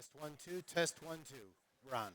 Test one, two, test one, two. We're on.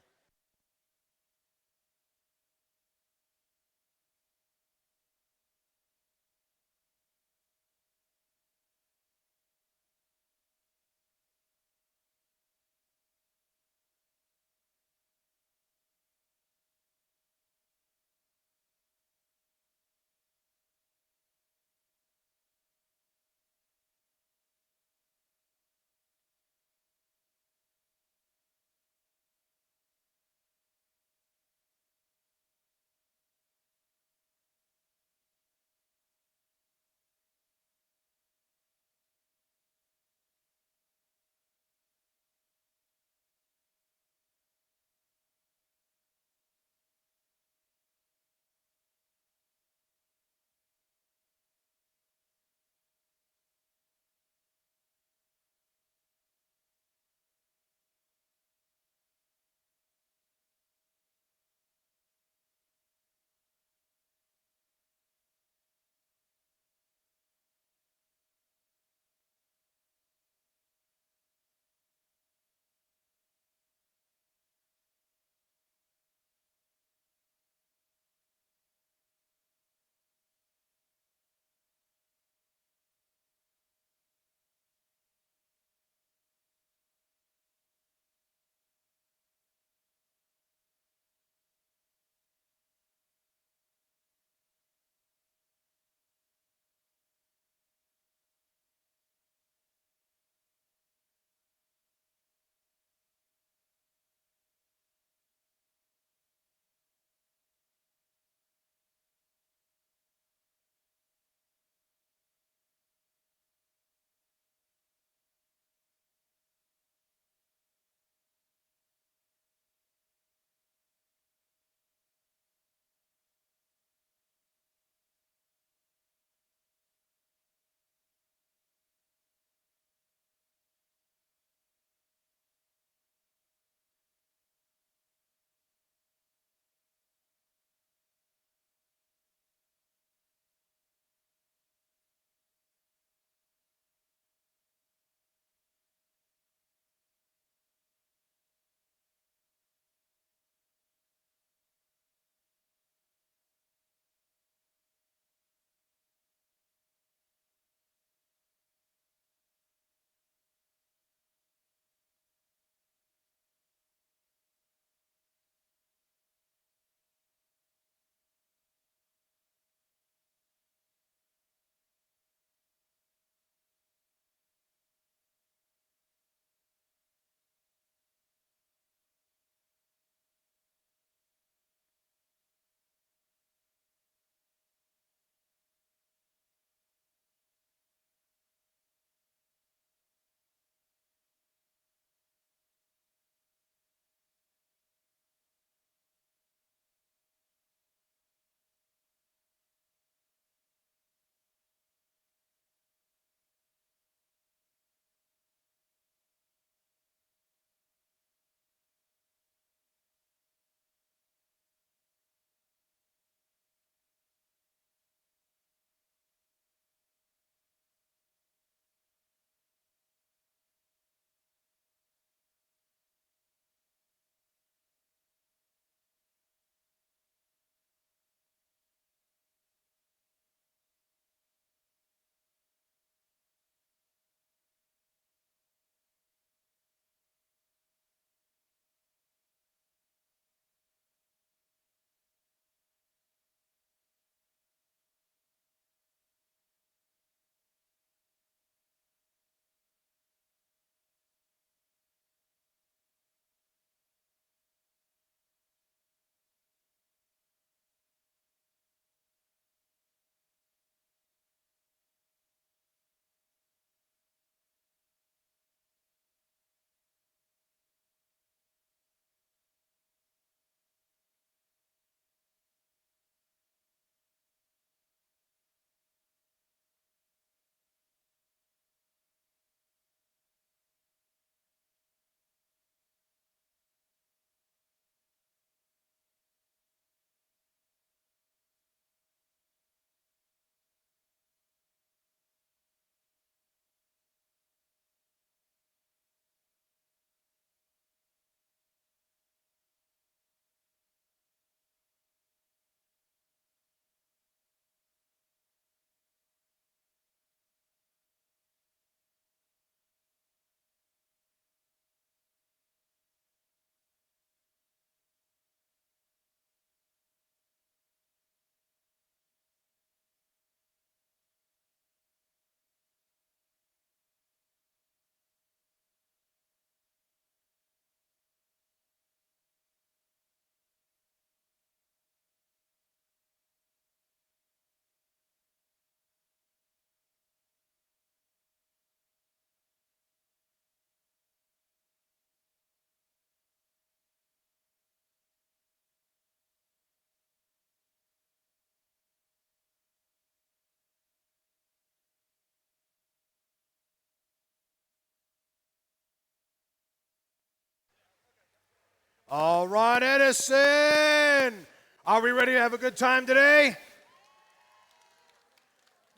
All right, Edison. Are we ready to have a good time today?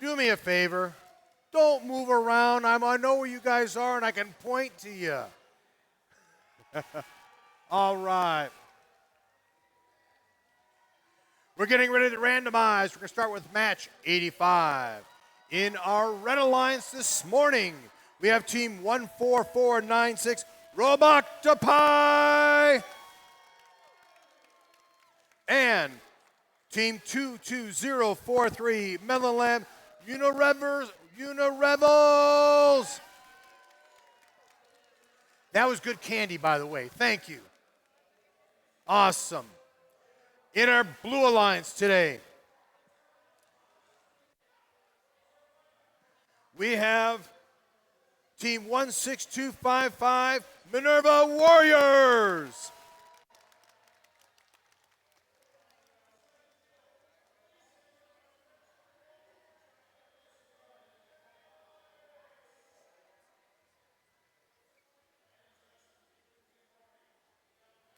Do me a favor. Don't move around. I know where you guys are, and I can point to you. All right. We're getting ready to randomize. We're going to start with match 85. In our Red Alliance this morning, we have team 14496, Roboctopi, and team 22043, Melon Lab, Unirevels. That was good candy, by the way. Thank you. Awesome. In our Blue Alliance today, we have team 16255, Minerva Warriors.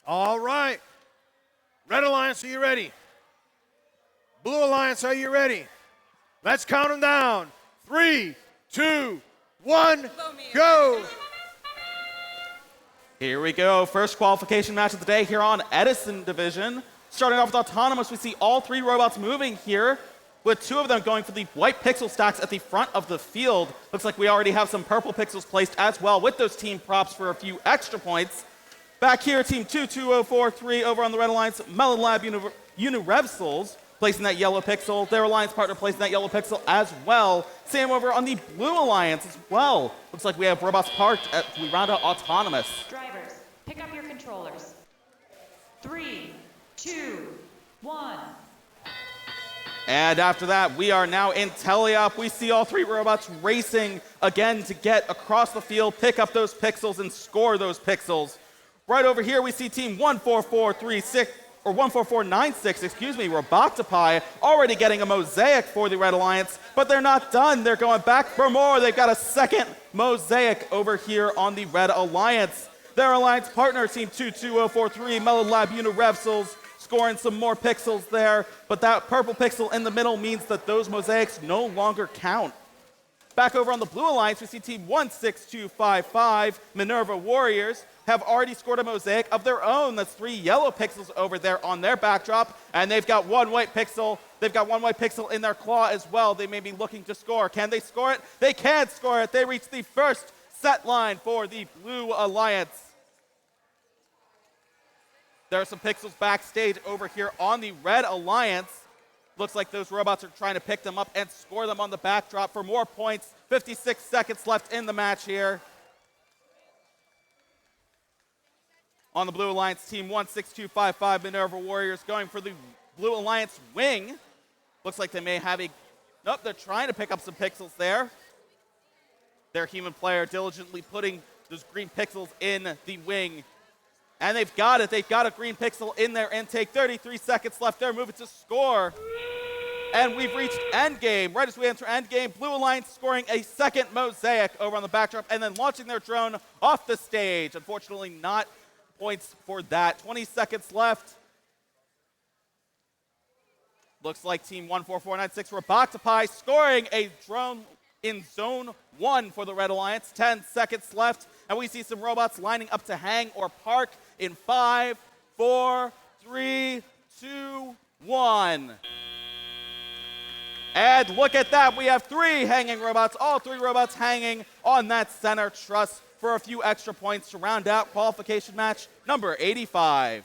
All right. Red Alliance, are you ready? Blue Alliance, are you ready? Let's count them down. 3, 2, 1, go. Here we go. First qualification match of the day here on Edison Division. Starting off with Autonomous, we see all three robots moving here, with two of them going for the white pixel stacks at the front of the field. Looks like we already have some purple pixels placed as well with those team props for a few extra points. Back here, team 22043 over on the Red Alliance, Melon Lab Unirevsels placing that yellow pixel. Their alliance partner placing that yellow pixel as well. Same over on the Blue Alliance as well. Looks like we have robots parked as we round out Autonomous. Drivers, pick up your controllers. 3, 2, 1. And after that, we are now in teleop. We see all three robots racing again to get across the field, pick up those pixels, and score those pixels. Right over here, we see team 14496, Roboctopi, already getting a mosaic for the Red Alliance, but they're not done. They're going back for more. They've got a second mosaic over here on the Red Alliance. Their alliance partner, team 22043, Melon Lab Unirevsels, scoring some more pixels there, but that purple pixel in the middle means that those mosaics no longer count. Back over on the Blue Alliance, we see team 16255, Minerva Warriors, have already scored a mosaic of their own. That's 3 yellow pixels over there on their backdrop, and they've got one white pixel. They've got one white pixel in their claw as well. They may be looking to score. Can they score it? They can score it. They reach the first set line for the Blue Alliance. There are some pixels backstage over here on the Red Alliance. Looks like those robots are trying to pick them up and score them on the backdrop for more points. 56 seconds left in the match here. On the Blue Alliance, team 16255, Minerva Warriors going for the Blue Alliance wing. Looks like they may have a... Nope, they're trying to pick up some pixels there. Their human player diligently putting those green pixels in the wing. And they've got it. They've got a green pixel in their intake. 33 seconds left. They're moving to score. And we've reached endgame. Right as we enter endgame, Blue Alliance scoring a second mosaic over on the backdrop and then launching their drone off the stage. Unfortunately, not points for that. 20 seconds left. Looks like team 14496 Roboctopi scoring a drone in zone 1 for the Red Alliance. 10 seconds left. And we see some robots lining up to hang or park in 5, 4, 3, 2, 1. And look at that. We have 3 hanging robots, all 3 robots hanging on that center truss for a few extra points to round out qualification match number 85.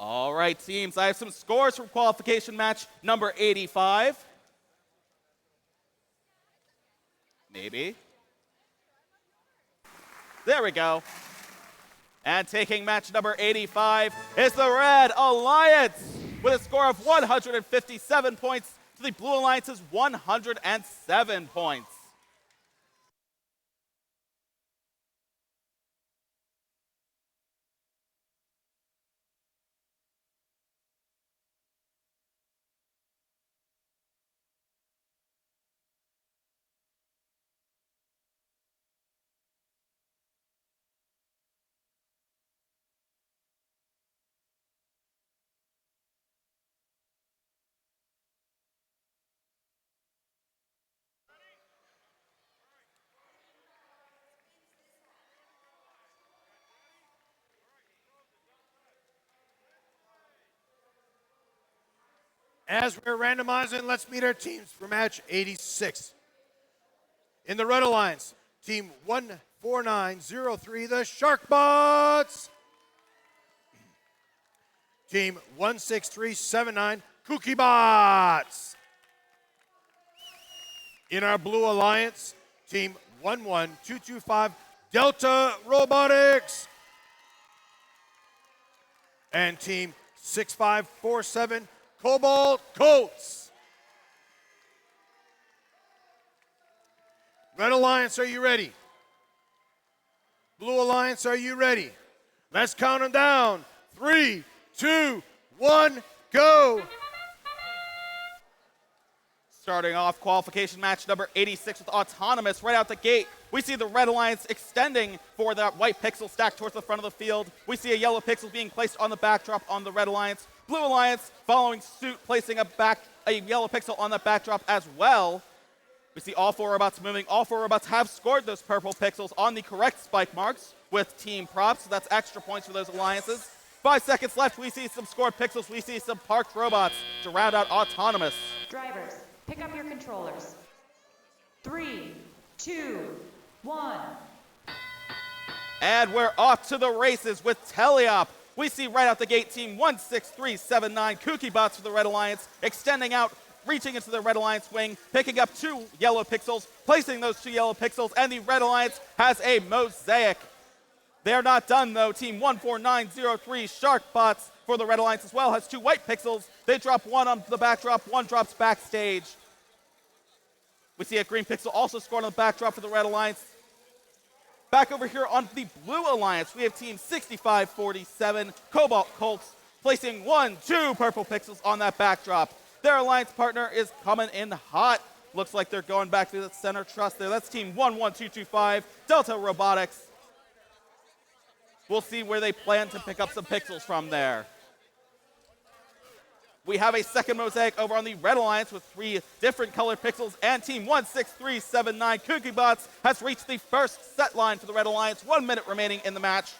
All right, teams, I have some scores from qualification match number 85. Maybe. There we go. And taking match number 85 is the Red Alliance with a score of 157 points to the Blue Alliance's 107 points. As we're randomizing, let's meet our teams for match 86. In the Red Alliance, team 14903, the Sharkbots. Team 16379, Kooky Bots. In our Blue Alliance, team 11225, Delta Robotics. And team 6547, Cobalt Colts. Red Alliance, are you ready? Blue Alliance, are you ready? Let's count them down. 3, 2, 1, go. Starting off qualification match number 86 with Autonomous right out the gate. We see the Red Alliance extending for that white pixel stacked towards the front of the field. We see a yellow pixel being placed on the backdrop on the Red Alliance. Blue Alliance following suit, placing a yellow pixel on that backdrop as well. We see all four robots moving. All four robots have scored those purple pixels on the correct spike marks with team props, so that's extra points for those alliances. 5 seconds left. We see some scored pixels. We see some parked robots to round out Autonomous. Drivers, pick up your controllers. 3, 2, 1. And we're off to the races with Teleop. We see right out the gate team 16379, Kooky Bots for the Red Alliance, extending out, reaching into the Red Alliance wing, picking up 2 yellow pixels, placing those 2 yellow pixels, and the Red Alliance has a mosaic. They're not done though. Team 14903, Shark Bots for the Red Alliance as well, has 2 white pixels. They drop 1 on the backdrop, 1 drops backstage. We see a green pixel also scored on the backdrop for the Red Alliance. Back over here on the Blue Alliance, we have team 6547, Cobalt Colts, placing 1, 2 purple pixels on that backdrop. Their alliance partner is coming in hot. Looks like they're going back to the center truss there. That's team 11225, Delta Robotics. We'll see where they plan to pick up some pixels from there. We have a second mosaic over on the Red Alliance with 3 different colored pixels, and team 16379, Kooky Bots, has reached the first set line for the Red Alliance. 1 minute remaining in the match.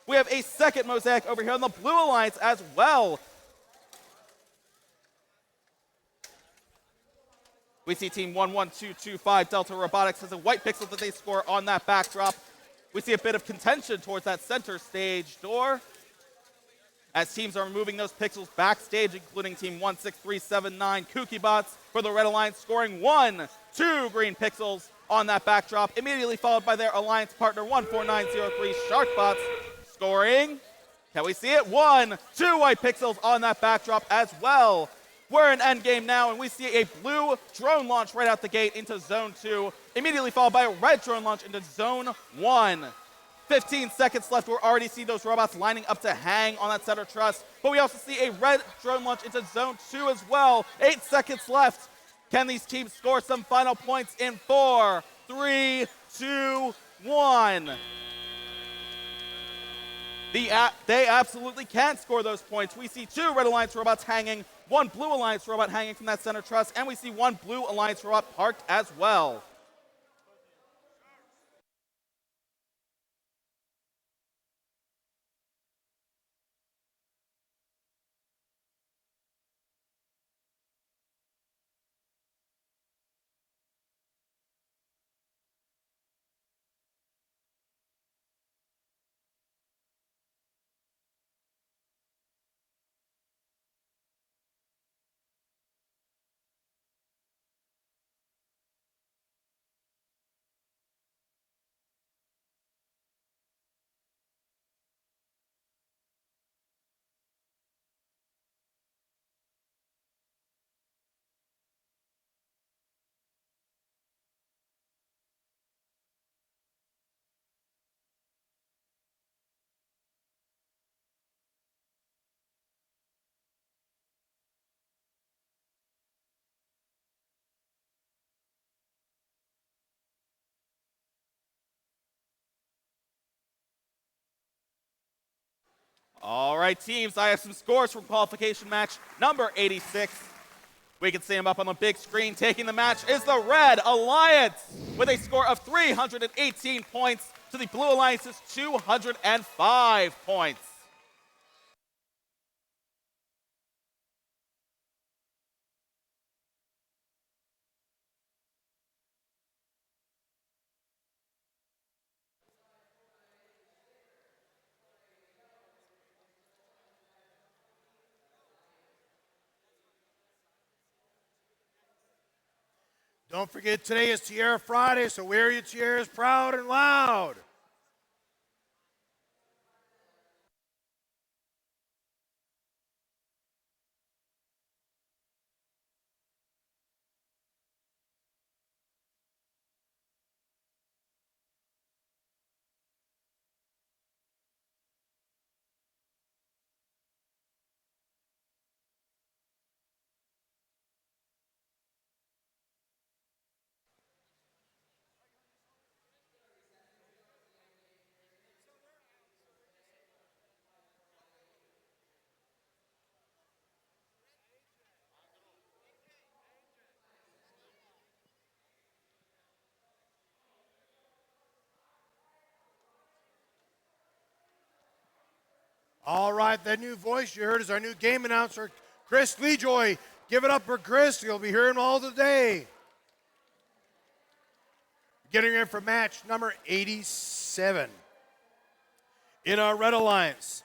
We have a second mosaic over here on the Blue Alliance as well. We see team 11225, Delta Robotics, has a white pixel that they score on that backdrop. We see a bit of contention towards that center stage door as teams are moving those pixels backstage, including team 16379, Kooky Bots for the Red Alliance, scoring 1, 2 green pixels on that backdrop, immediately followed by their alliance partner 14903, Shark Bots, scoring, can we see it? 1, 2 white pixels on that backdrop as well. We're in endgame now, and we see a blue drone launch right out the gate into Zone 2, immediately followed by a red drone launch into Zone 1. 15 seconds left. We're already see those robots lining up to hang on that center truss, but we also see a red drone launch into Zone 2 as well. 8 seconds left. Can these teams score some final points in 4, 3, 2, 1? They absolutely can score those points. We see 2 Red Alliance robots hanging, 1 Blue Alliance robot hanging from that center truss, and we see 1 Blue Alliance robot parked as well. All right, teams, I have some scores from qualification match number 86. We can see them up on the big screen. Taking the match is the Red Alliance with a score of 318 points to the Blue Alliance's 205 points. Don't forget, today is Tiara Friday, so wear your tiaras proud and loud. All right, that new voice you heard is our new game announcer, Chris Lejoy. Give it up for Chris. You'll be hearing him all today. Getting in for match number 87. In our Red Alliance,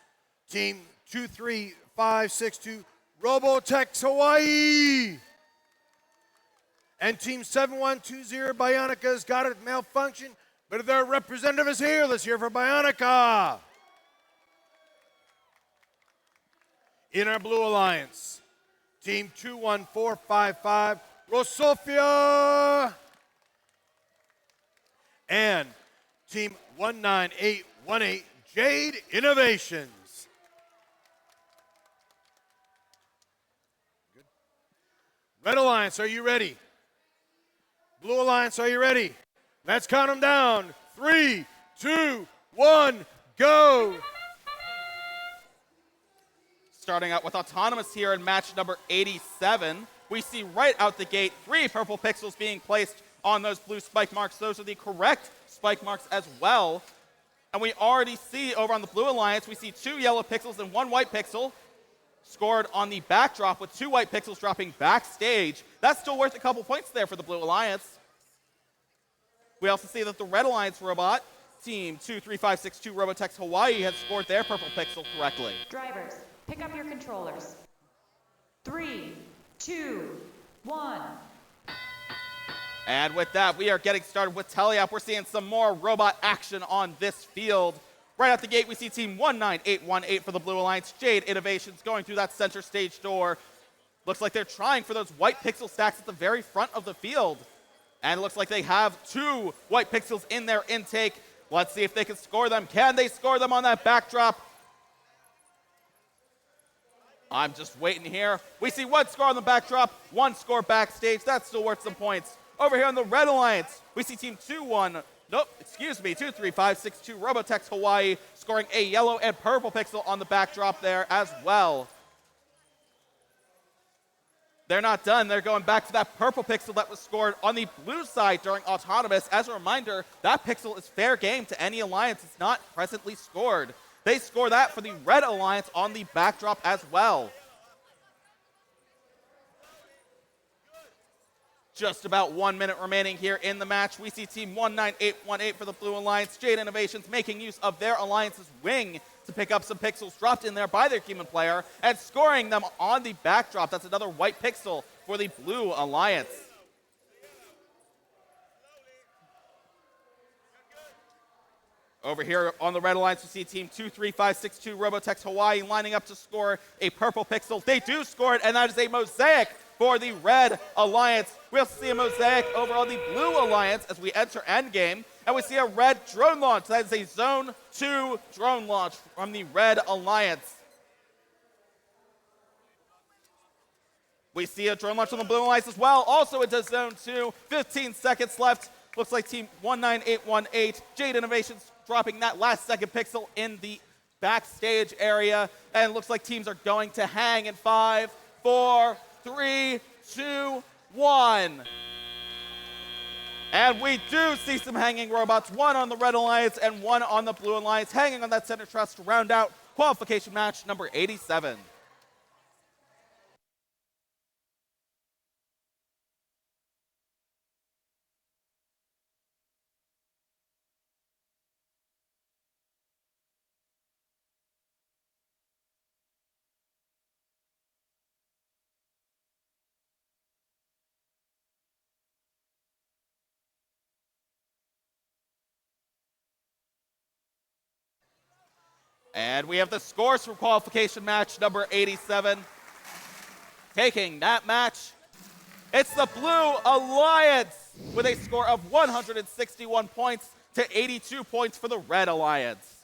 Team 23562, Robotex Hawaii. And Team 7120, Bionica's got a malfunction, but their representative is here. Let's hear for Bionica. In our Blue Alliance, Team 21455, Rosofia. And Team 19818, Jade Innovations. Good. Red Alliance, are you ready? Blue Alliance, are you ready? Let's count them down. 3, 2, 1, go. Starting out with Autonomous here in match number 87. We see right out the gate 3 purple pixels being placed on those blue spike marks. Those are the correct spike marks as well. And we already see over on the Blue Alliance, we see 2 yellow pixels and 1 white pixel scored on the backdrop with 2 white pixels dropping backstage. That's still worth a couple points there for the Blue Alliance. We also see that the Red Alliance robot, Team 23562 Robotex Hawaii, has scored their purple pixel correctly. Drivers, pick up your controllers. 3, 2, 1. And with that, we are getting started with Teleop. We're seeing some more robot action on this field. Right out the gate, we see Team 19818 for the Blue Alliance. Jade Innovations going through that center stage door. Looks like they're trying for those white pixel stacks at the very front of the field. And it looks like they have 2 white pixels in their intake. Let's see if they can score them. Can they score them on that backdrop? I'm just waiting here. We see 1 score on the backdrop, 1 score backstage. That's still worth some points. Over here on the Red Alliance, we see Team 23562 Robotex Hawaii scoring a yellow and purple pixel on the backdrop there as well. They're not done. They're going back to that purple pixel that was scored on the blue side during Autonomous. As a reminder, that pixel is fair game to any alliance. It's not presently scored. They score that for the Red Alliance on the backdrop as well. Just about 1 minute remaining here in the match. We see Team 19818 for the Blue Alliance. Jade Innovations making use of their alliance's wing to pick up some pixels dropped in there by their human player and scoring them on the backdrop. That's another white pixel for the Blue Alliance. Over here on the Red Alliance, we see Team 23562 Robotex Hawaii lining up to score a purple pixel. They do score it, and that is a mosaic for the Red Alliance. We also see a mosaic over on the Blue Alliance as we enter endgame, and we see a red drone launch. That is a Zone 2 drone launch from the Red Alliance. We see a drone launch on the Blue Alliance as well, also into Zone 2. 15 seconds left. Looks like Team 19818, Jade Innovations, dropping that last second pixel in the backstage area, and it looks like teams are going to hang in 5, 4, 3, 2, 1. And we do see some hanging robots, one on the Red Alliance and one on the Blue Alliance, hanging on that center truss to round out qualification match number 87. And we have the scores for qualification match number 87. Taking that match, it's the Blue Alliance with a score of 161 points to 82 points for the Red Alliance.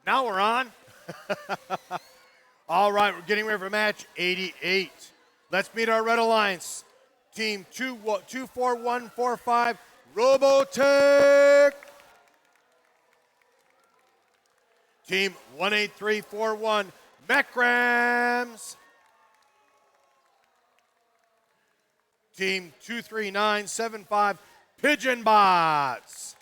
Now we're on. All right, we're getting ready for match 88. Let's meet our Red Alliance. Team 24145, Robotech. Team 18341, Mechrams. Team 23975, Pigeon Bots.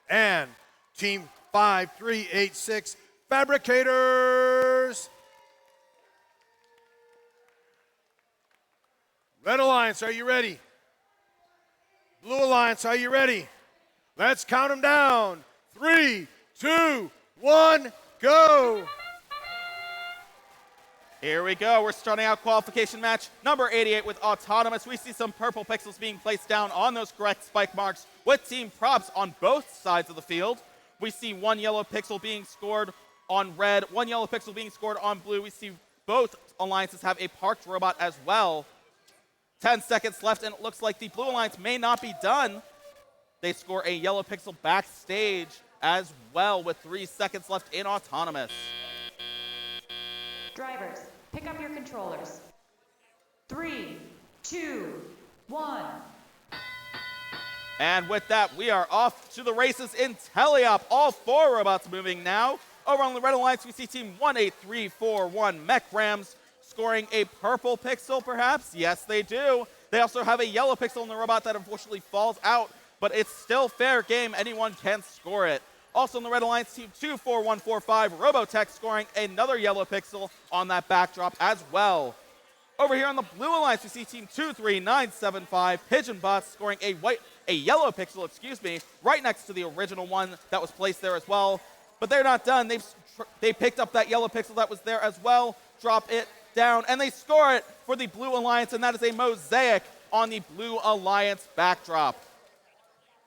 And Team 5386, Fabricators. Red Alliance, are you ready? Blue Alliance, are you ready? Let's count them down. 3, 2, 1, go. Here we go. We're starting out qualification match number 88 with Autonomous. We see some purple pixels being placed down on those correct spike marks with team props on both sides of the field. We see one yellow pixel being scored on red, one yellow pixel being scored on blue. We see both alliances have a parked robot as well. 10 seconds left, and it looks like the Blue Alliance may not be done. They score a yellow pixel backstage as well with 3 seconds left in Autonomous. Drivers, pick up your controllers. 3, 2, 1. And with that, we are off to the races in Teleop. All 4 robots moving now. Over on the Red Alliance, we see Team 18341 Mechrams scoring a purple pixel, perhaps. Yes, they do. They also have a yellow pixel in the robot that unfortunately falls out, but it's still fair game. Anyone can score it. Also in the Red Alliance, Team 24145 Robotech scoring another yellow pixel on that backdrop as well. Over here on the Blue Alliance, we see Team 23975 Pigeon Bots scoring a yellow pixel, right next to the original one that was placed there as well. But they're not done. They picked up that yellow pixel that was there as well, drop it down, and they score it for the Blue Alliance, and that is a mosaic on the Blue Alliance backdrop.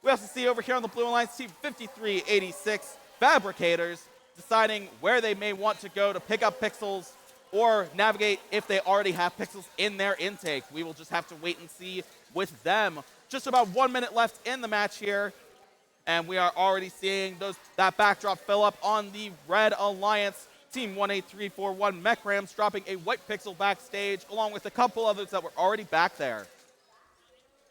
We also see over here on the Blue Alliance, Team 5386 Fabricators deciding where they may want to go to pick up pixels or navigate if they already have pixels in their intake. We will just have to wait and see with them. Just about 1 minute left in the match here, and we are already seeing that backdrop fill up on the Red Alliance. Team 18341 Mechrams dropping a white pixel backstage, along with a couple others that were already back there.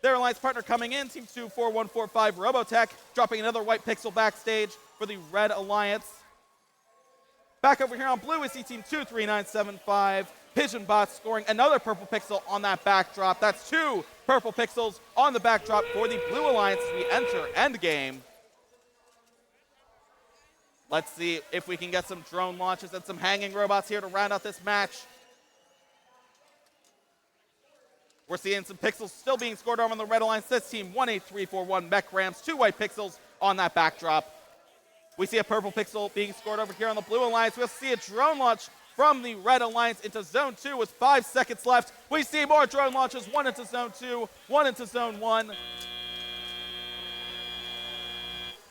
Their alliance partner coming in, Team 24145 Robotech, dropping another white pixel backstage for the Red Alliance. Back over here on blue, we see Team 23975 Pigeon Bots scoring another purple pixel on that backdrop. That's 2 purple pixels on the backdrop for the Blue Alliance as we enter endgame. Let's see if we can get some drone launches and some hanging robots here to round out this match. We're seeing some pixels still being scored over on the red alliance. This team 18341 mech rams, 2 white pixels on that backdrop. We see a purple pixel being scored over here on the blue alliance. We'll see a drone launch from the red alliance into zone 2 with 5 seconds left. We see more drone launches, 1 into zone 2, 1 into zone 1.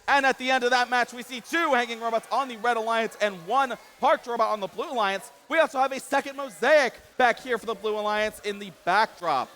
And at the end of that match, we see 2 hanging robots on the red alliance and 1 parked robot on the blue alliance. We also have a second mosaic back here for the blue alliance in the backdrop.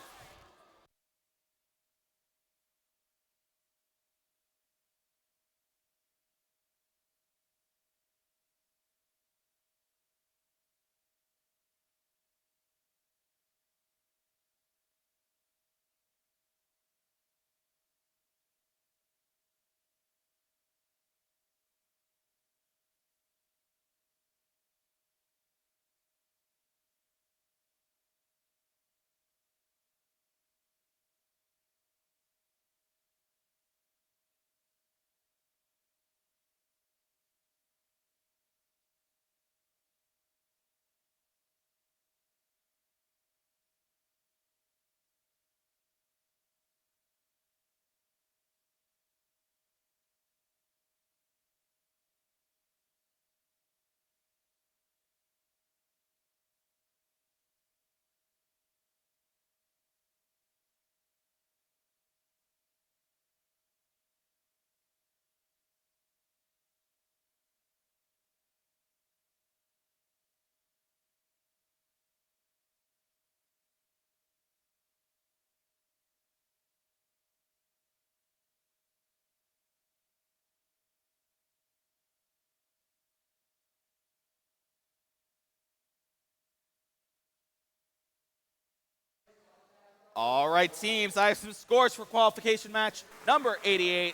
All right, teams, I have some scores for qualification match number 88.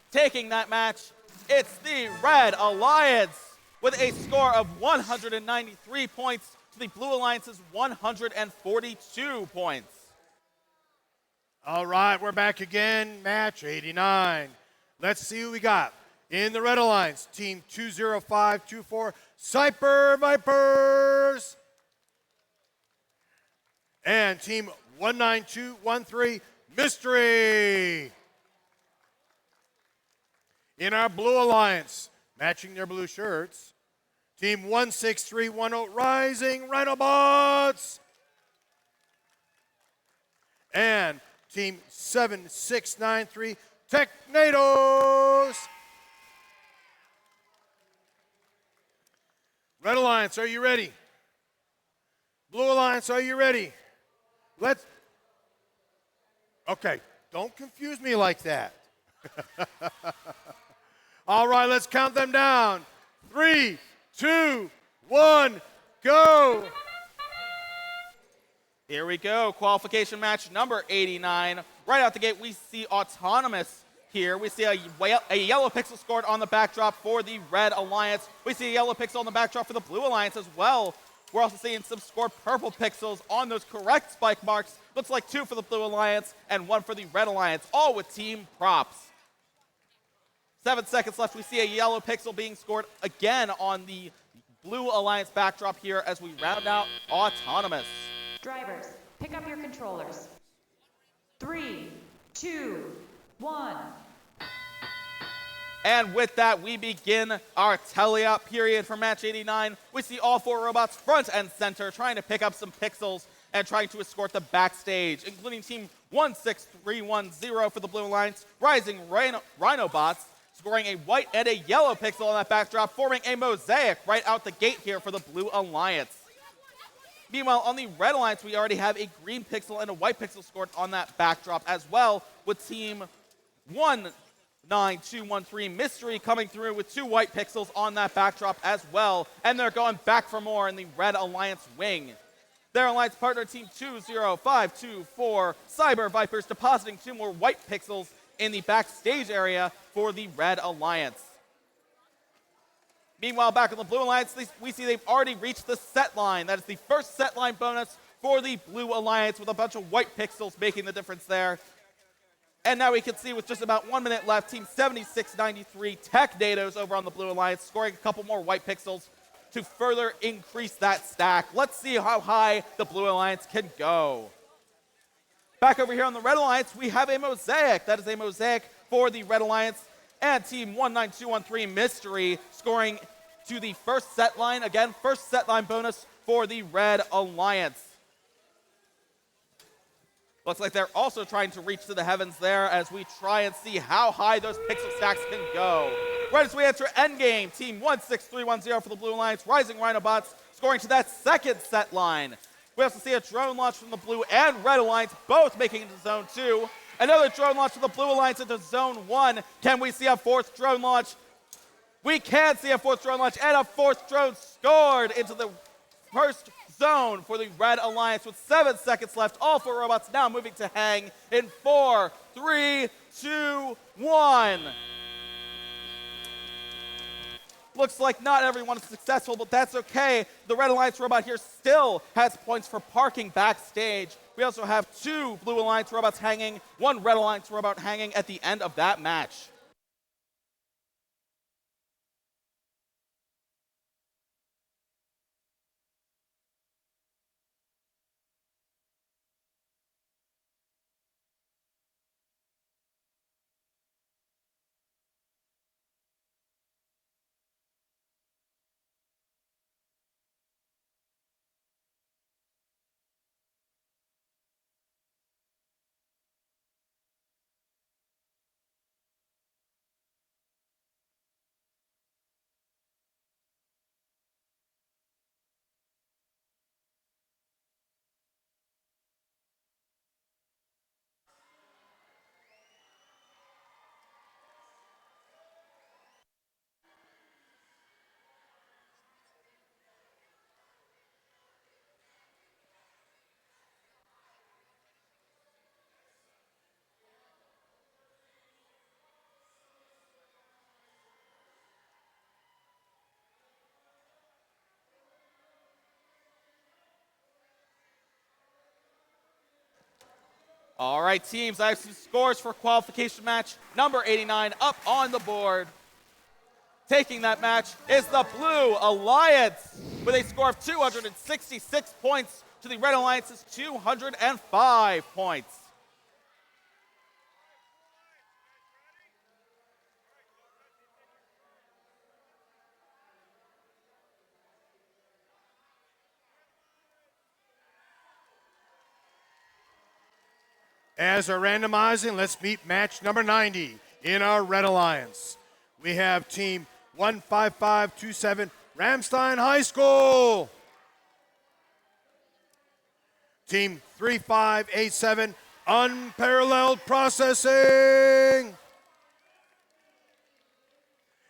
Taking that match, it's the Red Alliance with a score of 193 points to the Blue Alliance's 142 points. All right, we're back again, match 89. Let's see who we got. In the Red Alliance, Team 20524, Cyber Vipers. And Team 19213, Mystery. In our Blue Alliance, matching their blue shirts, Team 16310, Rising Rhinobots. And Team 7693, Technados. Red Alliance, are you ready? Blue Alliance, are you ready? Okay, don't confuse me like that. All right, let's count them down. 3, 2, 1, go. Here we go, qualification match number 89. Right out the gate, we see Autonomous here. We see a yellow pixel scored on the backdrop for the Red Alliance. We see a yellow pixel on the backdrop for the Blue Alliance as well. We're also seeing some scored purple pixels on those correct spike marks. Looks like 2 for the Blue Alliance and 1 for the Red Alliance, all with team props. 7 seconds left. We see a yellow pixel being scored again on the Blue Alliance backdrop here as we round out Autonomous. Drivers, pick up your controllers. 3, 2, 1. And with that, we begin our teleop period for match 89. We see all 4 robots front and center trying to pick up some pixels and trying to escort the backstage, including Team 16310 for the Blue Alliance, Rising Rhinobots, scoring a white and a yellow pixel on that backdrop, forming a mosaic right out the gate here for the Blue Alliance. Meanwhile, on the Red Alliance, we already have a green pixel and a white pixel scored on that backdrop as well, with Team 19213 Mystery coming through with 2 white pixels on that backdrop as well, and they're going back for more in the Red Alliance wing. Their alliance partner, Team 20524 Cyber Vipers, depositing 2 more white pixels in the backstage area for the Red Alliance. Meanwhile, back on the Blue Alliance, we see they've already reached the set line. That is the first set line bonus for the Blue Alliance, with a bunch of white pixels making the difference there. And now we can see with just about 1 minute left, Team 7693 Technados over on the Blue Alliance scoring a couple more white pixels to further increase that stack. Let's see how high the Blue Alliance can go. Back over here on the Red Alliance, we have a Mosaic. That is a Mosaic for the Red Alliance. And Team 19213 Mystery scoring to the first set line. Again, first set line bonus for the Red Alliance. Looks like they're also trying to reach to the heavens there as we try and see how high those pixel stacks can go. Right as we enter endgame, Team 16310 for the Blue Alliance, Rising Rhinobots scoring to that second set line. We also see a drone launch from the Blue and Red Alliance, both making it to Zone 2. Another drone launch from the Blue Alliance into Zone 1. Can we see a fourth drone launch? We can see a fourth drone launch, and a fourth drone scored into the first zone for the Red Alliance with 7 seconds left. All 4 robots now moving to hang in 4, 3, 2, 1. Looks like not everyone is successful, but that's okay. The Red Alliance robot here still has points for parking backstage. We also have 2 Blue Alliance robots hanging, 1 Red Alliance robot hanging at the end of that match. All right, teams, I have some scores for qualification match number 89 up on the board. Taking that match is the Blue Alliance with a score of 266 points to the Red Alliance's 205 points. As we're randomizing, let's meet match number 90 in our Red Alliance. We have Team 15527 Ramstein High School. Team 3587 Unparalleled Processing.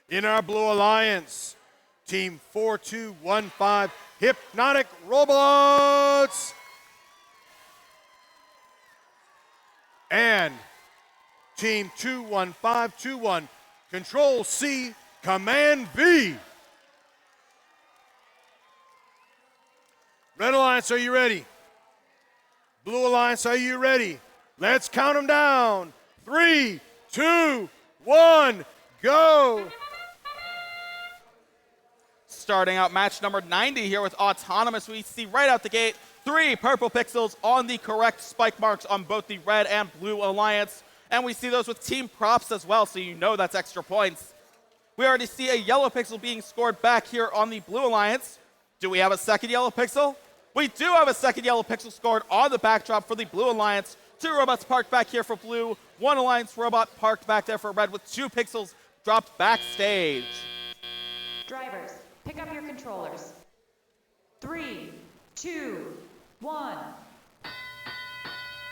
In our Blue Alliance, Team 4215 Hypnotic Robots. And Team 21521 Control C, Command V. Red Alliance, are you ready? Blue Alliance, are you ready? Let's count them down. 3, 2, 1, go. Starting out match number 90 here with Autonomous, we see right out the gate 3 purple pixels on the correct spike marks on both the Red and Blue Alliance. And we see those with team props as well, so you know that's extra points. We already see a yellow pixel being scored back here on the Blue Alliance. Do we have a second yellow pixel? We do have a second yellow pixel scored on the backdrop for the Blue Alliance. 2 robots parked back here for Blue, 1 Alliance robot parked back there for Red with 2 pixels dropped backstage. Drivers, pick up your controllers. 3, 2, 1.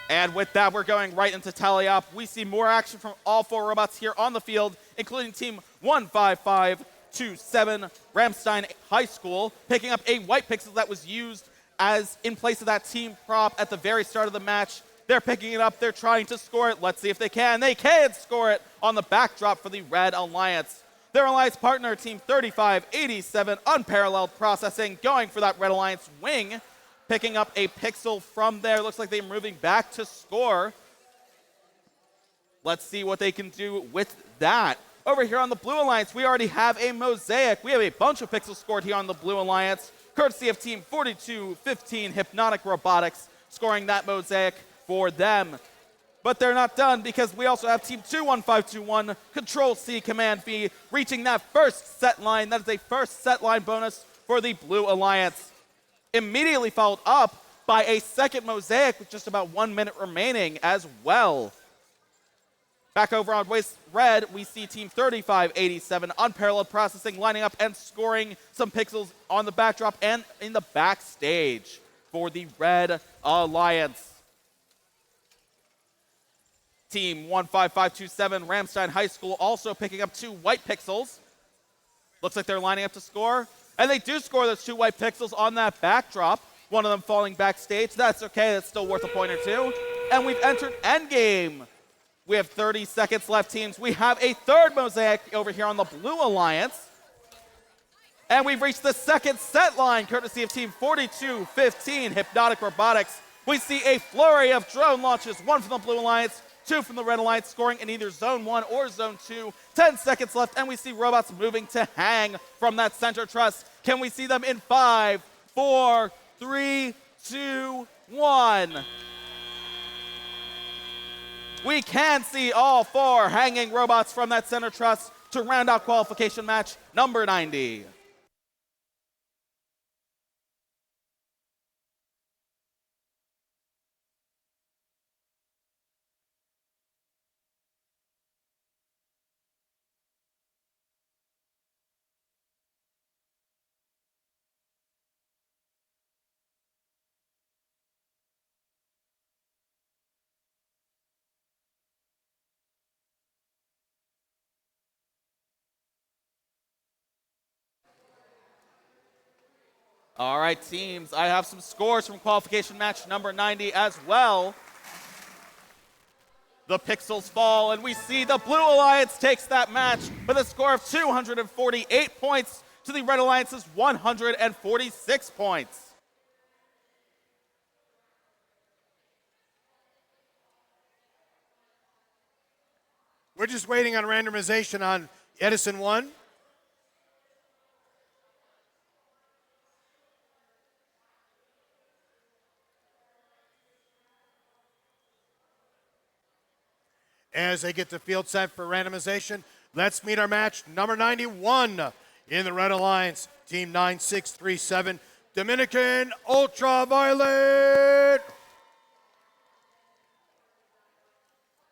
And with that, we're going right into tally-up. We see more action from all 4 robots here on the field, including Team 15527 Ramstein High School, picking up a white pixel that was used as in place of that team prop at the very start of the match. They're picking it up. They're trying to score it. Let's see if they can. They can score it on the backdrop for the Red Alliance. Their alliance partner, Team 3587 Unparalleled Processing, going for that Red Alliance wing. Picking up a pixel from there. Looks like they're moving back to score. Let's see what they can do with that. Over here on the Blue Alliance, we already have a Mosaic. We have a bunch of pixels scored here on the Blue Alliance, courtesy of Team 4215 Hypnotic Robotics, scoring that Mosaic for them. But they're not done because we also have Team 21521, Control C Command V, reaching that first set line. That is a first set line bonus for the Blue Alliance. Immediately followed up by a second Mosaic with just about 1 minute remaining as well. Back over on Red, we see Team 3587, Unparalleled Processing, lining up and scoring some pixels on the backdrop and in the backstage for the Red Alliance. Team 15527, Ramstein High School, also picking up 2 white pixels. Looks like they're lining up to score. And they do score those 2 white pixels on that backdrop. One of them falling backstage. That's okay. That's still worth a point or 2. And we've entered endgame. We have 30 seconds left, teams. We have a third Mosaic over here on the Blue Alliance. And we've reached the second set line, courtesy of Team 4215, Hypnotic Robotics. We see a flurry of drone launches, 1 from the Blue Alliance, 2 from the Red Alliance, scoring in either Zone 1 or Zone 2. 10 seconds left, and we see robots moving to hang from that center truss. Can we see them in 5, 4, 3, 2, 1? We can see all 4 hanging robots from that center truss to round out qualification match number 90. All right, teams, I have some scores from qualification match number 90 as well. The pixels fall, and we see the Blue Alliance takes that match with a score of 248 points to the Red Alliance's 146 points. We're just waiting on randomization on Edison 1. As they get the field set for randomization, let's meet our match number 91 in the Red Alliance, Team 9637, Dominican Ultraviolet.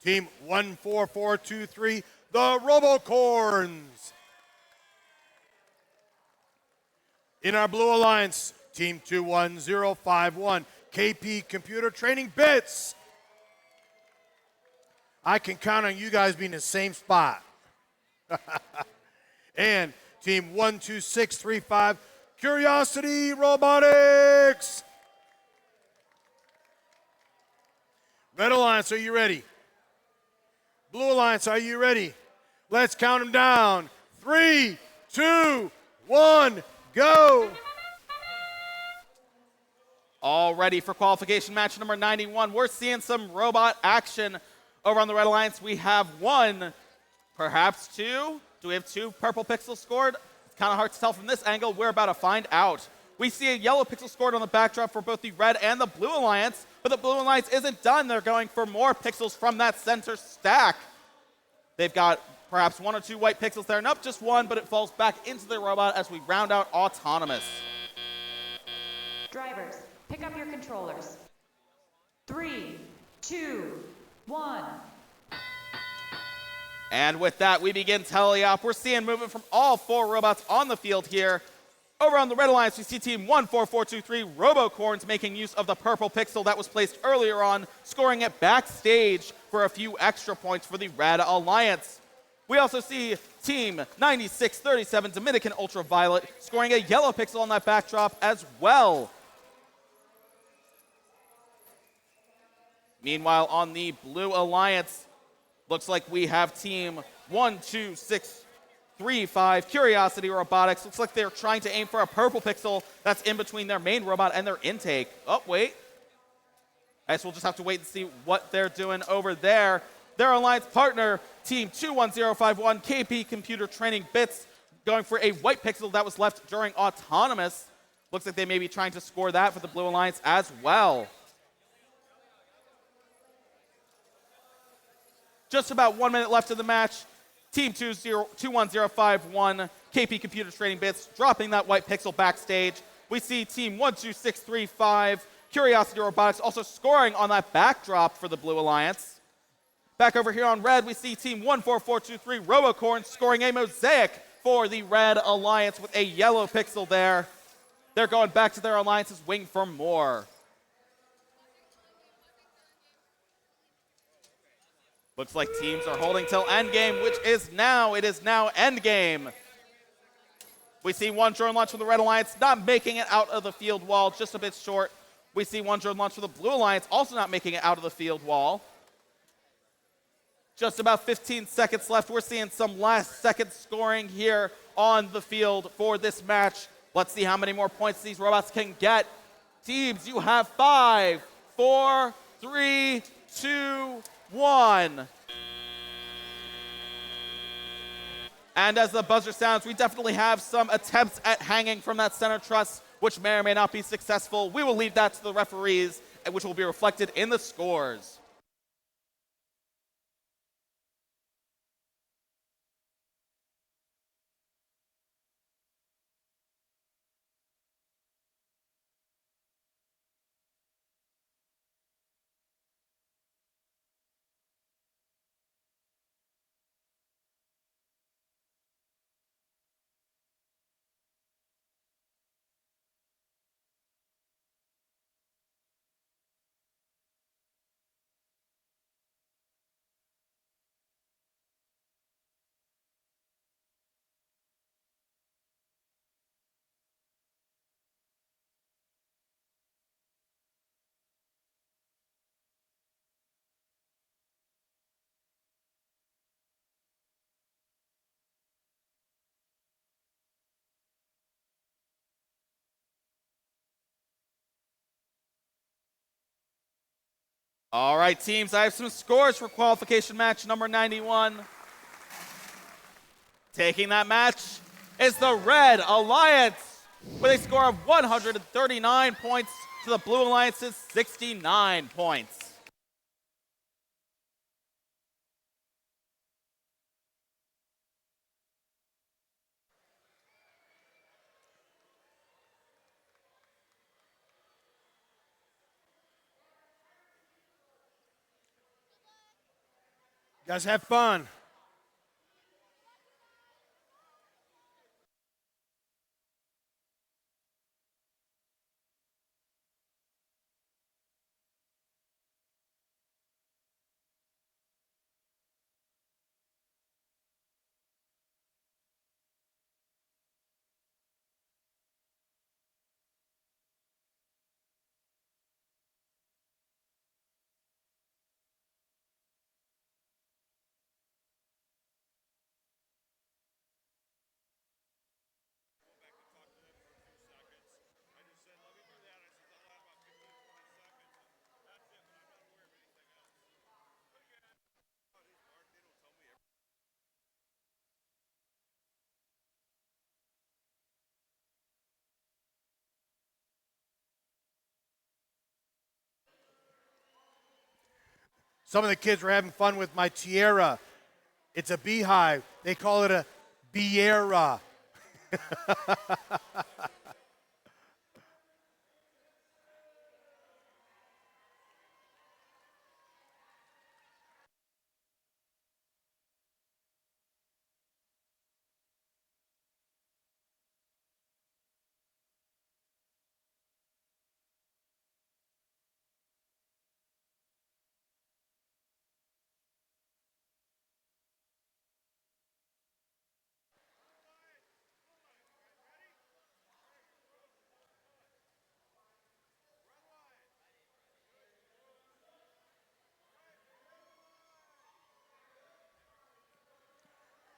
Team 14423, the Robocorns. In our Blue Alliance, Team 21051, KP Computer Training Bits. I can count on you guys being in the same spot. And Team 12635, Curiosity Robotics. Red Alliance, are you ready? Blue Alliance, are you ready? Let's count them down. 3, 2, 1, go. All ready for qualification match number 91. We're seeing some robot action. Over on the Red Alliance, we have 1, perhaps 2. Do we have 2 purple pixels scored? It's kind of hard to tell from this angle. We're about to find out. We see a yellow pixel scored on the backdrop for both the Red and the Blue Alliance, but the Blue Alliance isn't done. They're going for more pixels from that center stack. They've got perhaps 1 or 2 white pixels there. Nope, just 1, but it falls back into the robot as we round out autonomous. Drivers, pick up your controllers. 3, 2, 1. And with that, we begin teleop. We're seeing movement from all 4 robots on the field here. Over on the Red Alliance, we see Team 14423, Robocorns, making use of the purple pixel that was placed earlier on, scoring it backstage for a few extra points for the Red Alliance. We also see Team 9637, Dominican Ultraviolet, scoring a yellow pixel on that backdrop as well. Meanwhile, on the Blue Alliance, looks like we have Team 12635, Curiosity Robotics. Looks like they're trying to aim for a purple pixel that's in between their main robot and their intake. Oh, wait. I guess we'll just have to wait and see what they're doing over there. Their alliance partner, Team 21051, KP Computer Training Bits, going for a white pixel that was left during autonomous. Looks like they may be trying to score that for the Blue Alliance as well. Just about 1 minute left in the match. Team 21051, KP Computer Trading Bits, dropping that white pixel backstage. We see Team 12635, Curiosity Robotics, also scoring on that backdrop for the Blue Alliance. Back over here on red, we see Team 14423, Robocorn, scoring a mosaic for the Red Alliance with a yellow pixel there. They're going back to their alliance's wing for more. Looks like teams are holding till endgame, which is now. It is now endgame. We see one drone launch from the Red Alliance, not making it out of the field wall, just a bit short. We see one drone launch from the Blue Alliance, also not making it out of the field wall. Just about 15 seconds left. We're seeing some last-second scoring here on the field for this match. Let's see how many more points these robots can get. Teams, you have 5, 4, 3, 2, 1. And as the buzzer sounds, we definitely have some attempts at hanging from that center truss, which may or may not be successful. We will leave that to the referees, which will be reflected in the scores. All right, teams, I have some scores for qualification match number 91. Taking that match is the Red Alliance with a score of 139 points to the Blue Alliance's 69 points. You guys have fun. Some of the kids were having fun with my tiara. It's a beehive. They call it a biera.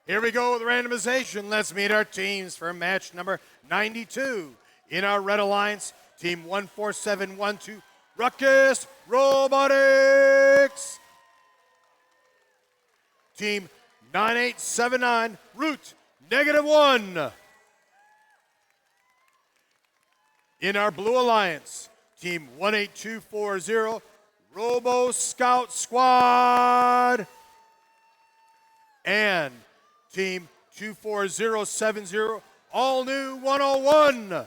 Here we go with randomization. Let's meet our teams for match number 92. In our Red Alliance, Team 14712, Ruckus Robotics. Team 9879, Root -1. In our Blue Alliance, Team 18240, Robo Scout Squad. and Team 24070, all new 101.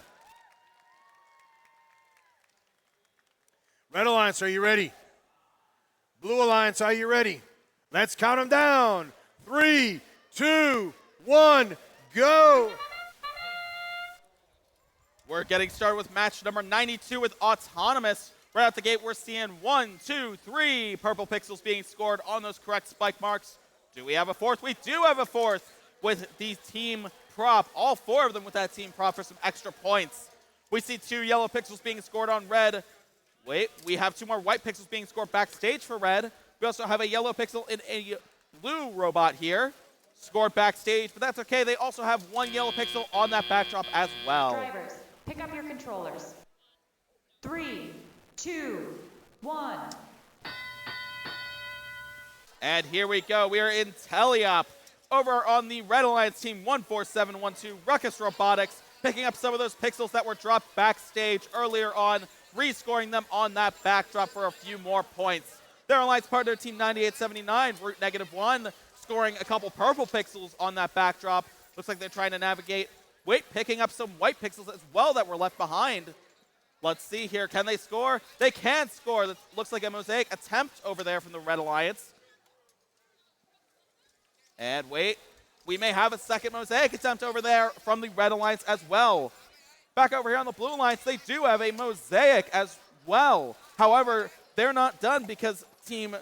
Red Alliance, are you ready? Blue Alliance, are you ready? Let's count them down. 3, 2, 1, go. We're getting started with match number 92 with Autonomous. Right out the gate, we're seeing 1, 2, 3 purple pixels being scored on those correct spike marks. Do we have a fourth? We do have a fourth with the team prop. All 4 of them with that team prop for some extra points. We see 2 yellow pixels being scored on red. Wait, we have 2 more white pixels being scored backstage for red. We also have a yellow pixel in a blue robot here, scored backstage, but that's okay. They also have 1 yellow pixel on that backdrop as well. Drivers, pick up your controllers. 3, 2, 1. And here we go. We are in Teleop over on the Red Alliance team 14712, Ruckus Robotics, picking up some of those pixels that were dropped backstage earlier on, rescoring them on that backdrop for a few more points. Their alliance partner, Team 9879, Root -1, scoring a couple purple pixels on that backdrop. Looks like they're trying to navigate. Wait, picking up some white pixels as well that were left behind. Let's see here. Can they score? They can score. That looks like a mosaic attempt over there from the Red Alliance. And wait, we may have a second mosaic attempt over there from the Red Alliance as well. Back over here on the Blue Alliance, they do have a mosaic as well. However, they're not done because Team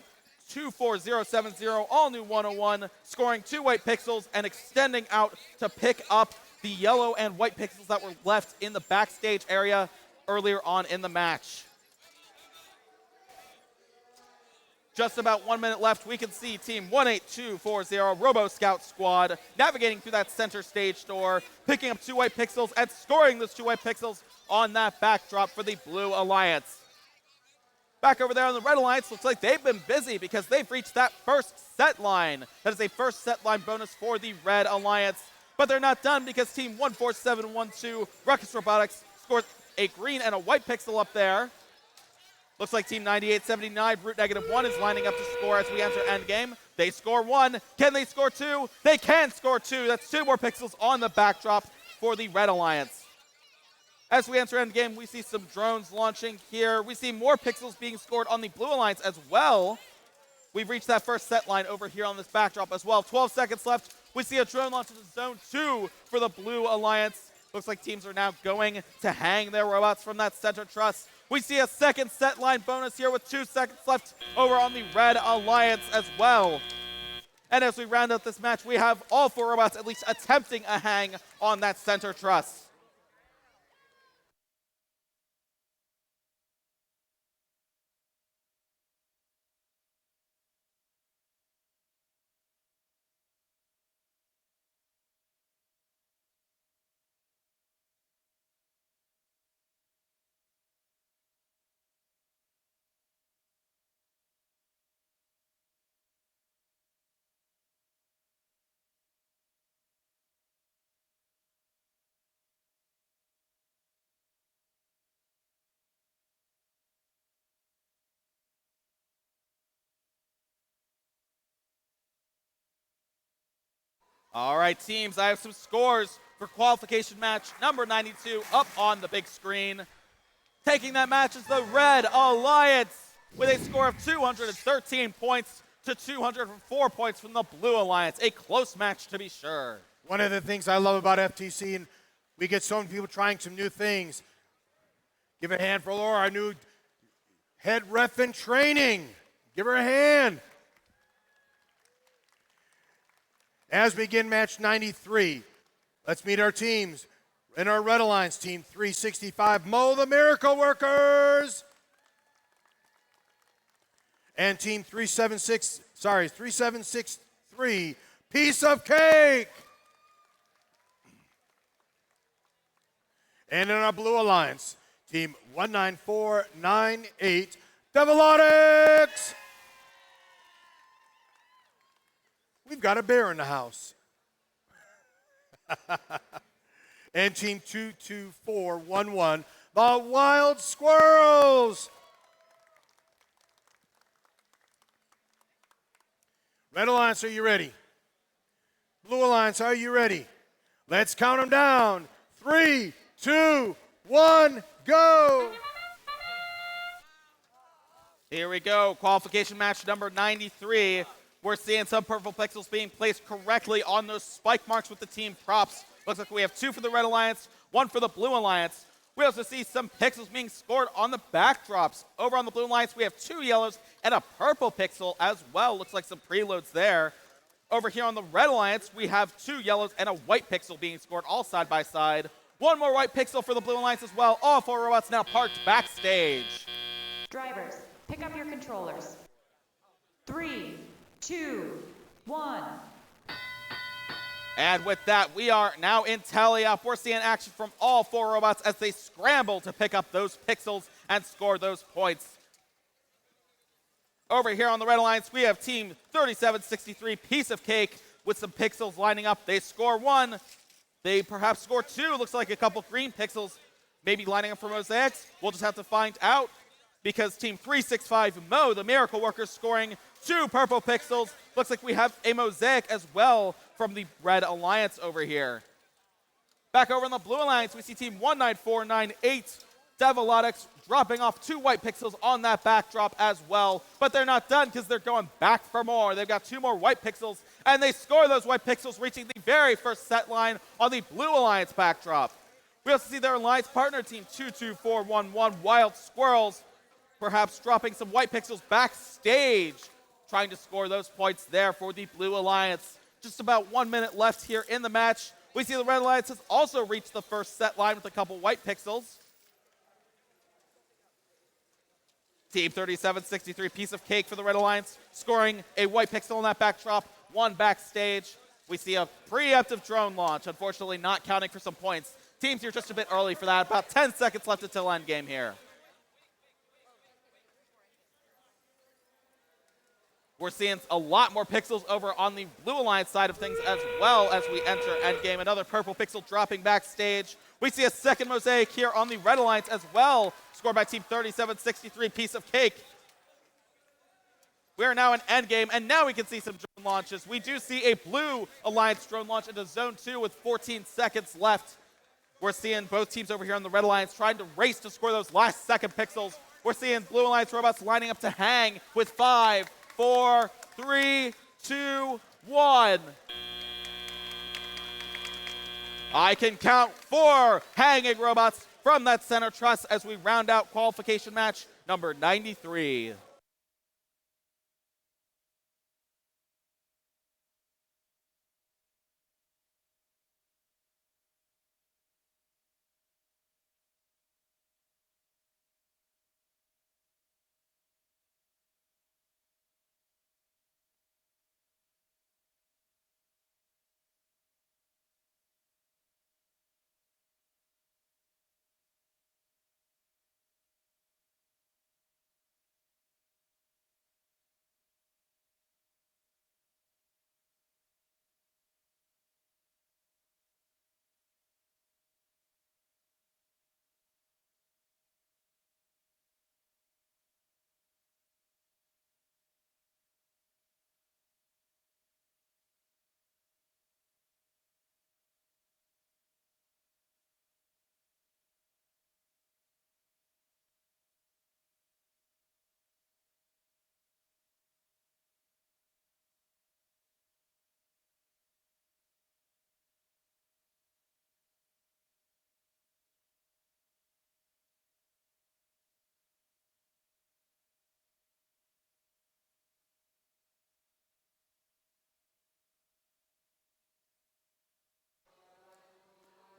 24070, all new 101, scoring 2 white pixels and extending out to pick up the yellow and white pixels that were left in the backstage area earlier on in the match. Just about 1 minute left. We can see Team 18240, Robo Scout Squad, navigating through that center stage door, picking up 2 white pixels and scoring those 2 white pixels on that backdrop for the Blue Alliance. Back over there on the Red Alliance, looks like they've been busy because they've reached that first set line. That is a first set line bonus for the Red Alliance. But they're not done because Team 14712, Ruckus Robotics, scores a green and a white pixel up there. Looks like Team 9879, Root -1, is lining up to score as we enter endgame. They score 1. Can they score 2? They can score 2. That's 2 more pixels on the backdrop for the Red Alliance. As we enter endgame, we see some drones launching here. We see more pixels being scored on the Blue Alliance as well. We've reached that first set line over here on this backdrop as well. 12 seconds left. We see a drone launch into Zone 2 for the Blue Alliance. Looks like teams are now going to hang their robots from that center truss. We see a second set line bonus here with 2 seconds left over on the Red Alliance as well. And as we round out this match, we have all 4 robots at least attempting a hang on that center truss. All right, teams, I have some scores for qualification match number 92 up on the big screen. Taking that match is the Red Alliance with a score of 213 points to 204 points from the Blue Alliance. A close match to be sure. One of the things I love about FTC, and we get so many people trying some new things. Give a hand for Laura, our new head ref in training. Give her a hand. As we begin match 93, let's meet our teams. In our Red Alliance, Team 365, Mo the Miracle Workers. And Team 3763, Piece of Cake. And in our Blue Alliance, Team 19498, Devilotics. We've got a bear in the house. And Team 22411, the Wild Squirrels. Red Alliance, are you ready? Blue Alliance, are you ready? Let's count them down. 3, 2, 1, go! Here we go, qualification match number 93. We're seeing some purple pixels being placed correctly on those spike marks with the team props. Looks like we have 2 for the Red Alliance, 1 for the Blue Alliance. We also see some pixels being scored on the backdrops. Over on the Blue Alliance, we have 2 yellows and a purple pixel as well. Looks like some preloads there. Over here on the Red Alliance, we have 2 yellows and a white pixel being scored all side by side. 1 more white pixel for the Blue Alliance as well. All 4 robots now parked backstage. Drivers, pick up your controllers. 3, 2, 1. And with that, we are now in tally-up. We're seeing action from all 4 robots as they scramble to pick up those pixels and score those points. Over here on the Red Alliance, we have Team 3763, Piece of Cake, with some pixels lining up. They score 1. They perhaps score 2. Looks like a couple green pixels maybe lining up for mosaics. We'll just have to find out, because Team 365, Mo, the Miracle Workers, scoring 2 purple pixels. Looks like we have a mosaic as well from the Red Alliance over here. Back over in the Blue Alliance, we see Team 19498, Devilotics, dropping off 2 white pixels on that backdrop as well. But they're not done, because they're going back for more. They've got 2 more white pixels, and they score those white pixels, reaching the very first set line on the Blue Alliance backdrop. We also see their alliance partner, Team 22411, Wild Squirrels, perhaps dropping some white pixels backstage, trying to score those points there for the Blue Alliance. Just about 1 minute left here in the match. We see the Red Alliance has also reached the first set line with a couple white pixels. Team 3763, Piece of Cake for the Red Alliance, scoring a white pixel on that backdrop, 1 backstage. We see a preemptive drone launch, unfortunately not counting for some points. Teams here just a bit early for that. About 10 seconds left until endgame here. We're seeing a lot more pixels over on the Blue Alliance side of things as well as we enter endgame. Another purple pixel dropping backstage. We see a second mosaic here on the Red Alliance as well, scored by Team 3763, Piece of Cake. We are now in endgame, and now we can see some drone launches. We do see a Blue Alliance drone launch into Zone 2 with 14 seconds left. We're seeing both teams over here on the Red Alliance trying to race to score those last second pixels. We're seeing Blue Alliance robots lining up to hang with 5, 4, 3, 2, 1. I can count 4 hanging robots from that center truss as we round out qualification match number 93.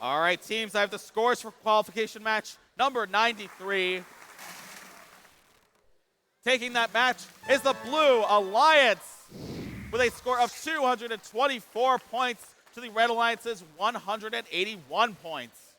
All right, teams, I have the scores for qualification match number 93. Taking that match is the Blue Alliance with a score of 224 points to the Red Alliance's 181 points.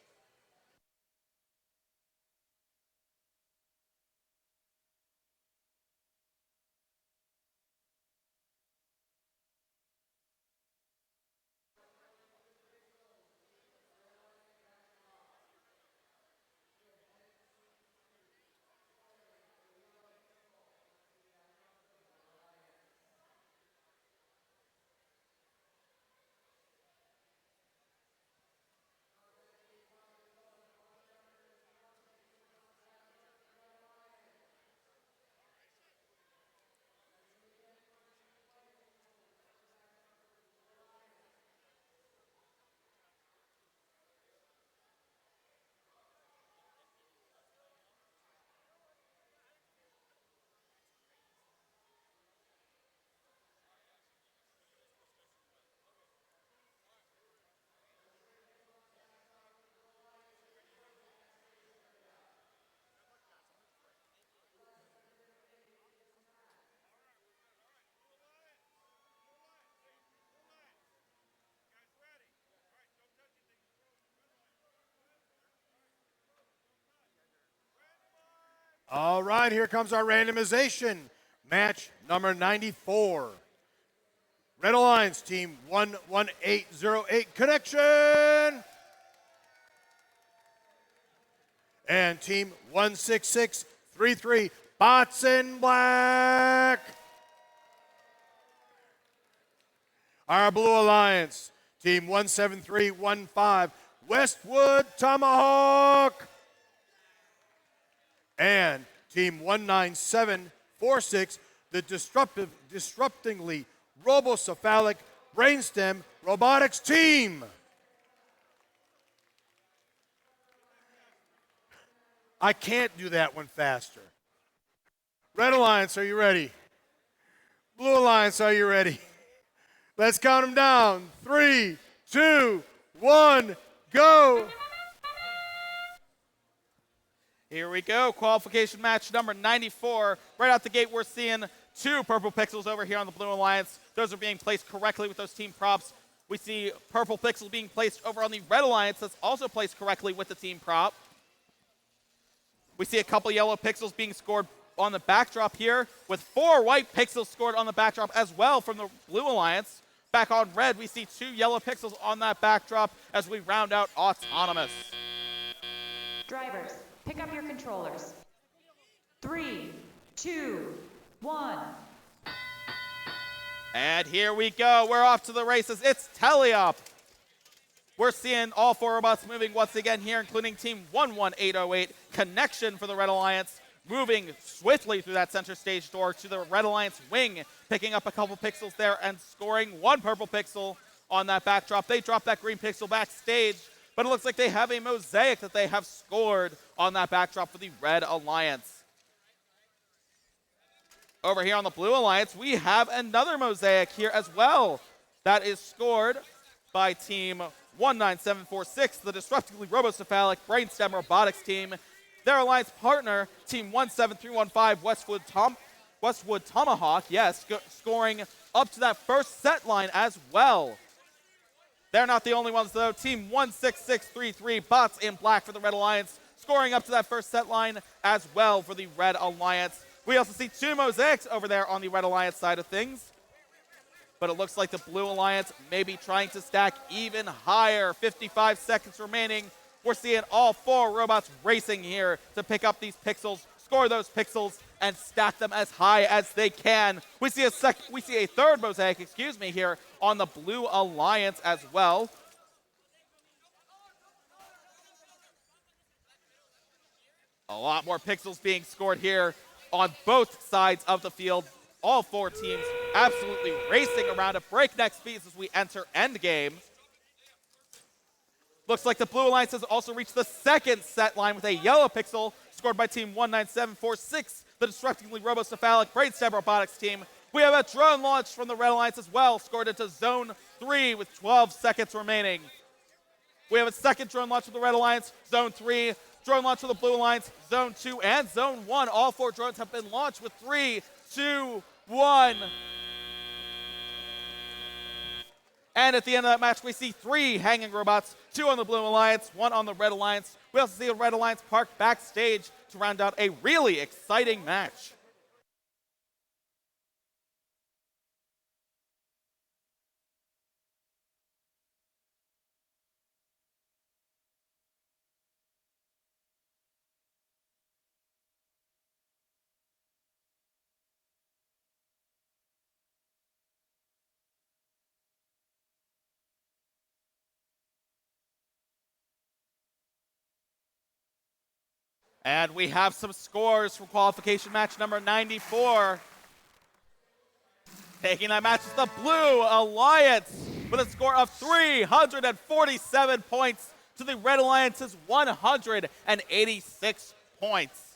All right, here comes our randomization. Match number 94. Red Alliance Team 11808 Connection. And Team 16633 Bots in Black. Our Blue Alliance Team 17315 Westwood Tomahawk. And Team 19746, the disruptingly robocephalic brainstem robotics team. I can't do that one faster. Red Alliance, are you ready? Blue Alliance, are you ready? Let's count them down. 3, 2, 1, go. Here we go, qualification match number 94. Right out the gate, we're seeing 2 purple pixels over here on the Blue Alliance. Those are being placed correctly with those team props. We see purple pixels being placed over on the Red Alliance. That's also placed correctly with the team prop. We see a couple yellow pixels being scored on the backdrop here, with 4 white pixels scored on the backdrop as well from the Blue Alliance. Back on red, we see 2 yellow pixels on that backdrop as we round out autonomous. Drivers, pick up your controllers. 3, 2, 1. And here we go. We're off to the races. It's Teleop. We're seeing all 4 robots moving once again here, including Team 11808 Connection for the Red Alliance, moving swiftly through that center stage door to the Red Alliance wing, picking up a couple pixels there and scoring 1 purple pixel on that backdrop. They drop that green pixel backstage, but it looks like they have a mosaic that they have scored on that backdrop for the Red Alliance. Over here on the Blue Alliance, we have another mosaic here as well. That is scored by Team 19746, the disruptively robocephalic brainstem robotics team. Their alliance partner, Team 17315 Westwood Tomahawk, yes, scoring up to that first set line as well. They're not the only ones, though. Team 16633 Bots in Black for the Red Alliance, scoring up to that first set line as well for the Red Alliance. We also see 2 mosaics over there on the Red Alliance side of things. But it looks like the Blue Alliance may be trying to stack even higher. 55 seconds remaining. We're seeing all 4 robots racing here to pick up these pixels, score those pixels, and stack them as high as they can. We see a 3rd mosaic, here on the Blue Alliance as well. A lot more pixels being scored here on both sides of the field. All 4 teams absolutely racing around at breakneck speeds as we enter endgame. Looks like the Blue Alliance has also reached the 2nd set line with a yellow pixel scored by Team 19746, the disruptingly robocephalic brainstem robotics team. We have a drone launch from the Red Alliance as well, scored into Zone 3 with 12 seconds remaining. We have a 2nd drone launch from the Red Alliance, Zone 3, drone launch from the Blue Alliance, Zone 2 and Zone 1. All 4 drones have been launched with 3, 2, 1. And at the end of that match, we see 3 hanging robots, 2 on the Blue Alliance, 1 on the Red Alliance. We also see a Red Alliance parked backstage to round out a really exciting match. And we have some scores for qualification match number 94. Taking that match is the Blue Alliance with a score of 347 points to the Red Alliance's 186 points.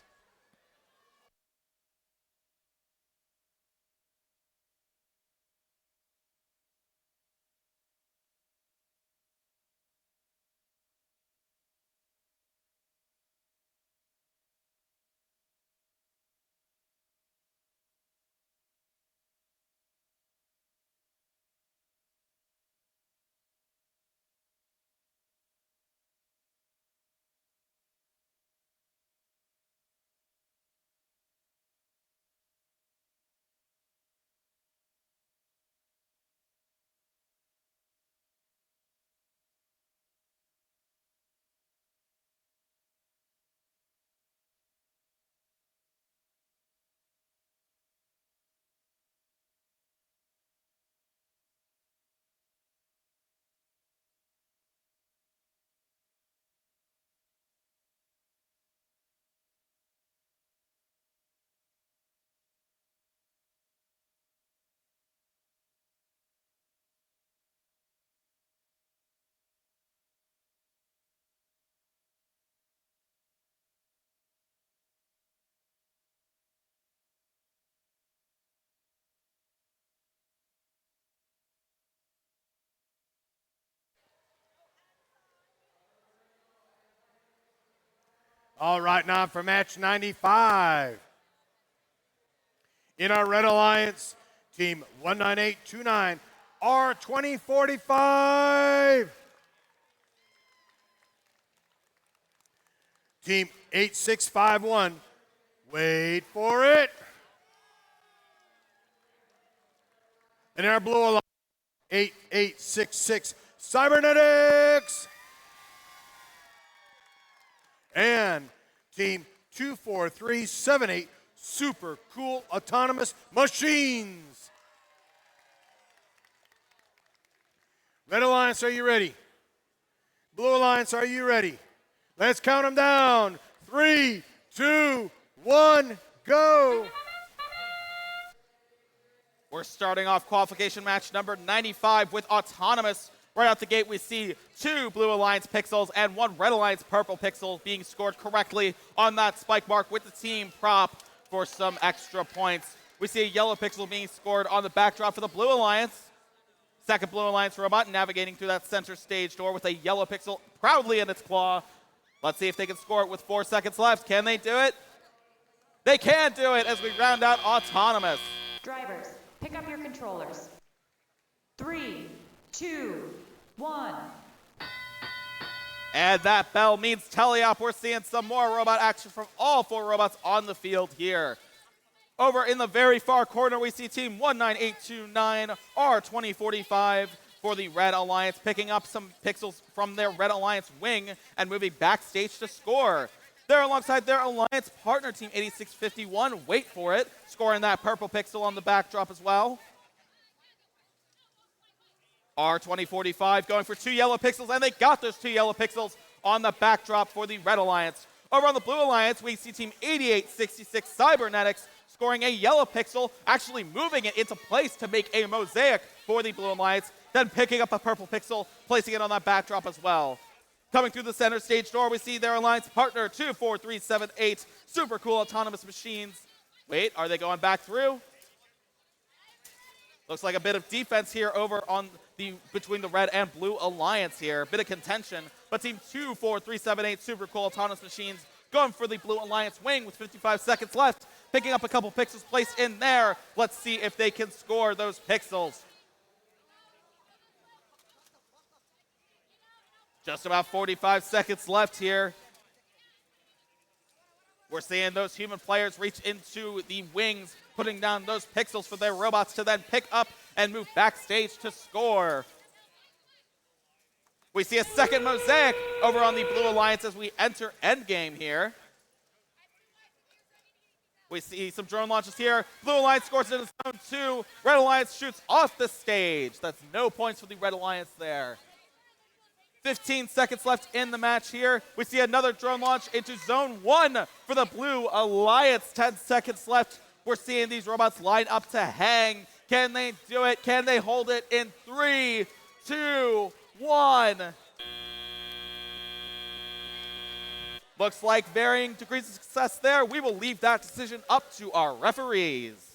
All right, now for match 95. In our Red Alliance, Team 19829, R2045. Team 8651, wait for it. And in our Blue Alliance, 8866, Cybernetics. And Team 24378, Super Cool Autonomous Machines. Red Alliance, are you ready? Blue Alliance, are you ready? Let's count them down. 3, 2, 1, go. We're starting off qualification match number 95 with Autonomous. Right out the gate, we see 2 Blue Alliance pixels and 1 Red Alliance purple pixel being scored correctly on that spike mark with the team prop for some extra points. We see a yellow pixel being scored on the backdrop for the Blue Alliance. Second Blue Alliance robot navigating through that center stage door with a yellow pixel proudly in its claw. Let's see if they can score it with 4 seconds left. Can they do it? They can do it as we round out Autonomous. Drivers, pick up your controllers. 3, 2, 1. And that bell means teleop. We're seeing some more robot action from all 4 robots on the field here. Over in the very far corner, we see Team 19829, R2045 for the Red Alliance, picking up some pixels from their Red Alliance wing and moving backstage to score. They're alongside their Alliance partner, Team 8651, wait for it, scoring that purple pixel on the backdrop as well. R2045 going for 2 yellow pixels, and they got those 2 yellow pixels on the backdrop for the Red Alliance. Over on the Blue Alliance, we see Team 8866 Cybernetics scoring a yellow pixel, actually moving it into place to make a mosaic for the Blue Alliance, then picking up a purple pixel, placing it on that backdrop as well. Coming through the center stage door, we see their Alliance partner, 24378, Super Cool Autonomous Machines. Wait, are they going back through? Looks like a bit of defense here over on between the Red and Blue Alliance here. Bit of contention, but Team 24378, Super Cool Autonomous Machines, going for the Blue Alliance wing with 55 seconds left, picking up a couple pixels placed in there. Let's see if they can score those pixels. Just about 45 seconds left here. We're seeing those human players reach into the wings, putting down those pixels for their robots to then pick up and move backstage to score. We see a second mosaic over on the Blue Alliance as we enter endgame here. We see some drone launches here. Blue Alliance scores into zone 2. Red Alliance shoots off the stage. That's no points for the Red Alliance there. 15 seconds left in the match here. We see another drone launch into zone 1 for the Blue Alliance. 10 seconds left. We're seeing these robots line up to hang. Can they do it? Can they hold it in 3, 2, 1? Looks like varying degrees of success there. We will leave that decision up to our referees.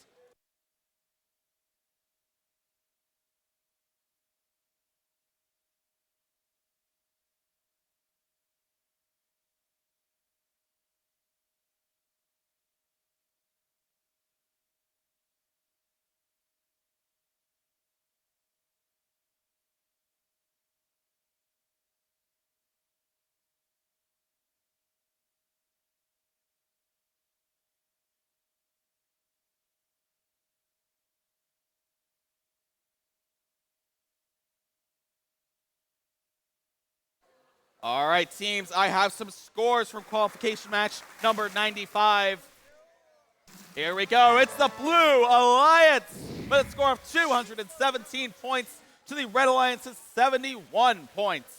All right, teams, I have some scores from qualification match number 95. Here we go. It's the Blue Alliance with a score of 217 points to the Red Alliance's 71 points.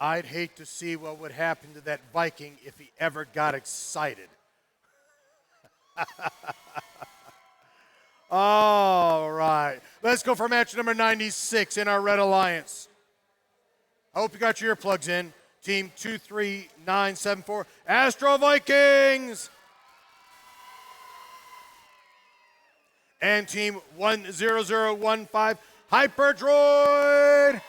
I'd hate to see what would happen to that Viking if he ever got excited. All right. Let's go for match number 96 in our Red Alliance. I hope you got your earplugs in. Team 23974, Astro Vikings. And team 10015, Hyperdroid.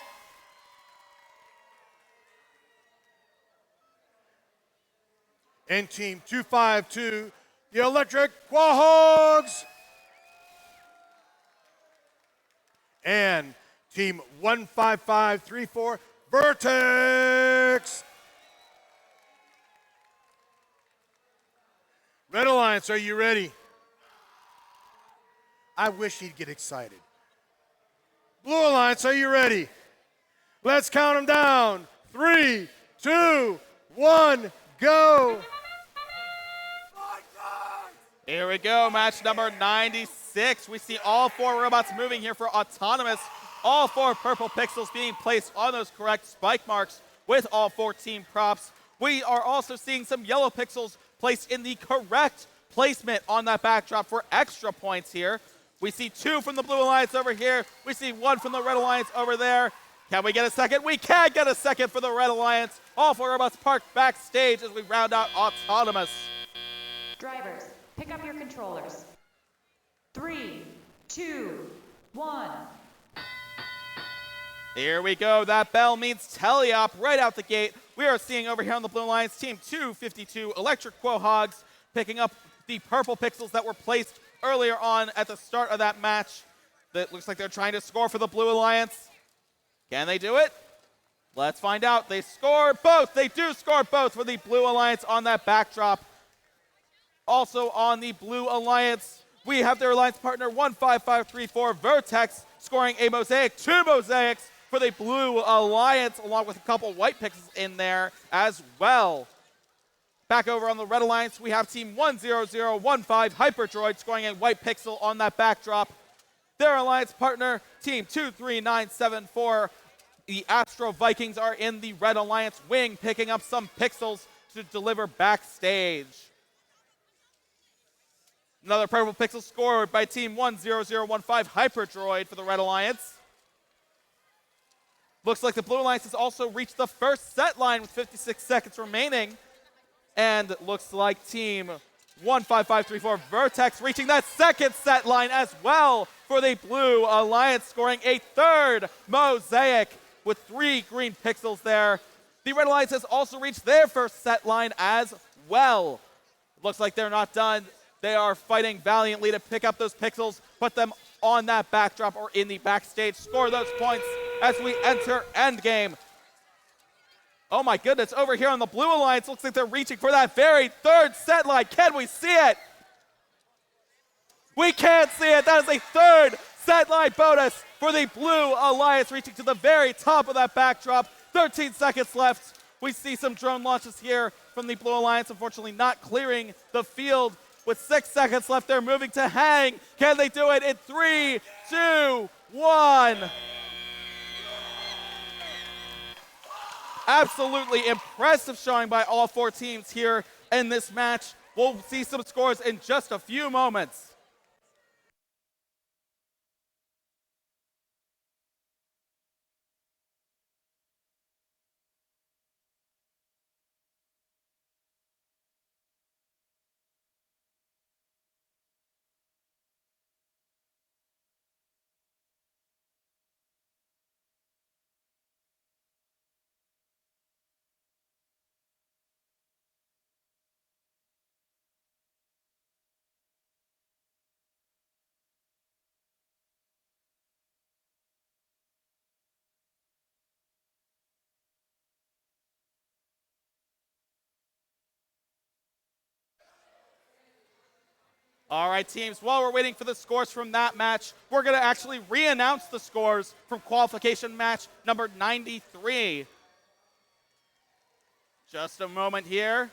And team 252, the Electric Quahogs. And team 15534, Vertex. Red Alliance, are you ready? I wish he'd get excited. Blue Alliance, are you ready? Let's count them down. 3, 2, 1, go. Here we go, match number 96. We see all 4 robots moving here for autonomous. All 4 purple pixels being placed on those correct spike marks with all 14 props. We are also seeing some yellow pixels placed in the correct placement on that backdrop for extra points here. We see 2 from the Blue Alliance over here. We see 1 from the Red Alliance over there. Can we get a second? We can get a second for the Red Alliance. All 4 robots parked backstage as we round out autonomous. Drivers, pick up your controllers. 3, 2, 1. Here we go. That bell means teleop right out the gate. We are seeing over here on the Blue Alliance, Team 252, Electric Quahogs, picking up the purple pixels that were placed earlier on at the start of that match. That looks like they're trying to score for the Blue Alliance. Can they do it? Let's find out. They scored both. They do score both for the Blue Alliance on that backdrop. Also on the Blue Alliance, we have their alliance partner 15534 Vertex scoring a mosaic, 2 mosaics for the Blue Alliance, along with a couple white pixels in there as well. Back over on the Red Alliance, we have Team 10015 Hyperdroid scoring a white pixel on that backdrop. Their alliance partner, Team 23974, the Astro Vikings, are in the Red Alliance wing, picking up some pixels to deliver backstage. Another purple pixel scored by Team 10015 Hyperdroid for the Red Alliance. Looks like the Blue Alliance has also reached the first set line with 56 seconds remaining. And looks like Team 15534 Vertex reaching that second set line as well for the Blue Alliance, scoring a 3rd mosaic with 3 green pixels there. The Red Alliance has also reached their first set line as well. Looks like they're not done. They are fighting valiantly to pick up those pixels, put them on that backdrop or in the backstage, score those points as we enter endgame. Oh my goodness, over here on the Blue Alliance, looks like they're reaching for that very 3rd set line. Can we see it? We can't see it. That is a 3rd set line bonus for the Blue Alliance, reaching to the very top of that backdrop. 13 seconds left. We see some drone launches here from the Blue Alliance, unfortunately not clearing the field. With 6 seconds left, they're moving to hang. Can they do it in 3, 2, 1? Absolutely impressive showing by all 4 teams here in this match. We'll see some scores in just a few moments. All right, teams, while we're waiting for the scores from that match, we're going to actually re-announce the scores from qualification match number 93. Just a moment here.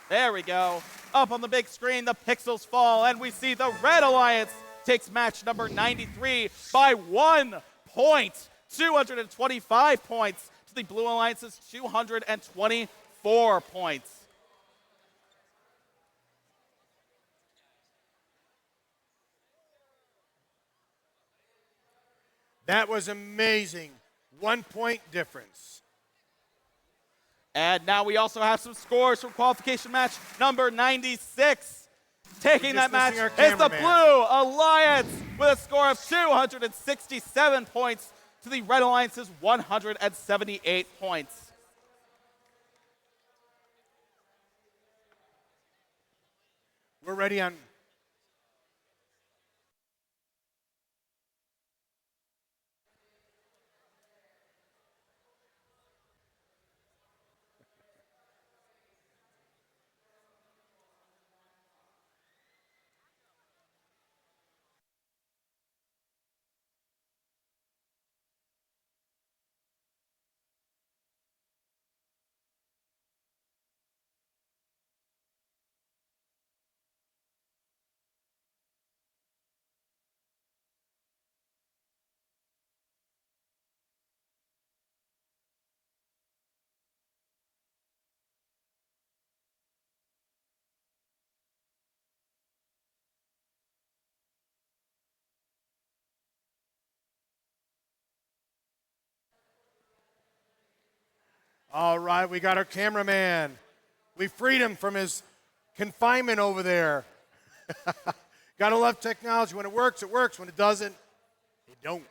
There we go. Up on the big screen, the pixels fall, and we see the Red Alliance takes match number 93 by 1 point. 225 points to the Blue Alliance's 224 points. That was amazing. 1 point difference. And now we also have some scores from qualification match number 96. Taking that match is the Blue Alliance with a score of 267 points to the Red Alliance's 178 points. We're ready on. All right, we got our cameraman. We freed him from his confinement over there. Gotta love technology. When it works, it works. When it doesn't, it don't.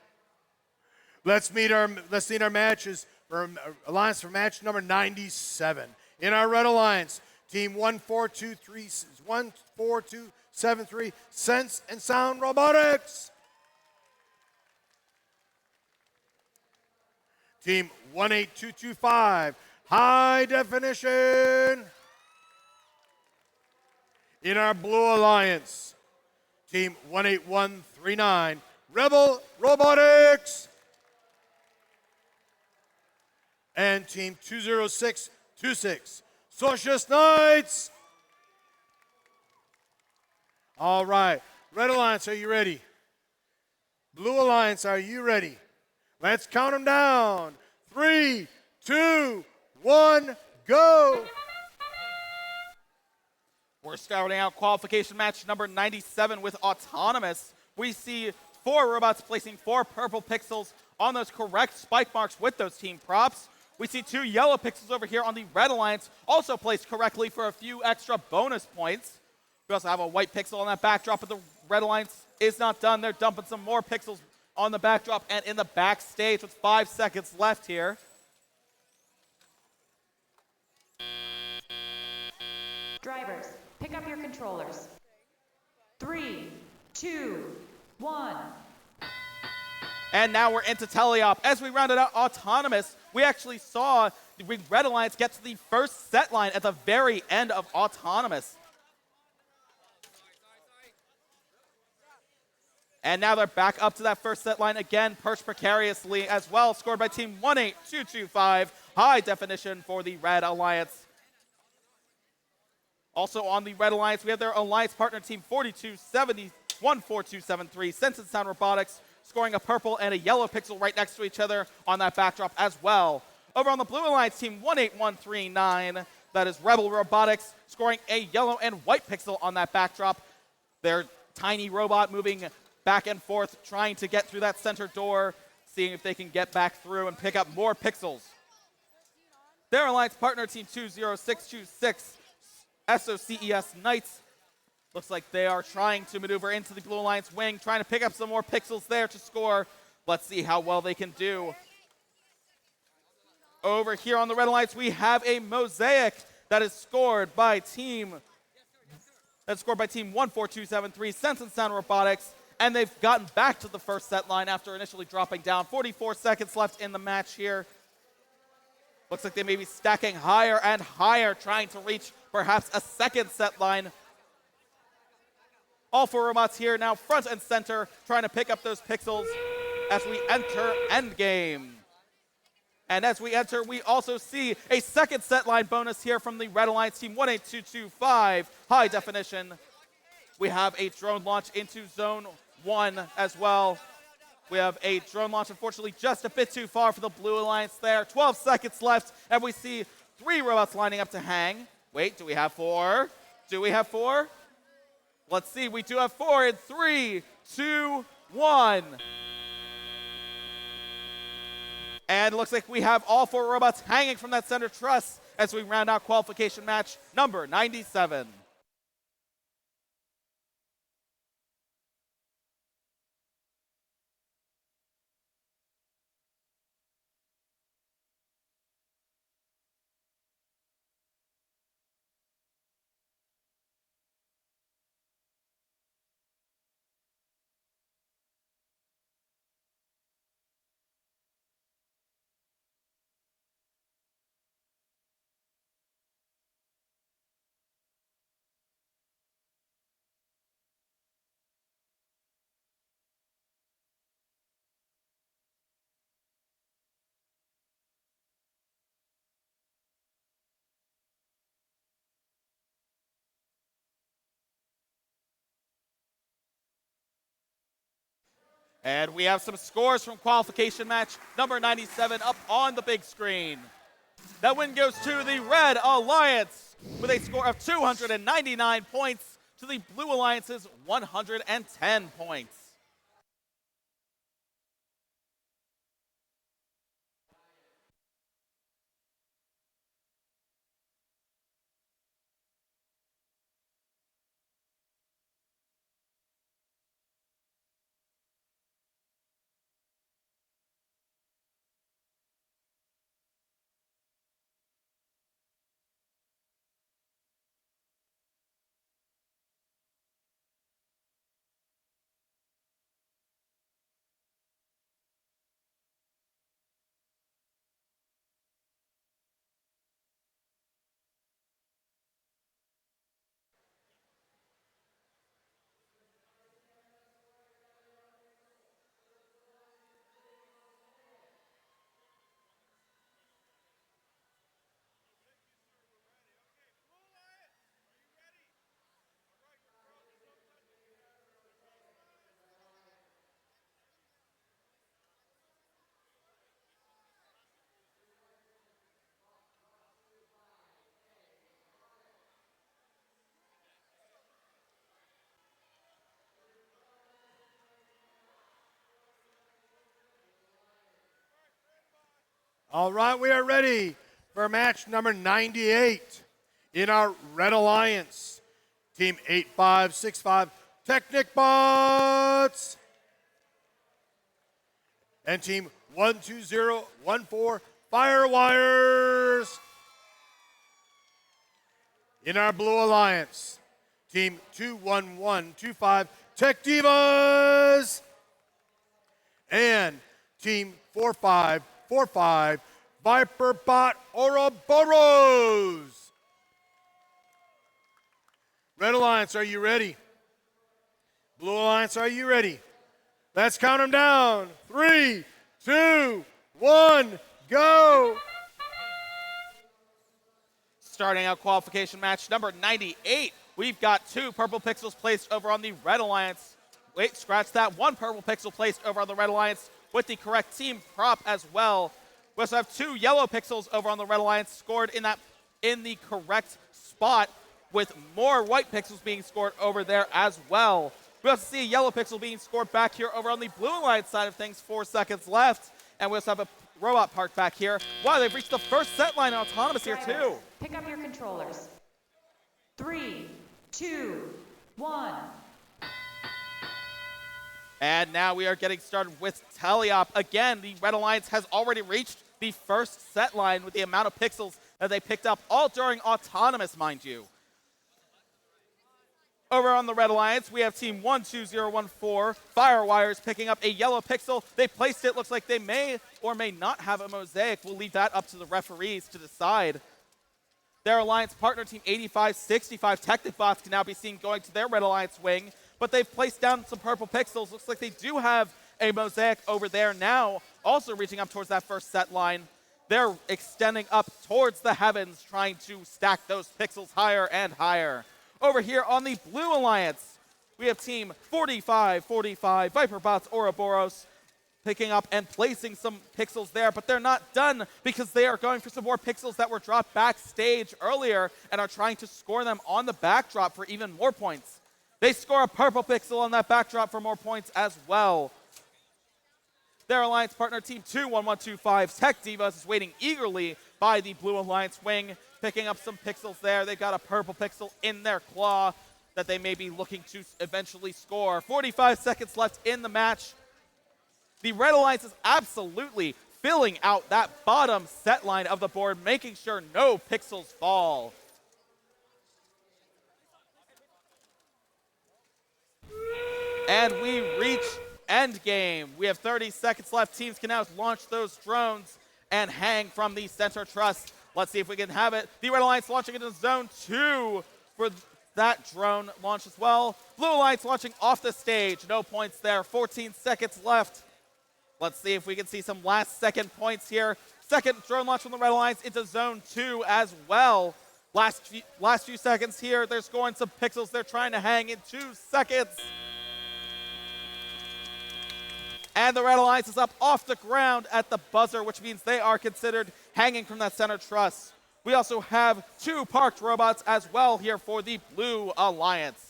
Let's meet our matches for Alliance for match number 97. In our Red Alliance, team 14273, Sense and Sound Robotics. Team 18225, High Definition. In our Blue Alliance, team 18139, Rebel Robotics. And team 20626, Socialist Knights. All right, Red Alliance, are you ready? Blue Alliance, are you ready? Let's count them down. 3, 2, 1, go. We're starting out qualification match number 97 with Autonomous. We see 4 robots placing 4 purple pixels on those correct spike marks with those team props. We see 2 yellow pixels over here on the Red Alliance, also placed correctly for a few extra bonus points. We also have a white pixel on that backdrop, but the Red Alliance is not done. They're dumping some more pixels on the backdrop and in the backstage with 5 seconds left here. Drivers, pick up your controllers. 3, 2, 1. And now we're into teleop. As we rounded out Autonomous, we actually saw the Red Alliance get to the first set line at the very end of Autonomous. And now they're back up to that first set line again, perched precariously as well, scored by team 18225, High Definition for the Red Alliance. Also on the Red Alliance, we have their alliance partner team 14273, Sense and Sound Robotics, scoring a purple and a yellow pixel right next to each other on that backdrop as well. Over on the Blue Alliance team 18139, that is Rebel Robotics, scoring a yellow and white pixel on that backdrop. Their tiny robot moving back and forth, trying to get through that center door, seeing if they can get back through and pick up more pixels. Their alliance partner team 20626, SOCES Knights, looks like they are trying to maneuver into the Blue Alliance wing, trying to pick up some more pixels there to score. Let's see how well they can do. Over here on the Red Alliance, we have a mosaic that is scored by team 14273, Sense and Sound Robotics, and they've gotten back to the first set line after initially dropping down. 44 seconds left in the match here. Looks like they may be stacking higher and higher, trying to reach perhaps a second set line. All 4 robots here now front and center, trying to pick up those pixels as we enter endgame. And as we enter, we also see a second set line bonus here from the Red Alliance team 18225, High Definition. We have a drone launch into zone 1 as well. We have a drone launch, unfortunately, just a bit too far for the Blue Alliance there. 12 seconds left, and we see 3 robots lining up to hang. Wait, do we have 4? Do we have 4? Let's see, we do have 4 in 3, 2, 1. And it looks like we have all 4 robots hanging from that center truss as we round out qualification match number 97. And we have some scores from qualification match number 97 up on the big screen. That win goes to the Red Alliance with a score of 299 points to the Blue Alliance's 110 points. All right, we are ready for match number 98 in our Red Alliance. Team 8565 Technic Bots and Team 12014 Firewires. In our Blue Alliance, Team 21125 Tech Divas and Team 4545 Viperbot Ouroboros. Red Alliance, are you ready? Blue Alliance, are you ready? Let's count them down. 3, 2, 1, go. Starting out qualification match number 98, we've got 2 purple pixels placed over on the Red Alliance. Wait, scratch that. 1 purple pixel placed over on the Red Alliance with the correct team prop as well. We also have 2 yellow pixels over on the Red Alliance scored in the correct spot, with more white pixels being scored over there as well. We also see a yellow pixel being scored back here over on the Blue Alliance side of things, 4 seconds left. And we also have a robot parked back here. Wow, they've reached the first set line in autonomous here too. Pick up your controllers. 3, 2, 1. And now we are getting started with Teleop. Again, the Red Alliance has already reached the first set line with the amount of pixels that they picked up, all during autonomous, mind you. Over on the Red Alliance, we have Team 12014 Firewires picking up a yellow pixel. They placed it. Looks like they may or may not have a mosaic. We'll leave that up to the referees to decide. Their Alliance partner, Team 8565 Technic Bots, can now be seen going to their Red Alliance wing, but they've placed down some purple pixels. Looks like they do have a mosaic over there now, also reaching up towards that first set line. They're extending up towards the heavens, trying to stack those pixels higher and higher. Over here on the Blue Alliance, we have Team 4545 Viperbots Ouroboros picking up and placing some pixels there, but they're not done because they are going for some more pixels that were dropped backstage earlier and are trying to score them on the backdrop for even more points. They score a purple pixel on that backdrop for more points as well. Their alliance partner, Team 21125's Tech Divas, is waiting eagerly by the Blue Alliance wing, picking up some pixels there. They've got a purple pixel in their claw that they may be looking to eventually score. 45 seconds left in the match. The Red Alliance is absolutely filling out that bottom set line of the board, making sure no pixels fall. And we reach endgame. We have 30 seconds left. Teams can now launch those drones and hang from the center truss. Let's see if we can have it. The Red Alliance launching into Zone 2 for that drone launch as well. Blue Alliance launching off the stage. No points there. 14 seconds left. Let's see if we can see some last second points here. Second drone launch from the Red Alliance into Zone 2 as well. Last few seconds here. They're scoring some pixels. They're trying to hang in 2 seconds. And the Red Alliance is up off the ground at the buzzer, which means they are considered hanging from that center truss. We also have 2 parked robots as well here for the Blue Alliance.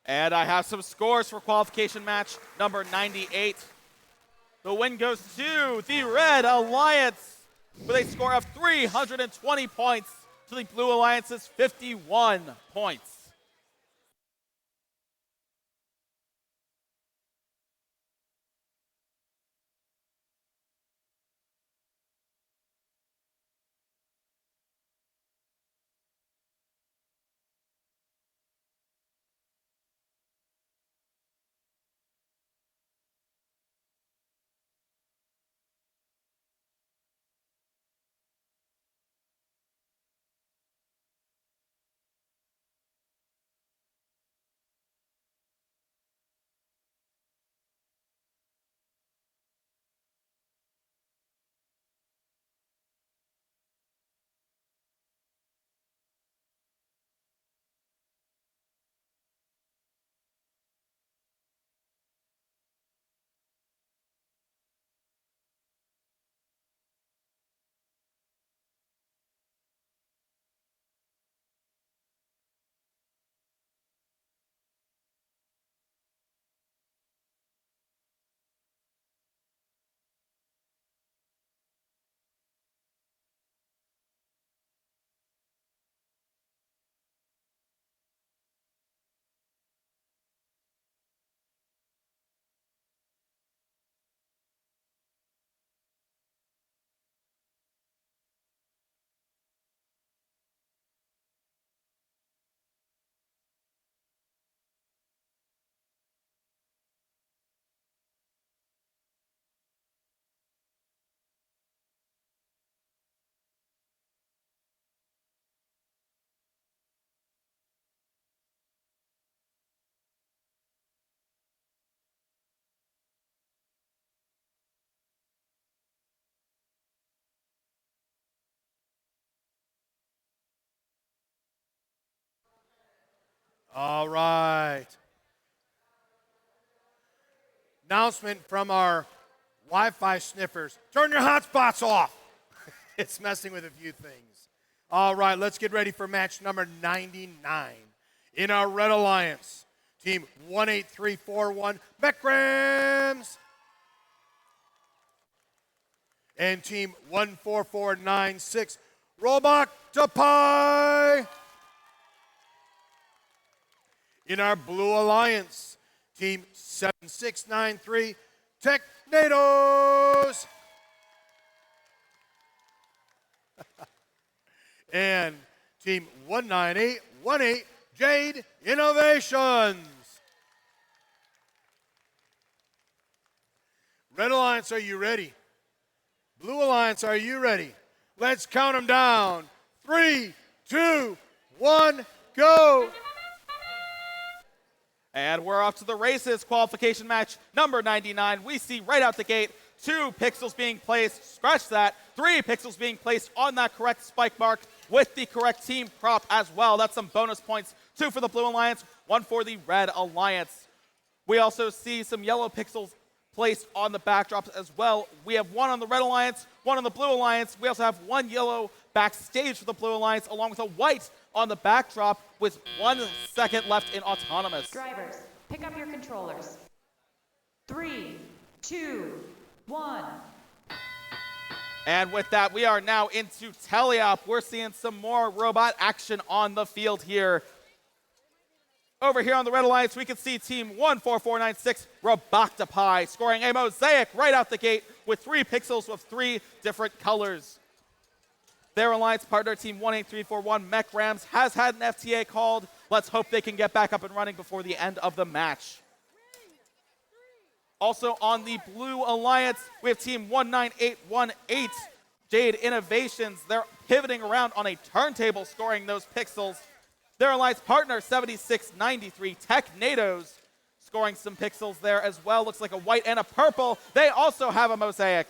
And I have some scores for qualification match number 98. The win goes to the Red Alliance with a score of 320 points to the Blue Alliance's 51 points. All right. Announcement from our Wi-Fi sniffers. Turn your hotspots off. It's messing with a few things. All right, let's get ready for match number 99. In our Red Alliance, Team 18341, Mekrams. And Team 14496, Roboctopi. In our Blue Alliance, Team 7693, Technados. and Team 19818 Jade Innovations. Red Alliance, are you ready? Blue Alliance, are you ready? Let's count them down. 3, 2, 1, go! And we're off to the races. Qualification match number 99. We see right out the gate 2 pixels being placed, scratch that, 3 pixels being placed on that correct spike mark with the correct team prop as well. That's some bonus points. 2 for the Blue Alliance, 1 for the Red Alliance. We also see some yellow pixels placed on the backdrops as well. We have 1 on the Red Alliance, 1 on the Blue Alliance. We also have 1 yellow backstage for the Blue Alliance, along with a white on the backdrop with 1 second left in autonomous. Drivers, pick up your controllers. 3, 2, 1. And with that, we are now into teleop. We're seeing some more robot action on the field here. Over here on the Red Alliance, we can see Team 14496 Roboctopi scoring a mosaic right out the gate with 3 pixels of 3 different colors. Their alliance partner, Team 18341 Mech Rams, has had an FTA called. Let's hope they can get back up and running before the end of the match. Also on the Blue Alliance, we have Team 19818 Jade Innovations. They're pivoting around on a turntable, scoring those pixels. Their alliance partner, 7693 Technados, scoring some pixels there as well. Looks like a white and a purple. They also have a mosaic.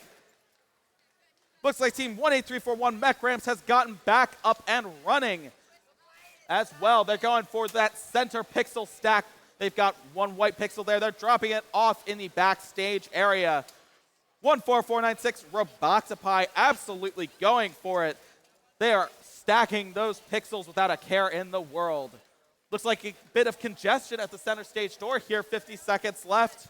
Looks like Team 18341 Mech Rams has gotten back up and running as well. They're going for that center pixel stack. They've got 1 white pixel there. They're dropping it off in the backstage area. 14496 Roboctopi absolutely going for it. They are stacking those pixels without a care in the world. Looks like a bit of congestion at the center stage door here. 50 seconds left.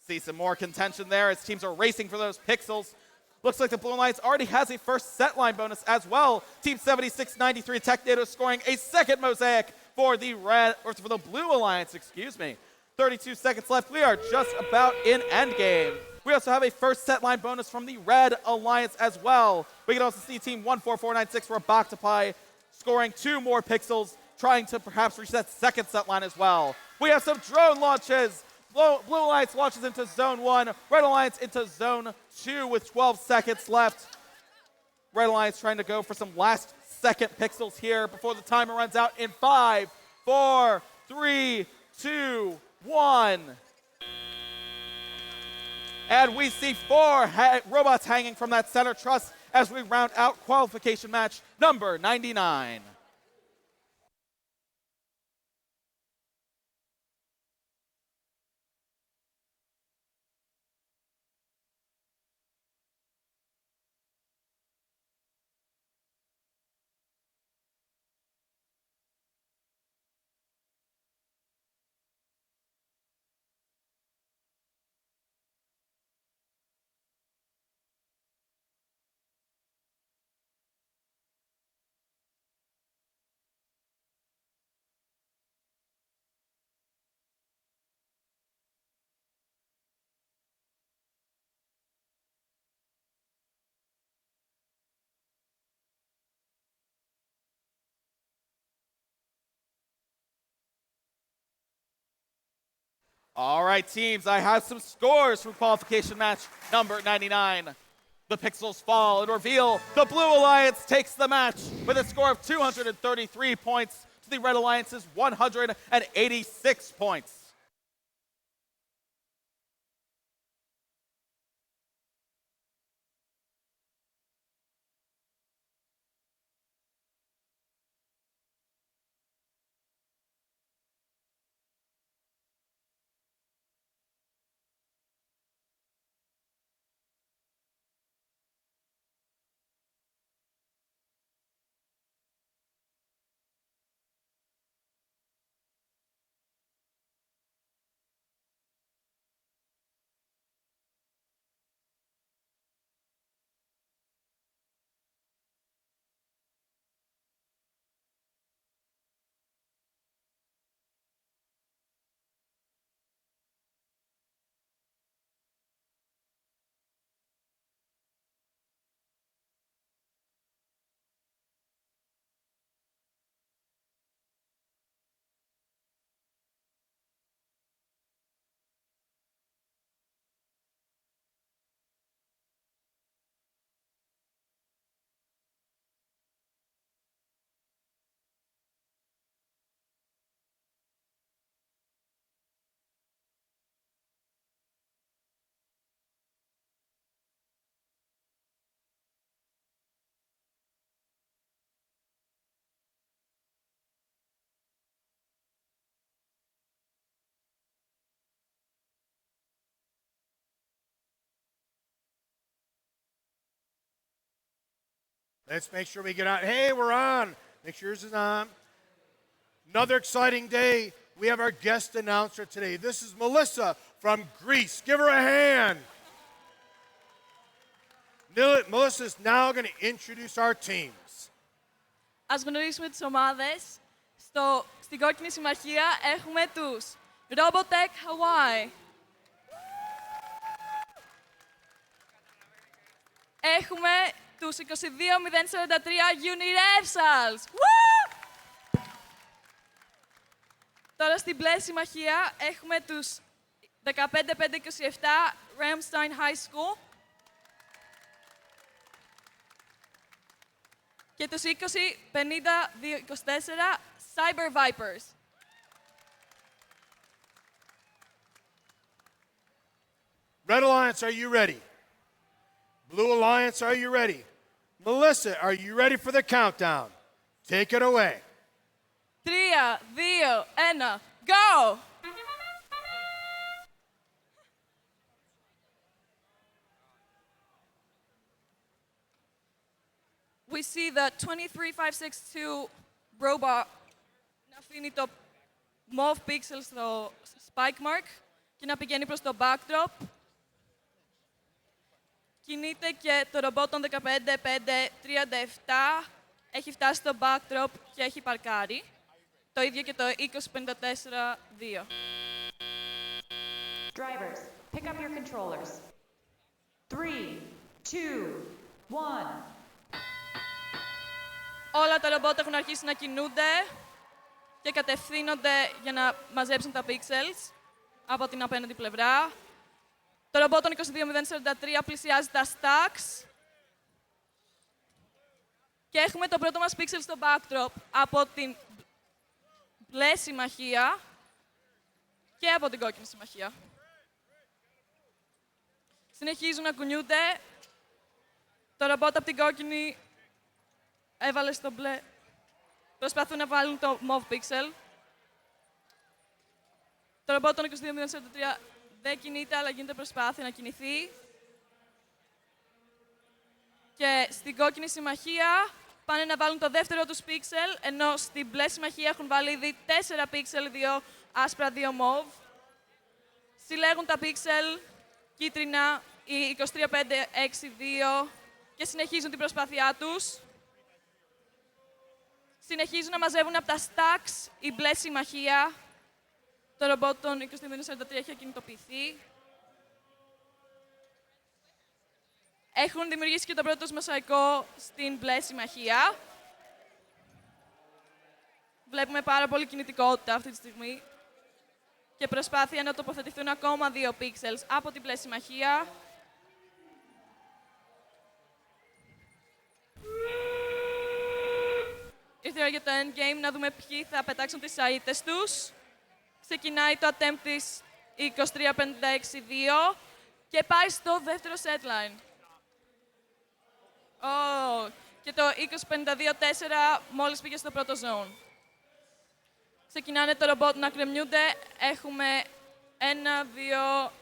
See some more contention there as teams are racing for those pixels. Looks like the Blue Alliance already has a first set line bonus as well. Team 7693 Technados scoring a second mosaic for the Blue Alliance, excuse me. 32 seconds left. We are just about in endgame. We also have a first set line bonus from the Red Alliance as well. We can also see Team 14496 Roboctopi scoring 2 more pixels, trying to perhaps reach that second set line as well. We have some drone launches. Blue Alliance launches into Zone 1, Red Alliance into Zone 2 with 12 seconds left. Red Alliance trying to go for some last second pixels here before the timer runs out in 5, 4, 3, 2, 1. And we see 4 robots hanging from that center truss as we round out qualification match number 99. All right, teams, I have some scores from qualification match number 99. The pixels fall and reveal the Blue Alliance takes the match with a score of 233 points to the Red Alliance's 186 points. Let's make sure we get on. Hey, we're on. Make sure yours is on. Another exciting day. We have our guest announcer today. This is Melissa from Greece. Give her a hand. Melissa is now going to introduce our teams. Ας γνωρίσουμε τις ομάδες. Στην κόκκινη συμμαχία έχουμε τους Robotech Hawaii. Έχουμε τους 22043 Universals. Woo! Τώρα στην μπλε συμμαχία έχουμε τους 15527 Ramstein High School και τους 205024 Cyber Vipers. Red Alliance, are you ready? Blue Alliance, are you ready? Melissa, are you ready for the countdown? Take it away. 3, 2, 1, go! We see the 23562 robot να αφήνει το mauve pixel στο spike mark και να πηγαίνει προς το backdrop. Κινείται και το ρομπότ των 15537 έχει φτάσει στο backdrop και έχει παρκάρει. Το ίδιο και το 20542. Drivers, pick up your controllers. 3, 2, 1. Όλα τα ρομπότ έχουν αρχίσει να κινούνται και κατευθύνονται για να μαζέψουν τα pixels από την απέναντι πλευρά. Το ρομπότ των 22043 πλησιάζει τα stacks. Και έχουμε το πρώτο μας pixel στο backdrop από την μπλε συμμαχία και από την κόκκινη συμμαχία. Συνεχίζουν να κουνιούνται. Το ρομπότ από την κόκκινη έβαλε στο μπλε. Προσπαθούν να βάλουν το mauve pixel. Το ρομπότ των 22043 δεν κινείται, αλλά γίνεται προσπάθεια να κινηθεί. Και στην κόκκινη συμμαχία πάνε να βάλουν το δεύτερο τους pixel, ενώ στην μπλε συμμαχία έχουν βάλει ήδη 4 pixel, 2 άσπρα, 2 mauve. Συλλέγουν τα pixel, κίτρινα, οι 23562 και συνεχίζουν την προσπάθειά τους. Συνεχίζουν να μαζεύουν από τα stacks η μπλε συμμαχία. Το ρομπότ των 243 έχει ακινητοποιηθεί. Έχουν δημιουργήσει και το πρώτο τους μοσαϊκό στην μπλε συμμαχία. Βλέπουμε πάρα πολύ κινητικότητα αυτή τη στιγμή και προσπάθεια να τοποθετηθούν ακόμα 2 pixels από την μπλε συμμαχία. Ήρθε η ώρα για το endgame, να δούμε ποιοι θα πετάξουν τις σαΐτες τους. Ξεκινάει το attempt της 23562 και πάει στο δεύτερο setline. Και το 20524 μόλις πήγε στο πρώτο zone. Ξεκινάνε το ρομπότ να κρεμιούνται. Έχουμε 1, 2,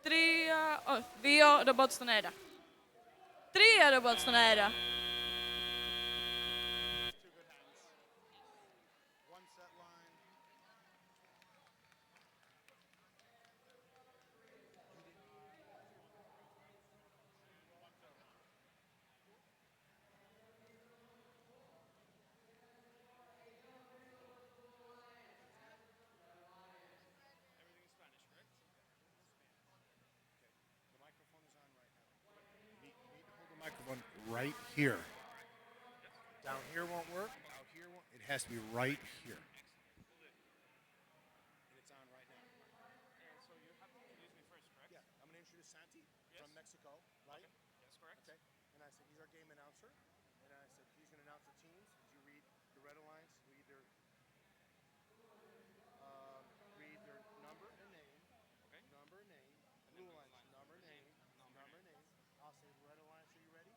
3, 2 ρομπότ στον αέρα. 3 ρομπότ στον αέρα. Microphone right here. Down here won't work. Out here won't. It has to be right here. And it's on right now. So you have to introduce me first, correct? Yeah, I'm going to introduce Santi from Mexico, right? Yes, correct. Okay. And I said he's our game announcer, and I said he's going to announce the teams. As you read the Red Alliance, read their number and name. Okay. Number and name. Blue Alliance number name. Number name. I'll say Red Alliance. Are you ready?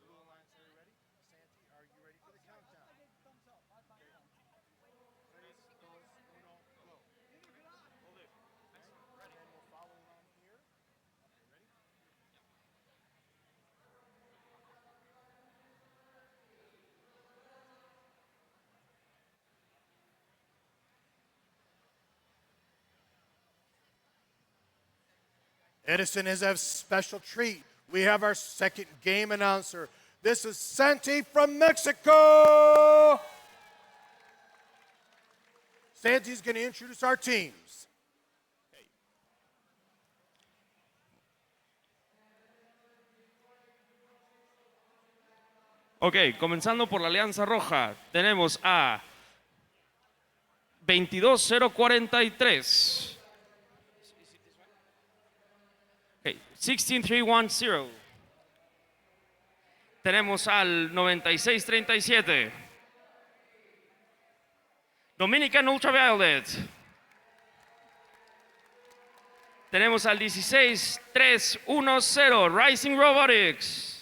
Blue Alliance, are you ready? Santi, are you ready for the countdown? Edison is a special treat. We have our second game announcer. This is Santi from Mexico. Santi's going to introduce our teams. Ok, comenzando por la Alianza Roja, tenemos a 22043. Okay, 16310. Tenemos al 9637. Dominican Ultraviolet. Tenemos al 16310, Rising Robotics.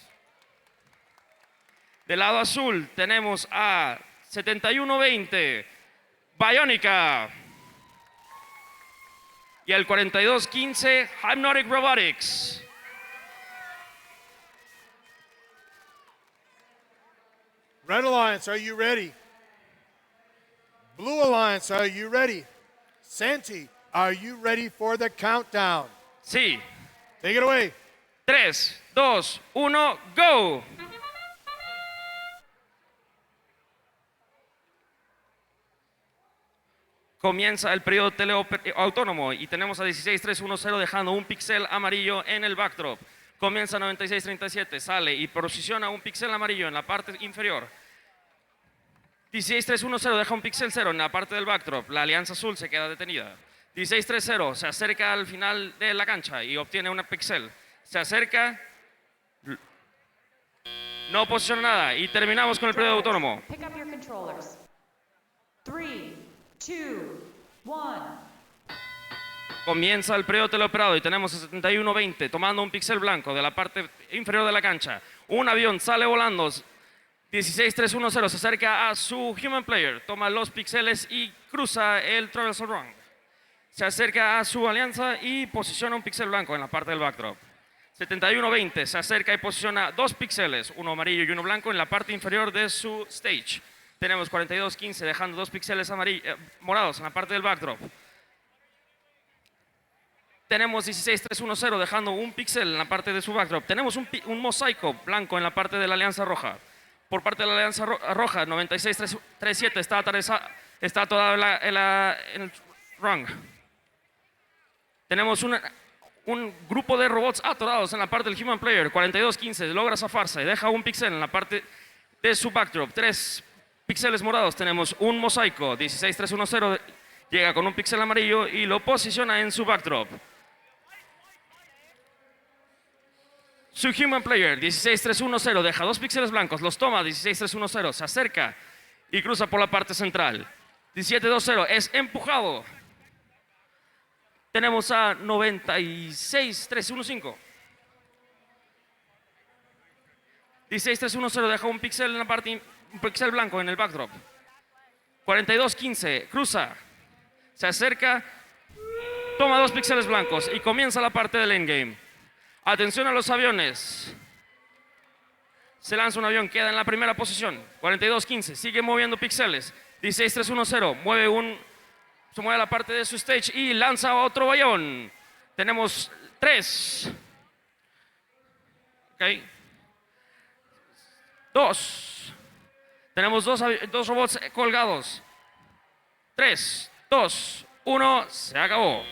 Del lado azul tenemos a 7120, Bionica. Y el 4215, Hypnotic Robotics. Red Alliance, are you ready? Blue Alliance, are you ready? Santi, are you ready for the countdown? Sí. Take it away. 3, 2, 1, go. Comienza el periodo teleautónomo y tenemos a 16310 dejando un píxel amarillo en el backdrop. Comienza 9637, sale y posiciona un píxel amarillo en la parte inferior. 16310 deja un píxel 0 en la parte del backdrop. La alianza azul se queda detenida. 1630 se acerca al final de la cancha y obtiene un píxel. Se acerca, no posiciona nada y terminamos con el periodo autónomo. Pick up your controllers. 3, 2, 1. Comienza el periodo teleoperado y tenemos a 7120 tomando un píxel blanco de la parte inferior de la cancha. Un avión sale volando. 16310 se acerca a su Human Player, toma los píxeles y cruza el Traversal Run. Se acerca a su alianza y posiciona un píxel blanco en la parte del backdrop. 7120 se acerca y posiciona dos píxeles, uno amarillo y uno blanco, en la parte inferior de su stage. Tenemos 4215 dejando dos píxeles morados en la parte del backdrop. Tenemos 16310 dejando un píxel en la parte de su backdrop. Tenemos un mosaico blanco en la parte de la Alianza Roja. Por parte de la Alianza Roja, 9637 está toda en el run. Tenemos un grupo de robots atorados en la parte del Human Player. 4215 logra zafarse, deja un píxel en la parte de su backdrop. 3 píxeles morados. Tenemos un mosaico. 16310 llega con un píxel amarillo y lo posiciona en su backdrop. Su Human Player, 16310, deja dos píxeles blancos, los toma, 16310, se acerca y cruza por la parte central. 1720 es empujado. Tenemos a 96315. 16310 deja un píxel en la parte, un píxel blanco en el backdrop. 4215 cruza, se acerca, toma dos píxeles blancos y comienza la parte del endgame. Atención a los aviones. Se lanza un avión, queda en la primera posición. 4215, sigue moviendo píxeles. 16310, se mueve a la parte de su stage y lanza otro avión. Tenemos 3. Ok. 2. Tenemos dos robots colgados. 3, 2, 1, se acabó.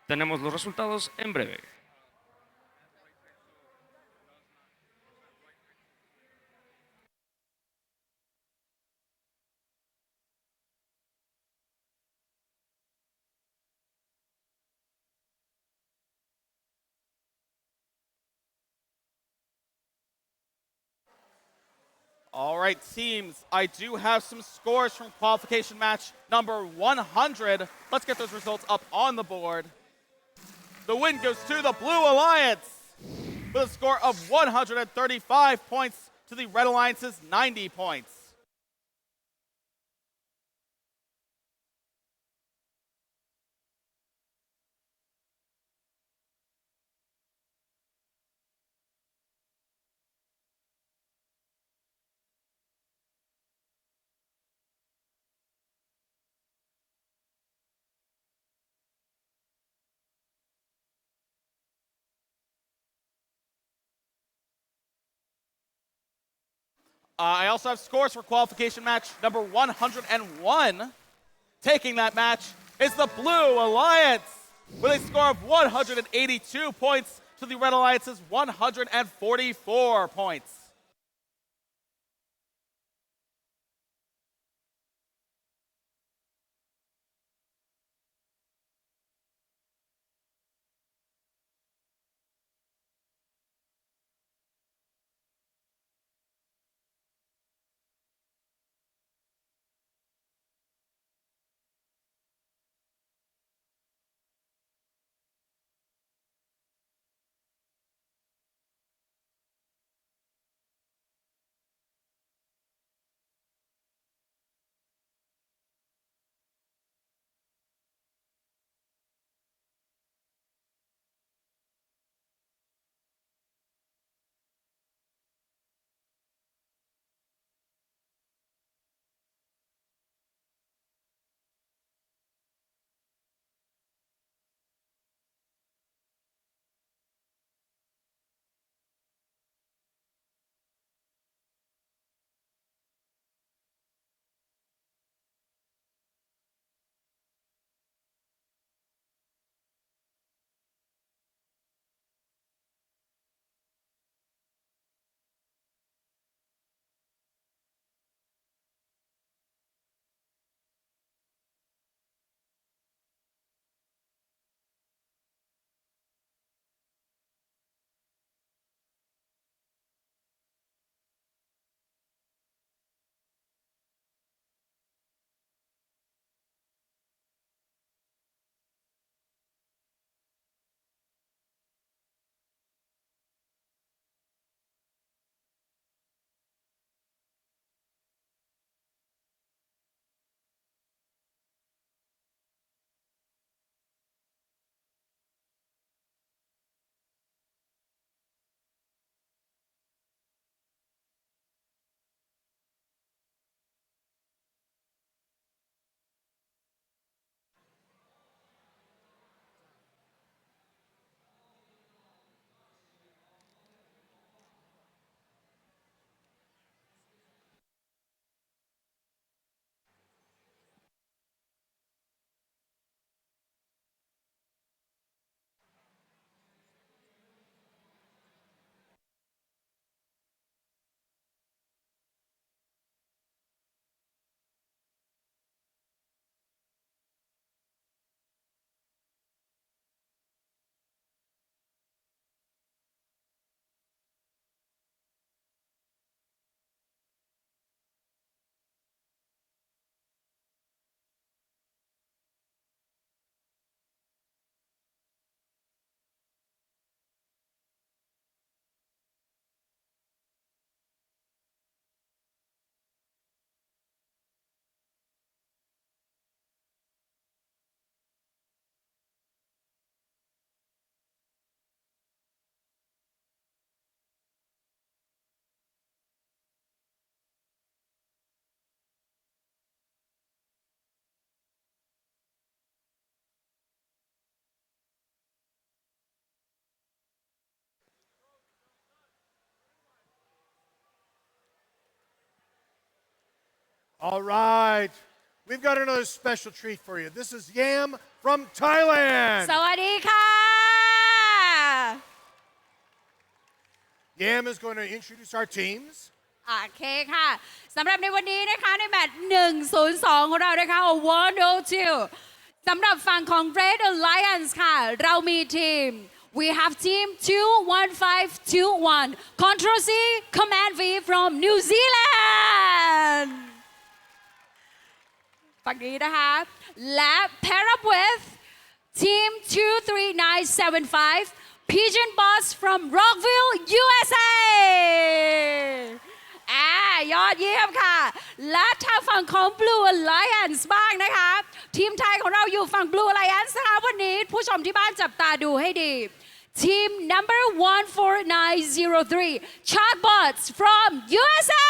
Tenemos los resultados en breve. All right, teams, I do have some scores from qualification match number 100. Let's get those results up on the board. The win goes to the Blue Alliance with a score of 135 points to the Red Alliance's 90 points. I also have scores for qualification match number 101. Taking that match is the Blue Alliance with a score of 182 points to the Red Alliance's 144 points. All right. We've got another special treat for you. This is Yam from Thailand. สวัสดีค่ะ Yam is going to introduce our teams. โอเคค่ะสำหรับในวันนี้นะคะในแมตช์102ของเรานะคะ102สำหรับฝั่งของ Red Alliance ค่ะเรามีทีม We have team 21521 Control C Command V from New Zealand ฝั่งนี้นะคะและ pair up with team 23975 Pigeon Boss from Rockville USA ยอดเยี่ยมค่ะและทางฝั่งของ Blue Alliance บ้างนะคะทีมไทยของเราอยู่ฝั่ง Blue Alliance นะคะวันนี้ผู้ชมที่บ้านจับตาดูให้ดี Team number 14903 Chatbots from USA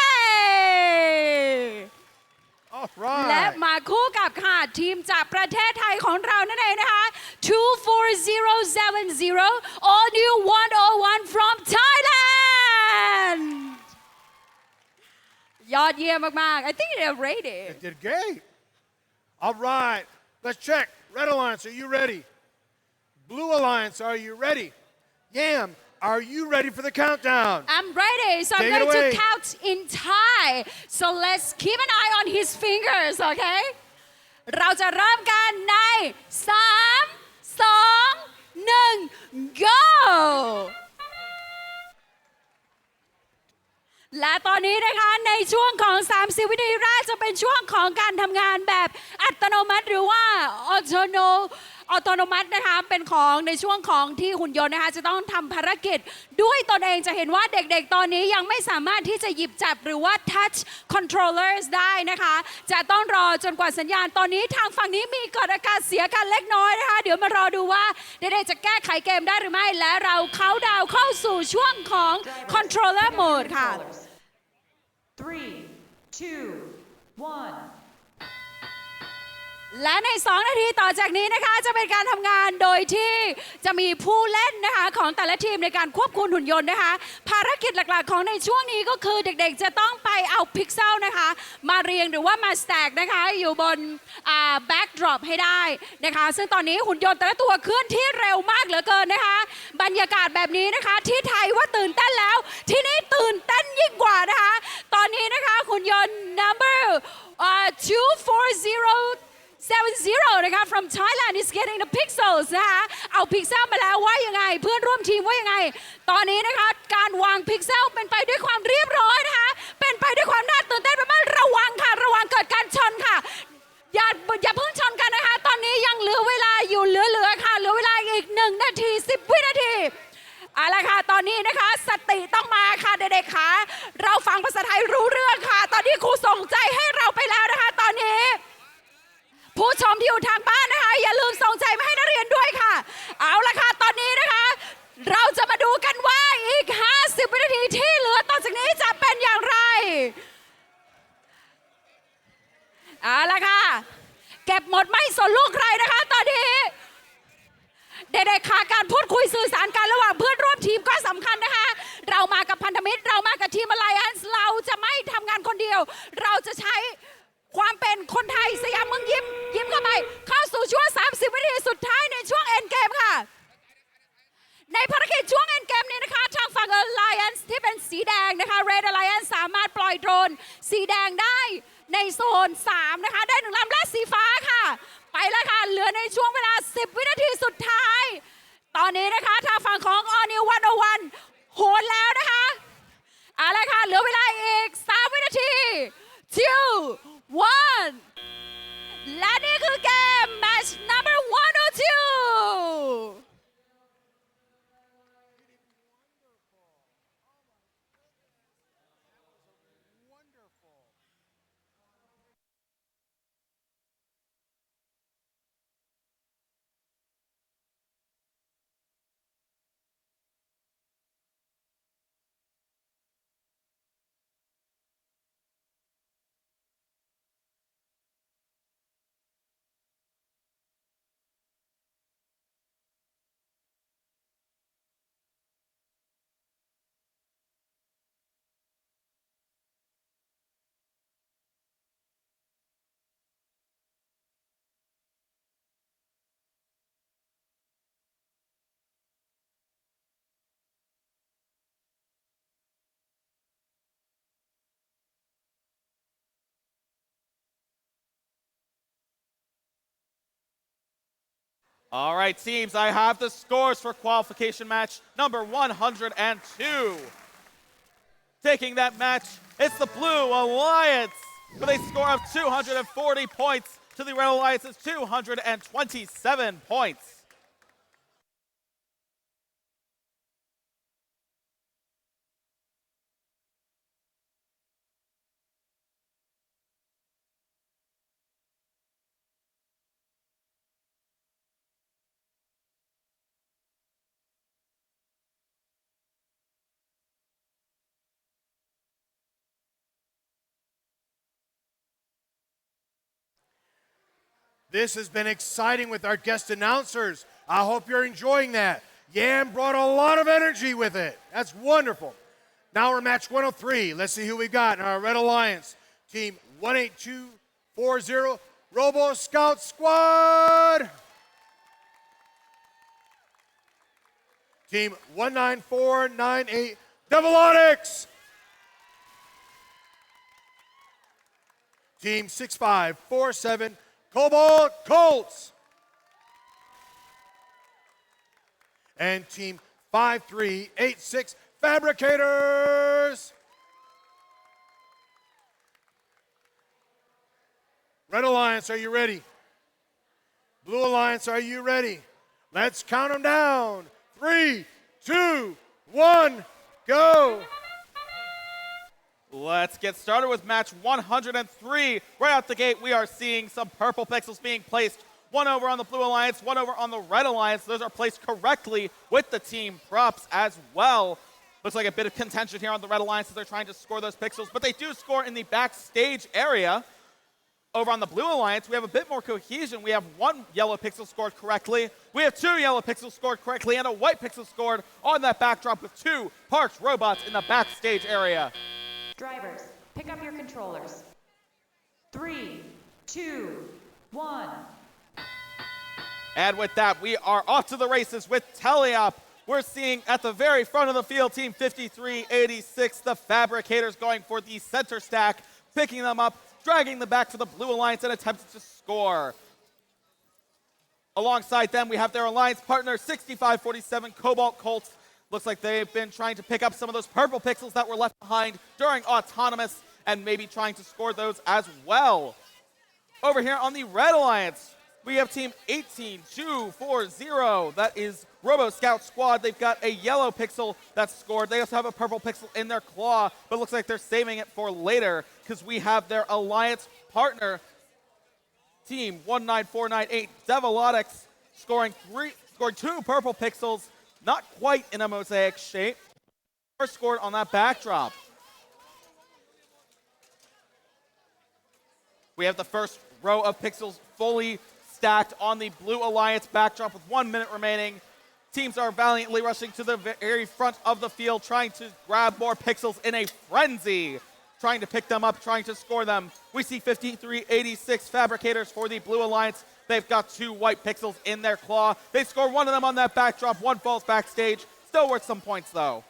All right. และมาคู่กับค่ะทีมจากประเทศไทยของเรานั่นเองนะคะ24070 All New 101 from Thailand ยอดเยี่ยมมากๆ I think they're ready It did great. All right, let's check. Red Alliance, are you ready? Blue Alliance, are you ready? Yam, are you ready for the countdown? I'm ready so I'm Take it going to away. count in Thai so let's keep an eye on his fingers okay เราจะเริ่มกันใน3 2 1 go และตอนนี้นะคะในช่วงของ 30 วินาทีแรกจะเป็นช่วงของการทำงานแบบอัตโนมัติหรือว่าออโตโนมัตินะคะเป็นของในช่วงของที่หุ่นยนต์นะคะจะต้องทำภารกิจด้วยตนเองจะเห็นว่าเด็กๆตอนนี้ยังไม่สามารถที่จะหยิบจับหรือว่า touch controllers ได้นะคะจะต้องรอจนกว่าสัญญาณตอนนี้ทางฝั่งนี้มีเกิดอาการเสียกันเล็กน้อยนะคะเดี๋ยวมารอดูว่าเด็กๆจะแก้ไขเกมได้หรือไม่และเราเข้าดาวเข้าสู่ช่วงของ controller mode ค่ะ 3, 2, 1. และใน 2 นาทีต่อจากนี้นะคะจะเป็นการทำงานโดยที่จะมีผู้เล่นนะคะของแต่ละทีมในการควบคุมหุ่นยนต์นะคะภารกิจหลักๆของในช่วงนี้ก็คือเด็กๆจะต้องไปเอาพิกเซลนะคะมาเรียงหรือว่ามาสแต็กนะคะอยู่บนแบ็กดรอปให้ได้นะคะซึ่งตอนนี้หุ่นยนต์แต่ละตัวเคลื่อนที่เร็วมากเหลือเกินนะคะบรรยากาศแบบนี้นะคะที่ไทยว่าตื่นเต้นแล้วที่นี่ตื่นเต้นยิ่งกว่านะคะตอนนี้นะคะหุ่นยนต์ number 24070 นะคะ from Thailand is getting the pixels นะคะเอาพิกเซลมาแล้วว่ายังไงเพื่อนร่วมทีมว่ายังไงตอนนี้นะคะการวางพิกเซลเป็นไปด้วยความเรียบร้อยนะคะเป็นไปด้วยความน่าตื่นเต้นมากๆระวังค่ะระวังเกิดการชนค่ะอย่าเพิ่งชนกันนะคะตอนนี้ยังเหลือเวลาอยู่เหลือค่ะเหลือเวลาอีก1 นาที 10 วินาทีเอาละค่ะตอนนี้นะคะสติต้องมาค่ะเด็กๆค่ะเราฟังภาษาไทยรู้เรื่องค่ะตอนนี้ครูส่งใจให้เราไปแล้วนะคะตอนนี้ผู้ชมที่อยู่ทางบ้านนะคะอย่าลืมส่งใจมาให้นักเรียนด้วยค่ะเอาละค่ะตอนนี้นะคะเราจะมาดูกันว่าอีก50 วินาทีที่เหลือต่อจากนี้จะเป็นอย่างไรเอาละค่ะเก็บหมดไม่สนลูกใครนะคะตอนนี้เด็กๆค่ะการพูดคุยสื่อสารกันระหว่างเพื่อนร่วมทีมก็สำคัญนะคะเรามากับพันธมิตรเรามากับทีมAllianceเราจะไม่ทำงานคนเดียวเราจะใช้ความเป็นคนไทยสยามเมืองยิ้มเข้าไปเข้าสู่ช่วง30 วินาทีสุดท้ายในช่วง end game ค่ะในภารกิจช่วง end game นี้นะคะทางฝั่ง Alliance ที่เป็นสีแดงนะคะ Red Alliance สามารถปล่อยโดรนสีแดงได้ในโซน3นะคะได้1 ลำและสีฟ้าค่ะไปแล้วค่ะเหลือในช่วงเวลา10 วินาทีสุดท้ายตอนนี้นะคะทางฝั่งของ All New 101โหนแล้วนะคะเอาละค่ะเหลือเวลาอีก3 วินาที 2 1 และนี่คือเกม match number 102All right, teams, I have the scores for qualification match number 102. Taking that match, it's the Blue Alliance with a score of 240 points to the Red Alliance's 227 points. This has been exciting with our guest announcers. I hope you're enjoying that. Yam brought a lot of energy with it. That's wonderful. Now we're match 103. Let's see who we got in our Red Alliance. Team 18240, Robo Scout Squad. Team 19498, Devilotics. Team 6547, Cobalt Colts. And Team 5386, Fabricators. Red Alliance, are you ready? Blue Alliance, are you ready? Let's count them down. 3, 2, 1, go. Let's get started with match 103. Right out the gate, we are seeing some purple pixels being placed. One over on the Blue Alliance, one over on the Red Alliance. Those are placed correctly with the team props as well. Looks like a bit of contention here on the Red Alliance as they're trying to score those pixels, but they do score in the backstage area. Over on the Blue Alliance, we have a bit more cohesion. We have one yellow pixel scored correctly. We have two yellow pixels scored correctly and a white pixel scored on that backdrop with two parked robots in the backstage area. Drivers, pick up your controllers. 3, 2, 1. And with that, we are off to the races with Teleop. We're seeing at the very front of the field, Team 5386, the Fabricators going for the center stack, picking them up, dragging them back for the Blue Alliance and attempting to score. Alongside them, we have their alliance partner, 6547 Cobalt Colts. Looks like they've been trying to pick up some of those purple pixels that were left behind during Autonomous and maybe trying to score those as well. Over here on the Red Alliance, we have Team 18240. That is Robo Scout Squad. They've got a yellow pixel that's scored. They also have a purple pixel in their claw, but looks like they're saving it for later because we have their alliance partner, Team 19498 Devilotics, scored two purple pixels, not quite in a mosaic shape. First scored on that backdrop. We have the first row of pixels fully stacked on the Blue Alliance backdrop with 1 minute remaining. Teams are valiantly rushing to the very front of the field, trying to grab more pixels in a frenzy, trying to pick them up, trying to score them. We see 5386 Fabricators for the Blue Alliance. They've got two white pixels in their claw. They score one of them on that backdrop, one falls backstage. Still worth some points though.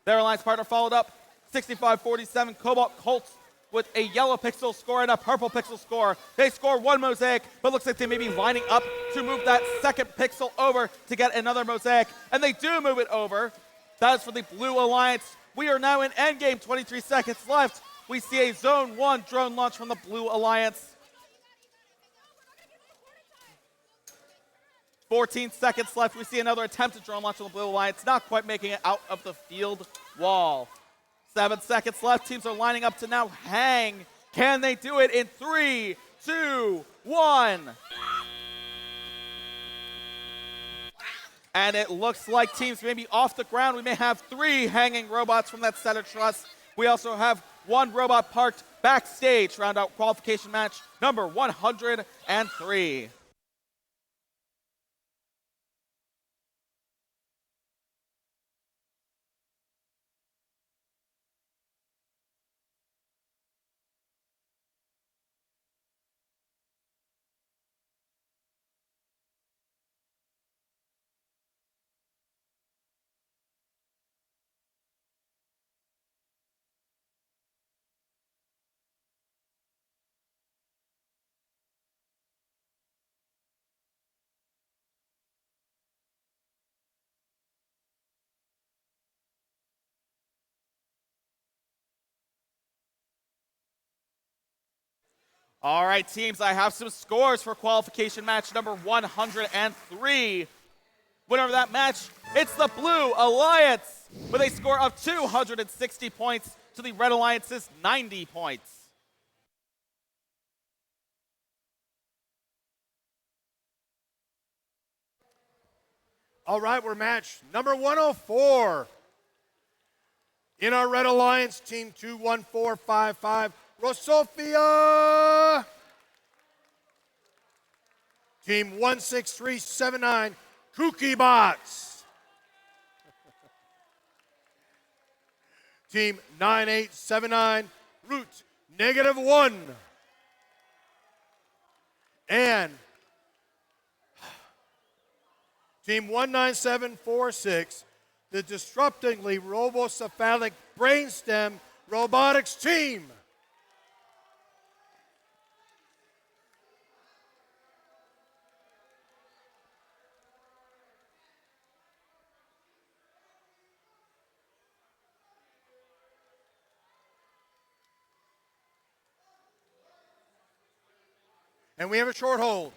Their alliance partner followed up, 6547 Cobalt Colts, with a yellow pixel score and a purple pixel score. They score one mosaic, but looks like they may be lining up to move that second pixel over to get another mosaic, and they do move it over. That is for the Blue Alliance. We are now in endgame, 23 seconds left. We see a Zone 1 drone launch from the Blue Alliance. 14 seconds left. We see another attempted drone launch from the Blue Alliance, not quite making it out of the field wall. 7 seconds left. Teams are lining up to now hang. Can they do it in 3, 2, 1? And it looks like teams may be off the ground. We may have 3 hanging robots from that center truss. We also have 1 robot parked backstage to round out qualification match number 103. All right, teams, I have some scores for qualification match number 103. Winner of that match, it's the Blue Alliance with a score of 260 points to the Red Alliance's 90 points. All right, we're match number 104. In our Red Alliance, Team 21455, Rosofia. Team 16379, Kookie Bots. Team 9879, route -1. And Team 19746, the disruptingly robocephalic brainstem robotics team. And we have a short hold.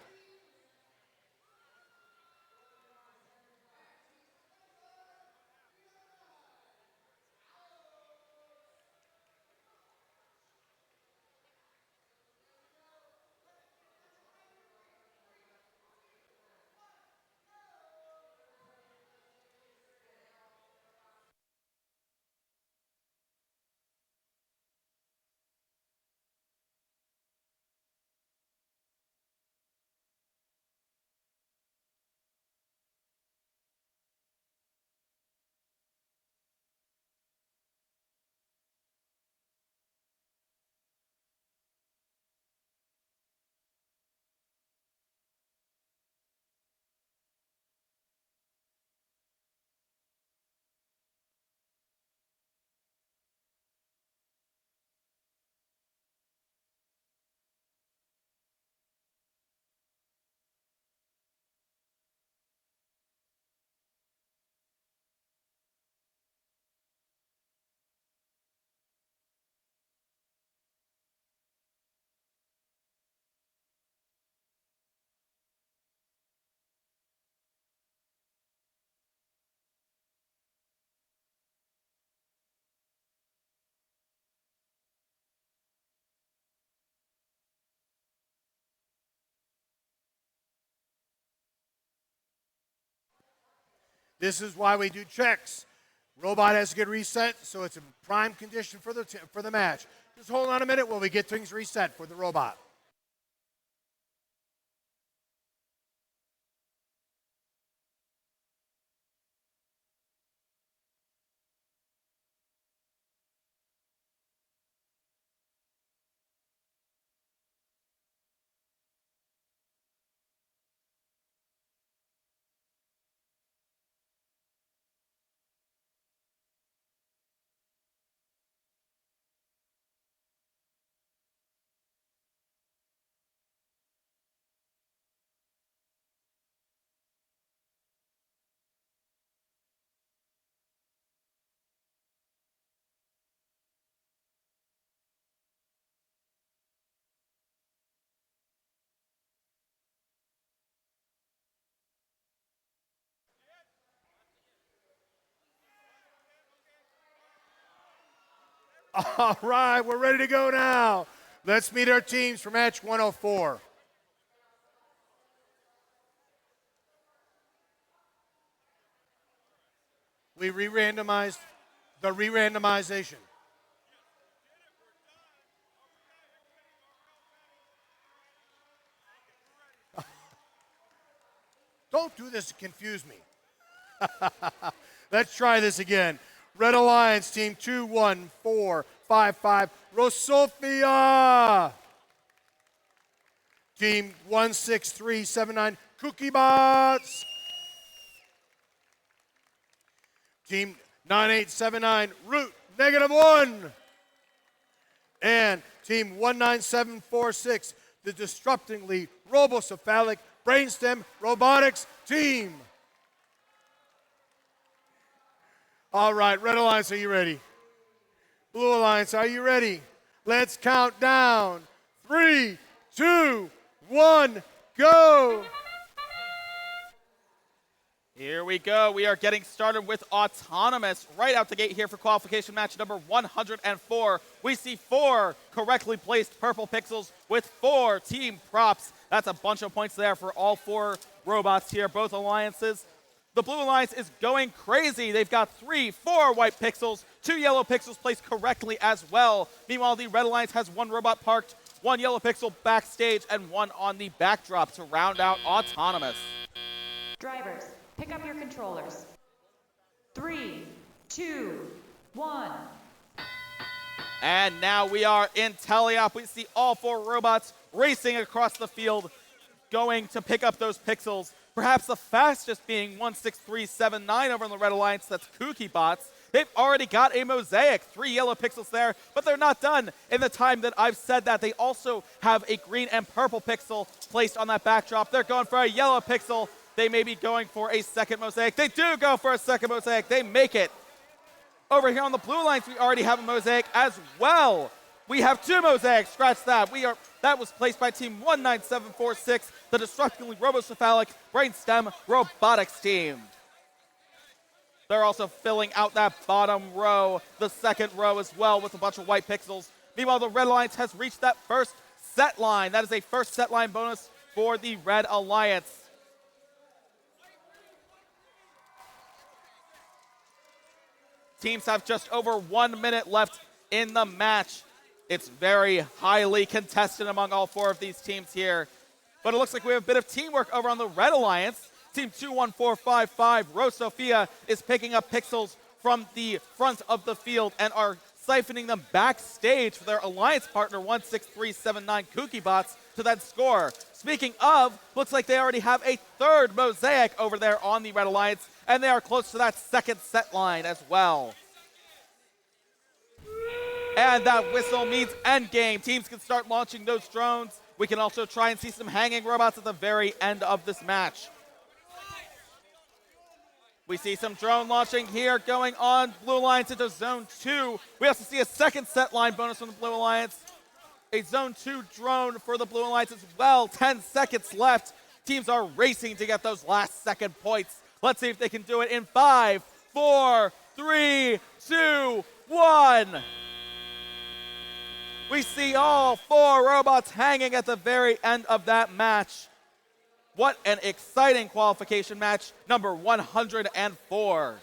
This is why we do checks. Robot has to get reset, so it's in prime condition for the match. Just hold on a minute while we get things reset for the robot. All right, we're ready to go now. Let's meet our teams for match 104. We re-randomized the re-randomization. Don't do this to confuse me. Let's try this again. Red Alliance, team 21455, Rosofia. Team 16379, Cookie Bots. Team 9879, Root -1. And team 19746, the disruptingly robocephalic brainstem robotics team. All right, Red Alliance, are you ready? Blue Alliance, are you ready? Let's count down. 3, 2, 1, go. Here we go. We are getting started with Autonomous right out the gate here for qualification match number 104. We see 4 correctly placed purple pixels with 4 team props. That's a bunch of points there for all 4 robots here, both alliances. The Blue Alliance is going crazy. They've got 3, 4 white pixels, 2 yellow pixels placed correctly as well. Meanwhile, the Red Alliance has 1 robot parked, 1 yellow pixel backstage, and 1 on the backdrop to round out Autonomous. Drivers, pick up your controllers. 3, 2, 1, And now we are in teleop. We see all 4 robots racing across the field, going to pick up those pixels. Perhaps the fastest being 16379 over on the Red Alliance. That's Kooky Bots. They've already got a mosaic, 3 yellow pixels there, but they're not done in the time that I've said that. They also have a green and purple pixel placed on that backdrop. They're going for a yellow pixel. They may be going for a second mosaic. They do go for a second mosaic. They make it. Over here on the Blue Alliance, we already have a mosaic as well. We have 2 mosaics. Scratch that. That was placed by Team 19746, the Destructively Robocephalic Brainstem Robotics team. They're also filling out that bottom row, the second row as well, with a bunch of white pixels. Meanwhile, the Red Alliance has reached that first set line. That is a first set line bonus for the Red Alliance. Teams have just over 1 minute left in the match. It's very highly contested among all 4 of these teams here. But it looks like we have a bit of teamwork over on the Red Alliance. Team 21455, Rose Sophia, is picking up pixels from the front of the field and are siphoning them backstage for their alliance partner 16379 Kooky Bots to then score. Speaking of, looks like they already have a 3rd mosaic over there on the Red Alliance, and they are close to that second set line as well. And that whistle means endgame. Teams can start launching those drones. We can also try and see some hanging robots at the very end of this match. We see some drone launching here going on. Blue Alliance into Zone 2. We also see a second set line bonus from the Blue Alliance. A Zone 2 drone for the Blue Alliance as well. 10 seconds left. Teams are racing to get those last second points. Let's see if they can do it in 5, 4, 3, 2, 1. We see all 4 robots hanging at the very end of that match. What an exciting qualification match, number 104.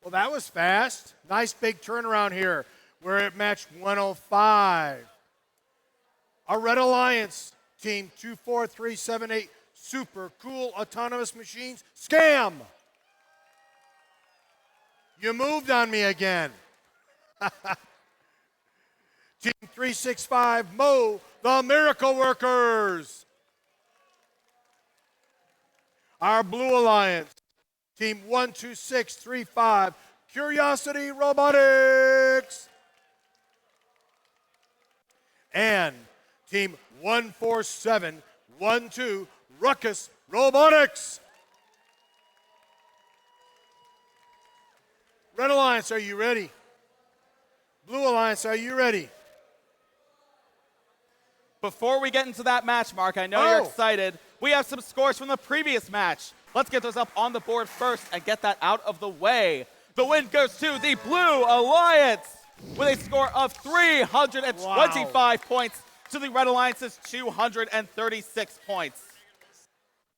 Well, that was fast. Nice big turnaround here. We're at match 105. Our Red Alliance, Team 24378, Super Cool Autonomous Machines, Scam! You moved on me again. Team 365, Mo, the Miracle Workers. Our Blue Alliance, Team 12635, Curiosity Robotics. And Team 14712, Ruckus Robotics. Red Alliance, are you ready? Blue Alliance, are you ready? Before we get into that match, Mark, I know you're excited. We have some scores from the previous match. Let's get those up on the board first and get that out of the way. The win goes to the Blue Alliance with a score of 325 points to the Red Alliance's 236 points.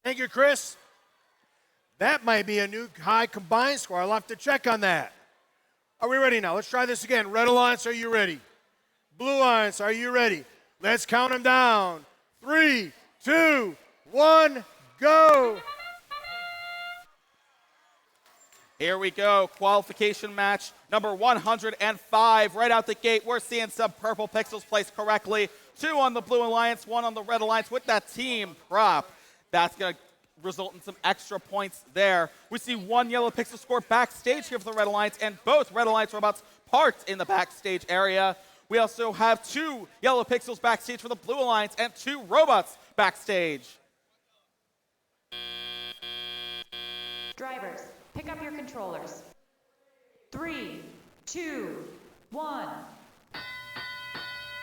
Thank you, Chris. That might be a new high combined score. I'll have to check on that. Are we ready now? Let's try this again. Red Alliance, are you ready? Blue Alliance, are you ready? Let's count them down. 3, 2, 1, go. Here we go, qualification match number 105. Right out the gate, we're seeing some purple pixels placed correctly. 2 on the Blue Alliance, 1 on the Red Alliance with that team prop. That's going to result in some extra points there. We see 1 yellow pixel score backstage here for the Red Alliance, and both Red Alliance robots parked in the backstage area. We also have 2 yellow pixels backstage for the Blue Alliance and 2 robots backstage. Drivers, pick up your controllers. 3, 2, 1.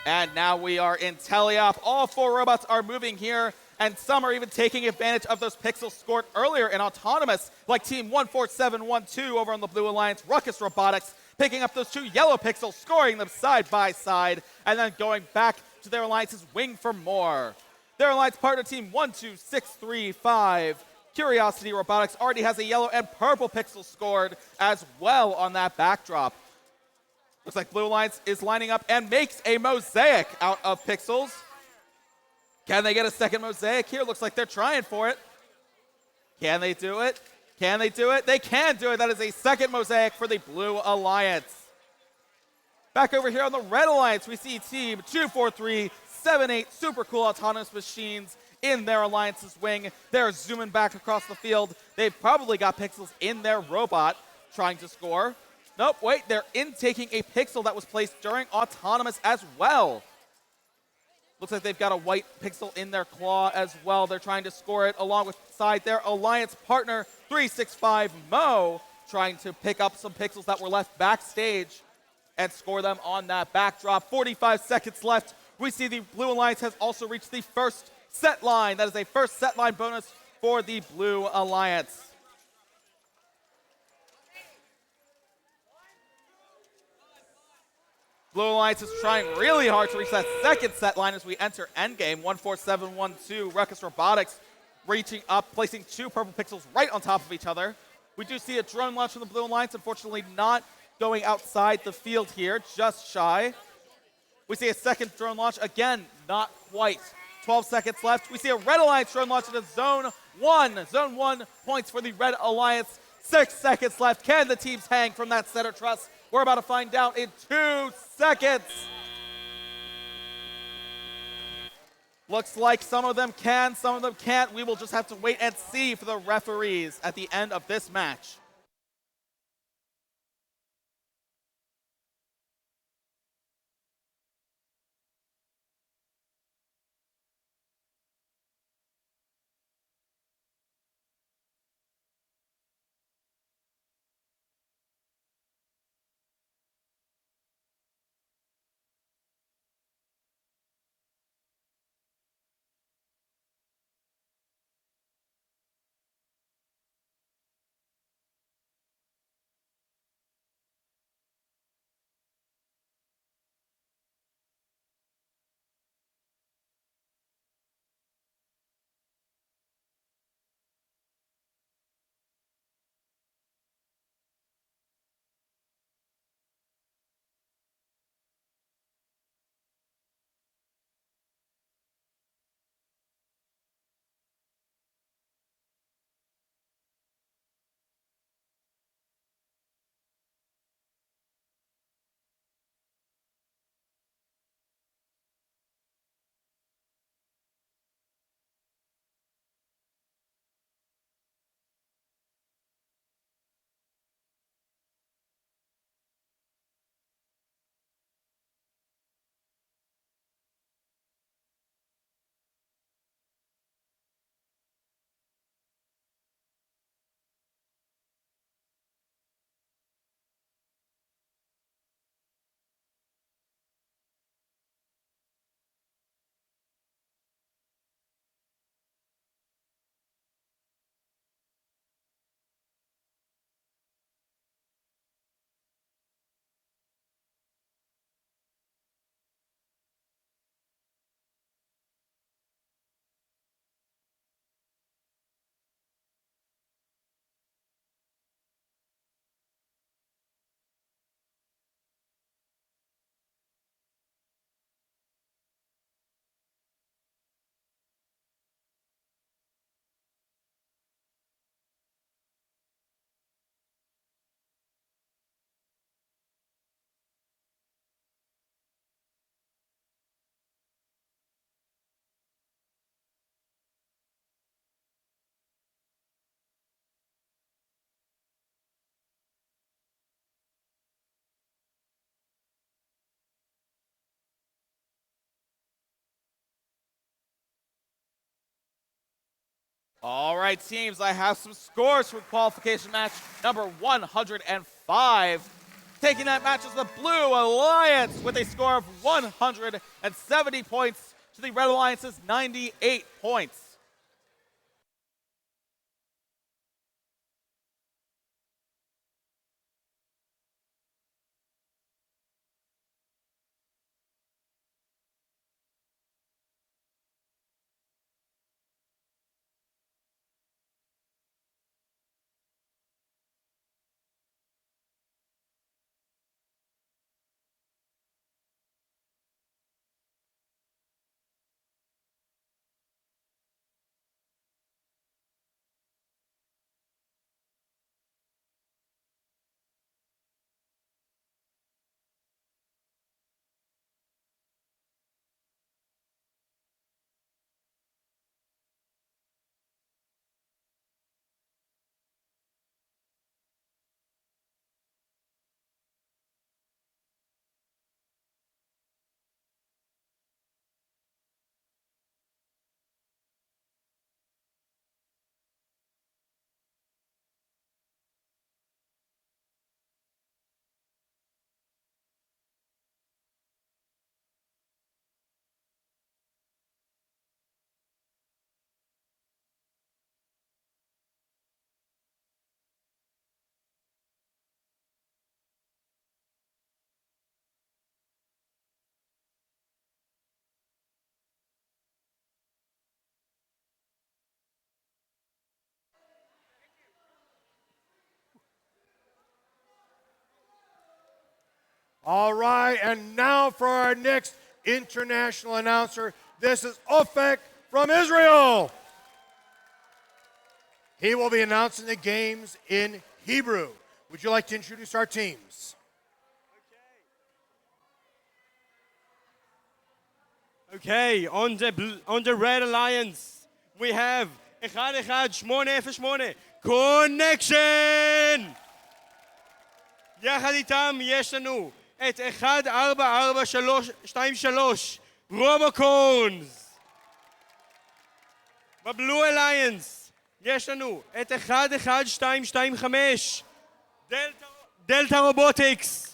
And now we are in teleop. All 4 robots are moving here and some are even taking advantage of those pixels scored earlier in Autonomous, like Team 14712 over on the Blue Alliance, Ruckus Robotics, picking up those 2 yellow pixels, scoring them side by side, and then going back to their Alliance's wing for more. Their Alliance partner Team 12635, Curiosity Robotics, already has a yellow and purple pixel scored as well on that backdrop. Looks like Blue Alliance is lining up and makes a mosaic out of pixels. Can they get a second mosaic here? Looks like they're trying for it. Can they do it? Can they do it? They can do it. That is a second mosaic for the Blue Alliance. Back over here on the Red Alliance, we see Team 24378 super cool autonomous machines in their Alliance's wing. They're zooming back across the field. They've probably got pixels in their robot trying to score. Nope, wait, they're intaking a pixel that was placed during Autonomous as well. Looks like they've got a white pixel in their claw as well. They're trying to score it alongside their Alliance partner, 365 Mo, trying to pick up some pixels that were left backstage and score them on that backdrop. 45 seconds left. We see the Blue Alliance has also reached the first set line. That is a first set line bonus for the Blue Alliance. Blue Alliance is trying really hard to reach that second set line as we enter endgame. 14712, Ruckus Robotics reaching up, placing 2 purple pixels right on top of each other. We do see a drone launch from the Blue Alliance, unfortunately not going outside the field here, just shy. We see a second drone launch, again, not quite. 12 seconds left. We see a Red Alliance drone launch into Zone 1. Zone 1 points for the Red Alliance. 6 seconds left. Can the teams hang from that center truss? We're about to find out in 2 seconds. Looks like some of them can, some of them can't. We will just have to wait and see for the referees at the end of this match. All right, teams, I have some scores for qualification match number 105. Taking that match is the Blue Alliance with a score of 170 points to the Red Alliance's 98 points. All right, and now for our next international announcer. This is Ofek from Israel. He will be announcing the games in Hebrew. Would you like to introduce our teams? Okay, on the Red Alliance, we have 11808 Connection! יחד איתם יש לנו את 14423 רובוקורנס. בבלו אליינס יש לנו את 11225 דלתא רובוטיקס.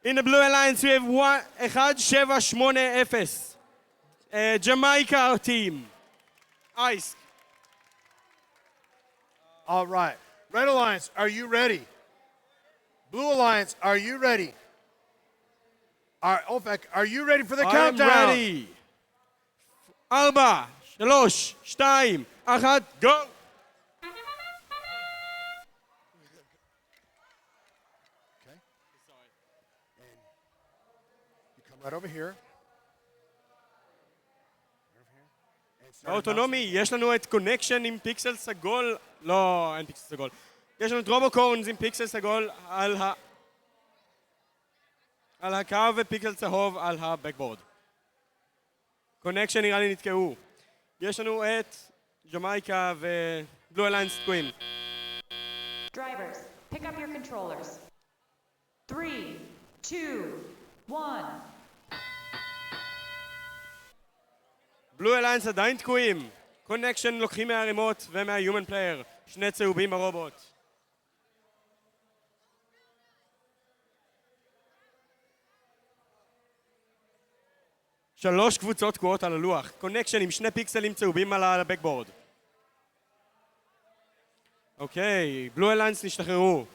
In the Blue Alliance we have 1780 Jamaica team. Ice. All right. Red Alliance, are you ready? Blue Alliance, are you ready? All right, Ofek, are you ready for the countdown? I'm ready. 4, 3, 2, 1, go! Right over here. האוטונומי, יש לנו את קונקשן עם פיקסל סגול, לא, אין פיקסל סגול. יש לנו את רובוקורנס עם פיקסל סגול על הקו ופיקסל צהוב על הבקבורד. קונקשן נראה לי נתקעו. יש לנו את ג'מייקה ובלו אליינס תקועים. Drivers, pick up your controllers. 3, 2, 1. בלו אליינס עדיין תקועים. קונקשן לוקחים מהרימוט ומהיומן פלייר. שני צהובים ברובוט. שלוש קבוצות תקועות על הלוח. קונקשן עם שני פיקסלים צהובים על הבקבורד. אוקיי, בלו אליינס נשתחררו.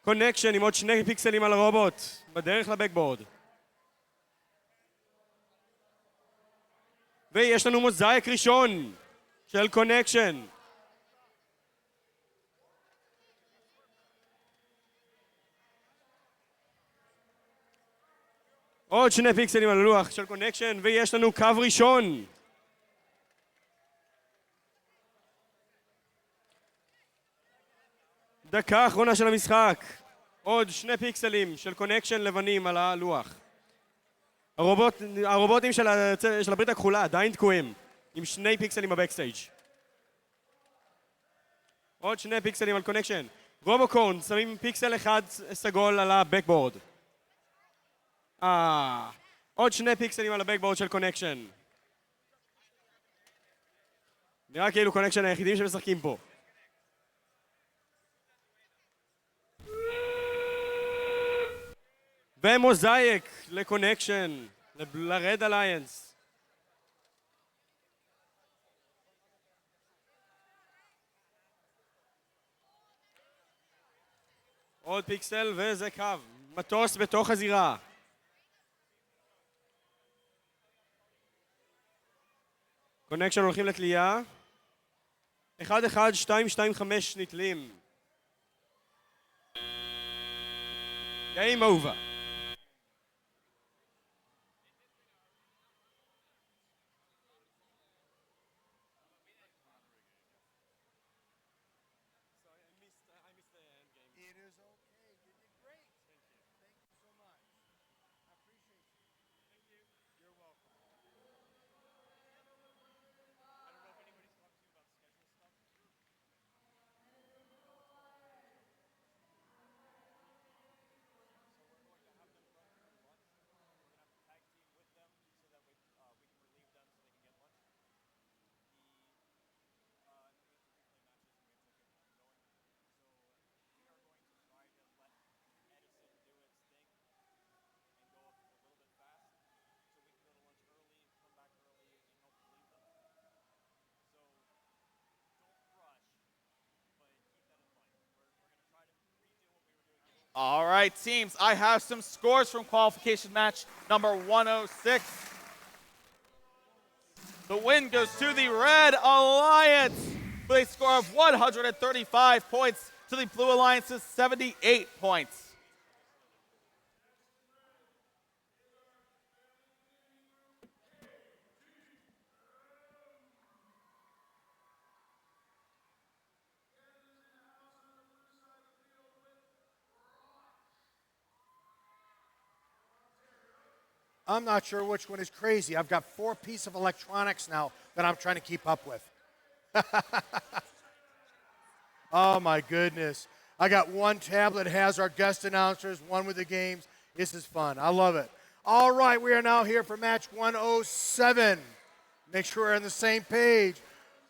קונקשן עם עוד שני פיקסלים על הרובוט, בדרך לבקבורד. ויש לנו מוזאיק ראשון של קונקשן. עוד שני פיקסלים על הלוח של קונקשן, ויש לנו קו ראשון. דקה אחרונה של המשחק. עוד שני פיקסלים של קונקשן לבנים על הלוח. הרובוטים של הברית הכחולה עדיין תקועים, עם שני פיקסלים בבקסטייג'. עוד שני פיקסלים על קונקשן. רובוקורן שמים פיקסל אחד סגול על הבקבורד. עוד שני פיקסלים על הבקבורד של קונקשן. נראה כאילו קונקשן היחידים שמשחקים פה. ומוזאיק לקונקשן, לרד אליינס. עוד פיקסל וזה קו. מטוס בתוך הזירה. קונקשן הולכים לתלייה. 1, 1, 2, 2, 5 נתלים. Game over. All right, teams, I have some scores from qualification match number 106. The win goes to the Red Alliance with a score of 135 points to the Blue Alliance's 78 points. I'm not sure which one is crazy. I've got 4 pieces of electronics now that I'm trying to keep up with. Oh my goodness. I got one tablet that has our guest announcers, one with the games. This is fun. I love it. All right, we are now here for match 107. Make sure we're on the same page.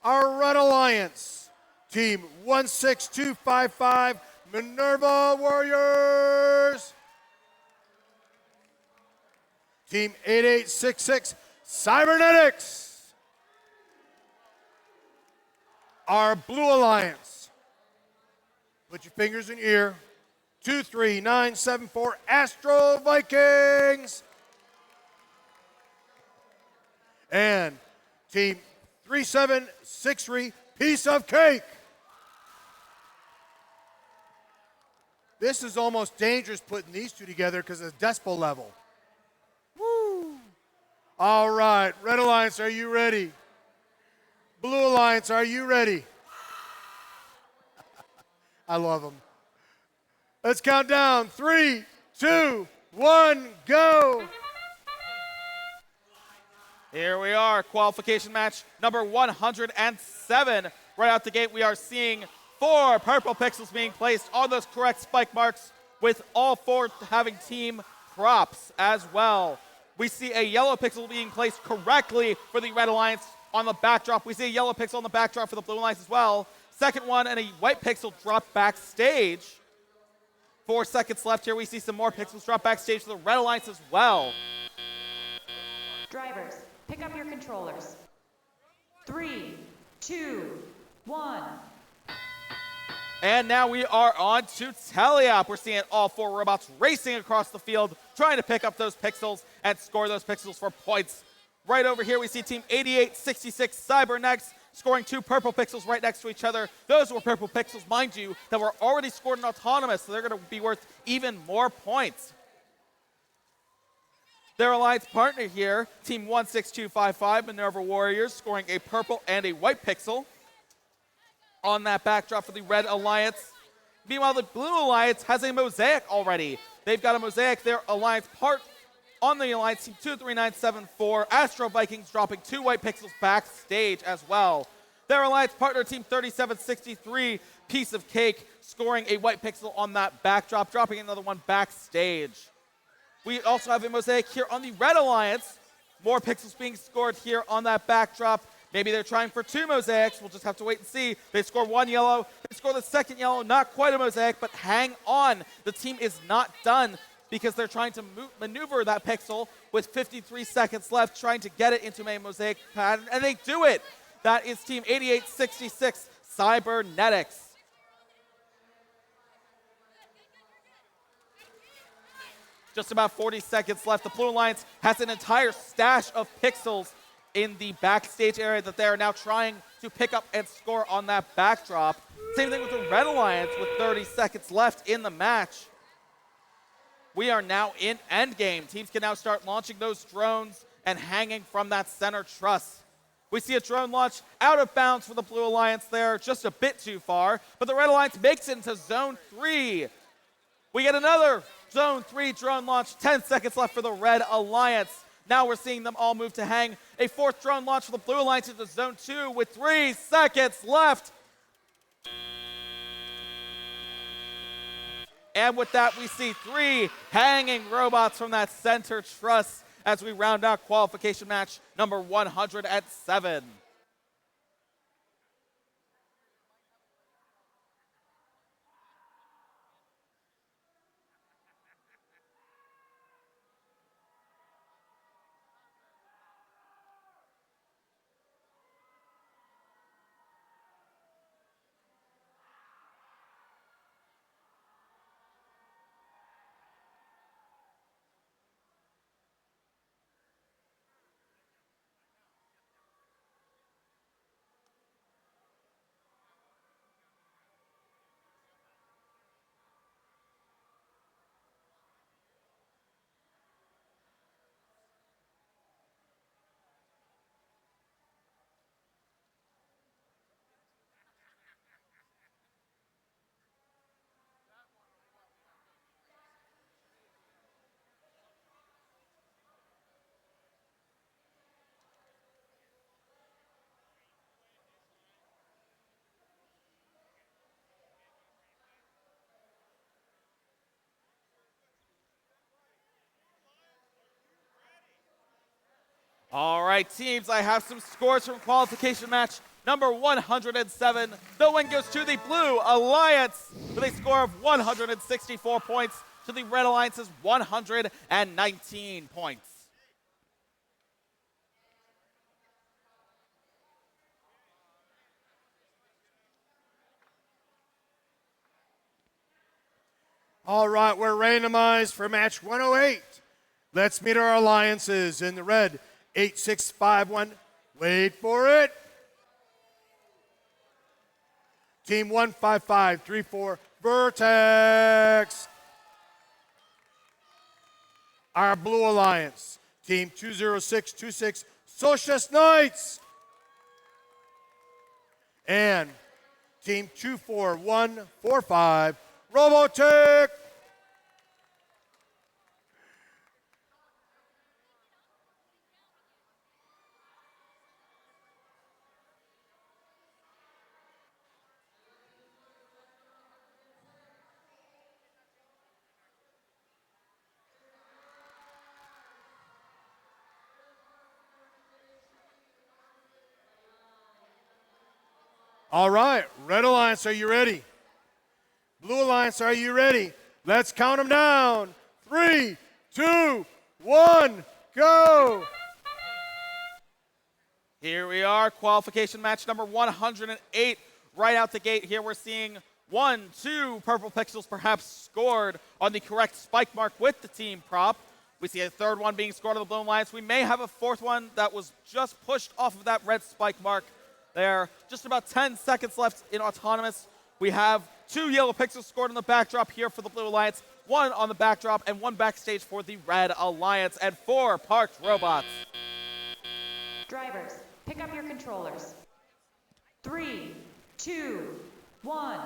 Our Red Alliance, team 16255, Minerva Warriors. Team 8866, Cybernetics. Our Blue Alliance, put your fingers in your ear, 23974, Astro Vikings. And team 3763, Piece of Cake. This is almost dangerous putting these two together because of the decibel level. Woo! All right, Red Alliance, are you ready? Blue Alliance, are you ready? I love them. Let's count down. 3, 2, 1, go. Here we are, qualification match number 107. Right out the gate, we are seeing 4 purple pixels being placed on those correct spike marks, with all 4 having team props as well. We see a yellow pixel being placed correctly for the Red Alliance on the backdrop. We see a yellow pixel on the backdrop for the Blue Alliance as well. Second one, and a white pixel drop backstage. 4 seconds left here. We see some more pixels drop backstage for the Red Alliance as well. Drivers, pick up your controllers. 3, 2, 1. And now we are on to teleop. We're seeing all 4 robots racing across the field, trying to pick up those pixels and score those pixels for points. Right over here, we see Team 8866 Cybernetics scoring 2 purple pixels right next to each other. Those were purple pixels, mind you, that were already scored in Autonomous, so they're going to be worth even more points. Their alliance partner here, Team 16255 Minerva Warriors, scoring a purple and a white pixel on that backdrop for the Red Alliance. Meanwhile, the Blue Alliance has a mosaic already. They've got a mosaic, their alliance part on the alliance, Team 23974, Astro Vikings dropping 2 white pixels backstage as well. Their alliance partner, Team 3763, Piece of Cake, scoring a white pixel on that backdrop, dropping another one backstage. We also have a mosaic here on the Red Alliance. More pixels being scored here on that backdrop. Maybe they're trying for 2 mosaics. We'll just have to wait and see. They score 1 yellow. They score the second yellow. Not quite a mosaic, but hang on. The team is not done because they're trying to maneuver that pixel with 53 seconds left, trying to get it into a mosaic pattern, and they do it. That is Team 8866 Cybernetics. Just about 40 seconds left. The Blue Alliance has an entire stash of pixels in the backstage area that they are now trying to pick up and score on that backdrop. Same thing with the Red Alliance with 30 seconds left in the match. We are now in endgame. Teams can now start launching those drones and hanging from that center truss. We see a drone launch out of bounds for the Blue Alliance there, just a bit too far, but the Red Alliance makes it into Zone 3. We get another Zone 3 drone launch, 10 seconds left for the Red Alliance. Now we're seeing them all move to hang. A 4th drone launch for the Blue Alliance into Zone 2 with 3 seconds left. And with that, we see 3 hanging robots from that center truss as we round out qualification match number 107. All right, teams, I have some scores from qualification match number 107. The win goes to the Blue Alliance with a score of 164 points to the Red Alliance's 119 points. All right, we're randomized for match 108. Let's meet our alliances. In the red, 8651. Wait for it. Team 15534, Vertex. Our Blue Alliance, Team 20626, Socialist Knights. And Team 24145, Robotech. All right, Red Alliance, are you ready? Blue Alliance, are you ready? Let's count them down. 3, 2, 1, go! Here we are, qualification match number 108. Right out the gate here, we're seeing 1, 2 purple pixels perhaps scored on the correct spike mark with the team prop. We see a third one being scored on the Blue Alliance. We may have a fourth one that was just pushed off of that red spike mark there. Just about 10 seconds left in Autonomous. We have 2 yellow pixels scored on the backdrop here for the Blue Alliance, 1 on the backdrop and 1 backstage for the Red Alliance, and 4 parked robots. Drivers, pick up your controllers. 3, 2, 1.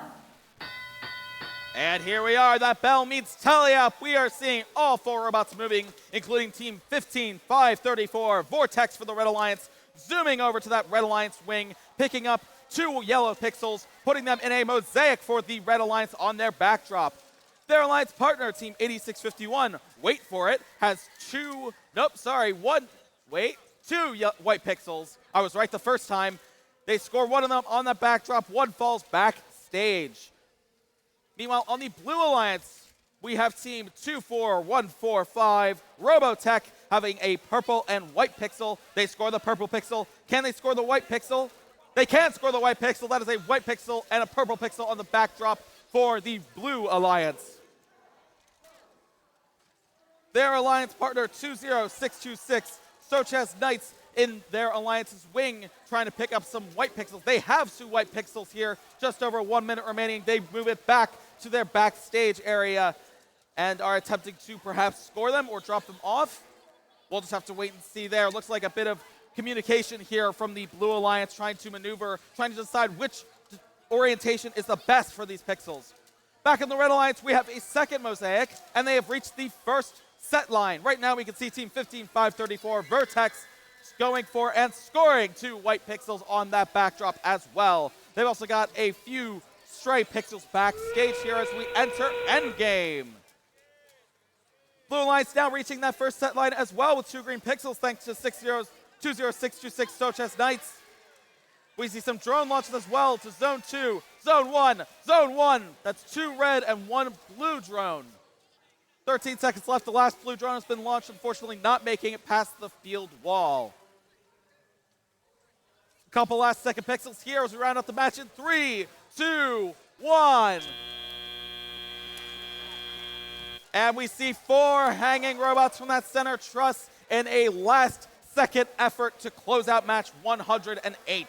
And here we are, that bell meets tally-up. We are seeing all 4 robots moving, including Team 15534, Vortex for the Red Alliance, zooming over to that Red Alliance wing, picking up 2 yellow pixels, putting them in a mosaic for the Red Alliance on their backdrop. Their alliance partner, Team 8651, wait for it, has 2 white pixels. I was right the first time. They score 1 of them on that backdrop, 1 falls backstage. Meanwhile, on the Blue Alliance, we have Team 24145, Robotech, having a purple and white pixel. They score the purple pixel. Can they score the white pixel? They can score the white pixel. That is a white pixel and a purple pixel on the backdrop for the Blue Alliance. Their alliance partner, 20626, Sochas Knights, in their alliance's wing, trying to pick up some white pixels. They have 2 white pixels here, just over 1 minute remaining. They move it back to their backstage area and are attempting to perhaps score them or drop them off. We'll just have to wait and see there. Looks like a bit of communication here from the Blue Alliance, trying to maneuver, trying to decide which orientation is the best for these pixels. Back in the Red Alliance, we have a second mosaic, and they have reached the first set line. Right now, we can see Team 15534, Vertex, going for and scoring 2 white pixels on that backdrop as well. They've also got a few stray pixels backstage here as we enter endgame. Blue Alliance now reaching that first set line as well with 2 green pixels thanks to 20626 Sochas Knights. We see some drone launches as well to Zone 2, Zone 1, Zone 1. That's 2 red and 1 blue drone. 13 seconds left. The last blue drone has been launched, unfortunately not making it past the field wall. A couple last second pixels here as we round out the match in 3, 2, 1. And we see 4 hanging robots from that center truss in a last second effort to close out match 108.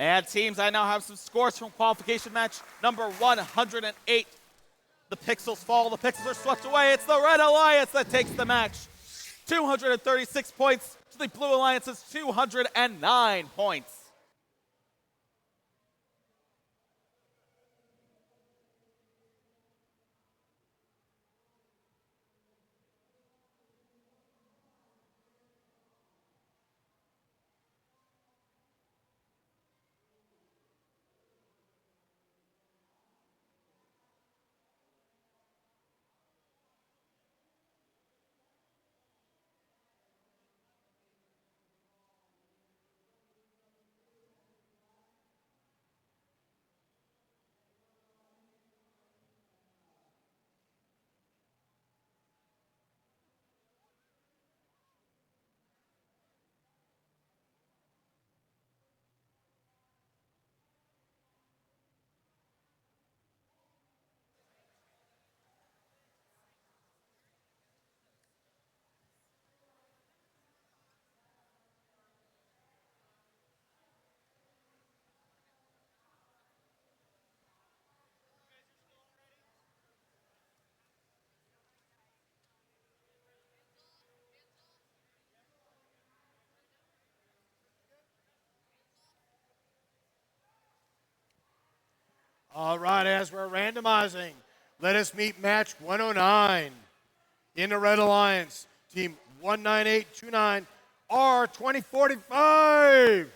And teams, I now have some scores from qualification match number 108. The pixels fall, the pixels are swept away. It's the Red Alliance that takes the match. 236 points to the Blue Alliance's 209 points. All right, as we're randomizing, let us meet match 109 in the Red Alliance. Team 19829 R2045.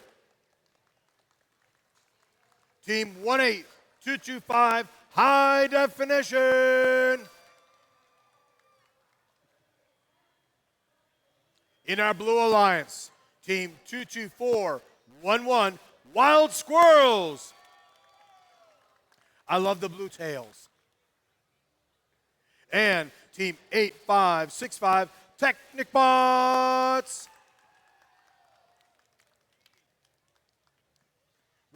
Team 18225 High Definition. In our Blue Alliance, Team 22411 Wild Squirrels. I love the blue tails. And Team 8565 Technic Bots.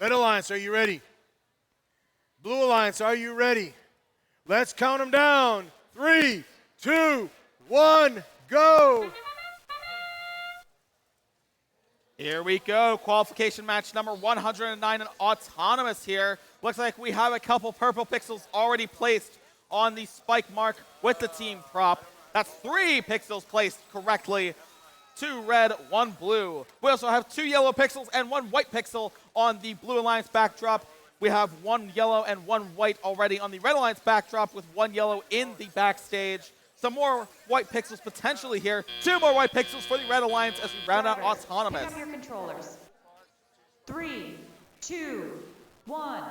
Red Alliance, are you ready? Blue Alliance, are you ready? Let's count them down. 3, 2, 1, go. Here we go. Qualification match number 109 and autonomous here. Looks like we have a couple purple pixels already placed on the spike mark with the team prop. That's 3 pixels placed correctly. 2 red, 1 blue. We also have 2 yellow pixels and 1 white pixel on the Blue Alliance backdrop. We have 1 yellow and 1 white already on the Red Alliance backdrop with 1 yellow in the backstage. Some more white pixels potentially here. 2 more white pixels for the Red Alliance as we round out autonomous. Pick up your controllers. 3, 2, 1.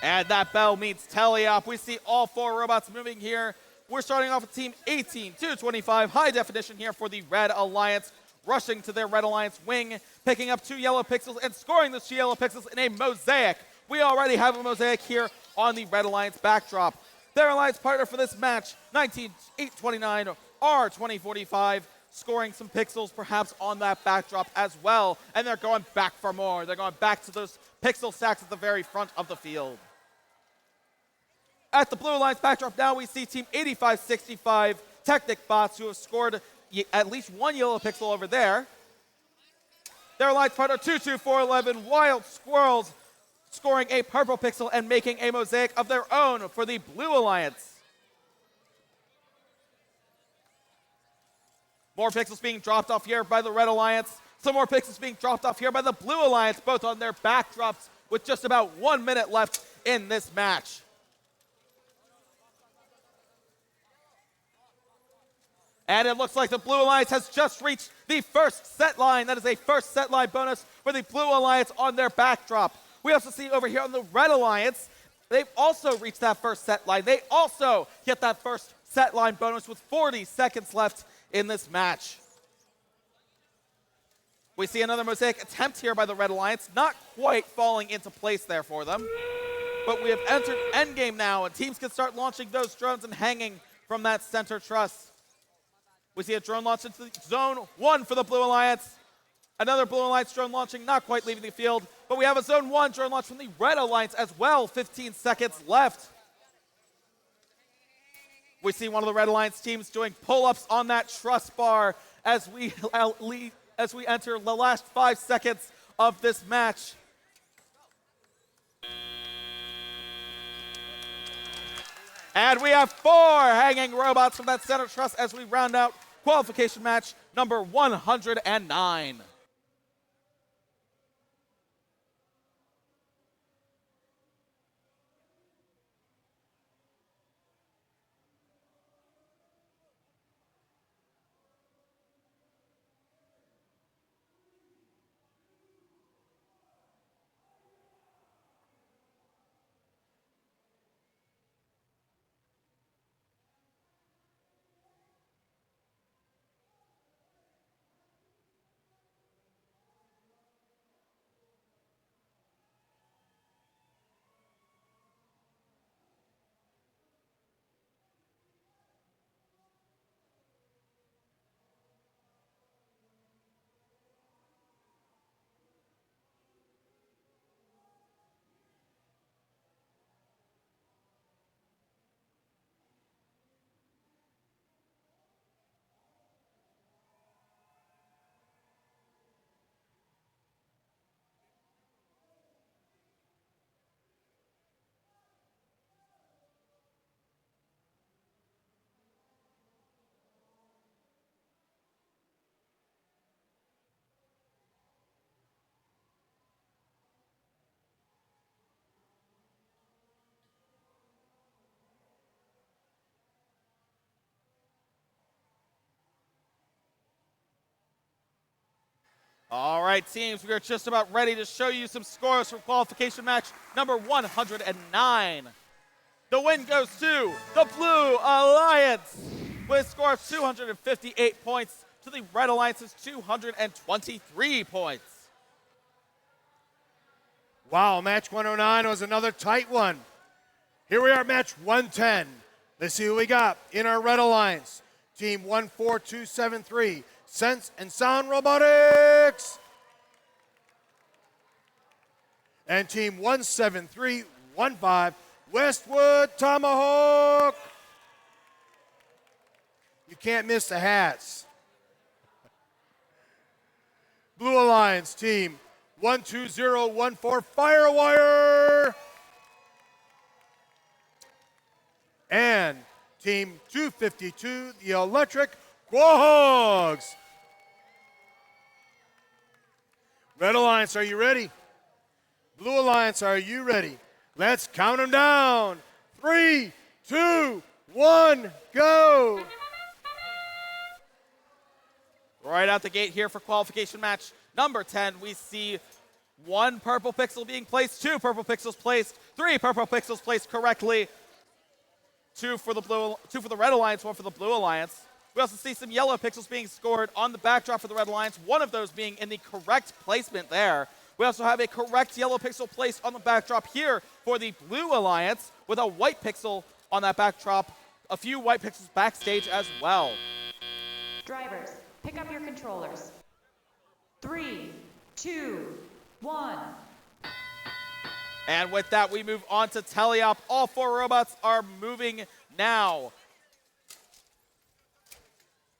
And that bell means teleop. We see all 4 robots moving here. We're starting off with Team 18225 High Definition here for the Red Alliance. Rushing to their Red Alliance wing, picking up 2 yellow pixels and scoring those 2 yellow pixels in a mosaic. We already have a mosaic here on the Red Alliance backdrop. Their alliance partner for this match, 19829 R2045, scoring some pixels perhaps on that backdrop as well. And they're going back for more. They're going back to those pixel stacks at the very front of the field. At the Blue Alliance backdrop now, we see Team 8565 Technic Bots, who have scored at least 1 yellow pixel over there. Their alliance partner, 22411 Wild Squirrels, scoring a purple pixel and making a mosaic of their own for the Blue Alliance. More pixels being dropped off here by the Red Alliance. Some more pixels being dropped off here by the Blue Alliance, both on their backdrops with just about 1 minute left in this match. And it looks like the Blue Alliance has just reached the first set line. That is a first set line bonus for the Blue Alliance on their backdrop. We also see over here on the Red Alliance, they've also reached that first set line. They also get that first set line bonus with 40 seconds left in this match. We see another mosaic attempt here by the Red Alliance, not quite falling into place there for them. But we have entered endgame now, and teams can start launching those drones and hanging from that center truss. We see a drone launch into zone 1 for the Blue Alliance. Another Blue Alliance drone launching, not quite leaving the field. But we have a zone 1 drone launch from the Red Alliance as well. 15 seconds left. We see one of the Red Alliance teams doing pull-ups on that truss bar as we enter the last 5 seconds of this match. And we have 4 hanging robots from that center truss as we round out qualification match number 109. All right, teams, we are just about ready to show you some scores for qualification match number 109. The win goes to the Blue Alliance with a score of 258 points to the Red Alliance's 223 points. Wow, match 109 was another tight one. Here we are at match 110. Let's see who we got in our Red Alliance. Team 14273, Sense and Sound Robotics. And team 17315, Westwood Tomahawk. You can't miss the hats. Blue Alliance team 12014, Firewire. And team 252, the Electric Quahogs. Red Alliance, are you ready? Blue Alliance, are you ready? Let's count them down. 3, 2, 1, go. Right out the gate here for qualification match number 10, we see 1 purple pixel being placed, 2 purple pixels placed, 3 purple pixels placed correctly, 2 for the Red Alliance, 1 for the Blue Alliance. We also see some yellow pixels being scored on the backdrop for the Red Alliance, 1 of those being in the correct placement there. We also have a correct yellow pixel placed on the backdrop here for the Blue Alliance with a white pixel on that backdrop, a few white pixels backstage as well. Drivers, pick up your controllers. 3, 2, 1. And with that, we move on to teleop. All 4 robots are moving now.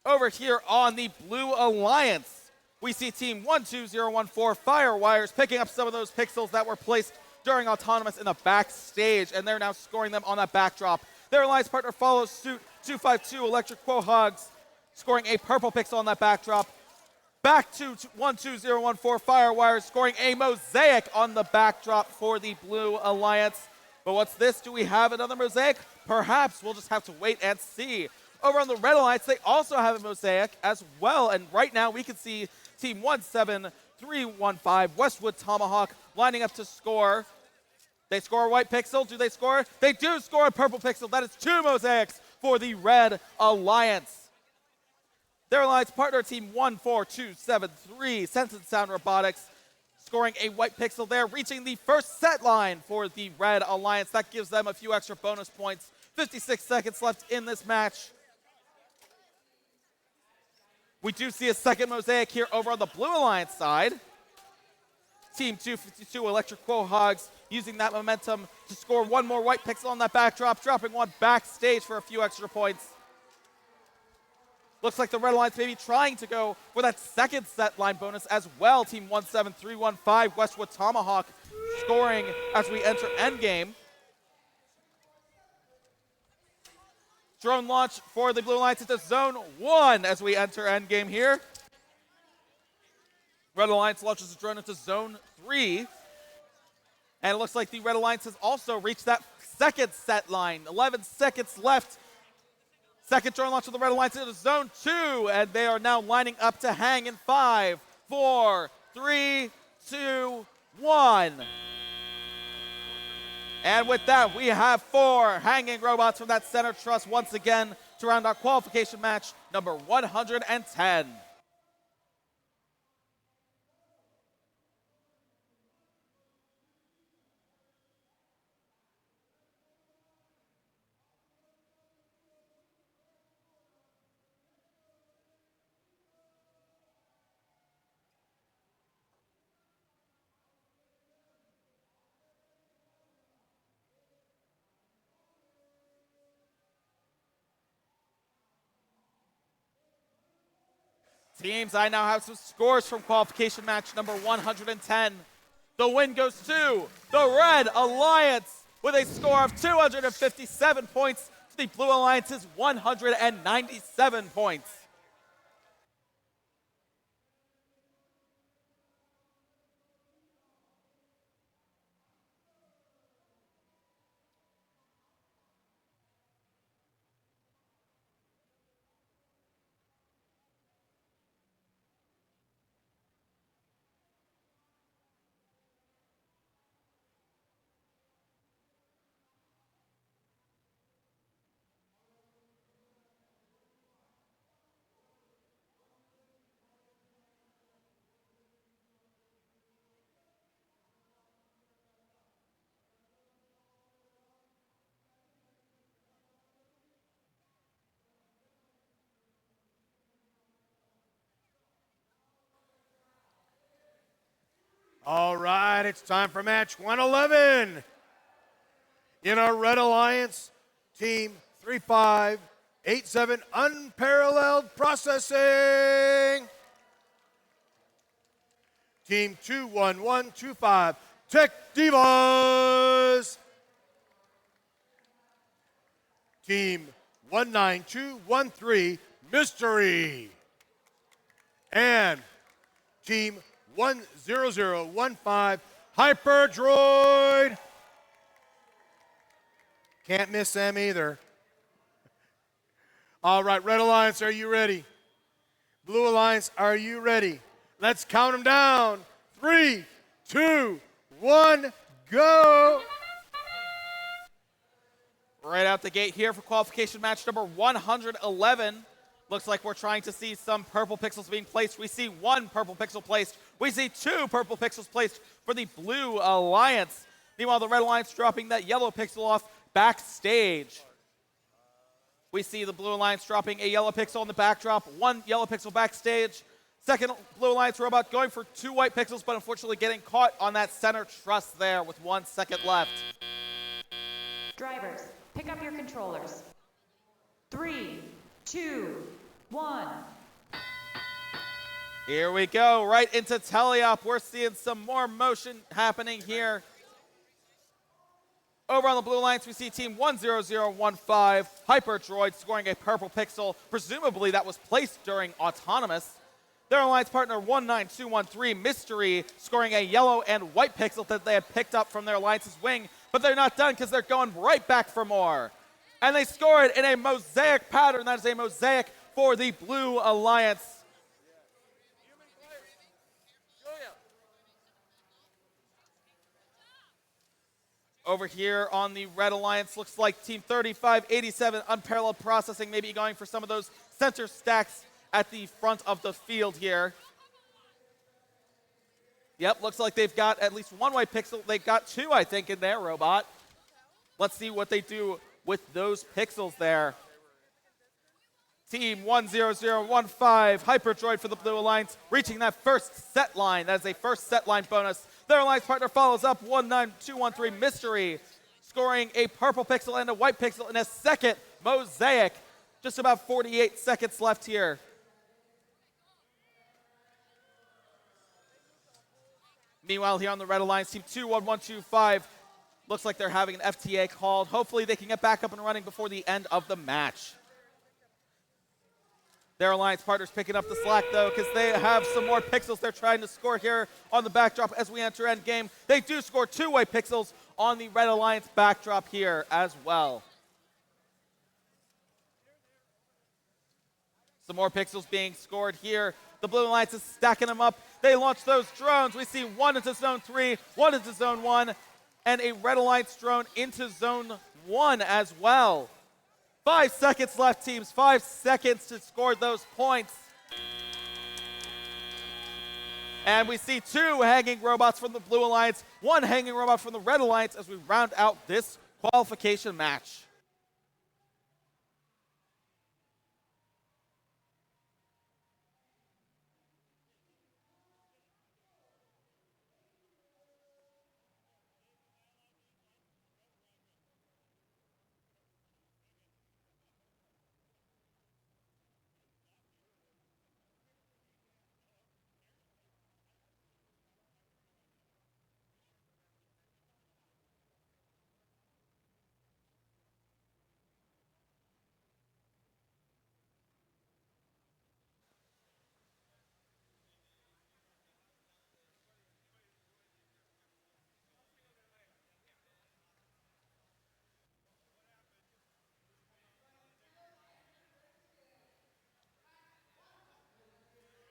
Over here on the Blue Alliance, we see team 12014 Firewires picking up some of those pixels that were placed during Autonomous in the backstage, and they're now scoring them on that backdrop. Their alliance partner follows suit, 252 Electric Quahogs, scoring a purple pixel on that backdrop. Back to 12014 Firewires, scoring a mosaic on the backdrop for the Blue Alliance. But what's this? Do we have another mosaic? Perhaps. We'll just have to wait and see. Over on the Red Alliance, they also have a mosaic as well. And right now, we can see team 17315 Westwood Tomahawk lining up to score. They score a white pixel. Do they score? They do score a purple pixel. That is 2 mosaics for the Red Alliance. Their alliance partner, team 14273 Sense and Sound Robotics, scoring a white pixel there, reaching the first set line for the Red Alliance. That gives them a few extra bonus points. 56 seconds left in this match. We do see a second mosaic here over on the Blue Alliance side. Team 252 Electric Quahogs using that momentum to score 1 more white pixel on that backdrop, dropping 1 backstage for a few extra points. Looks like the Red Alliance may be trying to go for that second set line bonus as well. Team 17315, Westwood Tomahawk scoring as we enter endgame. Drone launch for the Blue Alliance into Zone 1 as we enter endgame here. Red Alliance launches a drone into Zone 3. And it looks like the Red Alliance has also reached that second set line. 11 seconds left. Second drone launch of the Red Alliance into Zone 2. And they are now lining up to hang in 5, 4, 3, 2, 1. And with that, we have 4 hanging robots from that center truss once again to round our qualification match number 110. Teams, I now have some scores from qualification match number 110. The win goes to the Red Alliance with a score of 257 points to the Blue Alliance's 197 points. All right, it's time for match 111. In our Red Alliance, Team 3587, Unparalleled Processing. Team 21125, Tech Divas. Team 19213, Mystery. And Team 10015, Hyperdroid. Can't miss them either. All right, Red Alliance, are you ready? Blue Alliance, are you ready? Let's count them down. 3, 2, 1, go. Right out the gate here for qualification match number 111. Looks like we're trying to see some purple pixels being placed. We see 1 purple pixel placed. We see 2 purple pixels placed for the Blue Alliance. Meanwhile, the Red Alliance dropping that yellow pixel off backstage. We see the Blue Alliance dropping a yellow pixel on the backdrop, 1 yellow pixel backstage. Second Blue Alliance robot going for 2 white pixels, but unfortunately getting caught on that center truss there with 1 second left. Drivers, pick up your controllers. 3, 2, 1. Here we go, right into teleop. We're seeing some more motion happening here. Over on the Blue Alliance, we see Team 10015, Hyperdroid, scoring a purple pixel. Presumably that was placed during Autonomous. Their alliance partner 19213, Mystery, scoring a yellow and white pixel that they had picked up from their alliance's wing. But they're not done because they're going right back for more. And they score it in a mosaic pattern. That is a mosaic for the Blue Alliance. Over here on the Red Alliance, looks like Team 3587, Unparalleled Processing, maybe going for some of those center stacks at the front of the field here. Yep, looks like they've got at least 1 white pixel. They've got 2, I think, in their robot. Let's see what they do with those pixels there. Team 10015, Hyperdroid for the Blue Alliance, reaching that first set line. That is a first set line bonus. Their alliance partner follows up, 19213, Mystery, scoring a purple pixel and a white pixel in a second mosaic. Just about 48 seconds left here. Meanwhile, here on the Red Alliance, Team 21125 looks like they're having an FTA called. Hopefully they can get back up and running before the end of the match. Their alliance partners picking up the slack, though, because they have some more pixels they're trying to score here on the backdrop as we enter endgame. They do score two-way pixels on the Red Alliance backdrop here as well. Some more pixels being scored here. The Blue Alliance is stacking them up. They launch those drones. We see one into Zone 3, one into Zone 1, and a Red Alliance drone into Zone 1 as well. 5 seconds left, teams. 5 seconds to score those points. And we see 2 hanging robots from the Blue Alliance, 1 hanging robot from the Red Alliance as we round out this qualification match.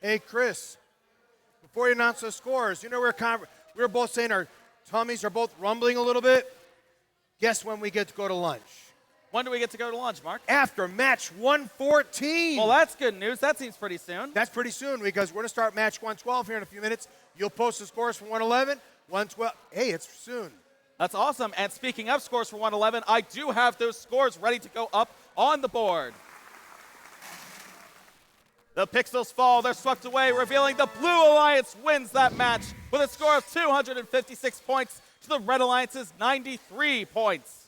Hey, Chris, before you announce the scores, you know we were both saying our tummies are both rumbling a little bit. Guess when we get to go to lunch? When do we get to go to lunch, Mark? After match 114. Well, that's good news. That seems pretty soon. That's pretty soon because we're going to start match 112 here in a few minutes. You'll post the scores from 111, 112. Hey, it's soon. That's awesome. And speaking of scores for 111, I do have those scores ready to go up on the board. The pixels fall, they're swept away, revealing the Blue Alliance wins that match with a score of 256 points to the Red Alliance's 93 points.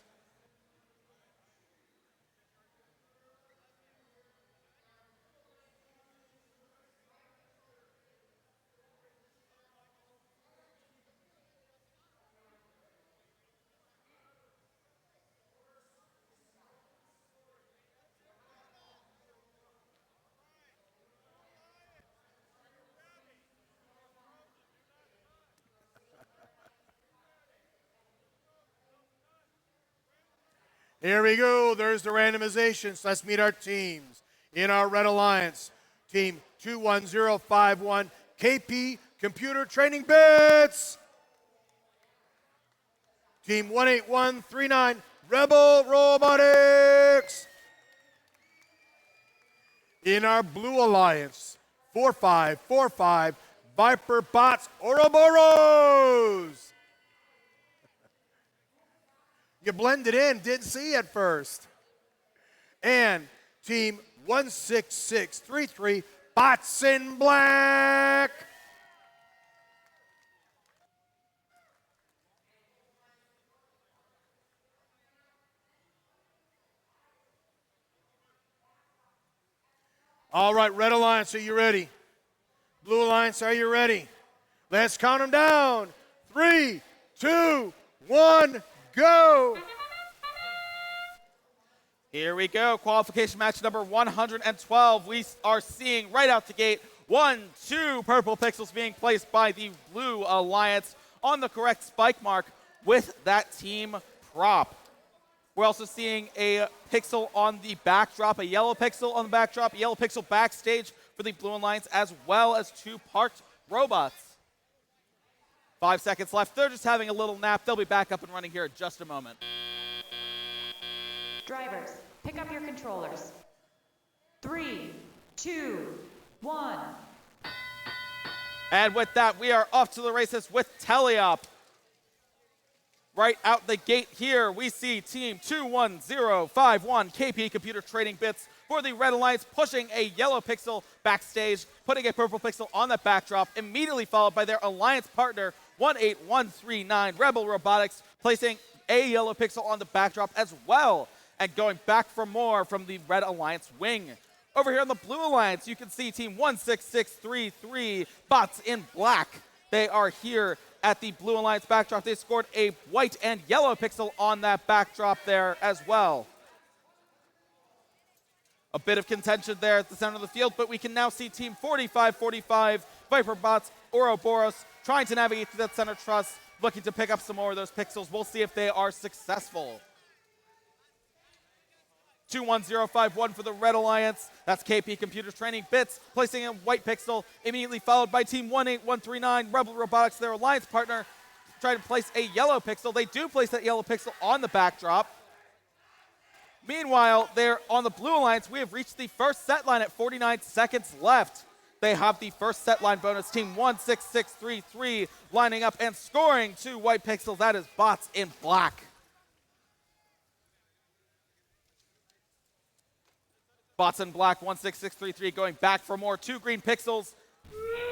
Here we go. There's the randomizations. Let's meet our teams. In our Red Alliance, Team 21051, KP Computer Training Bits. Team 18139, Rebel Robotics. In our Blue Alliance, 4545, Viper Bots Ouroboros. You blended in, didn't see at first. And Team 16633, Bots in Black. All right, Red Alliance, are you ready? Blue Alliance, are you ready? Let's count them down. 3, 2, 1, go. Here we go. Qualification match number 112. We are seeing right out the gate 1, 2 purple pixels being placed by the Blue Alliance on the correct spike mark with that team prop. We're also seeing a pixel on the backdrop, a yellow pixel on the backdrop, a yellow pixel backstage for the Blue Alliance, as well as 2 parked robots. 5 seconds left. They're just having a little nap. They'll be back up and running here in just a moment. Drivers, pick up your controllers. 3, 2, 1. And with that, we are off to the races with Teleop. Right out the gate here, we see Team 21051, KP Computer Trading Bits for the Red Alliance, pushing a yellow pixel backstage, putting a purple pixel on the backdrop, immediately followed by their alliance partner, 18139, Rebel Robotics, placing a yellow pixel on the backdrop as well and going back for more from the Red Alliance wing. Over here on the Blue Alliance, you can see Team 16633, Bots in Black. They are here at the Blue Alliance backdrop. They scored a white and yellow pixel on that backdrop there as well. A bit of contention there at the center of the field, but we can now see Team 4545, Viper Bots, Ouroboros, trying to navigate through that center truss, looking to pick up some more of those pixels. We'll see if they are successful. 21051 for the Red Alliance. That's KP Computers Training Bits, placing a white pixel, immediately followed by Team 18139, Rebel Robotics, their alliance partner, trying to place a yellow pixel. They do place that yellow pixel on the backdrop. Meanwhile, they're on the Blue Alliance. We have reached the first set line at 49 seconds left. They have the first set line bonus. Team 16633 lining up and scoring 2 white pixels. That is Bots in Black. Bots in Black, 16633 going back for more. 2 green pixels.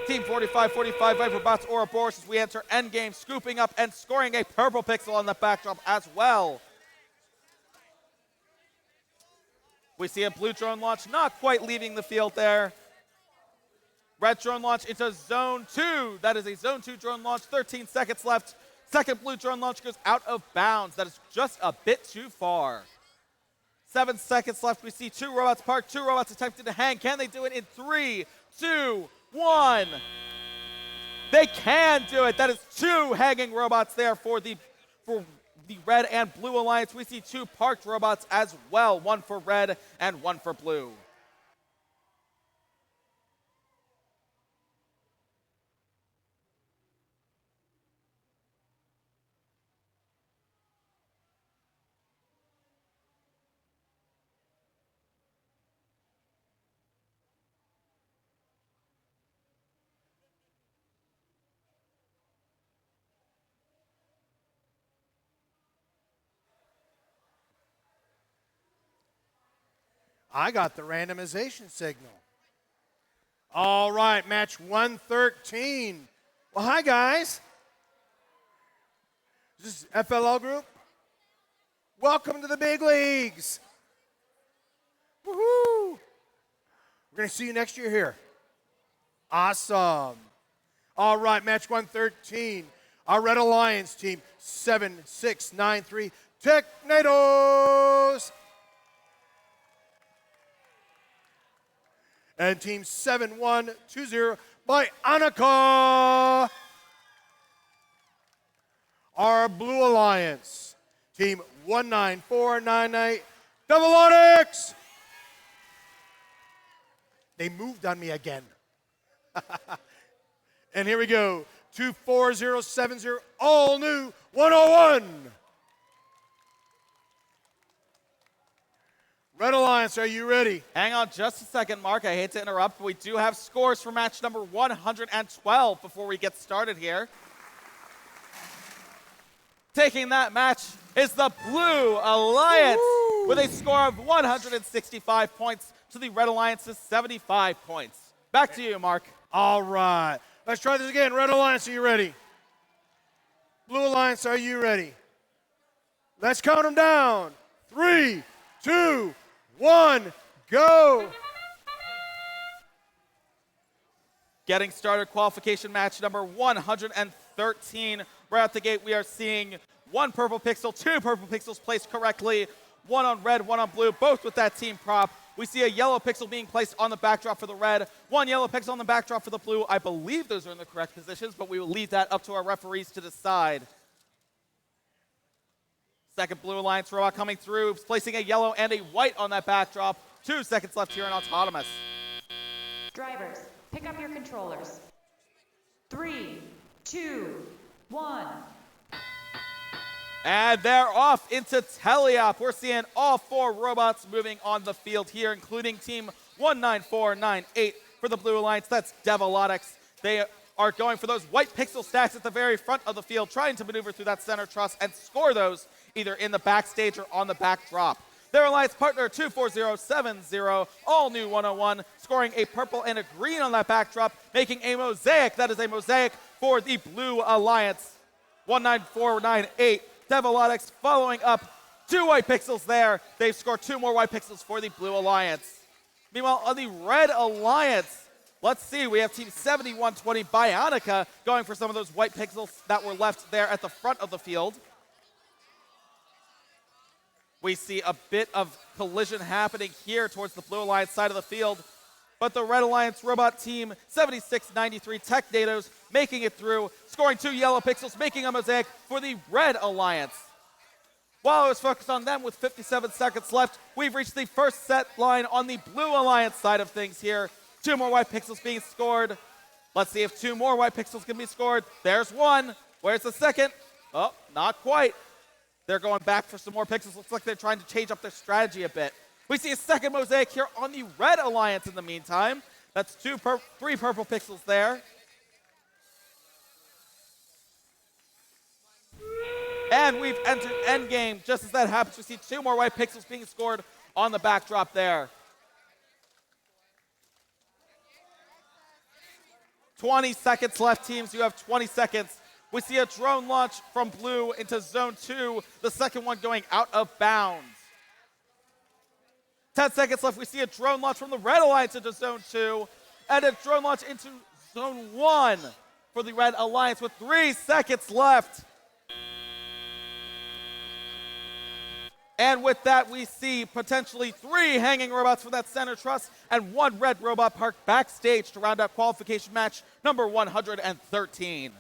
Team 4545, Viper Bots, Ouroboros as we enter endgame, scooping up and scoring a purple pixel on the backdrop as well. We see a blue drone launch, not quite leaving the field there. Red drone launch into zone 2. That is a zone 2 drone launch, 13 seconds left. Second blue drone launch goes out of bounds. That is just a bit too far. 7 seconds left. We see 2 robots parked, 2 robots attempting to hang. Can they do it in 3, 2, 1? They can do it. That is 2 hanging robots there for the Red and Blue Alliance. We see 2 parked robots as well, 1 for Red and 1 for Blue. I got the randomization signal. All right, match 113. Well, hi, guys. This is FLL Group. Welcome to the big leagues. Woohoo! We're going to see you next year here. Awesome. All right, match 113. Our Red Alliance team, 7693 Technados. And team 7120 by Annika. Our Blue Alliance, team 19498 Double Onyx. They moved on me again. And here we go, 24070, all new 101. Red Alliance, are you ready? Hang on just a second, Mark. I hate to interrupt, but we do have scores for match number 112 before we get started here. Taking that match is the Blue Alliance with a score of 165 points to the Red Alliance's 75 points. Back to you, Mark. All right. Let's try this again. Red Alliance, are you ready? Blue Alliance, are you ready? Let's count them down. 3, 2, 1, go! Getting started, qualification match number 113. Right out the gate, we are seeing 1 purple pixel, 2 purple pixels placed correctly, 1 on red, 1 on blue, both with that team prop. We see a yellow pixel being placed on the backdrop for the red, 1 yellow pixel on the backdrop for the blue. I believe those are in the correct positions, but we will leave that up to our referees to decide. Second Blue Alliance robot coming through, placing a yellow and a white on that backdrop. 2 seconds left here in Autonomous. Drivers, pick up your controllers. 3, 2, 1. And they're off into teleop. We're seeing all 4 robots moving on the field here, including team 19498 for the Blue Alliance. That's Devilotics. They are going for those white pixel stacks at the very front of the field, trying to maneuver through that center truss and score those either in the backstage or on the backdrop. Their alliance partner, 24070, all new 101, scoring a purple and a green on that backdrop, making a mosaic. That is a mosaic for the Blue Alliance. 19498, Devilotics following up 2 white pixels there. They've scored 2 more white pixels for the Blue Alliance. Meanwhile, on the Red Alliance, let's see, we have Team 7120 Bionica going for some of those white pixels that were left there at the front of the field. We see a bit of collision happening here towards the Blue Alliance side of the field, but the Red Alliance robot team, 7693 Tech Datos, making it through, scoring 2 yellow pixels, making a mosaic for the Red Alliance. While I was focused on them with 57 seconds left, we've reached the first set line on the Blue Alliance side of things here. 2 more white pixels being scored. Let's see if 2 more white pixels can be scored. There's 1. Where's the second? Oh, not quite. They're going back for some more pixels. Looks like they're trying to change up their strategy a bit. We see a second mosaic here on the Red Alliance in the meantime. That's 3 purple pixels there. And we've entered endgame. Just as that happens, we see 2 more white pixels being scored on the backdrop there. 20 seconds left, teams. You have 20 seconds. We see a drone launch from Blue into Zone 2, the second one going out of bounds. 10 seconds left. We see a drone launch from the Red Alliance into Zone 2, and a drone launch into Zone 1 for the Red Alliance with 3 seconds left. And with that, we see potentially 3 hanging robots for that center truss and 1 red robot parked backstage to round out qualification match number 113.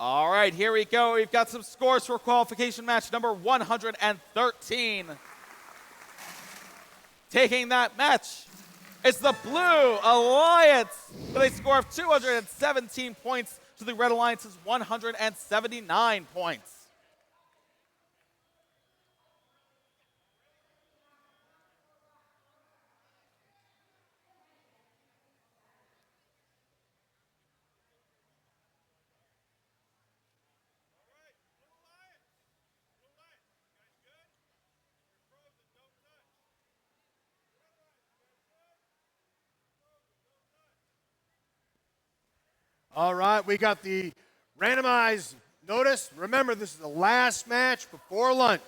All right, here we go. We've got some scores for qualification match number 113. Taking that match is the Blue Alliance with a score of 217 points to the Red Alliance's 179 points. All right, we got the randomized notice. Remember, this is the last match before lunch.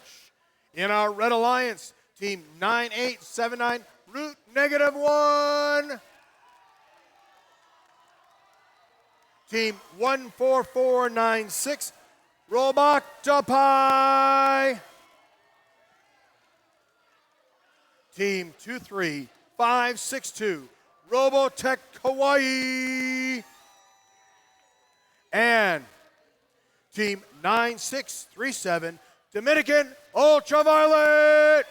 In our Red Alliance, Team 9879, root -1. Team 14496, Roboctopi. Team 23562, Robotech Kawaii. And Team 9637, Dominican Ultraviolet.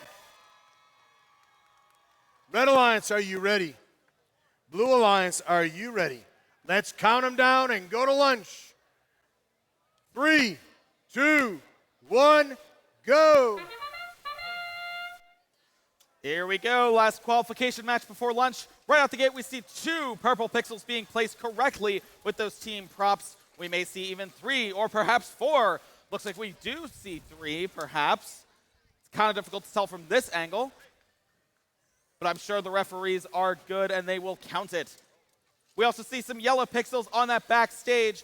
Red Alliance, are you ready? Blue Alliance, are you ready? Let's count them down and go to lunch. 3, 2, 1, go. Here we go, last qualification match before lunch. Right out the gate, we see 2 purple pixels being placed correctly with those team props. We may see even 3 or perhaps 4. Looks like we do see 3, perhaps. It's kind of difficult to tell from this angle, but I'm sure the referees are good and they will count it. We also see some yellow pixels on that backstage,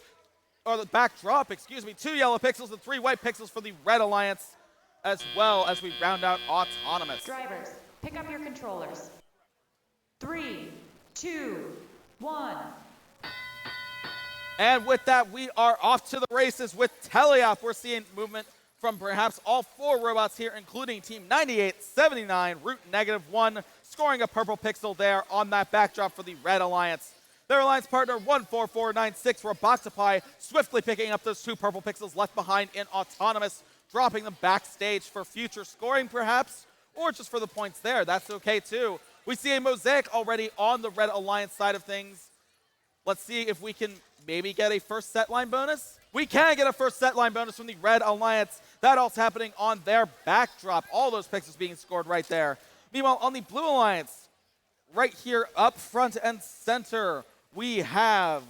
or the backdrop, excuse me. 2 yellow pixels and 3 white pixels for the Red Alliance, as well as we round out Autonomous. Drivers, pick up your controllers. 3, 2, 1. And with that, we are off to the races with Teleop. We're seeing movement from perhaps all 4 robots here, including Team 9879, Root -1, scoring a purple pixel there on that backdrop for the Red Alliance. Their alliance partner 14496, Robotify, swiftly picking up those 2 purple pixels left behind in Autonomous, dropping them backstage for future scoring perhaps, or just for the points there. That's okay too. We see a Mosaic already on the Red Alliance side of things. Let's see if we can maybe get a first set line bonus. We can get a first set line bonus from the Red Alliance. That all's happening on their backdrop. All those pixels being scored right there. Meanwhile, on the Blue Alliance, right here up front and center, we have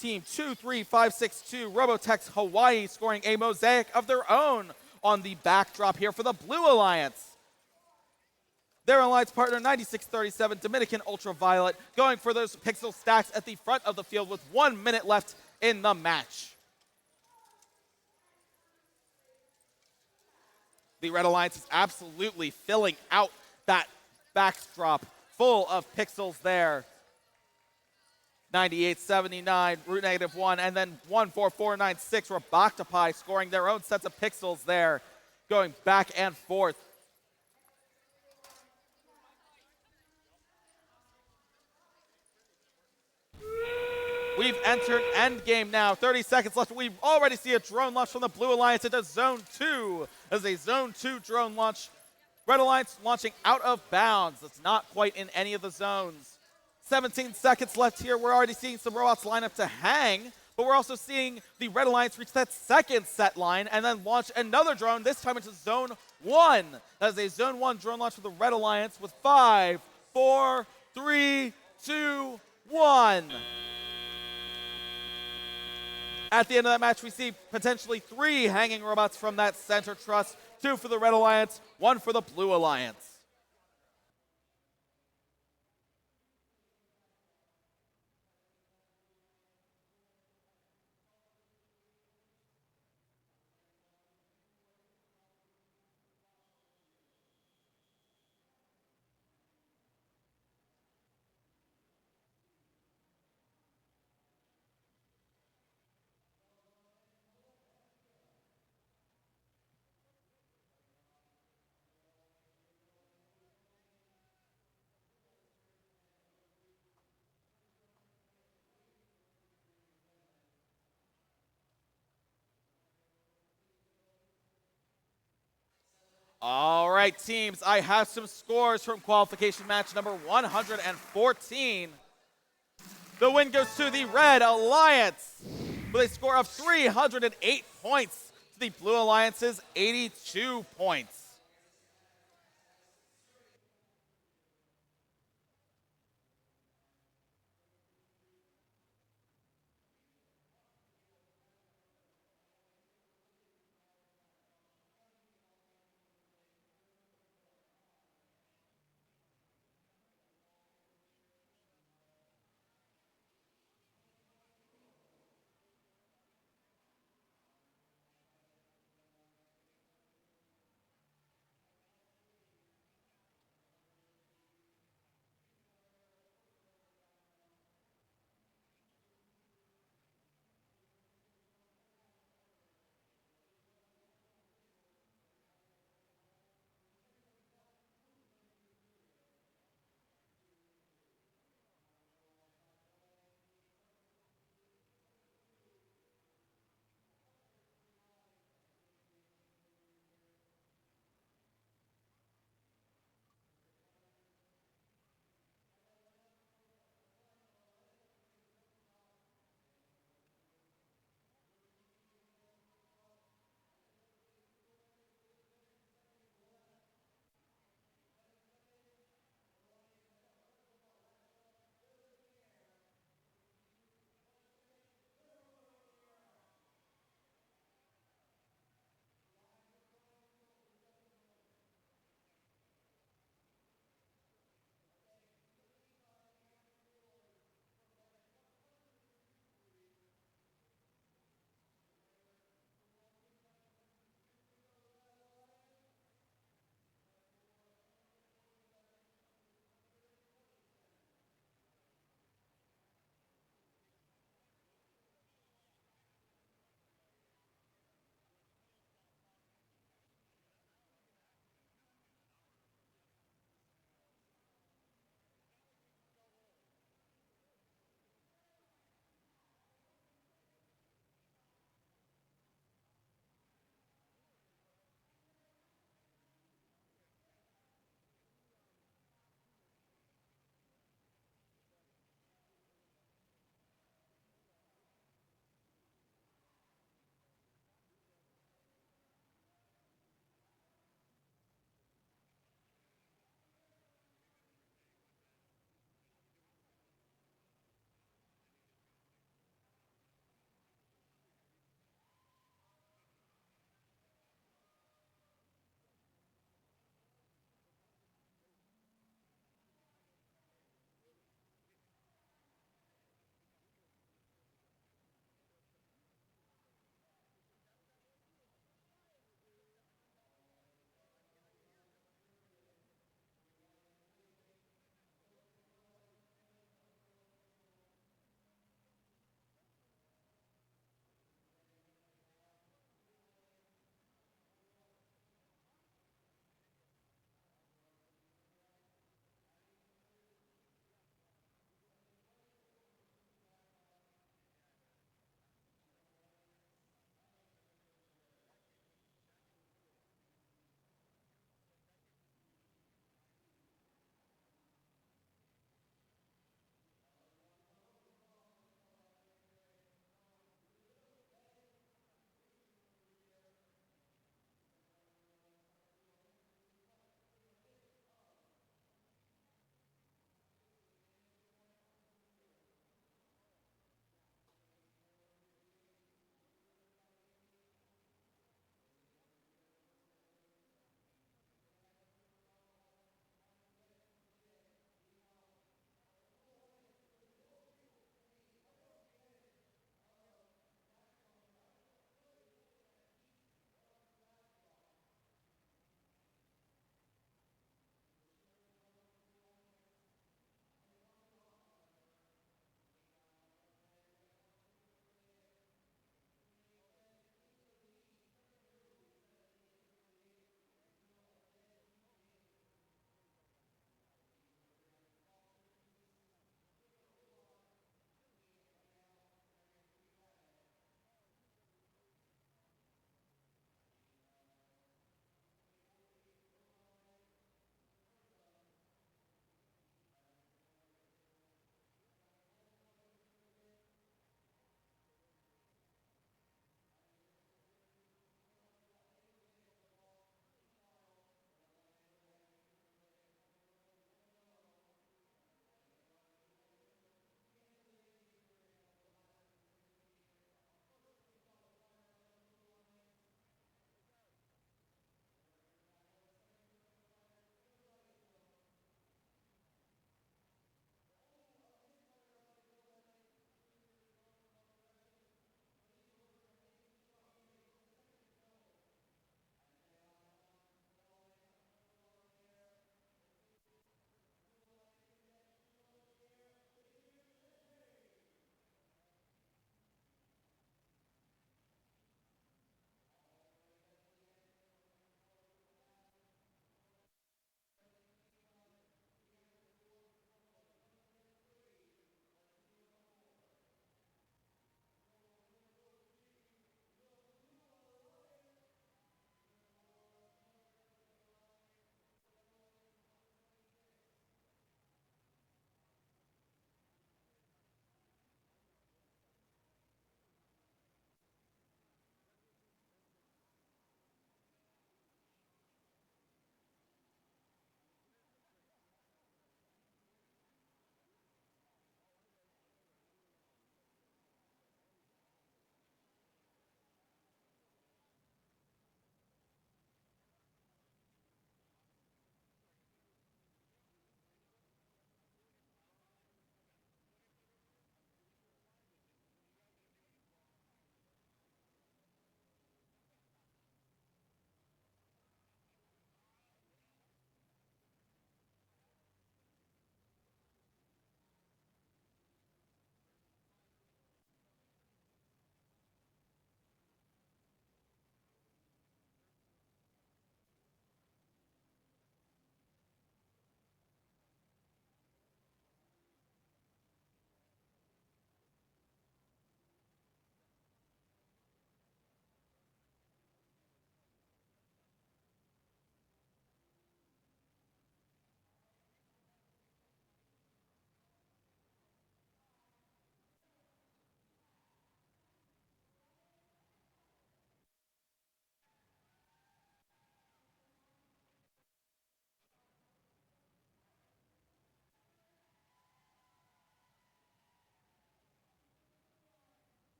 Team 23562, Robotex Hawaii, scoring a Mosaic of their own on the backdrop here for the Blue Alliance. Their alliance partner 9637, Dominican Ultraviolet, going for those pixel stacks at the front of the field with 1 minute left in the match. The Red Alliance is absolutely filling out that backdrop full of pixels there. 9879, Root -1, and then 14496, Robotify, scoring their own sets of pixels there, going back and forth. We've entered endgame now. 30 seconds left. We already see a drone launch from the Blue Alliance into Zone 2. As a Zone 2 drone launch. Red Alliance launching out of bounds. That's not quite in any of the zones. 17 seconds left here. We're already seeing some robots line up to hang, but we're also seeing the Red Alliance reach that second set line and then launch another drone, this time into Zone 1. That is a Zone 1 drone launch for the Red Alliance with 5, 4, 3, 2, 1. At the end of that match, we see potentially 3 hanging robots from that center truss, 2 for the Red Alliance, 1 for the Blue Alliance. All right, teams, I have some scores from qualification match number 114. The win goes to the Red Alliance with a score of 308 points to the Blue Alliance's 82 points.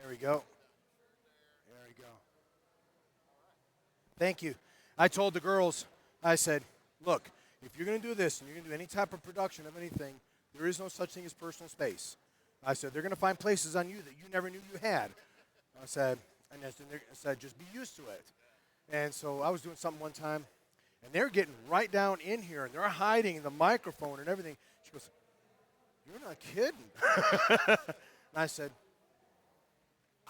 There we go. There we go. Thank you. I told the girls, I said, look, if you're going to do this and you're going to do any type of production of anything, there is no such thing as personal space. I said, they're going to find places on you that you never knew you had. I said, just be used to it. And so I was doing something one time, and they're getting right down in here, and they're hiding the microphone and everything. She goes, you're not kidding. And I said,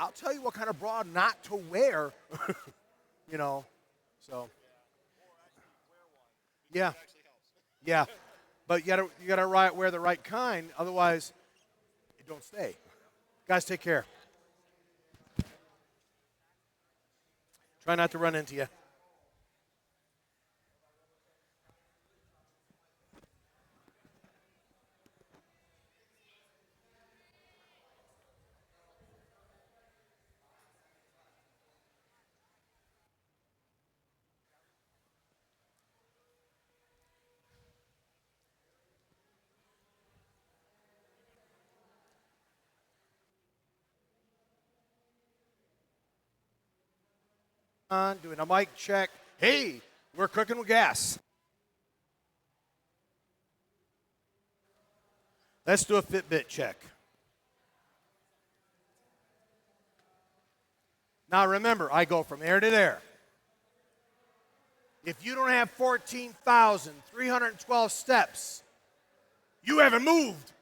I'll tell you what kind of bra not to wear, you know. So, yeah, yeah. But you gotta wear the right kind, otherwise it don't stay. Guys, take care. Try not to run into you. On, doing a mic check. Hey, we're cooking with gas. Let's do a Fitbit check. Now remember, I go from there to there. If you don't have 14,312 steps, you haven't moved.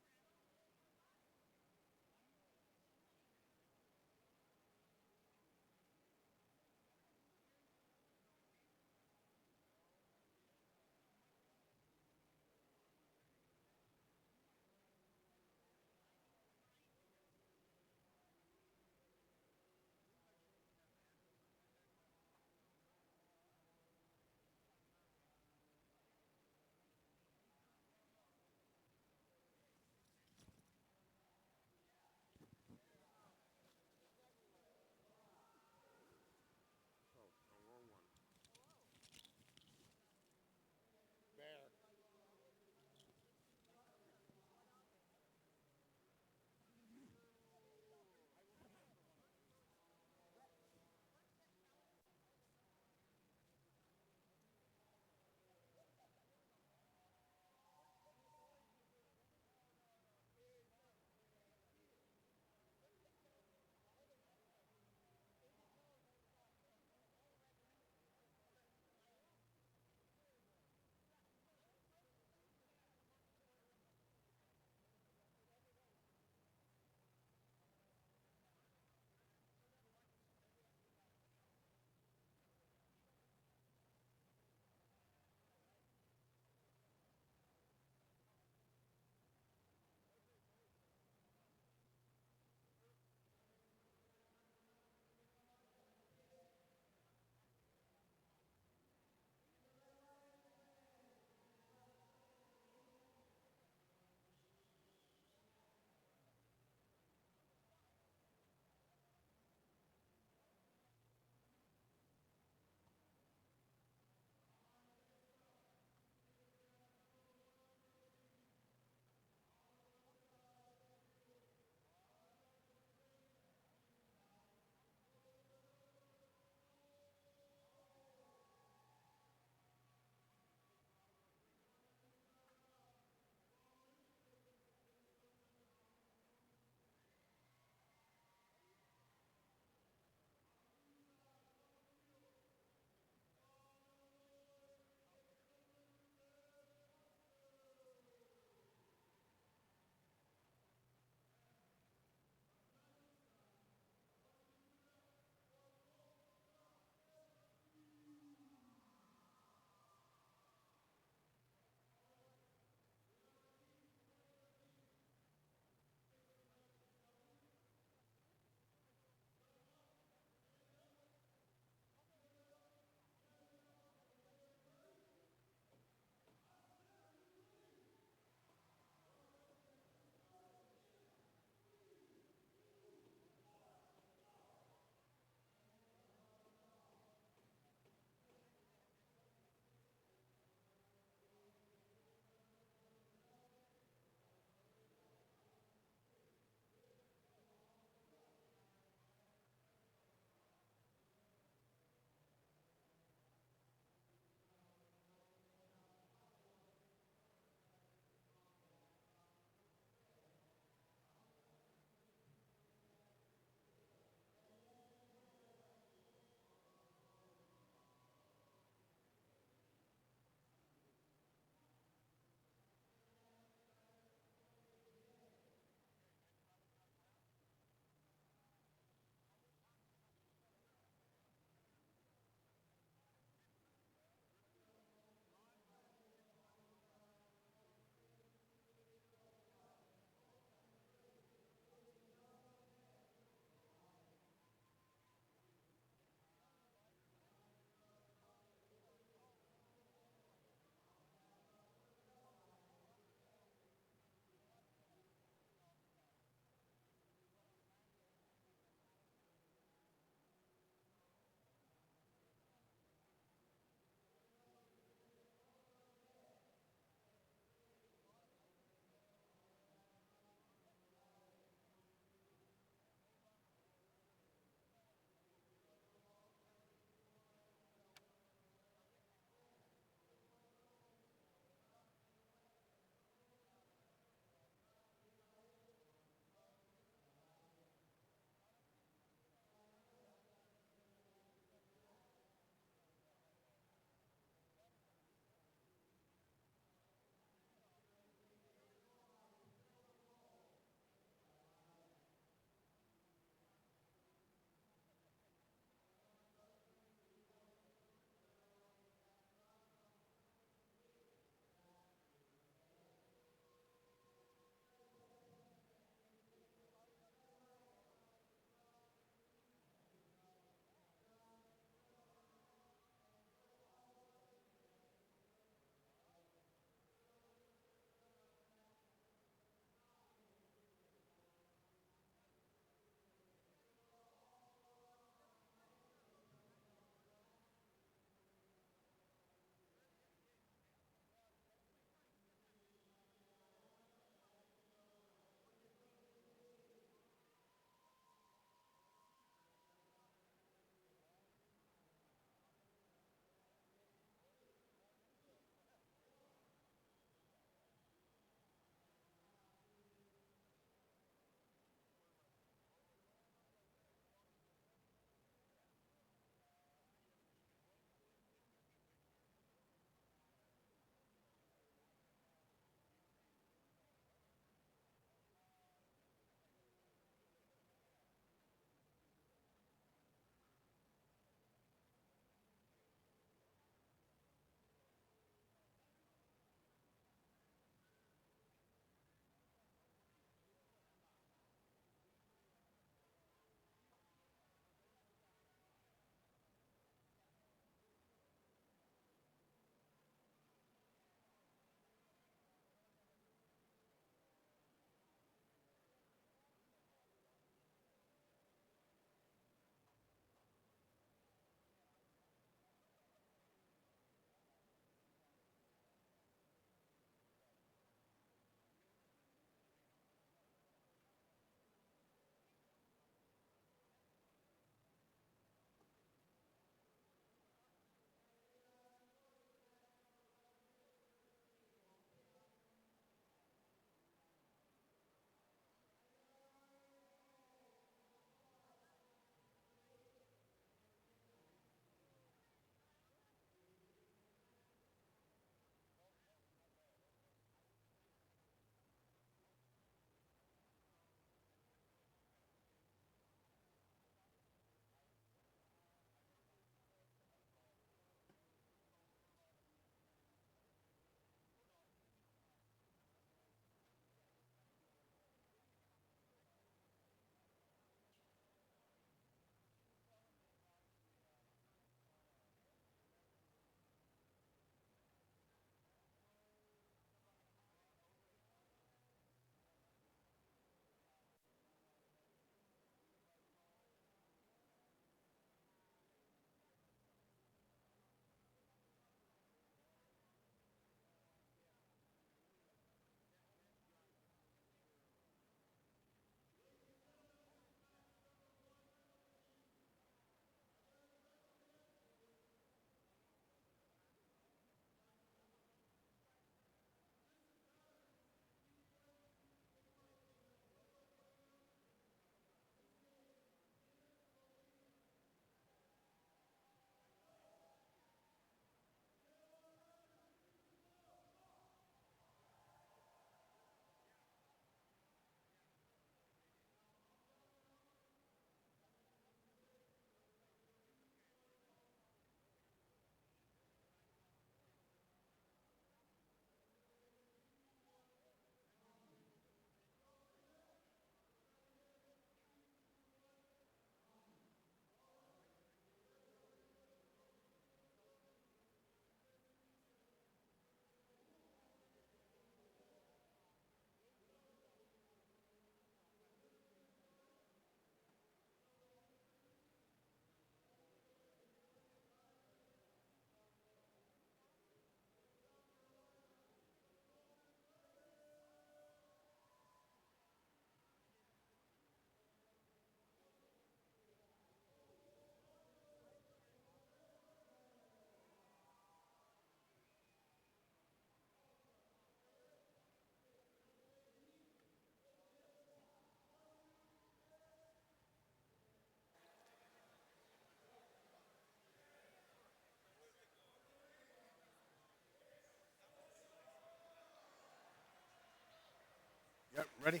Ready?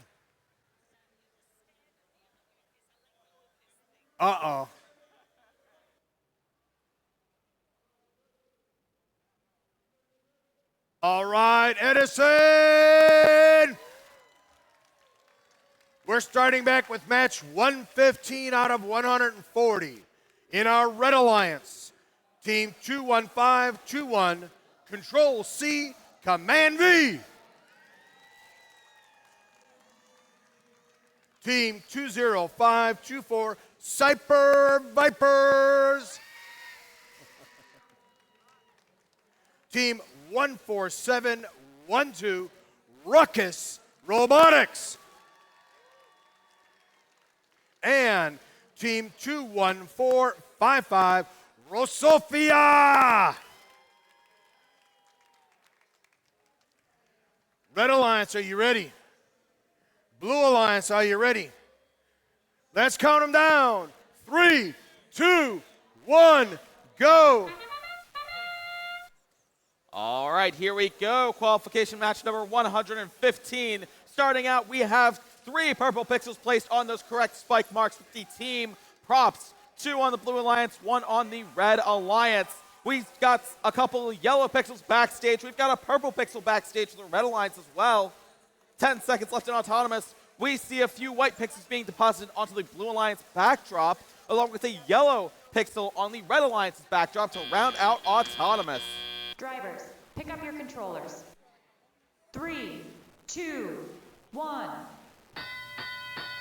Uh-oh. All right, Edison! We're starting back with match 115 out of 140. In our Red Alliance, Team 21521, Control C, Command V. Team 20524, Cyber Vipers. Team 14712, Ruckus Robotics. And Team 21455, Rosofia. Red Alliance, are you ready? Blue Alliance, are you ready? Let's count them down. 3, 2, 1, go. All right, here we go. Qualification match number 115. Starting out, we have 3 purple pixels placed on those correct spike marks with the team props. 2 on the Blue Alliance, 1 on the Red Alliance. We've got a couple of yellow pixels backstage. We've got a purple pixel backstage for the Red Alliance as well. 10 seconds left in Autonomous. We see a few white pixels being deposited onto the Blue Alliance backdrop, along with a yellow pixel on the Red Alliance's backdrop to round out Autonomous. Drivers, pick up your controllers. 3, 2, 1.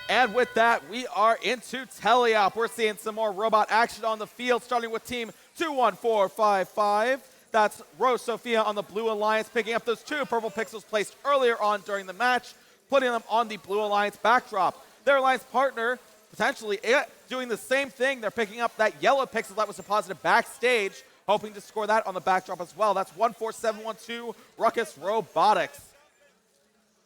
And with that, we are into teleop. We're seeing some more robot action on the field, starting with Team 21455. That's Rose Sophia on the Blue Alliance, picking up those 2 purple pixels placed earlier on during the match, putting them on the Blue Alliance backdrop. Their alliance partner potentially doing the same thing. They're picking up that yellow pixel that was deposited backstage, hoping to score that on the backdrop as well. That's 14712 Ruckus Robotics.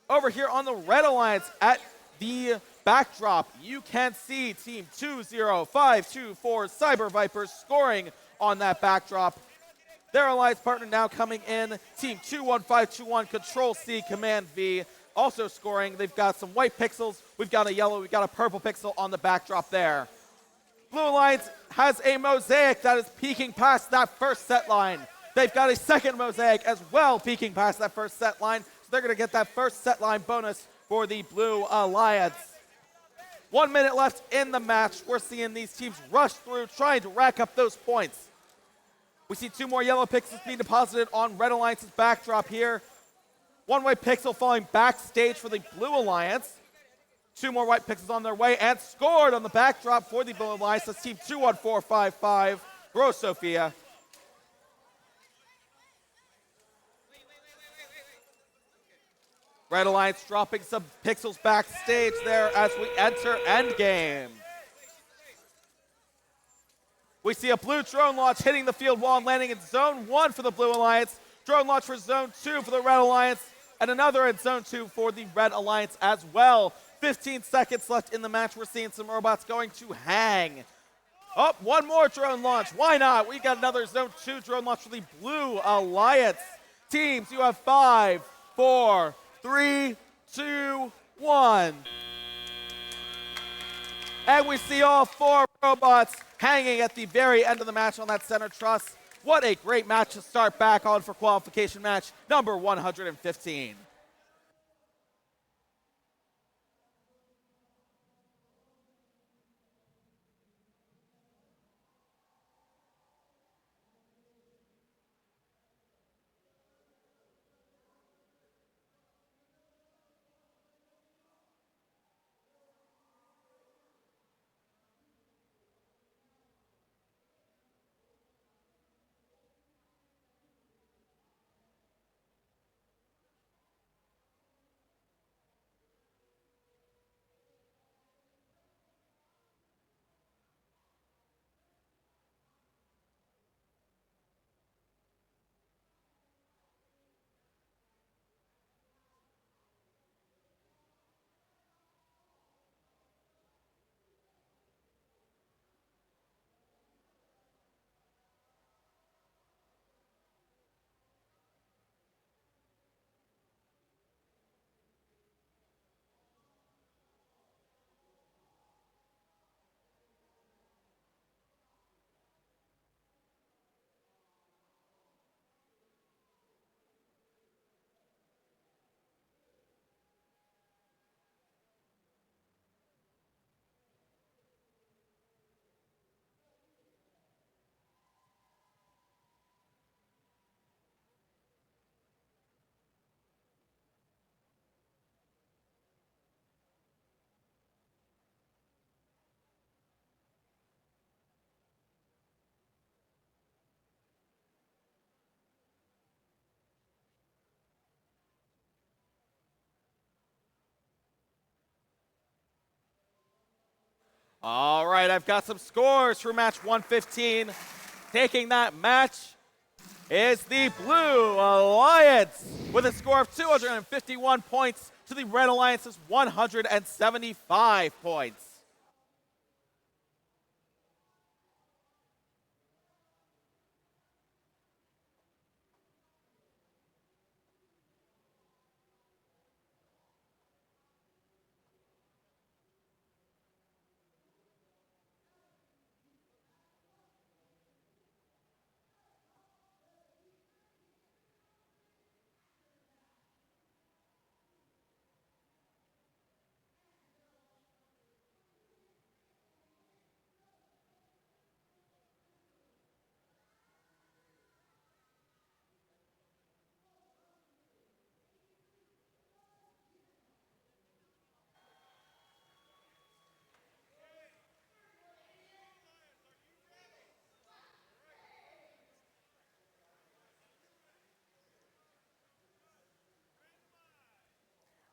Over here on the Red Alliance at the backdrop, you can see Team 20524 Cyber Vipers scoring on that backdrop. Their alliance partner now coming in, Team 21521 Control C Command V, also scoring. They've got some white pixels, we've got a yellow, we've got a purple pixel on the backdrop there. Blue Alliance has a mosaic that is peeking past that first set line. They've got a second mosaic as well peeking past that first set line, so they're going to get that first set line bonus for the Blue Alliance. 1 minute left in the match. We're seeing these teams rush through, trying to rack up those points. We see 2 more yellow pixels being deposited on Red Alliance's backdrop here. 1 white pixel falling backstage for the Blue Alliance. 2 more white pixels on their way and scored on the backdrop for the Blue Alliance. That's Team 21455, Rose Sophia. Red Alliance dropping some pixels backstage there as we enter endgame. We see a blue drone launch hitting the field wall and landing in Zone 1 for the Blue Alliance. Drone launch for Zone 2 for the Red Alliance. And another in Zone 2 for the Red Alliance as well. 15 seconds left in the match. We're seeing some robots going to hang. Oh, 1 more drone launch. Why not? We got another Zone 2 drone launch for the Blue Alliance. Teams, you have 5, 4, 3, 2, 1. And we see all 4 robots hanging at the very end of the match on that center truss. What a great match to start back on for qualification match number 115. All right, I've got some scores for match 115. Taking that match is the Blue Alliance with a score of 251 points to the Red Alliance's 175 points.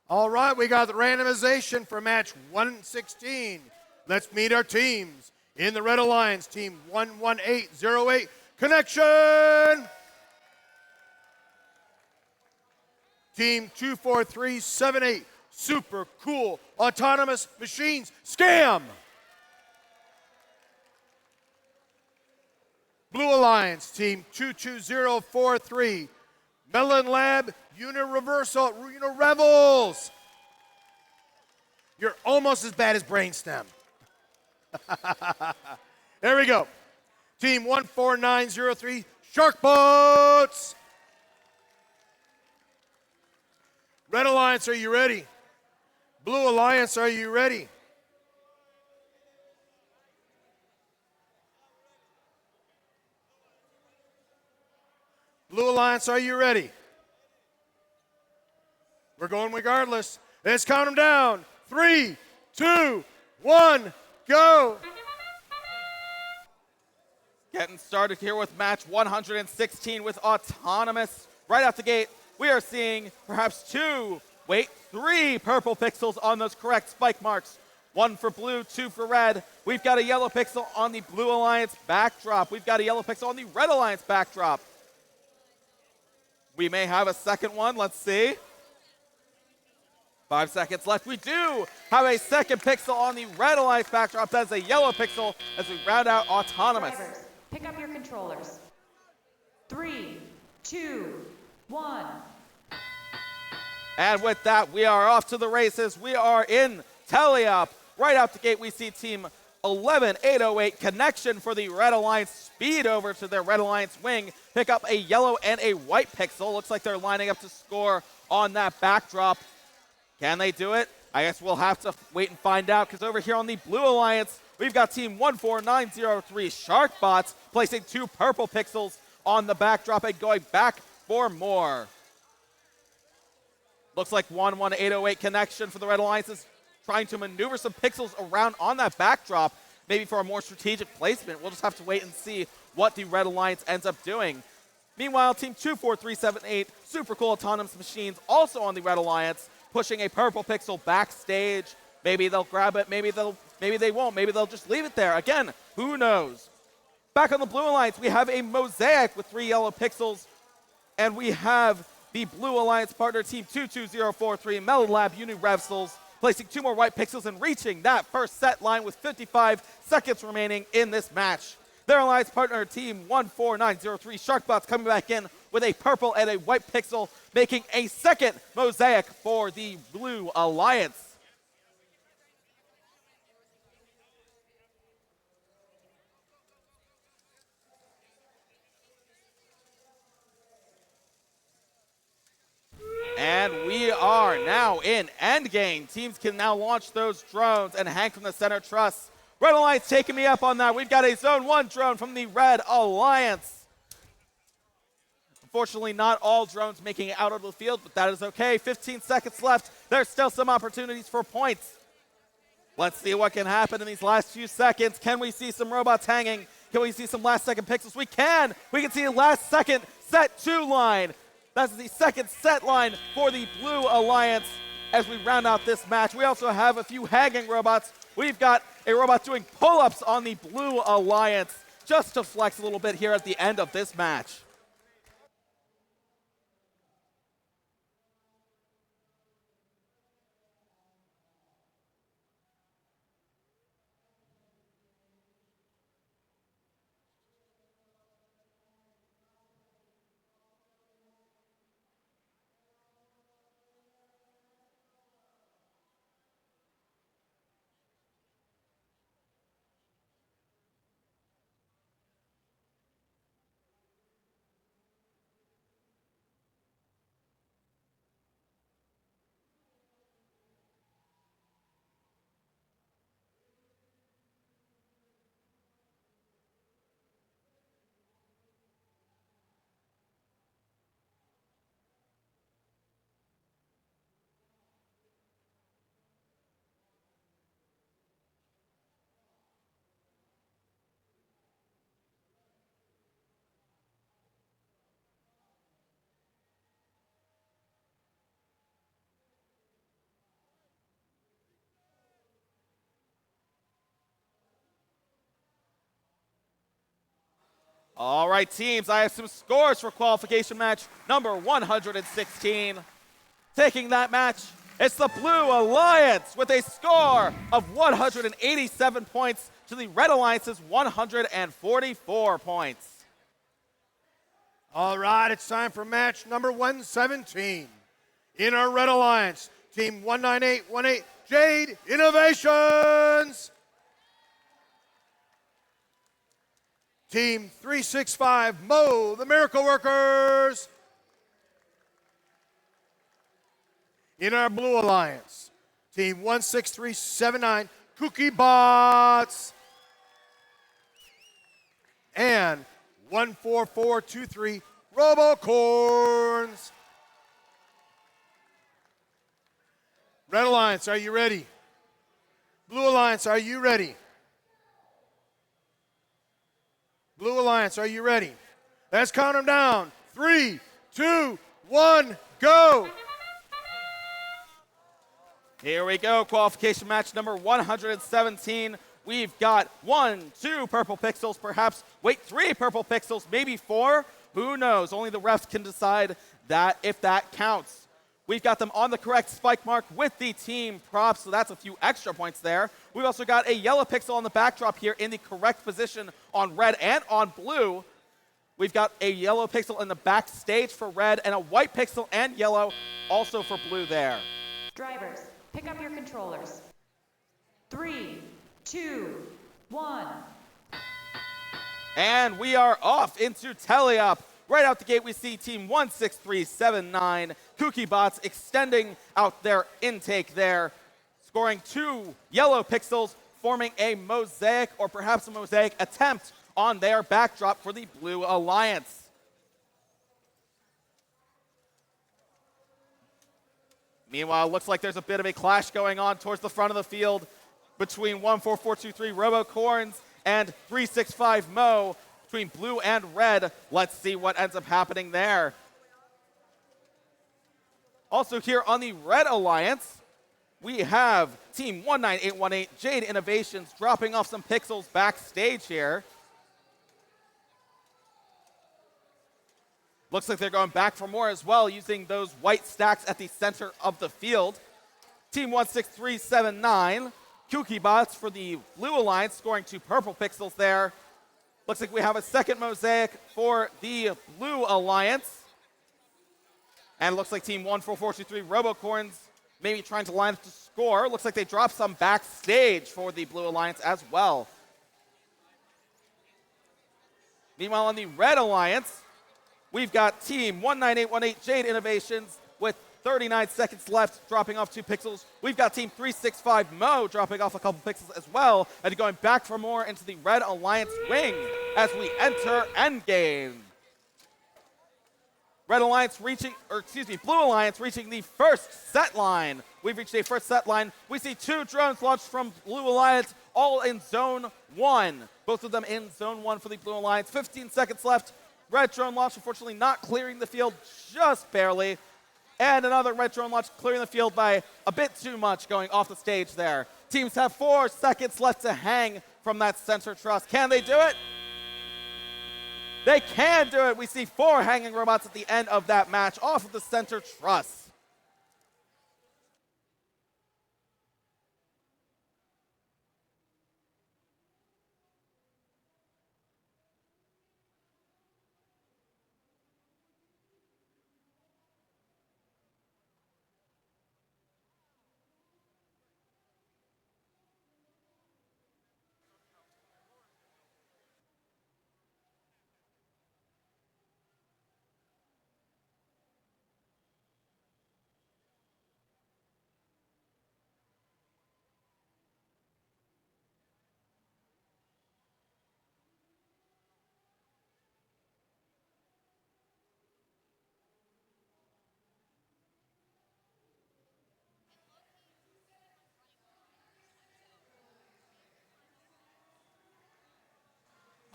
All right, we got the randomization for match 116. Let's meet our teams. In the Red Alliance, team 11808, connection! Team 24378, super cool autonomous machines, scam! Blue Alliance, team 22043, Melon Lab, Rebels. You're almost as bad as Brainstem. There we go. Team 14903, Shark Boats. Red Alliance, are you ready? Blue Alliance, are you ready? Blue Alliance, are you ready? We're going regardless. Let's count them down. 3, 2, 1, go. Getting started here with match 116 with Autonomous. Right out the gate, we are seeing perhaps 3 purple pixels on those correct spike marks. 1 for blue, 2 for red. We've got a yellow pixel on the Blue Alliance backdrop. We've got a yellow pixel on the Red Alliance backdrop. We may have a second one. Let's see. 5 seconds left. We do have a second pixel on the Red Alliance backdrop. That is a yellow pixel as we round out Autonomous. Drivers, pick up your controllers. 3, 2, 1. And with that, we are off to the races. We are in Teleop. Right out the gate, we see team 11808 connection for the Red Alliance speed over to their Red Alliance wing. Pick up a yellow and a white pixel. Looks like they're lining up to score on that backdrop. Can they do it? I guess we'll have to wait and find out, because over here on the Blue Alliance, we've got team 14903 Sharkbots placing 2 purple pixels on the backdrop and going back for more. Looks like 11808 connection for the Red Alliance is trying to maneuver some pixels around on that backdrop, maybe for a more strategic placement. We'll just have to wait and see what the Red Alliance ends up doing. Meanwhile, team 24378, super cool autonomous machines, also on the Red Alliance, pushing a purple pixel backstage. Maybe they'll grab it, maybe they won't, maybe they'll just leave it there. Again, who knows? Back on the Blue Alliance, we have a mosaic with 3 yellow pixels, and we have the Blue Alliance partner team 22043 Melon Lab Rebels placing 2 more white pixels and reaching that first set line with 55 seconds remaining in this match. Their alliance partner team 14903 Sharkbots coming back in with a purple and a white pixel, making a second mosaic for the Blue Alliance. And we are now in endgame. Teams can now launch those drones and hang from the center truss. Red Alliance taking me up on that. We've got a Zone 1 drone from the Red Alliance. Unfortunately, not all drones making it out of the field, but that is okay. 15 seconds left. There's still some opportunities for points. Let's see what can happen in these last few seconds. Can we see some robots hanging? Can we see some last second pixels? We can. We can see the last second set 2 line. That's the second set line for the Blue Alliance as we round out this match. We also have a few hanging robots. We've got A robot doing pull-ups on the Blue Alliance just to flex a little bit here at the end of this match. All right, teams, I have some scores for qualification match number 116. Taking that match, it's the Blue Alliance with a score of 187 points to the Red Alliance's 144 points. All right, it's time for match number 117. In our Red Alliance, Team 19818 Jade Innovations. Team 365 Mo, the Miracle Workers. In our Blue Alliance, Team 16379 Cookie Bots. And 14423 Robocorns. Red Alliance, are you ready? Blue Alliance, are you ready? Blue Alliance, are you ready? Let's count them down. 3, 2, 1, go! Here we go, qualification match number 117. We've got 1, 2 purple pixels, perhaps, wait, 3 purple pixels, maybe 4. Who knows? Only the refs can decide that if that counts. We've got them on the correct spike mark with the team props, so that's a few extra points there. We've also got a yellow pixel on the backdrop here in the correct position on red and on blue. We've got a yellow pixel in the backstage for red and a white pixel and yellow also for blue there. Drivers, pick up your controllers. 3, 2, 1. And we are off into Teleop. Right out the gate, we see Team 16379 Cookie Bots extending out their intake there, scoring 2 yellow pixels, forming a mosaic or perhaps a mosaic attempt on their backdrop for the Blue Alliance. Meanwhile, it looks like there's a bit of a clash going on towards the front of the field between 14423 Robocorns and 365 Mo. Between blue and red. Let's see what ends up happening there. Also here on the Red Alliance, we have Team 19818 Jade Innovations dropping off some pixels backstage here. Looks like they're going back for more as well, using those white stacks at the center of the field. Team 16379 Cookie Bots for the Blue Alliance, scoring 2 purple pixels there. Looks like we have a second mosaic for the Blue Alliance. And it looks like Team 14423 Robocorns maybe trying to line up to score. Looks like they dropped some backstage for the Blue Alliance as well. Meanwhile, on the Red Alliance, we've got Team 19818 Jade Innovations with 39 seconds left, dropping off 2 pixels. We've got Team 365 Mo dropping off a couple pixels as well, and going back for more into the Red Alliance wing as we enter endgame. Red Alliance reaching, or excuse me, Blue Alliance reaching the first set line. We've reached a first set line. We see 2 drones launched from Blue Alliance, all in Zone 1. Both of them in Zone 1 for the Blue Alliance. 15 seconds left. Red drone launch, unfortunately not clearing the field, just barely. And another red drone launch clearing the field by a bit too much, going off the stage there. Teams have 4 seconds left to hang from that center truss. Can they do it? They can do it. We see 4 hanging robots at the end of that match off of the center truss.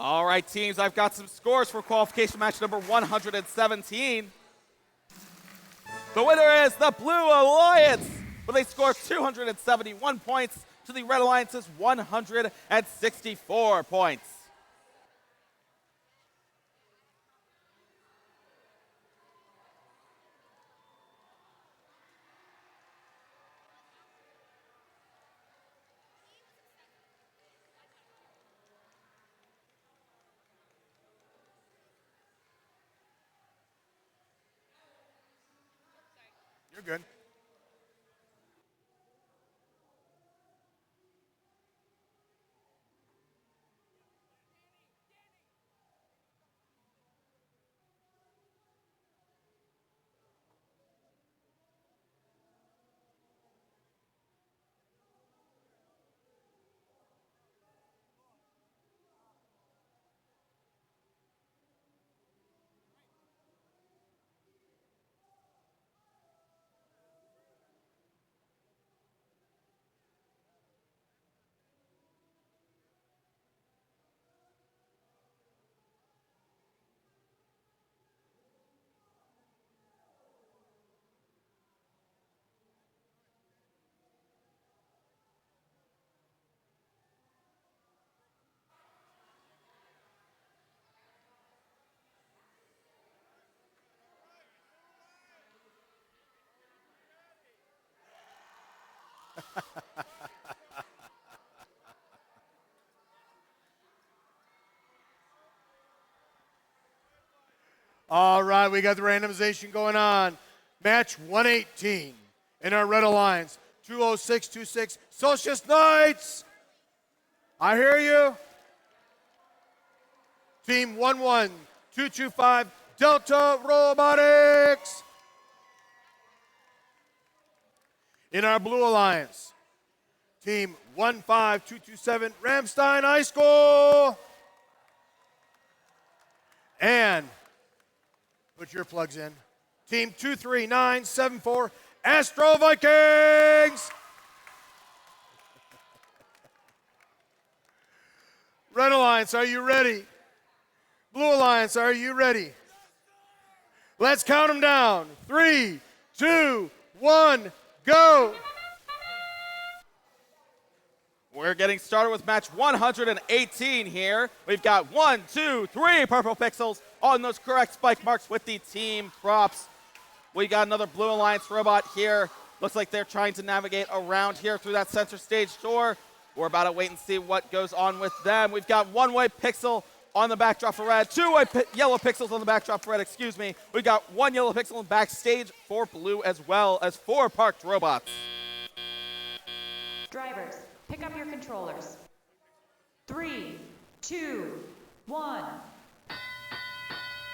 All right, teams, I've got some scores for qualification match number 117. The winner is the Blue Alliance, where they score 271 points to the Red Alliance's 164 points. You're good. All right, we got the randomization going on. Match 118 in our Red Alliance. 20626 Socius Knights. I hear you. Team 11225 Delta Robotics. In our Blue Alliance, Team 15227 Ramstein High School. And put your plugs in. Team 23974 Astro Vikings. Red Alliance, are you ready? Blue Alliance, are you ready? Let's count them down. 3, 2, 1, go. We're getting started with match 118 here. We've got 1, 2, 3 purple pixels on those correct spike marks with the team props. We got another Blue Alliance robot here. Looks like they're trying to navigate around here through that center stage door. We're about to wait and see what goes on with them. We've got one white pixel on the backdrop for red, 2 yellow pixels on the backdrop for red, excuse me. We've got 1 yellow pixel in backstage for blue, as well as 4 parked robots. Drivers, pick up your controllers. 3, 2, 1.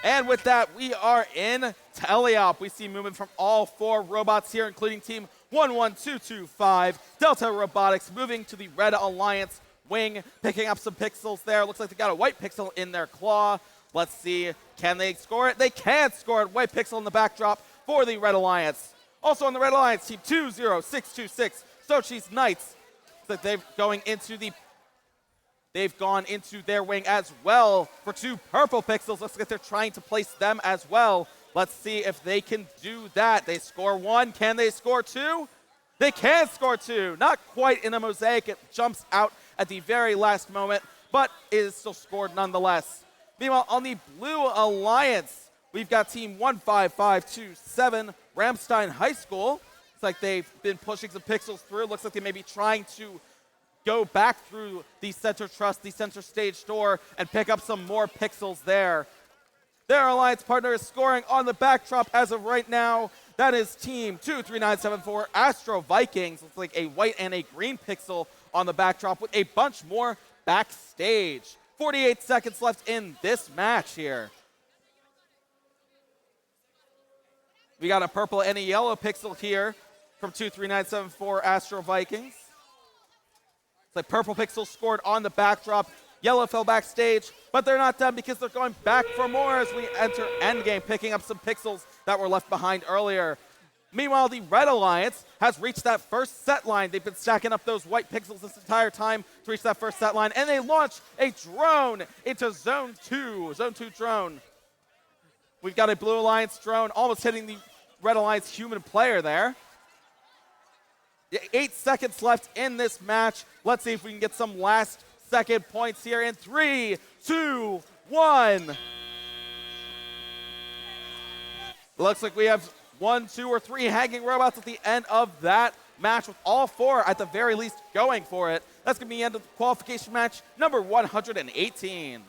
And with that, we are in teleop. We see movement from all 4 robots here, including Team 11225 Delta Robotics, moving to the Red Alliance wing, picking up some pixels there. Looks like they got a white pixel in their claw. Let's see, can they score it? They can score it. White pixel in the backdrop for the Red Alliance. Also on the Red Alliance, Team 20626 Sochi's Knights. That they've gone into their wing as well for 2 purple pixels. Looks like they're trying to place them as well. Let's see if they can do that. They score 1. Can they score 2? They can score two. Not quite in a mosaic. It jumps out at the very last moment, but it is still scored nonetheless. Meanwhile, on the Blue Alliance, we've got team 15527 Ramstein High School. It's like they've been pushing some pixels through. Looks like they may be trying to go back through the center truss, the center stage door, and pick up some more pixels there. Their alliance partner is scoring on the backdrop as of right now. That is team 23974 Astro Vikings. Looks like a white and a green pixel on the backdrop with a bunch more backstage. 48 seconds left in this match here. We got a purple and a yellow pixel here from 23974 Astro Vikings. It's like purple pixel scored on the backdrop. Yellow fell backstage, but they're not done because they're going back for more as we enter endgame, picking up some pixels that were left behind earlier. Meanwhile, the Red Alliance has reached that first set line. They've been stacking up those white pixels this entire time to reach that first set line, and they launch a drone into Zone 2 drone. We've got a Blue Alliance drone almost hitting the Red Alliance human player there. 8 seconds left in this match. Let's see if we can get some last second points here in 3, 2, 1. Looks like we have 1, 2, or 3 hanging robots at the end of that match, with all 4 at the very least going for it. That's going to be the end of the qualification match number 118.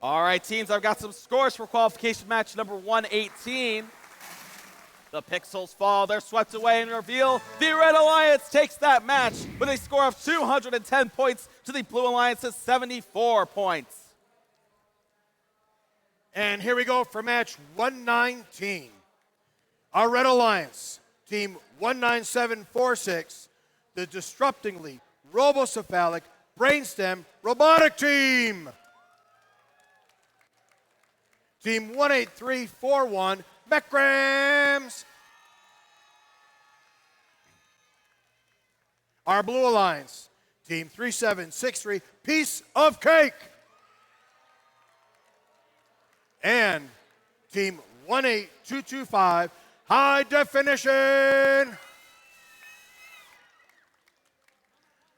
All right, teams, I've got some scores for qualification match number 118. The pixels fall, they're swept away and reveal the Red Alliance takes that match with a score of 210 points to the Blue Alliance's 74 points. And here we go for match 119. Our Red Alliance, team 19746, the disruptingly robocephalic brainstem robotic team. Team 18341, Mechrams. Our Blue Alliance, team 3763, Piece of Cake. And team 18225, High Definition.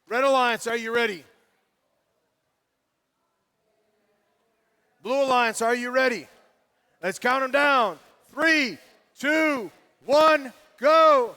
Red Alliance, are you ready? Blue Alliance, are you ready? Let's count them down. 3, 2, 1, go.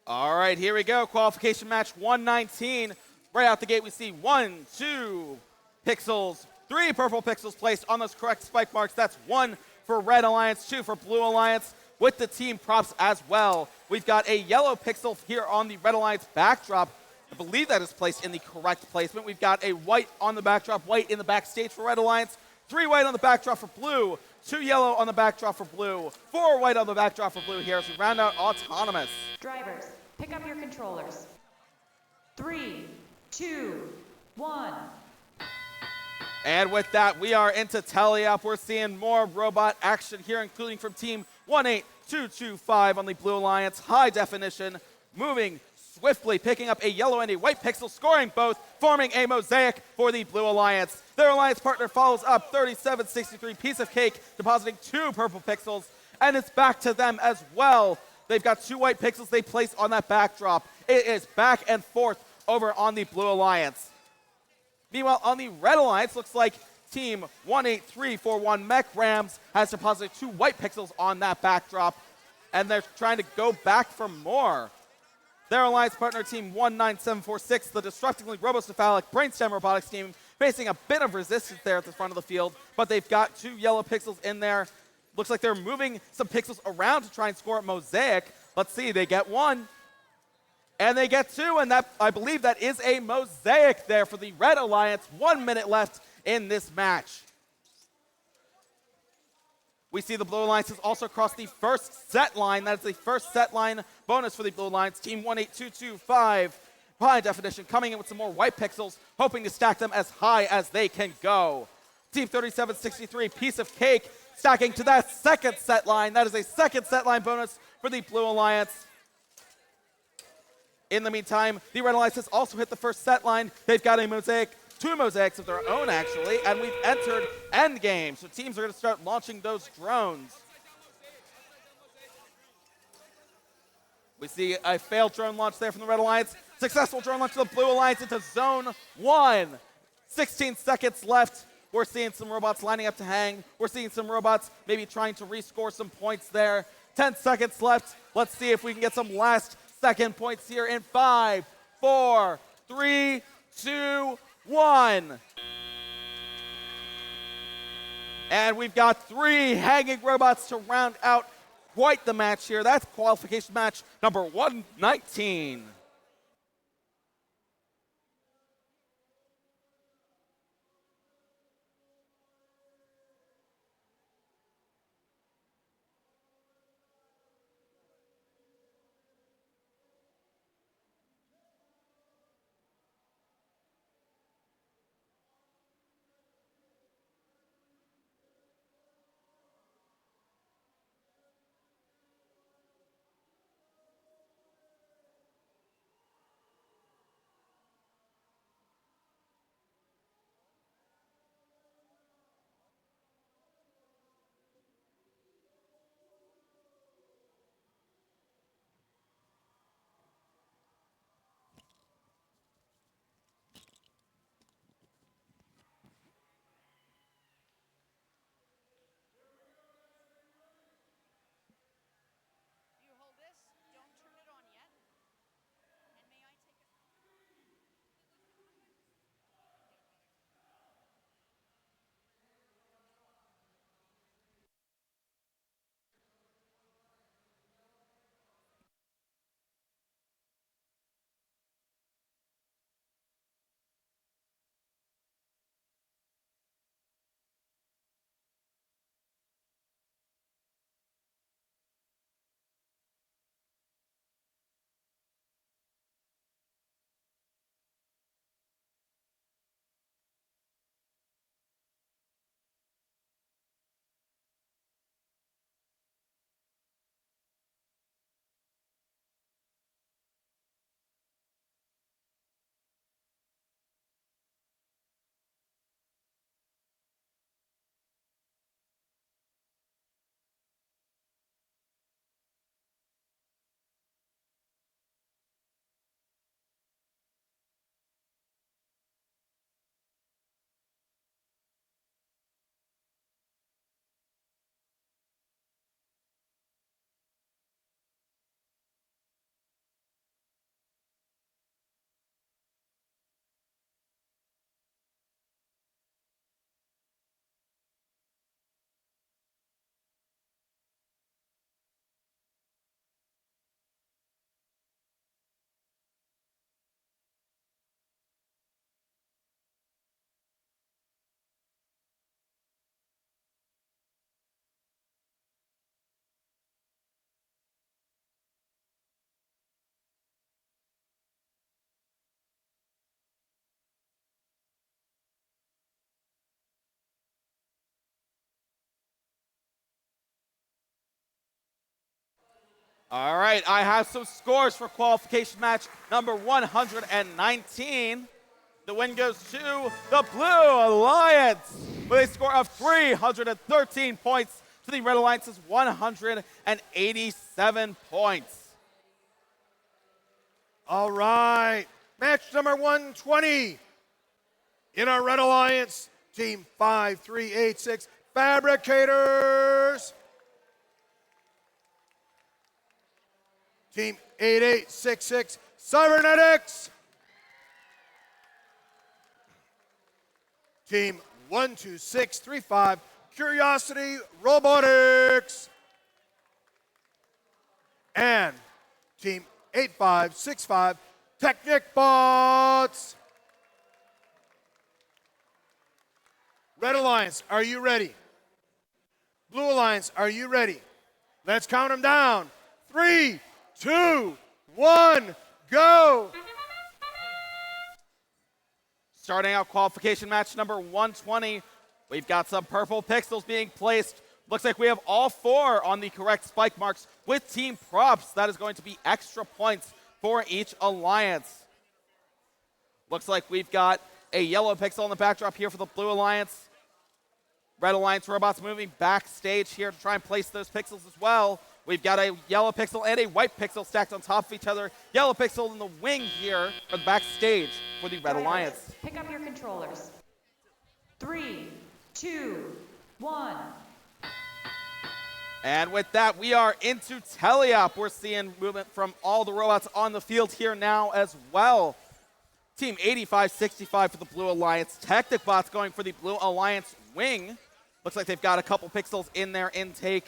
All right, here we go. Qualification match 119. Right out the gate, we see 1, 2 pixels, 3 purple pixels placed on those correct spike marks. That's 1 for Red Alliance, 2 for Blue Alliance, with the team props as well. We've got a yellow pixel here on the Red Alliance backdrop. I believe that is placed in the correct placement. We've got a white on the backdrop, white in the backstage for Red Alliance, 3 white on the backdrop for Blue, 2 yellow on the backdrop for Blue, 4 white on the backdrop for Blue here as we round out Autonomous. Drivers, pick up your controllers. 3, 2, 1. And with that, we are into tally-up. We're seeing more robot action here, including from Team 18225 on the Blue Alliance. High definition, moving swiftly, picking up a yellow and a white pixel, scoring both, forming a mosaic for the Blue Alliance. Their alliance partner follows up, 3763, Piece of Cake, depositing 2 purple pixels, and it's back to them as well. They've got 2 white pixels they place on that backdrop. It is back and forth over on the Blue Alliance. Meanwhile, on the Red Alliance, looks like Team 18341 Mech Rams has deposited 2 white pixels on that backdrop. and they're trying to go back for more. Their alliance partner team 19746, the destructively robocephalic brainstem robotics team, facing a bit of resistance there at the front of the field, but they've got 2 yellow pixels in there. Looks like they're moving some pixels around to try and score a mosaic. Let's see, they get 1. And they get 2, and that, I believe that is a mosaic there for the Red Alliance. 1 minute left in this match. We see the Blue Alliance has also crossed the first set line. That is the first set line bonus for the Blue Alliance. Team 18225, high definition, coming in with some more white pixels, hoping to stack them as high as they can go. Team 3763, piece of cake, stacking to that second set line. That is a second set line bonus for the Blue Alliance. In the meantime, the Red Alliance has also hit the first set line. They've got a mosaic, 2 mosaics of their own actually, and we've entered endgame. So teams are going to start launching those drones. We see a failed drone launch there from the Red Alliance. Successful drone launch to the Blue Alliance into zone 1. 16 seconds left. We're seeing some robots lining up to hang. We're seeing some robots maybe trying to rescore some points there. 10 seconds left. Let's see if we can get some last second points here in 5, 4, 3, 2, 1. And we've got 3 hanging robots to round out quite the match here. That's qualification match number 119. All right, I have some scores for qualification match number 119. The win goes to the Blue Alliance with a score of 313 points to the Red Alliance's 187 points. All right, match number 120. In our Red Alliance, Team 5386 Fabricators Team 8866 Cybernetics. Team 12635 Curiosity Robotics. And Team 8565 Technic Bots. Red Alliance, are you ready? Blue Alliance, are you ready? Let's count them down. 3, 2, 1, go! Starting out qualification match number 120, we've got some purple pixels being placed. Looks like we have all 4 on the correct spike marks with team props. That is going to be extra points for each alliance. Looks like we've got a yellow pixel on the backdrop here for the Blue Alliance. Red Alliance robots moving backstage here to try and place those pixels as well. We've got a yellow pixel and a white pixel stacked on top of each other. Yellow pixel in the wing here for the backstage for the Red Alliance. Pick up your controllers. 3, 2, 1. And with that, we are into teleop. We're seeing movement from all the robots on the field here now as well. Team 8565 for the Blue Alliance. Tactic bots going for the Blue Alliance wing. Looks like they've got a couple pixels in their intake.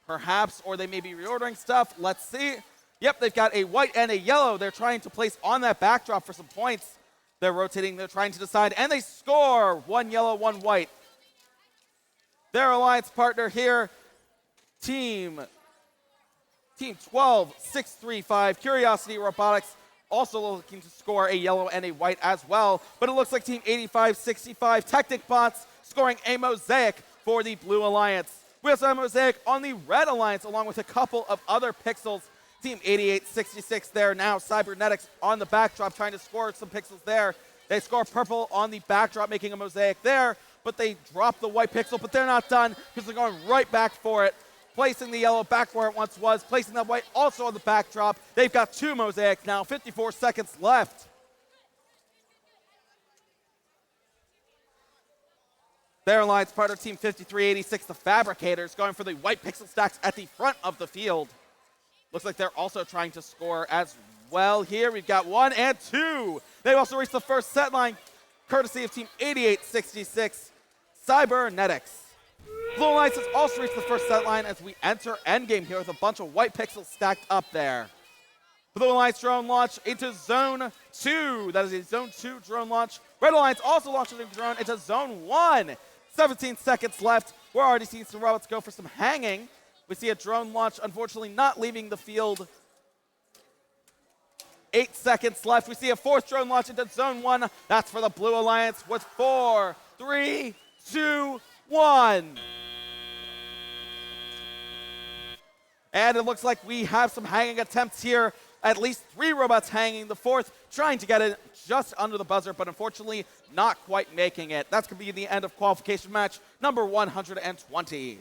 Perhaps, or they may be reordering stuff. Let's see. Yep, they've got a white and a yellow they're trying to place on that backdrop for some points. They're rotating, they're trying to decide, and they score. 1 yellow, 1 white. Their alliance partner here, Team 12635, Curiosity Robotics, also looking to score a yellow and a white as well. But it looks like Team 8565, Tactic Bots, scoring a mosaic for the Blue Alliance. We also have a mosaic on the Red Alliance, along with a couple of other pixels. Team 8866 there now, Cybernetics on the backdrop, trying to score some pixels there. They score purple on the backdrop, making a mosaic there, but they drop the white pixel, but they're not done because they're going right back for it. Placing the yellow back where it once was, placing the white also on the backdrop. They've got 2 mosaics now, 54 seconds left. Their alliance partner, Team 5386, the Fabricators, going for the white pixel stacks at the front of the field. Looks like they're also trying to score as well here. We've got 1 and 2. They've also reached the first set line, courtesy of Team 8866, Cybernetics. Blue Alliance has also reached the first set line as we enter endgame here with a bunch of white pixels stacked up there. Blue Alliance drone launch into Zone 2. That is a Zone 2 drone launch. Red Alliance also launching a drone into Zone 1. 17 seconds left. We're already seeing some robots go for some hanging. We see a drone launch, unfortunately not leaving the field. 8 seconds left. We see a 4th drone launch into Zone 1. That's for the Blue Alliance with 4, 3, 2, 1. And it looks like we have some hanging attempts here. At least 3 robots hanging. The 4th trying to get it just under the buzzer, but unfortunately not quite making it. That's going to be the end of qualification match number 120.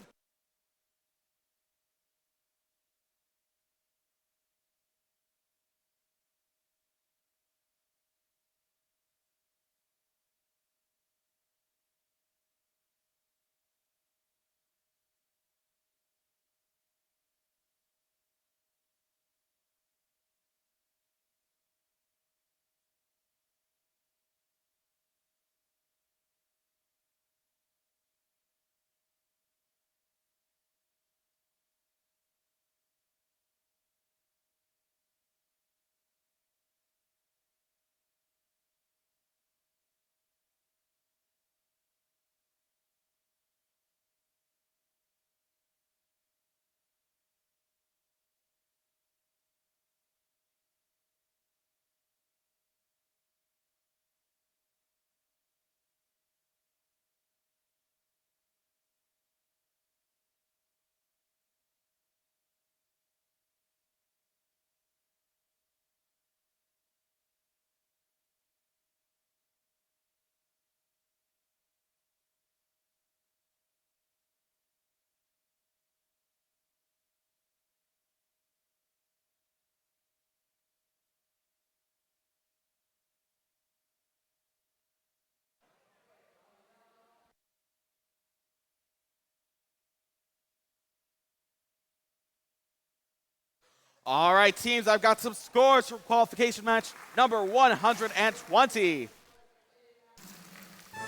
All right, teams, I've got some scores for qualification match number 120.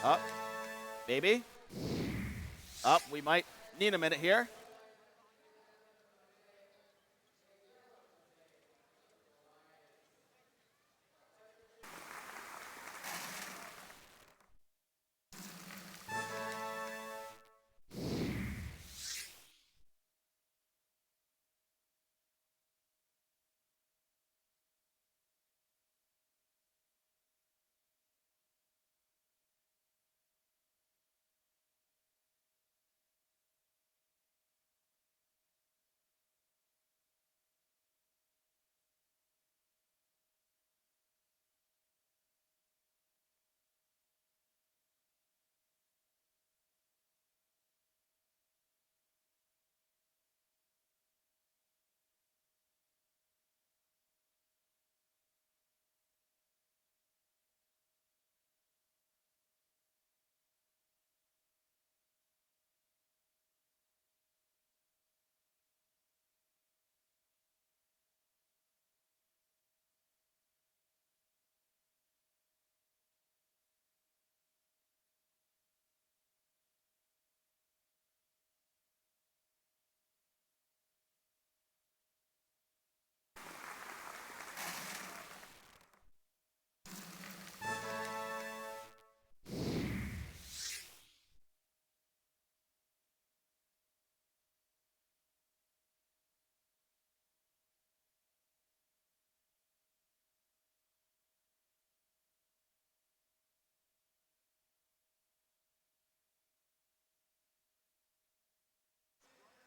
Up, baby. Up, we might need a minute here.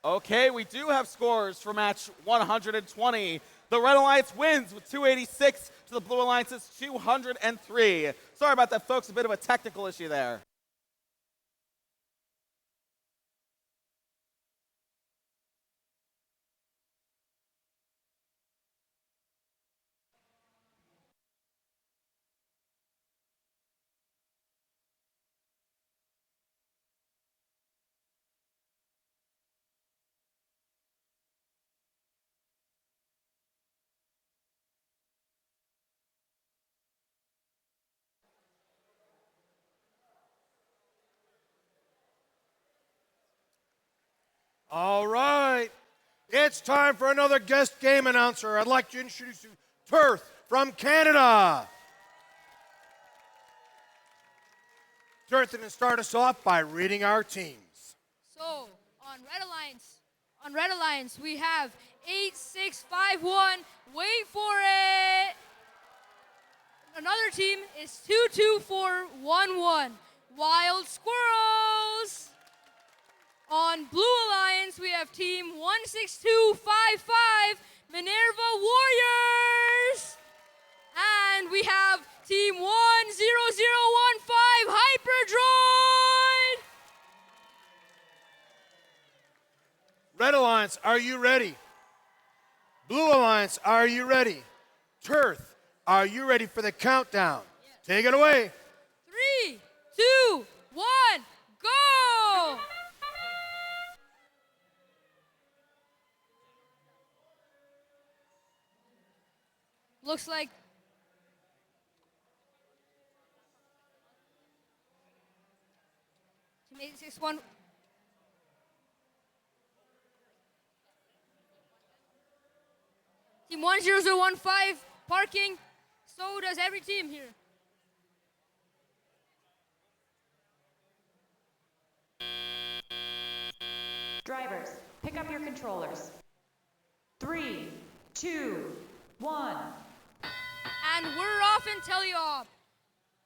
Okay, we do have scores for match 120. The Red Alliance wins with 286 to the Blue Alliance's 203. Sorry about that, folks. A bit of a technical issue there. All right. It's time for another guest game announcer. I'd like to introduce you Turth from Canada. Turth is going to start us off by reading our teams. So, on Red Alliance, we have 8651. Wait for it. Another team is 22411. Wild Squirrels. On Blue Alliance, we have team 16255, Minerva Warriors. And we have team 10015, Hyperdroid. Red Alliance, are you ready? Blue Alliance, are you ready? Turth, are you ready for the countdown? Yes. Take it away. 3, 2, 1, go! Looks like Team 861. Team 10015 parking. So does every team here. Drivers, pick up your controllers. 3, 2, 1. And we're off in teleop.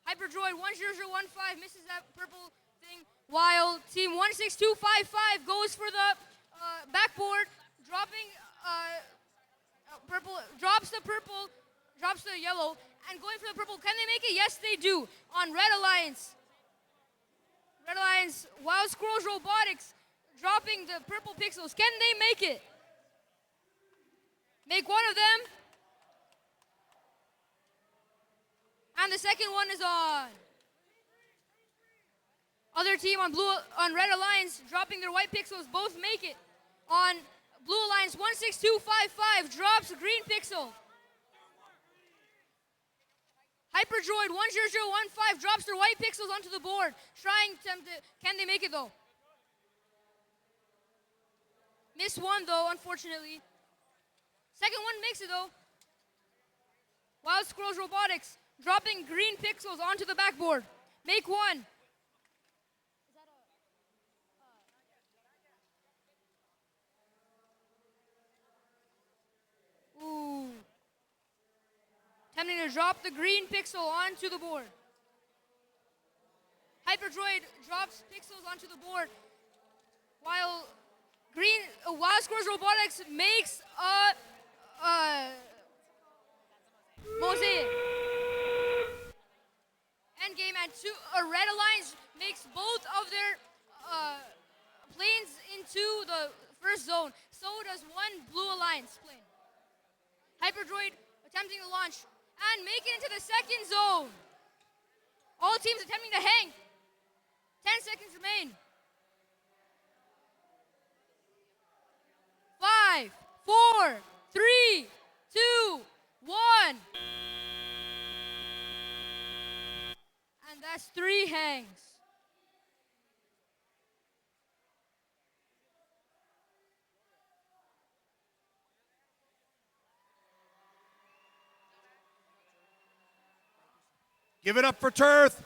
Hyperdroid 10015 misses that purple thing, while team 16255 goes for the backboard, dropping purple, drops the yellow, and going for the purple. Can they make it? Yes, they do. On Red Alliance, Wild Squirrels Robotics dropping the purple pixels. Can they make it? Make one of them. And the second one is on. Other team on Red Alliance dropping their white pixels, both make it. On Blue Alliance 16255 drops green pixel. Hyperdroid 10015 drops their white pixels onto the board. Can they make it though? Missed one though, unfortunately. Second one makes it though. Wild Squirrels Robotics dropping green pixels onto the backboard. Make one. Ooh. Attempting to drop the green pixel onto the board. Hyperdroid drops pixels onto the board. While Wild Squirrels Robotics makes a mosaic. Endgame and Red Alliance makes both of their planes into the first zone. So does one Blue Alliance plane. Hyperdroid attempting to launch and make it into the second zone. All teams attempting to hang. 10 seconds remain. 5, 4, 3, 2, 1. And that's 3 hangs. Give it up for Turth.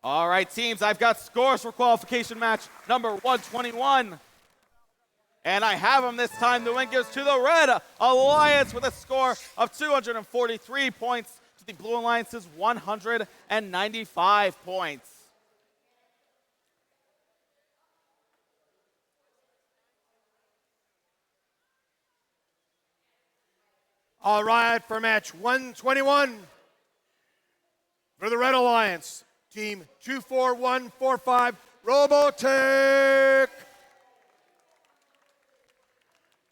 All right, teams, I've got scores for qualification match number 121. And I have them this time. The win goes to the Red Alliance with a score of 243 points to the Blue Alliance's 195 points. All right, for match 121 for the Red Alliance, team 24145 Robotech.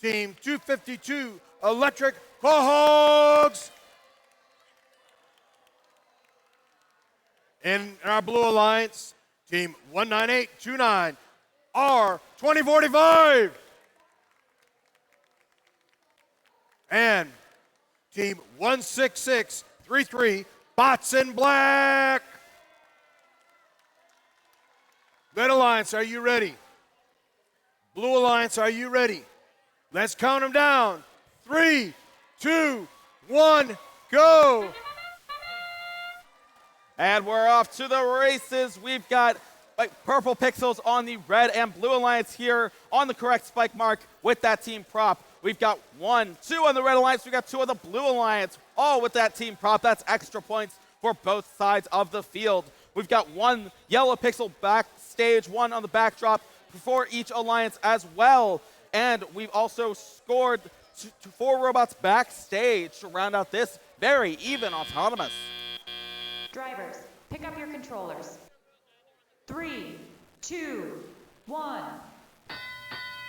Team 252 Electric Cohogs. In our Blue Alliance, team 19829 R2045. And team 16633 Bots in Black. Red Alliance, are you ready? Blue Alliance, are you ready? Let's count them down. 3, 2, 1, go. And we're off to the races. We've got purple pixels on the Red and Blue Alliance here on the correct spike mark with that team prop. We've got 1, 2 on the Red Alliance. We've got 2 on the Blue Alliance, all with that team prop. That's extra points for both sides of the field. We've got 1 yellow pixel backstage, 1 on the backdrop for each alliance as well. And we've also scored 4 robots backstage to round out this very even autonomous. Drivers, pick up your controllers. 3, 2, 1.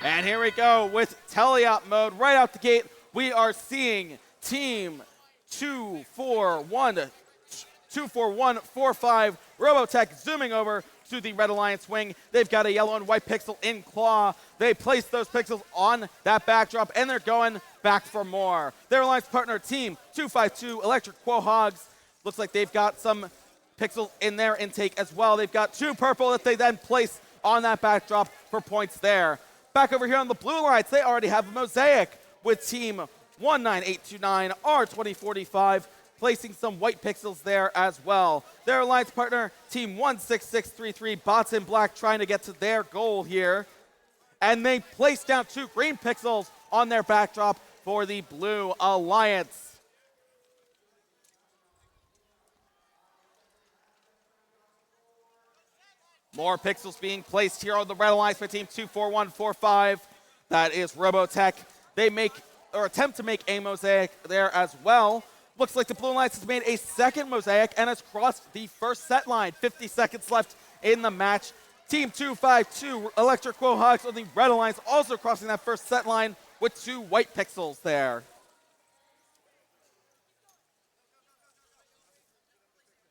And here we go with teleop mode right out the gate. We are seeing Team 24145 Robotech zooming over to the Red Alliance wing. They've got a yellow and white pixel in claw. They place those pixels on that backdrop, and they're going back for more. Their alliance partner, Team 252 Electric Quahogs, looks like they've got some pixels in their intake as well. They've got 2 purple that they then place on that backdrop for points there. Back over here on the blue alliance, they already have a mosaic with Team 19829 R2045 placing some white pixels there as well. Their alliance partner, Team 16633 Bots in Black, trying to get to their goal here. And they place down 2 green pixels on their backdrop for the blue alliance. More pixels being placed here on the Red Alliance by Team 24145. That is Robotech. They make, or attempt to make, a mosaic there as well. Looks like the Blue Alliance has made a second mosaic and has crossed the first set line. 50 seconds left in the match. Team 252 Electric Quahogs on the Red Alliance also crossing that first set line with 2 white pixels there.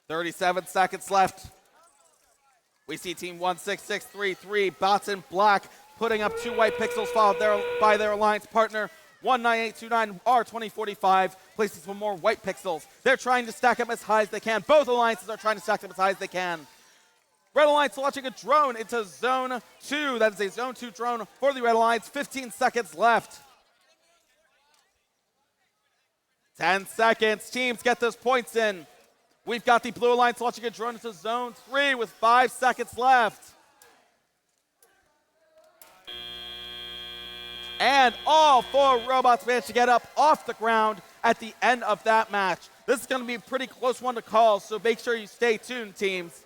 37 seconds left. We see Team 16633 Bots in Black putting up 2 white pixels, followed by their alliance partner 19829 R2045 placing some more white pixels. They're trying to stack up as high as they can. Both alliances are trying to stack up as high as they can. Red Alliance launching a drone into Zone 2. That is a Zone 2 drone for the Red Alliance. 15 seconds left. 10 seconds. Teams, get those points in. We've got the Blue Alliance launching a drone into Zone 3 with 5 seconds left. And all 4 robots managed to get up off the ground at the end of that match. This is going to be a pretty close one to call, so make sure you stay tuned, teams.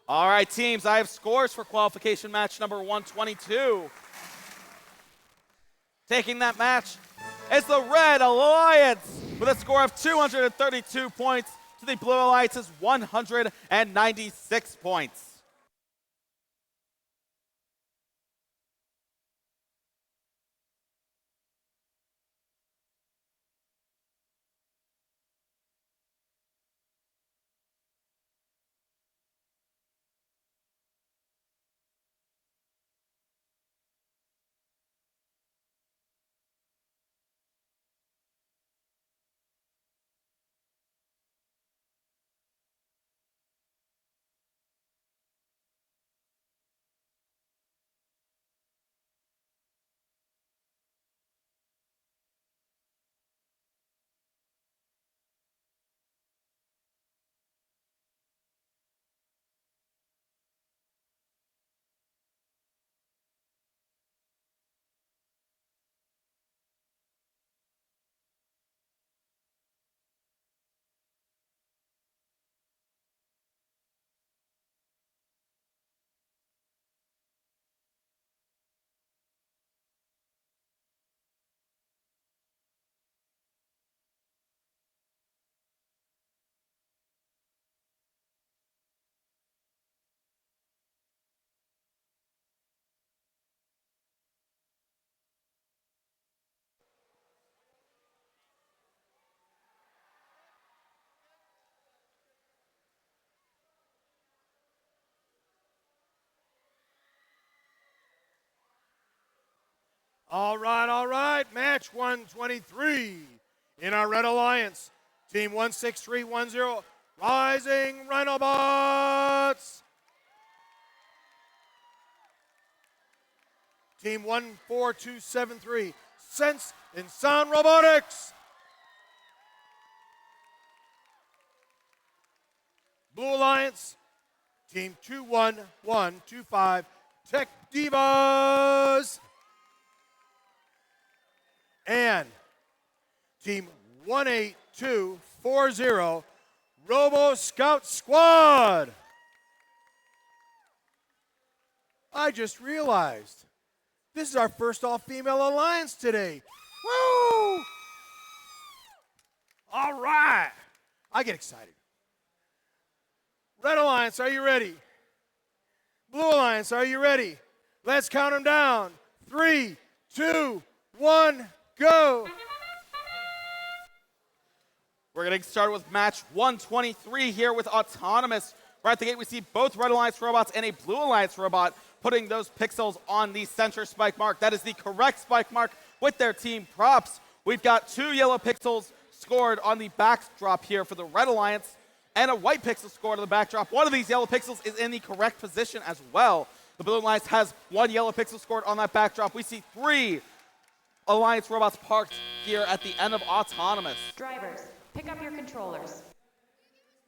All right, teams, I have scores for qualification match number 122. Taking that match is the Red Alliance with a score of 232 points to the Blue Alliance's 196 points. All right. Match 123 in our Red Alliance. Team 16310, Rising Rhinobots. Team 14273, Sense and Sound Robotics. Blue Alliance, Team 21125, Tech Divas. And Team 18240, Robo Scout Squad. I just realized this is our first all-female alliance today. Woo! All right. I get excited. Red Alliance, are you ready? Blue Alliance, are you ready? Let's count them down. 3, 2, 1, go. We're getting started with match 123 here with Autonomous. Right at the gate, we see both Red Alliance robots and a Blue Alliance robot putting those pixels on the center spike mark. That is the correct spike mark with their team props. We've got 2 yellow pixels scored on the backdrop here for the Red Alliance and a white pixel scored on the backdrop. One of these yellow pixels is in the correct position as well. The Blue Alliance has 1 yellow pixel scored on that backdrop. We see 3 Alliance robots parked here at the end of Autonomous. Drivers, pick up your controllers.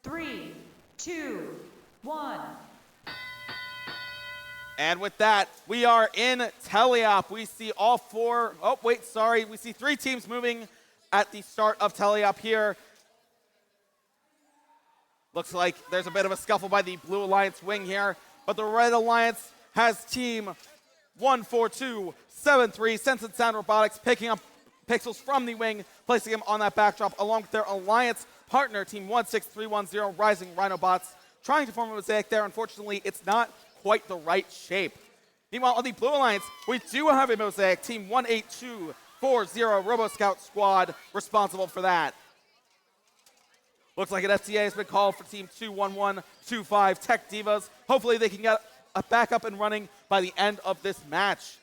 3, 2, 1. And with that, we are in teleop. We see all 4, we see 3 teams moving at the start of teleop here. Looks like there's a bit of a scuffle by the Blue Alliance wing here, but the Red Alliance has team 14273, Sense and Sound Robotics, picking up pixels from the wing, placing them on that backdrop, along with their Alliance partner, team 16310, Rising Rhinobots, trying to form a mosaic there. Unfortunately, it's not quite the right shape. Meanwhile, on the Blue Alliance, we do have a mosaic, team 18240, Robo Scout Squad, responsible for that. Looks like an FTA has been called for team 21125, Tech Divas. Hopefully they can get back up and running by the end of this match.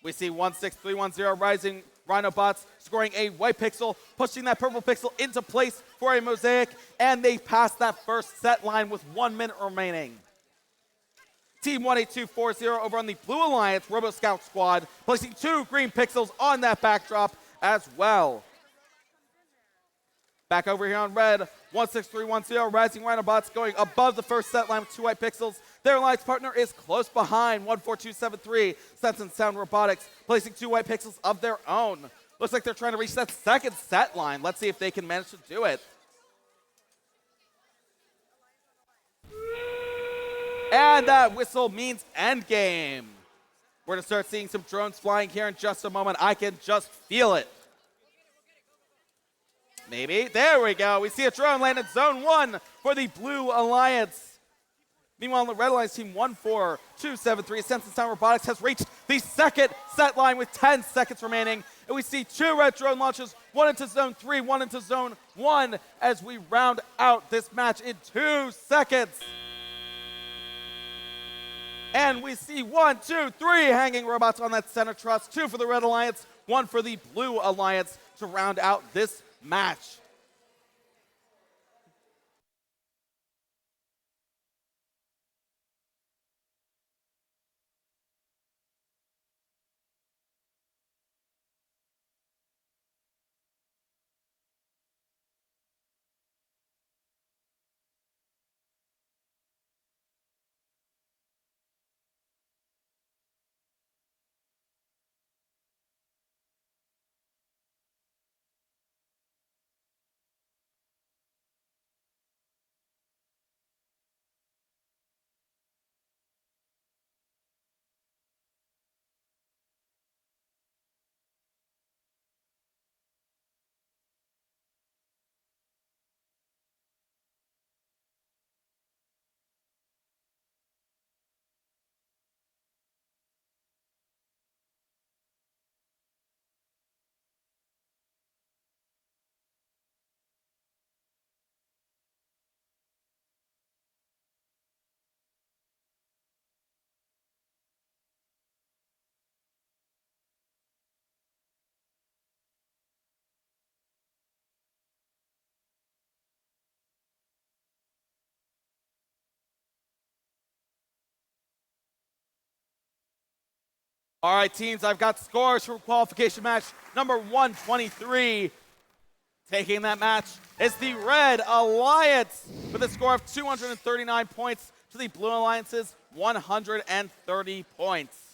We see 16310 Rising Rhinobots scoring a white pixel, pushing that purple pixel into place for a mosaic, and they pass that first set line with 1 minute remaining. Team 18240 over on the Blue Alliance Robo Scout Squad, placing 2 green pixels on that backdrop as well. Back over here on red, 16310, Rising Rhinobots going above the first set line with 2 white pixels. Their alliance partner is close behind, 14273, Sense and Sound Robotics, placing 2 white pixels of their own. Looks like they're trying to reach that second set line. Let's see if they can manage to do it. And that whistle means endgame. We're going to start seeing some drones flying here in just a moment. I can just feel it. Maybe. There we go. We see a drone land in zone 1 for the Blue Alliance. Meanwhile, the Red Alliance team 14273, Sense and Sound Robotics, has reached the second set line with 10 seconds remaining. And we see 2 red drone launches, 1 into zone 3, 1 into zone 1, as we round out this match in 2 seconds. And we see 1, 2, 3 hanging robots on that center truss, 2 for the Red Alliance, 1 for the Blue Alliance to round out this match. All right, teams, I've got scores for qualification match number 123. Taking that match is the Red Alliance with a score of 239 points to the Blue Alliance's 130 points.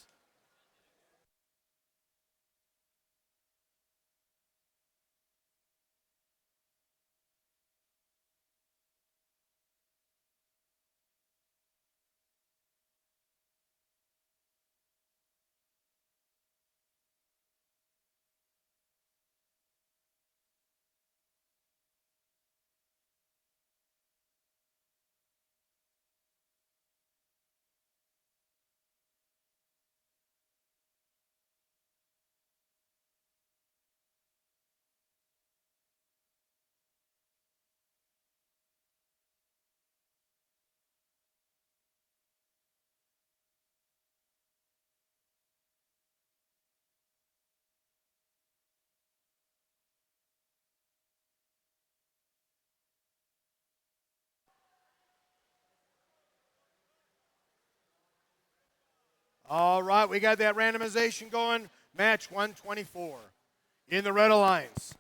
All right, we got that randomization going. Match 124. In the Red Alliance,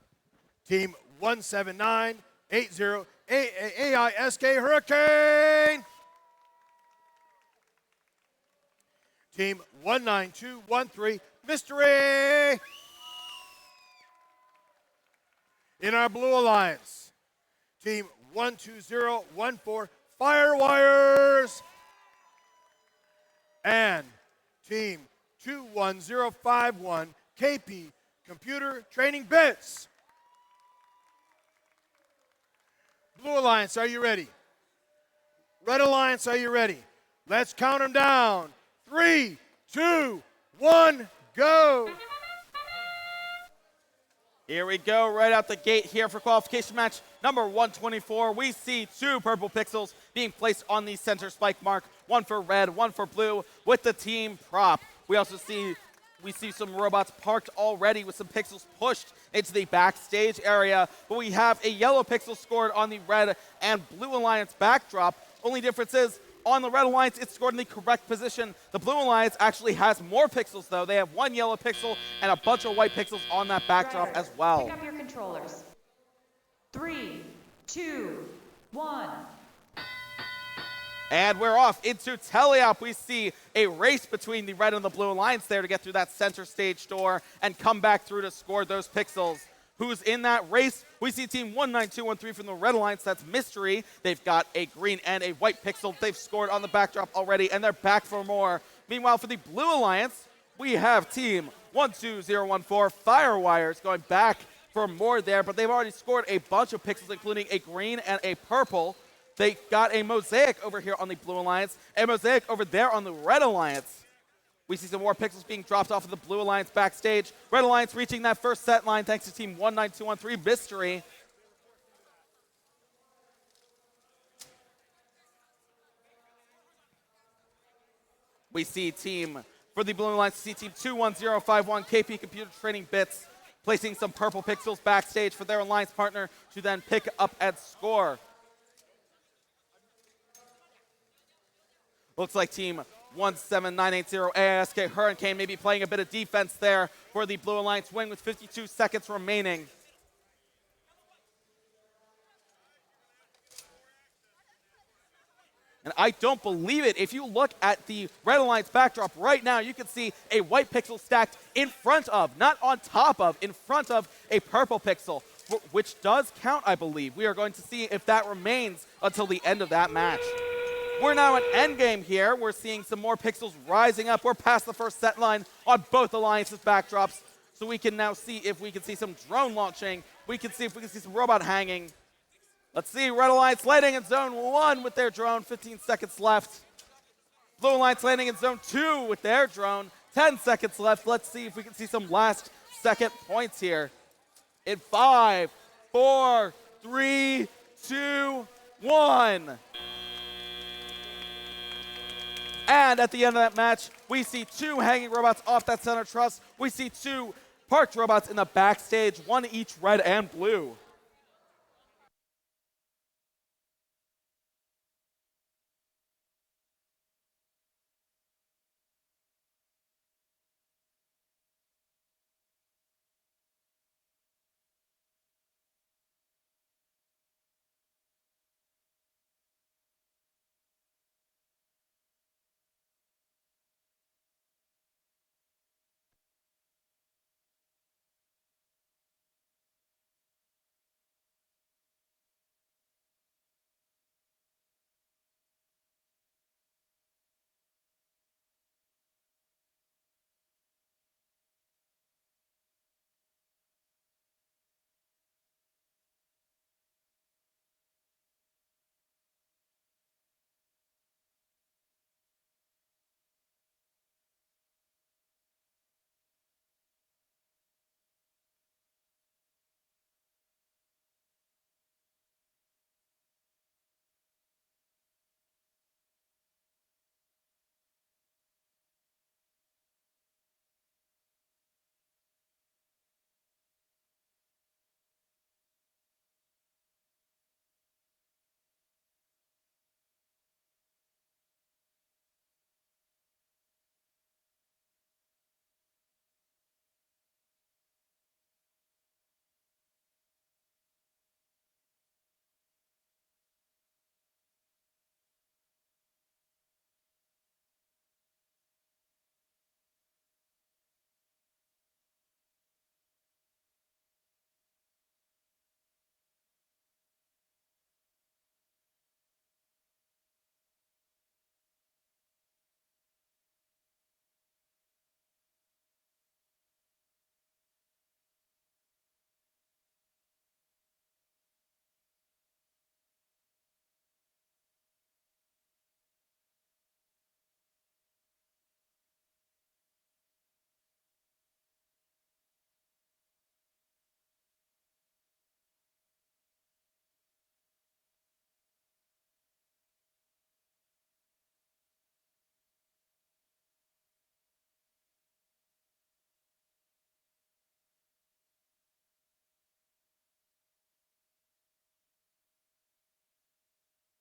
Team 17980 AISK Hurricane. Team 19213 Mystery. In our Blue Alliance, Team 12014 Firewires. And Team 21051 KP Computer Training Bits. Blue Alliance, are you ready? Red Alliance, are you ready? Let's count them down. 3, 2, 1, go. Here we go, right out the gate here for qualification match number 124. We see 2 purple pixels being placed on the center spike mark, one for red, one for blue, with the team prop. We also see some robots parked already with some pixels pushed into the backstage area, but we have a yellow pixel scored on the red and blue alliance backdrop. Only difference is on the Red Alliance, it's scored in the correct position. The Blue Alliance actually has more pixels, though. They have 1 yellow pixel and a bunch of white pixels on that backdrop as well. Pick up your controllers. 3, 2, 1. And we're off into teleop. We see a race between the Red and the Blue Alliance there to get through that center stage door and come back through to score those pixels. Who's in that race? We see Team 19213 from the Red Alliance. That's Mystery. They've got a green and a white pixel. They've scored on the backdrop already, and they're back for more. Meanwhile, for the Blue Alliance, we have Team 12014 Firewires going back for more there, but they've already scored a bunch of pixels, including a green and a purple. They got a mosaic over here on the Blue Alliance, a mosaic over there on the Red Alliance. We see some more pixels being dropped off of the Blue Alliance backstage. Red Alliance reaching that first set line thanks to Team 19213 Mystery. We see for the Blue Alliance, Team 21051 KP Computer Training Bits placing some purple pixels backstage for their alliance partner to then pick up and score. Looks like Team 17980 AISK Hurricane maybe playing a bit of defense there for the Blue Alliance win with 52 seconds remaining. And I don't believe it. If you look at the Red Alliance backdrop right now, you can see a white pixel stacked in front of, not on top of, in front of a purple pixel, which does count, I believe. We are going to see if that remains until the end of that match. We're now at endgame here. We're seeing some more pixels rising up. We're past the first set line on both alliances' backdrops. So we can now see if we can see some drone launching. We can see if we can see some robot hanging. Let's see, Red Alliance landing in zone 1 with their drone, 15 seconds left. Blue Alliance landing in zone 2 with their drone, 10 seconds left. Let's see if we can see some last second points here. In 5, 4, 3, 2, 1. And at the end of that match, we see 2 hanging robots off that center truss. We see 2 parked robots in the backstage, 1 each red and blue.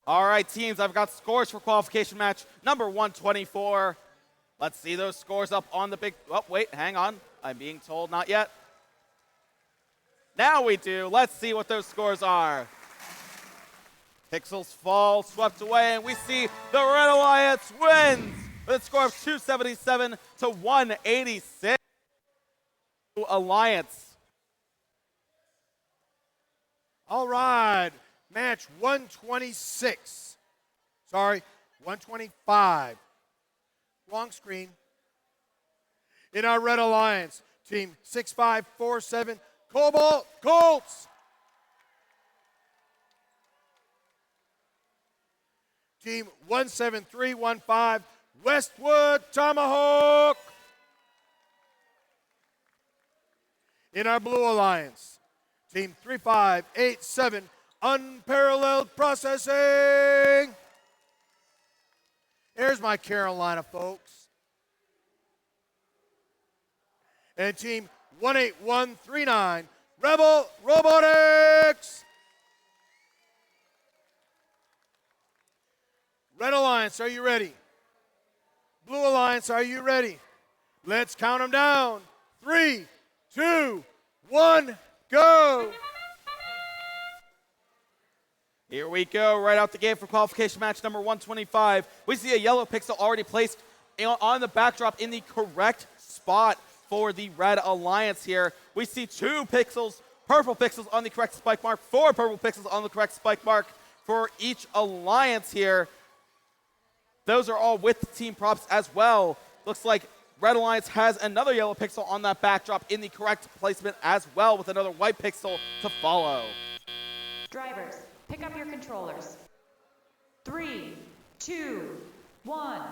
All right, teams, I've got scores for qualification match number 124. Let's see those scores up on the big... Oh, wait, hang on. I'm being told not yet. Now we do. Let's see what those scores are. Pixels fall, swept away, and we see the Red Alliance wins with a score of 277 to 186. Alliance. All right, match 126. Sorry, 125. Wrong screen. In our Red Alliance, team 6547, Cobalt Colts. Team 17315, Westwood Tomahawk. In our Blue Alliance, team 3587, Unparalleled Processing. Here's my Carolina folks. And team 18139, Rebel Robotics. Red Alliance, are you ready? Blue Alliance, are you ready? Let's count them down. 3, 2, 1, go. Here we go, right out the gate for qualification match number 125. We see a yellow pixel already placed on the backdrop in the correct spot for the Red Alliance here. We see 2 pixels, purple pixels on the correct spike mark, 4 purple pixels on the correct spike mark for each alliance here. Those are all with team props as well. Looks like Red Alliance has another yellow pixel on that backdrop in the correct placement as well, with another white pixel to follow. Drivers, pick up your controllers. 3, 2, 1.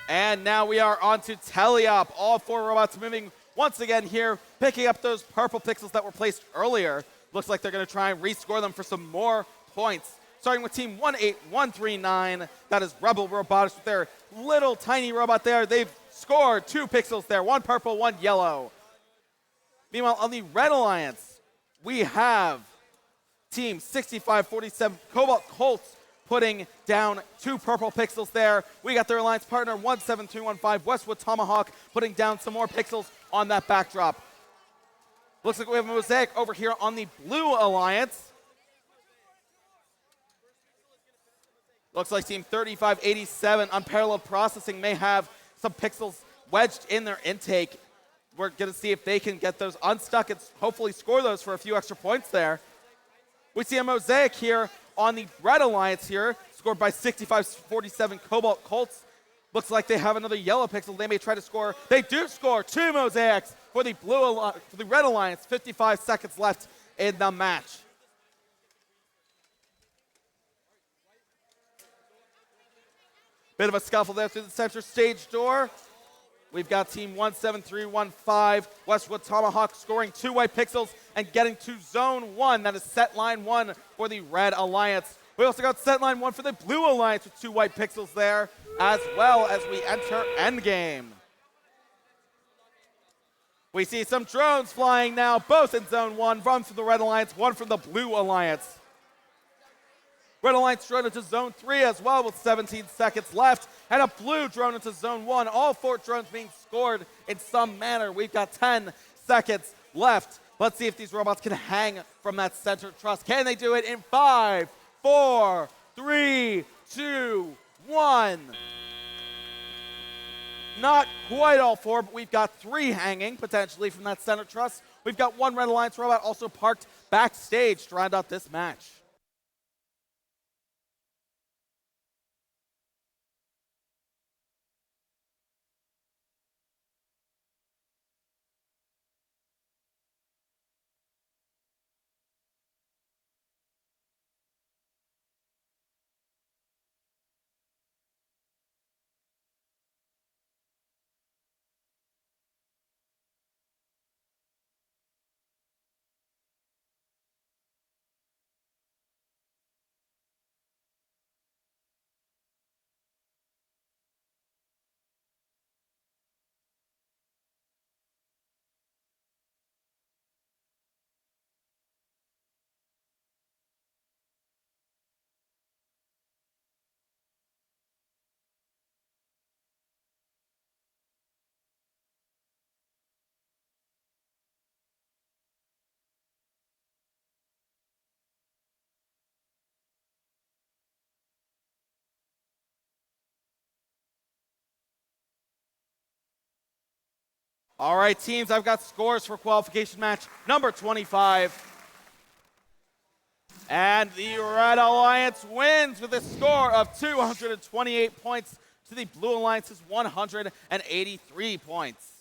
And now we are on to teleop. All 4 robots moving once again here, picking up those purple pixels that were placed earlier. Looks like they're going to try and rescore them for some more points. Starting with team 18139, that is Rebel Robotics with their little tiny robot there. They've scored 2 pixels there, 1 purple, 1 yellow. Meanwhile, on the Red Alliance, we have team 6547, Cobalt Colts, putting down 2 purple pixels there. We got their alliance partner 17315, Westwood Tomahawk, putting down some more pixels on that backdrop. Looks like we have a mosaic over here on the Blue Alliance. Looks like team 3587, Unparalleled Processing, may have some pixels wedged in their intake. We're going to see if they can get those unstuck and hopefully score those for a few extra points there. We see a mosaic here on the Red Alliance here, scored by 6547 Cobalt Colts. Looks like they have another yellow pixel. They may try to score. They do score 2 mosaics for the Red Alliance. 55 seconds left in the match. Bit of a scuffle there through the center stage door. We've got team 17315, Westwood Tomahawk, scoring 2 white pixels and getting to zone 1. That is set line 1 for the Red Alliance. We also got set line 1 for the Blue Alliance with 2 white pixels there, as well as we enter endgame. We see some drones flying now, both in zone 1, one from the Red Alliance, one from the Blue Alliance. Red Alliance drone into zone 3 as well with 17 seconds left, and a blue drone into zone 1. All 4 drones being scored in some manner. We've got 10 seconds left. Let's see if these robots can hang from that center truss. Can they do it in 5, 4, 3, 2, 1? Not quite all 4, but we've got 3 hanging potentially from that center truss. We've got 1 Red Alliance robot also parked backstage to round out this match. All right, teams, I've got scores for qualification match number 25. And the Red Alliance wins with a score of 228 points to the Blue Alliance's 183 points.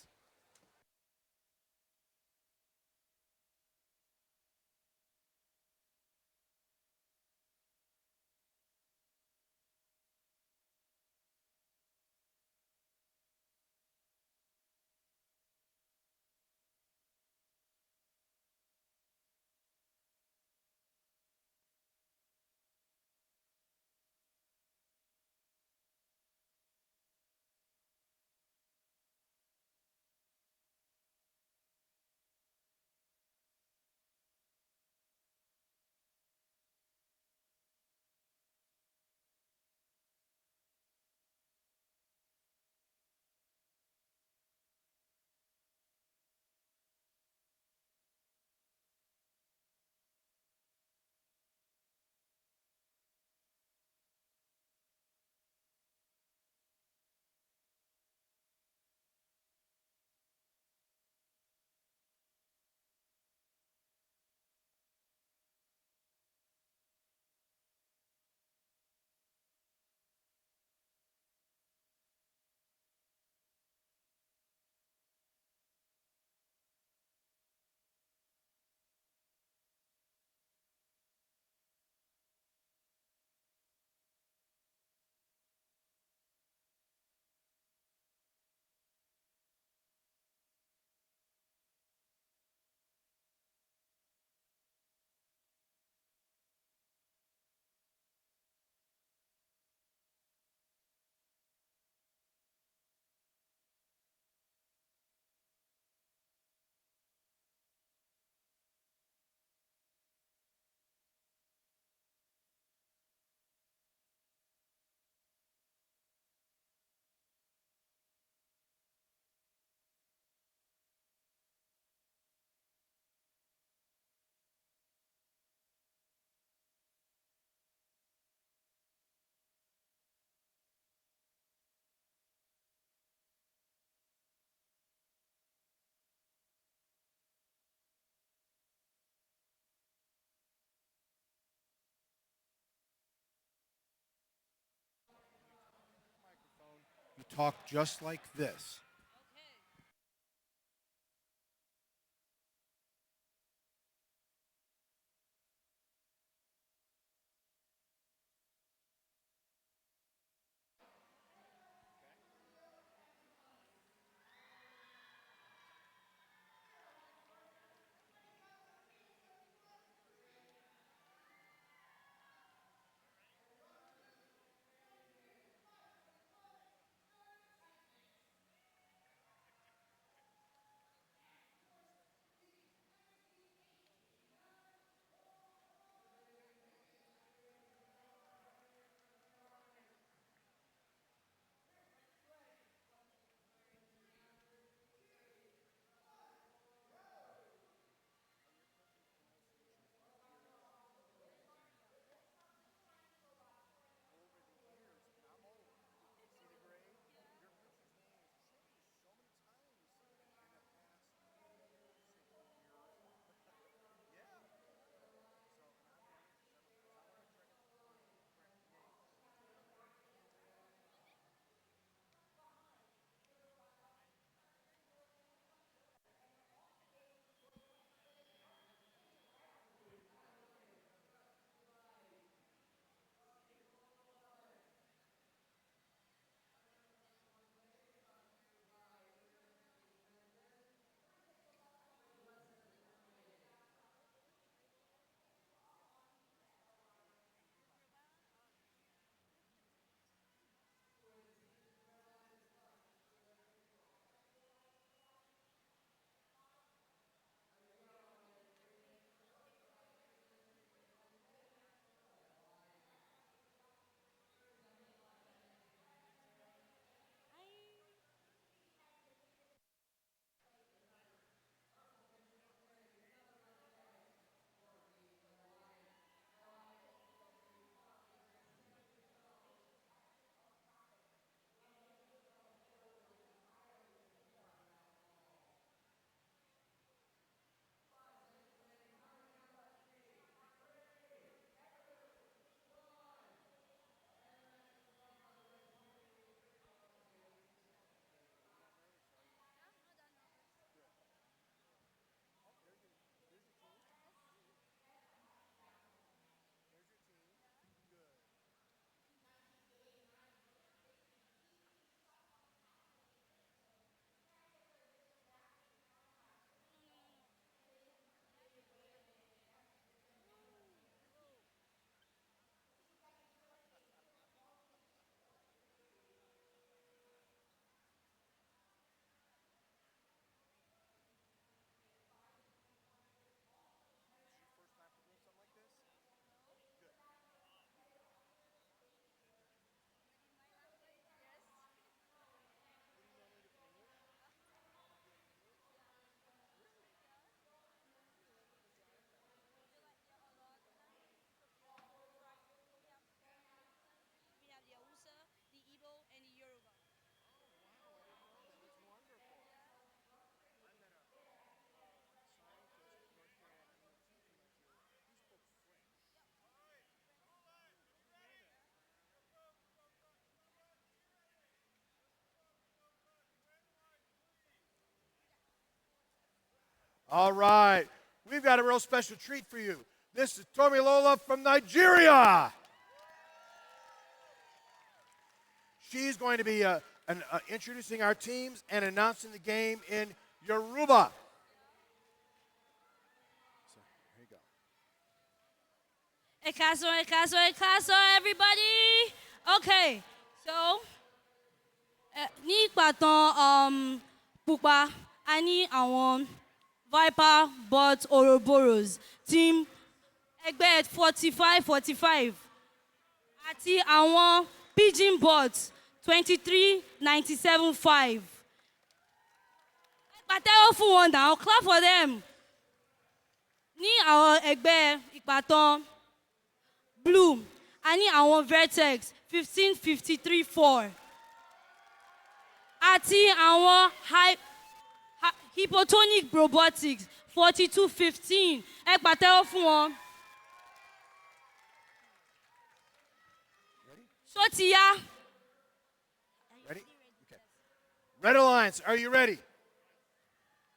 You talk just like this. All right. We've got a real special treat for you. This is Tomilola from Nigeria. She's going to be introducing our teams and announcing the game in Yoruba. So, here you go. Ekaso, everybody. Okay, so ní ìpàtàn pupa a ní àwọn Viper but Ouroboros team ẹgbẹ́ 45-45 àti àwọn Pigeon bot 23-97-5. Pàtẹ́wọ́ fún wọn now, clap for them. Ní àwọn ẹgbẹ́ ìpàtàn blue a ní àwọn Vertex 15-53-4 àti àwọn Hypotonic Robotics 42-15. Ẹ pàtẹ́wọ́ fún wọn. Ṣó ti yá? Ready? Okay. Red Alliance, are you ready?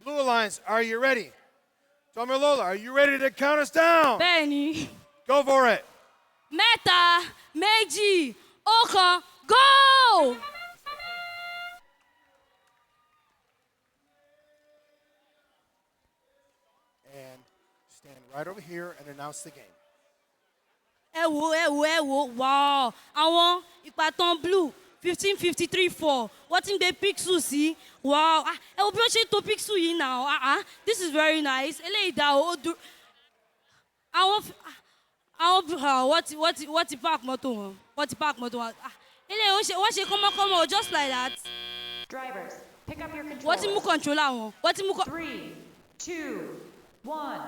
Blue Alliance, are you ready? Tomilola, are you ready to count us down? Bẹ́ẹ̀ni. Go for it. Mẹ́ta, méjì, ọ̀kan, go! And stand right over here and announce the game. Ẹ wo, wow! Àwọn ìpàtàn blue 15-53-4 wọ́n ti ń gbé pixel sí, wow! Ẹ wo bí wọ́n ṣe ń to pixel yìí now, this is very nice. Eléyìí dá o dúró. Wọ́n ti park mọ́tò wọn. Eléyìí wọ́n ṣe kọ́mọ́kọ́mọ́ just like that. Drivers, pick up your Wọ́n ti mú controllers. controller wọn. 3, 2, 1.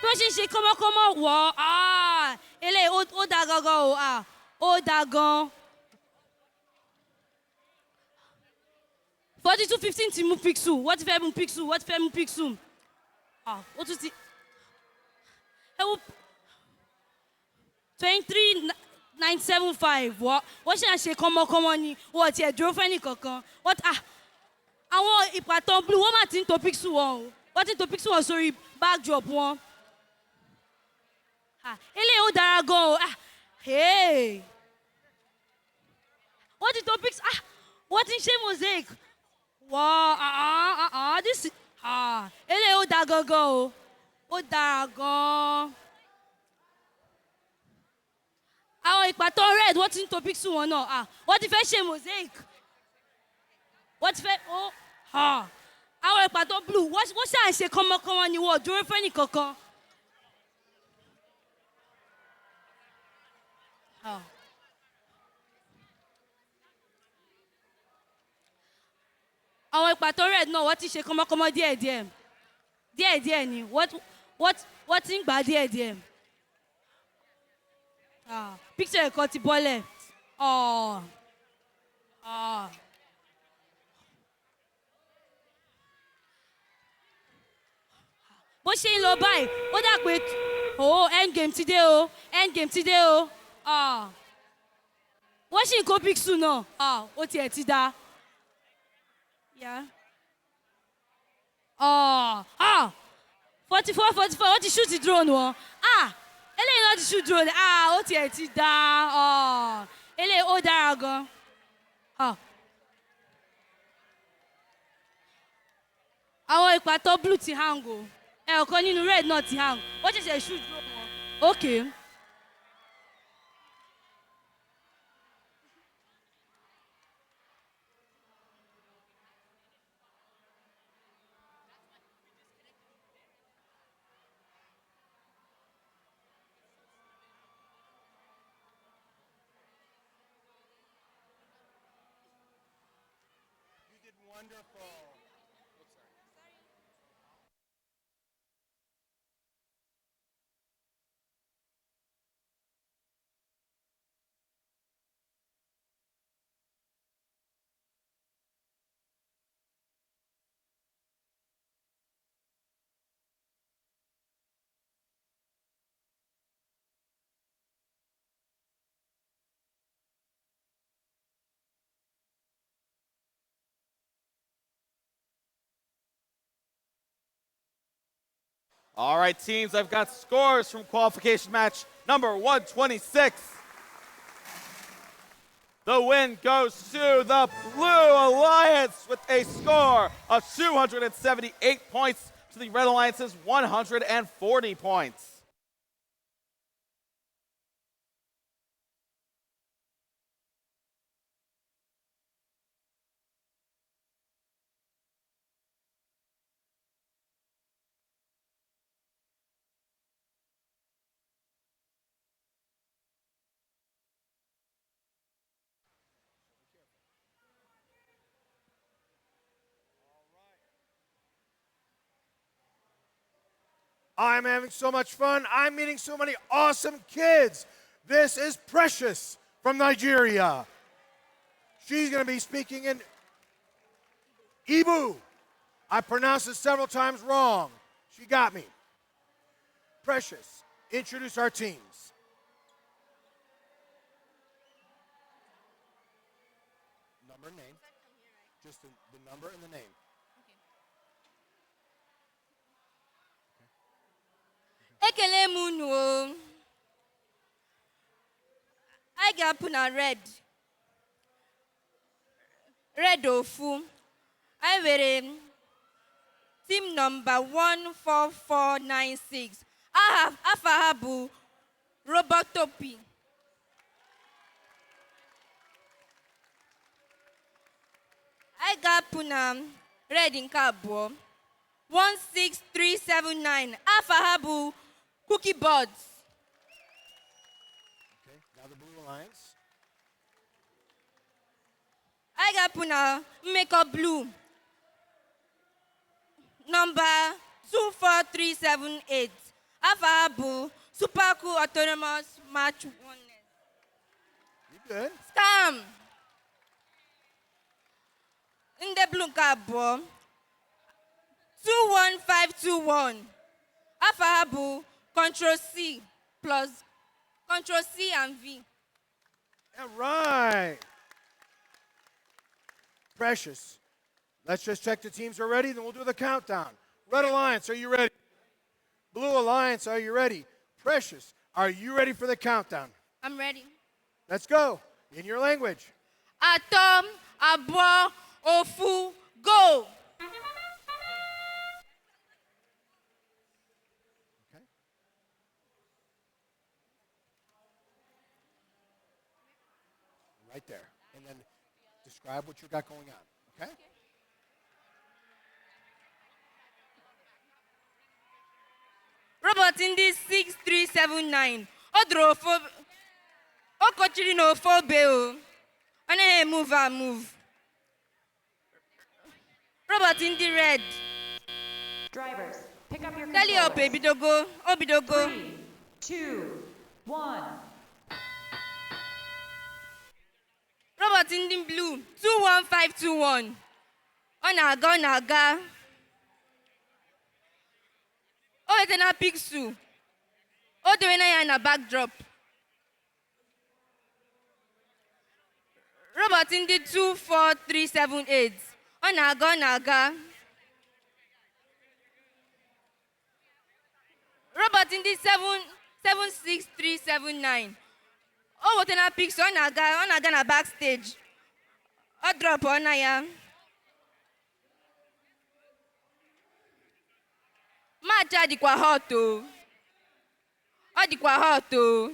Bí wọ́n ṣe ń ṣe kọ́mọ́kọ́mọ́ wọ̀ eléyìí ó dá gangan o, ó dá gan. 42-15 ti mú pixel, wọ́n ti fẹ́ mú pixel. Ó tún ti. Ẹ wo 23-975 wọ́n ṣe à ń ṣe kọ́mọ́kọ́mọ́ ni wọ́n ti ẹ̀ dúró fẹ́ nìkankan. Àwọn ìpàtàn blue wọ́n máa ti ń to pixel wọn o. Wọ́n ti ń to pixel wọn sórí backdrop wọn. Eléyìí ó dára gan o. Wọ́n ti to pixel. Wọ́n ti ń ṣe mosaic. This eléyìí ó dára gangan o. Ó dára gan. Àwọn ìpàtàn red wọ́n ti ń to pixel wọn náà. Wọ́n ti fẹ́ ṣe mosaic. Wọ́n ti fẹ́ àwọn ìpàtàn blue wọ́n ṣáà ń ṣe kọ́mọ́kọ́mọ́ ni wọ́n dúró fẹ́ nìkankan. Àwọn ìpàtàn red náà wọ́n ti ṣe kọ́mọ́kọ́mọ́ díẹ̀díẹ̀ ni wọ́n ti ń gbà díẹ̀díẹ̀. Picture ẹ̀kọ́ ti bọ́lẹ̀. Bó ṣe ń lọ báyìí ó dà pé endgame ti dé o. Wọ́n ṣì ń kó pixel náà ó tiẹ̀ ti dá. 44 wọ́n ti shoot drone wọn. Eléyìí náà ti shoot drone ó tiẹ̀ ti dá. Eléyìí ó dára gan. Àwọn ìpàtàn blue ti hang o. Ẹ̀ọ̀kan nínú red náà ti hang. Wọ́n ṣẹ̀ṣẹ̀ shoot drone wọn. Okay. Wonderful. All right, teams, I've got scores from qualification match number 126. The win goes to the Blue Alliance with a score of 278 points to the Red Alliance's 140 points. I'm having so much fun. I'm meeting so many awesome kids. This is Precious from Nigeria. She's going to be speaking in Igbo. I pronounced it several times wrong. She got me. Precious, introduce our teams. Number and name. Just the number and the name. Ekele m unu o. I ga-apụ na red. Red ofu. I were team number 14496. Afa ha bụ Robotopi. I ga-apụ na red nke abụọ. 16379. Afa ha bụ Cookie Buds. Okay, now the Blue Alliance. I ga-apụ na Makeup Blue. Number 24378. Afa ha bụ Super Cool Autonomous Match Oneness. You good? Scam. Ndị blue nke abụọ. 21521. Afa ha bụ Control C plus Control C and V. All right. Precious. Let's just check the teams are ready, then we'll do the countdown. Red Alliance, are you ready? Blue Alliance, are you ready? Precious, are you ready for the countdown? I'm ready. Let's go. In your language. Atọ, abụọ, ofu, go. Okay. Right there. And then describe what you got going on. Okay? Robot ndị 6379. Ọ dụrụ ofu. Ọ kọchiri n'ofu obe o. Ọ naghị move and move. Robot ndị red. Drivers, pick up your Tally up controllers. ebidogo. O bidogo. 3, 2, 1. Robot ndị blue 21521. Ọ na-aga, ọ na-aga. O wete na pixel. O dewe na ya na backdrop. Robot ndị 24378. Ọ na-aga, ọ na-aga. Robot ndị 76379. O wete na pixel, ọ na-aga na backstage. Ọ drop ọ na ya. Match a dịkwa hot o. Ọ dịkwa hot o.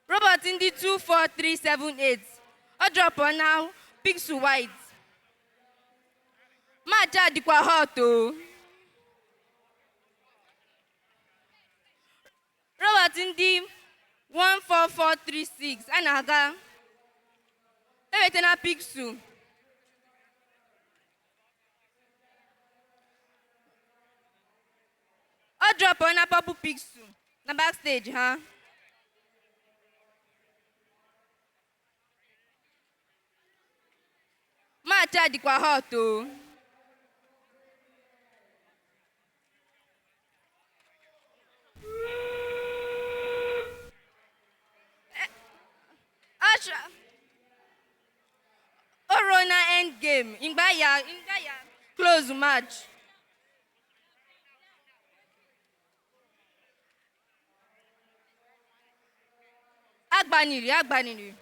Robot ndị 24378. Ọ drop ọ na pixel white. Match a dịkwa hot o. Robot ndị 14436 a na-aga. Ewete na pixel. Ọ drop ọ na purple pixel na backstage ha. Match a dịkwa hot o. O ruo na end game. Mgbe ya Close match. Agbaniri, agbaniri.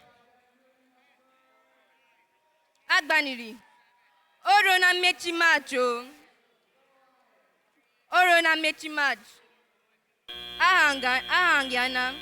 Agbaniri. Oro na mechi match o. Oro na mechi match. Ahangana.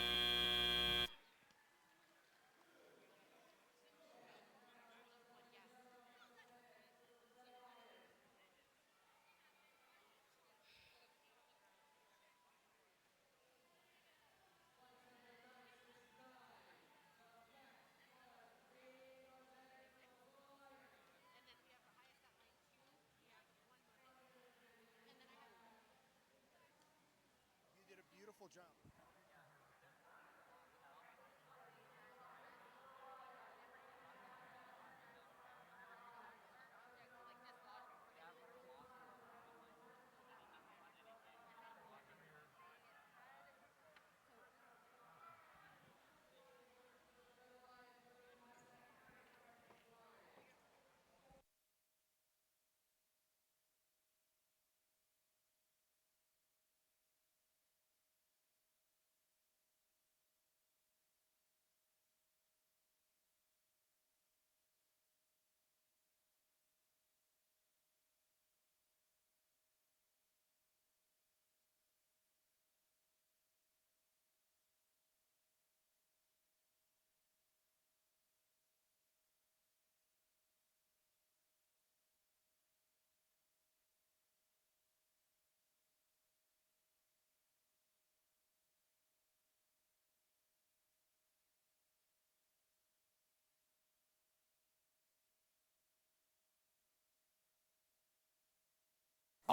You did a beautiful job.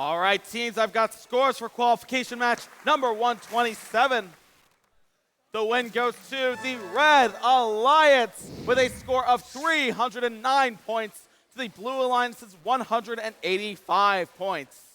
All right, teams, I've got scores for qualification match number 127. The win goes to the Red Alliance with a score of 309 points to the Blue Alliance's 185 points.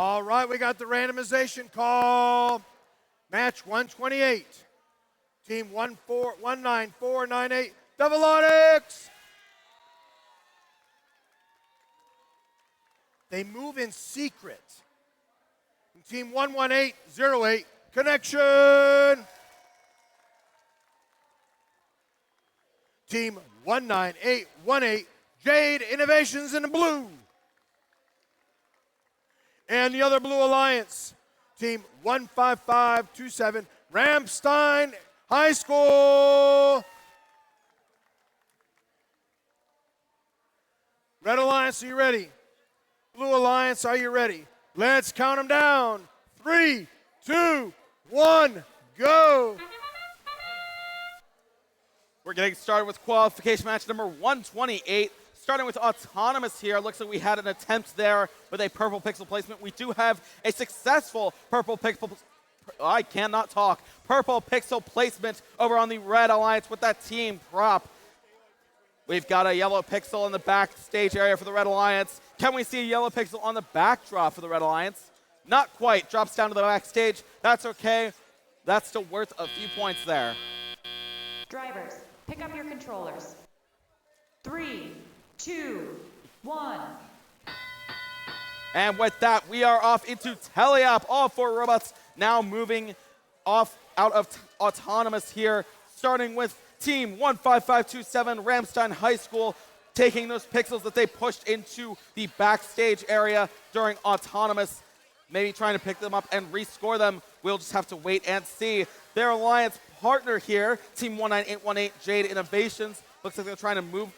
All right, we got the randomization call. Match 128. Team 19498, Devolatics. They move in secret. Team 11808, Connection. Team 19818, Jade Innovations in the blue. And the other blue alliance, Team 15527, Ramstein High School. Red Alliance, are you ready? Blue Alliance, are you ready? Let's count them down. 3, 2, 1, go. We're getting started with qualification match number 128. Starting with Autonomous here. Looks like we had an attempt there with a purple pixel placement. We do have a successful purple pixel. I cannot talk. Purple pixel placement over on the Red Alliance with that team prop. We've got a yellow pixel in the backstage area for the Red Alliance. Can we see a yellow pixel on the backdrop for the Red Alliance? Not quite. Drops down to the backstage. That's okay. That's still worth a few points there. Drivers, pick up your controllers. 3, 2, 1. And with that, we are off into teleop. All 4 robots now moving off out of Autonomous here, starting with Team 15527 Ramstein High School, taking those pixels that they pushed into the backstage area during Autonomous, maybe trying to pick them up and rescore them. We'll just have to wait and see. Their alliance partner here, Team 19818 Jade Innovations, looks like they're trying to move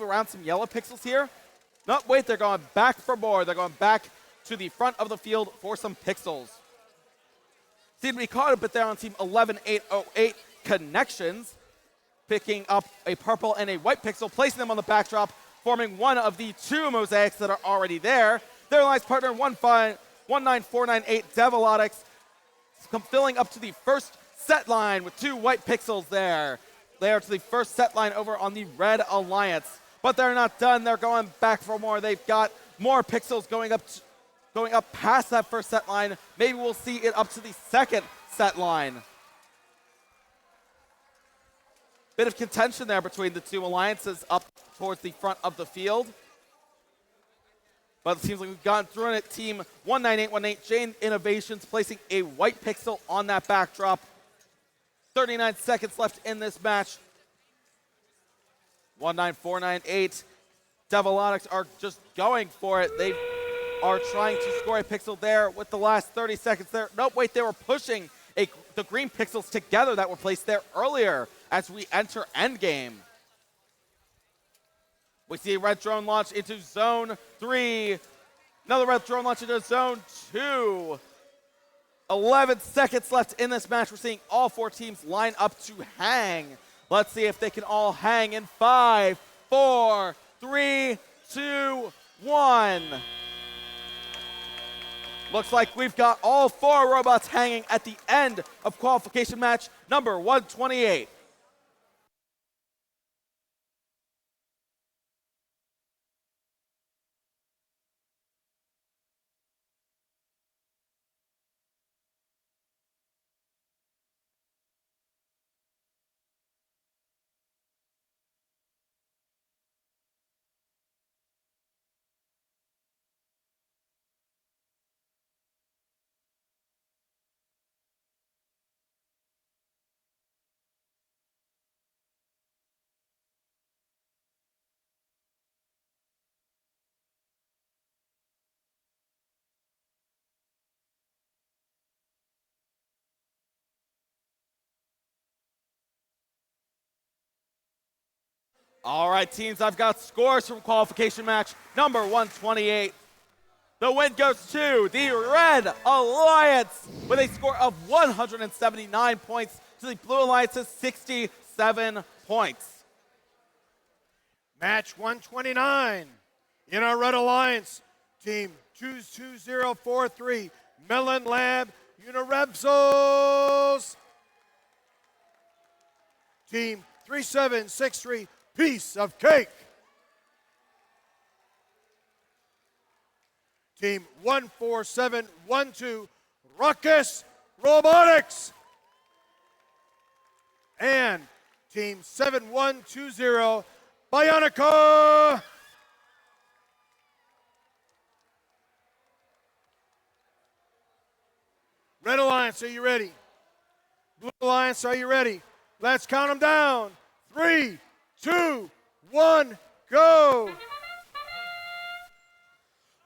around some yellow pixels here. No, wait, they're going back for more. They're going back to the front of the field for some pixels. Seem to be caught a bit there on Team 11808 Connections, picking up a purple and a white pixel, placing them on the backdrop, forming one of the 2 mosaics that are already there. Their alliance partner, 19498 Devolatics, filling up to the first set line with 2 white pixels there. They are to the first set line over on the Red Alliance. But they're not done. They're going back for more. They've got more pixels going up past that first set line. Maybe we'll see it up to the second set line. Bit of contention there between the 2 alliances up towards the front of the field. But it seems like we've gotten through it. Team 19818 Jade Innovations placing a white pixel on that backdrop. 39 seconds left in this match. 19498 Devolatics are just going for it. They are trying to score a pixel there with the last 30 seconds there. Nope, wait, they were pushing the green pixels together that were placed there earlier as we enter endgame. We see a red drone launch into zone 3. Another red drone launch into zone 2. 11 seconds left in this match. We're seeing all 4 teams line up to hang. Let's see if they can all hang in 5, 4, 3, 2, 1. Looks like we've got all 4 robots hanging at the end of qualification match number 128. All right, teams, I've got scores from qualification match number 128. The win goes to the Red Alliance with a score of 179 points to the Blue Alliance's 67 points. Match 129. In our Red Alliance, Team 22043, Melon Lab Unirepsos. Team 3763, Piece of Cake. Team 14712, Ruckus Robotics. And Team 7120, Bionica. Red Alliance, are you ready? Blue Alliance, are you ready? Let's count them down. 3, 2, 1, go.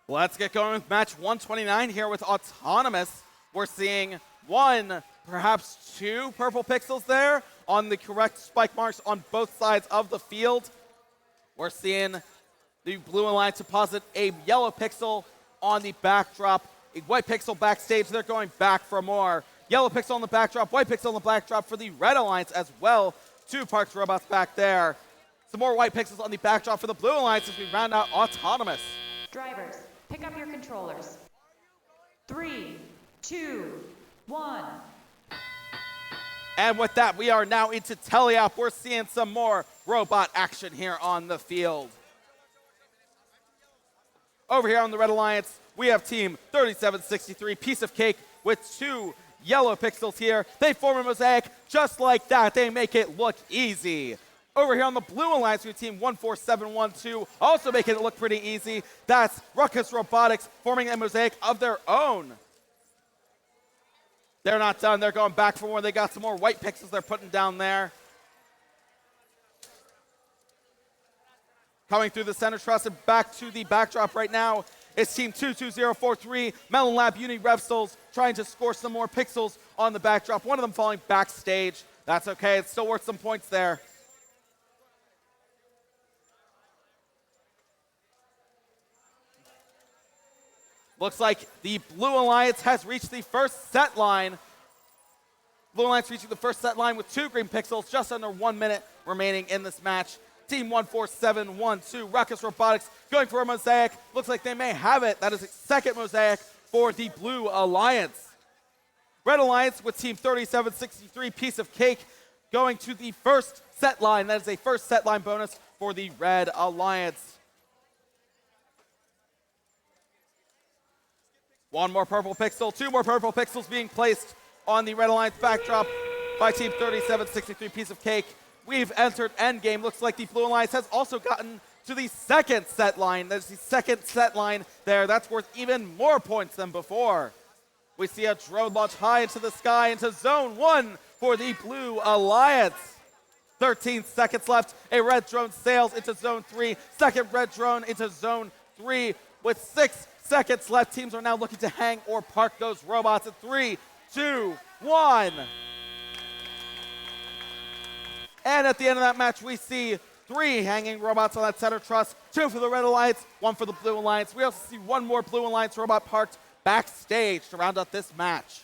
Let's get going with match 129 here with Autonomous. We're seeing one, perhaps two purple pixels there on the correct spike marks on both sides of the field. We're seeing the Blue Alliance deposit a yellow pixel on the backdrop, a white pixel backstage. They're going back for more. Yellow pixel on the backdrop, white pixel on the backdrop for the Red Alliance as well. Two Parks robots back there. Some more white pixels on the backdrop for the Blue Alliance as we round out Autonomous. Drivers, pick up your controllers. 3, 2, 1. And with that, we are now into teleop. We're seeing some more robot action here on the field. Over here on the Red Alliance, we have Team 3763, Piece of Cake, with two yellow pixels here. They form a mosaic just like that. They make it look easy. Over here on the Blue Alliance, we have Team 14712, also making it look pretty easy. That's Ruckus Robotics forming a mosaic of their own. They're not done. They're going back for more. They got some more white pixels they're putting down there. Coming through the center truss and back to the backdrop right now, it's Team 22043, Melon Lab Uni Revsols, trying to score some more pixels on the backdrop. One of them falling backstage. That's okay. It's still worth some points there. Looks like the Blue Alliance has reached the first set line. Blue Alliance reaching the first set line with 2 green pixels, just under 1 minute remaining in this match. Team 14712, Ruckus Robotics going for a mosaic. Looks like they may have it. That is a second mosaic for the Blue Alliance. Red Alliance with Team 3763, Piece of Cake, going to the first set line. That is a first set line bonus for the Red Alliance. One more purple pixel, 2 more purple pixels being placed on the Red Alliance backdrop by Team 3763, Piece of Cake. We've entered endgame. Looks like the Blue Alliance has also gotten to the second set line. There's the second set line there. That's worth even more points than before. We see a drone launch high into the sky into Zone 1 for the Blue Alliance. 13 seconds left. A red drone sails into Zone 3. Second red drone into Zone 3 with 6 seconds left. Teams are now looking to hang or park those robots at 3, 2, 1. And at the end of that match, we see 3 hanging robots on that center truss, 2 for the Red Alliance, 1 for the Blue Alliance. We also see 1 more Blue Alliance robot parked backstage to round out this match.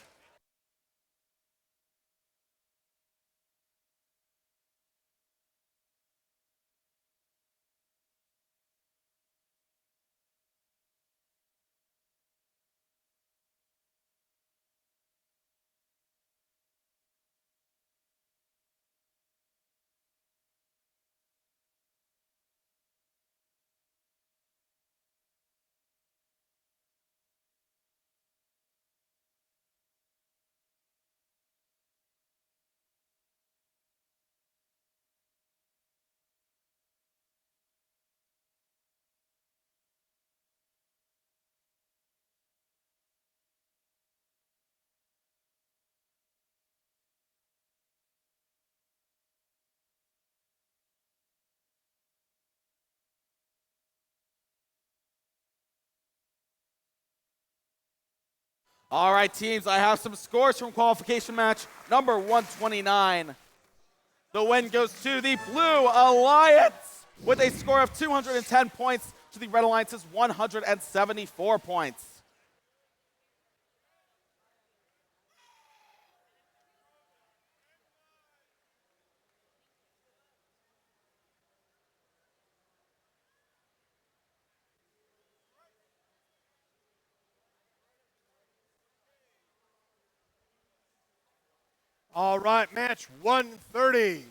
All right, teams, I have some scores from qualification match number 129. The win goes to the Blue Alliance with a score of 210 points to the Red Alliance's 174 points. All right, match 130.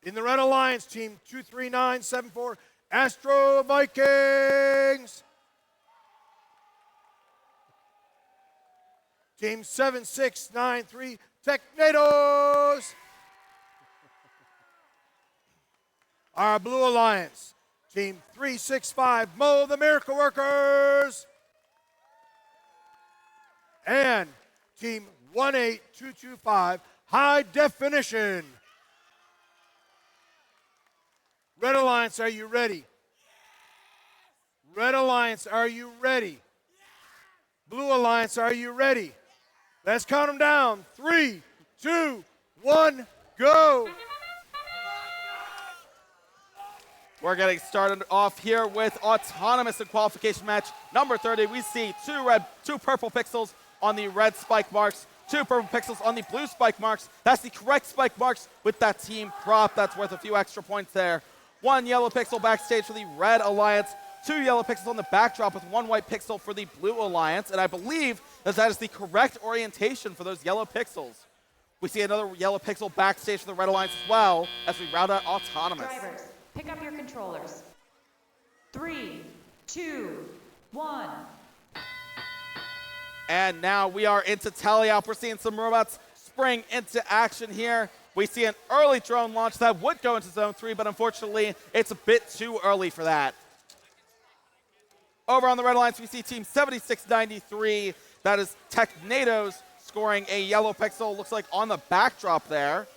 In the Red Alliance, Team 23974, Astro Vikings. Team 7693 Technados. Our Blue Alliance, Team 365 Mo the Miracle Workers. And Team 18225 High Definition. Red Alliance, are you ready? Red Alliance, are you ready? Blue Alliance, are you ready? Let's count them down. 3, 2, 1, go. We're getting started off here with autonomous in qualification match number 30. We see two purple pixels on the red spike marks, 2 purple pixels on the blue spike marks. That's the correct spike marks with that team prop. That's worth a few extra points there. 1 yellow pixel backstage for the Red Alliance, 2 yellow pixels on the backdrop with 1 white pixel for the Blue Alliance, and I believe that is the correct orientation for those yellow pixels. We see another yellow pixel backstage for the Red Alliance as well as we round out autonomous. Drivers, pick up your controllers. 3, 2, 1. And now we are into teleop. We're seeing some robots spring into action here. We see an early drone launch that would go into Zone 3, but unfortunately, it's a bit too early for that. Over on the Red Alliance, we see Team 7693. That is Technados scoring a yellow pixel, looks like on the backdrop there.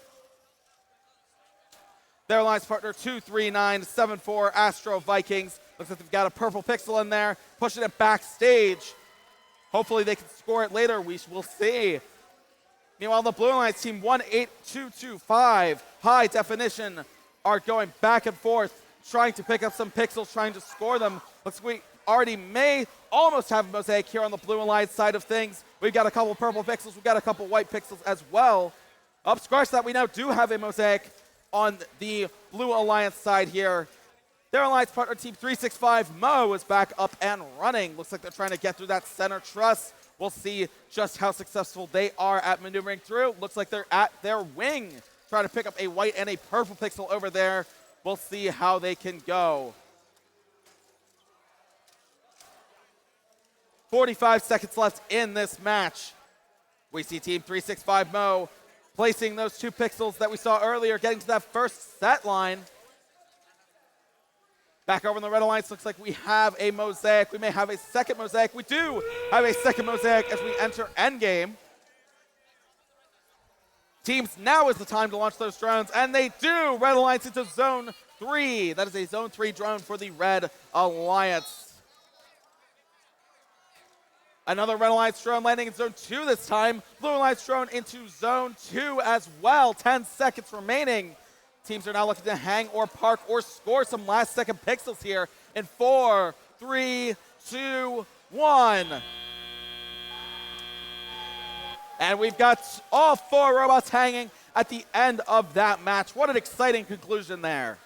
Their alliance partner 23974 Astro Vikings. Looks like they've got a purple pixel in there, pushing it backstage. Hopefully they can score it later. We will see. Meanwhile, the Blue Alliance Team 18225 High Definition are going back and forth, trying to pick up some pixels, trying to score them. Looks like we already may almost have a mosaic here on the Blue Alliance side of things. We've got a couple purple pixels. We've got a couple white pixels as well. Up scratch that, we now do have a mosaic on the Blue Alliance side here. Their alliance partner, Team 365 Mo, is back up and running. Looks like they're trying to get through that center truss. We'll see just how successful they are at maneuvering through. Looks like they're at their wing, trying to pick up a white and a purple pixel over there. We'll see how they can go. 45 seconds left in this match. We see Team 365 Mo placing those 2 pixels that we saw earlier, getting to that first set line. Back over in the Red Alliance, looks like we have a mosaic. We may have a second mosaic. We do have a second mosaic as we enter endgame. Teams, now is the time to launch those drones, and they do. Red Alliance into Zone 3. That is a Zone 3 drone for the Red Alliance. Another Red Alliance drone landing in Zone 2 this time. Blue Alliance drone into Zone 2 as well. 10 seconds remaining. Teams are now looking to hang or park or score some last-second pixels here in 4, 3, 2, 1. And we've got all 4 robots hanging at the end of that match. What an exciting conclusion there.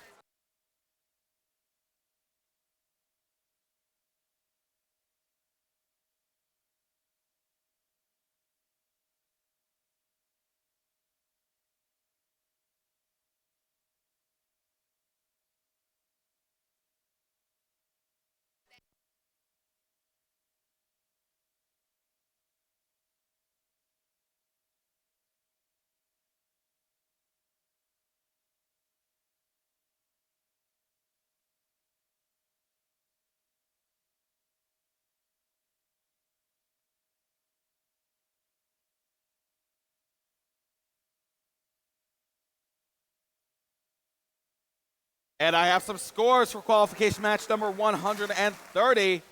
And I have some scores for qualification match number 130.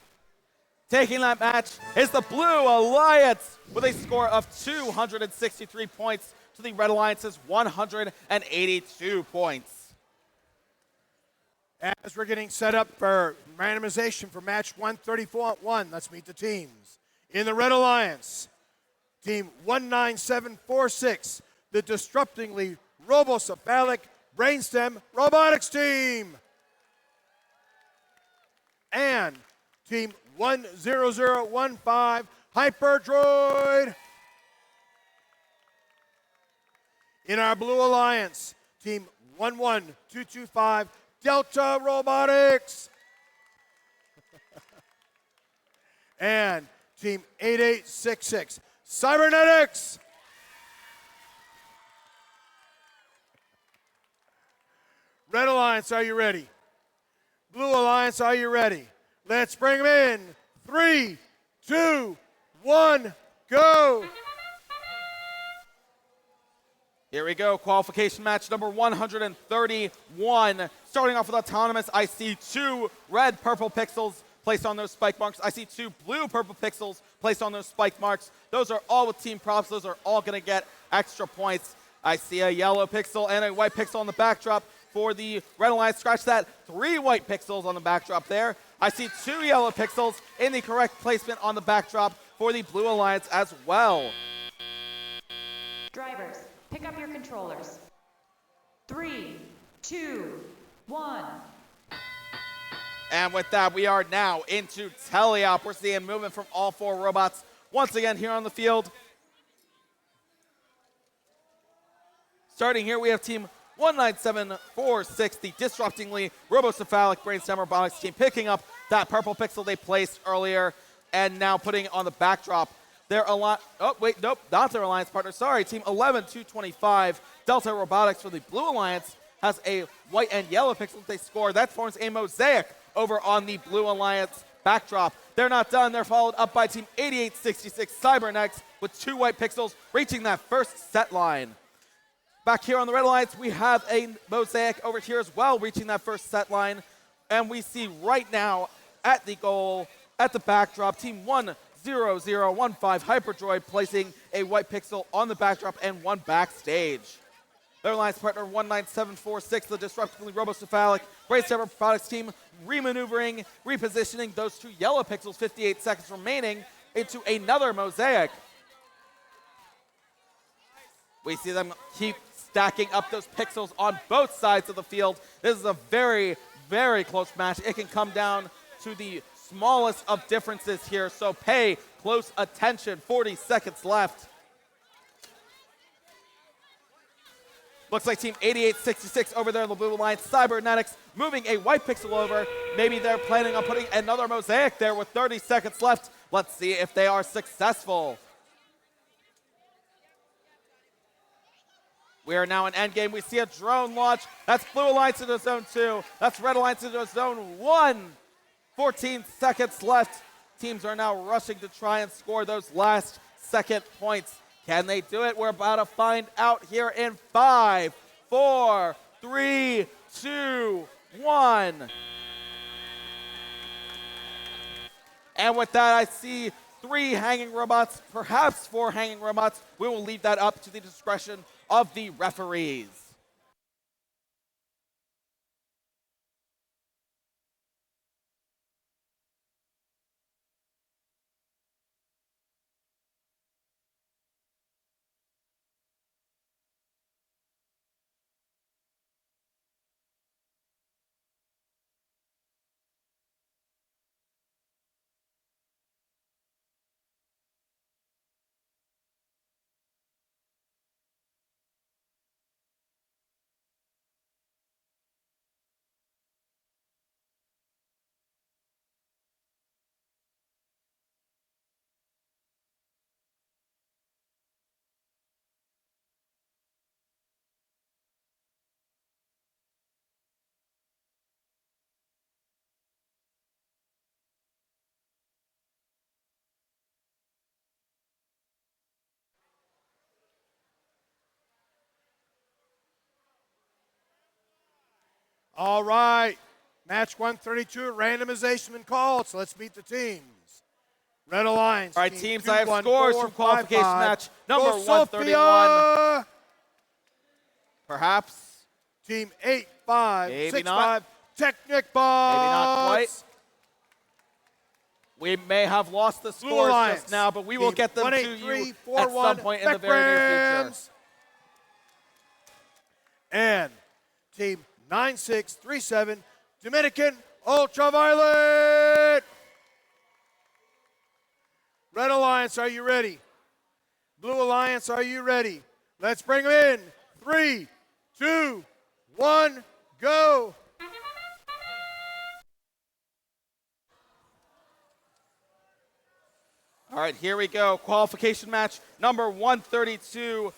Taking that match is the Blue Alliance with a score of 263 points to the Red Alliance's 182 points. As we're getting set up for randomization for match 134-1, let's meet the teams. In the Red Alliance, Team 19746, the disruptingly robocephalic Brainstem Robotics Team. And Team 10015 Hyperdroid. In our Blue Alliance, Team 11225 Delta Robotics. And Team 8866 Cybernetics. Red Alliance, are you ready? Blue Alliance, are you ready? Let's bring them in. 3, 2, 1, go. Here we go, qualification match number 131. Starting off with autonomous, I see 2 red-purple pixels placed on those spike marks. I see 2 blue-purple pixels placed on those spike marks. Those are all with team props. Those are all going to get extra points. I see a yellow pixel and a white pixel on the backdrop for the Red Alliance. Scratch that, 3 white pixels on the backdrop there. I see 2 yellow pixels in the correct placement on the backdrop for the Blue Alliance as well. Drivers, pick up your controllers. 3, 2, 1. And with that, we are now into teleop. We're seeing movement from all 4 robots once again here on the field. Starting here, we have team 197460, the disruptingly robocephalic brainstem robotics team, picking up that purple pixel they placed earlier and now putting it on the backdrop. Their not their alliance partner, sorry, team 11225, Delta Robotics for the Blue Alliance, has a white and yellow pixel they score. That forms a mosaic over on the Blue Alliance backdrop. They're not done. They're followed up by team 8866 Cybernetics with 2 white pixels reaching that first set line. Back here on the Red Alliance, we have a mosaic over here as well, reaching that first set line. And we see right now at the goal, at the backdrop, team 10015 Hyperdroid placing a white pixel on the backdrop and 1 backstage. Their alliance partner 19746, the disruptively robocephalic brainstem robotics team, remaneuvering, repositioning those 2 yellow pixels, 58 seconds remaining, into another mosaic. We see them keep stacking up those pixels on both sides of the field. This is a very, very close match. It can come down to the smallest of differences here, so pay close attention. 40 seconds left. Looks like team 8866 over there in the Blue Alliance, Cybernetics, moving a white pixel over. Maybe they're planning on putting another mosaic there with 30 seconds left. Let's see if they are successful. We are now in endgame. We see a drone launch. That's Blue Alliance into zone 2. That's Red Alliance into zone 1. 14 seconds left. Teams are now rushing to try and score those last second points. Can they do it? We're about to find out here in 5, 4, 3, 2, 1. And with that, I see 3 hanging robots, perhaps 4 hanging robots. We will leave that up to the discretion of the referees. All right. Match 132, randomization been called, so let's meet the teams. Red Alliance. All right, teams, I have scores from qualification match number Go 131. Sophia! Perhaps. Team 8565, Technic Bots. Maybe not quite. We may have lost the scores just now, but we will get them to you at some point in the very near future. And Team 9637, Dominican Ultraviolet. Red Alliance, are you ready? Blue Alliance, are you ready? Let's bring them in. 3, 2, 1, go. All right, here we go. Qualification match number 132.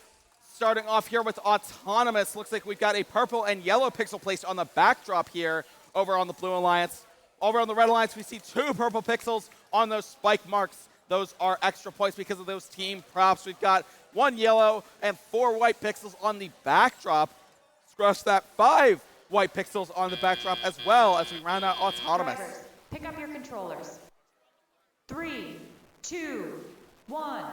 Starting off here with Autonomous. Looks like we've got a purple and yellow pixel placed on the backdrop here over on the Blue Alliance. Over on the Red Alliance, we see 2 purple pixels on those spike marks. Those are extra points because of those team props. We've got 1 yellow and 4 white pixels on the backdrop. Scratch that, 5 white pixels on the backdrop as well as we round out Autonomous. Drivers, pick up your controllers. 3, 2, 1.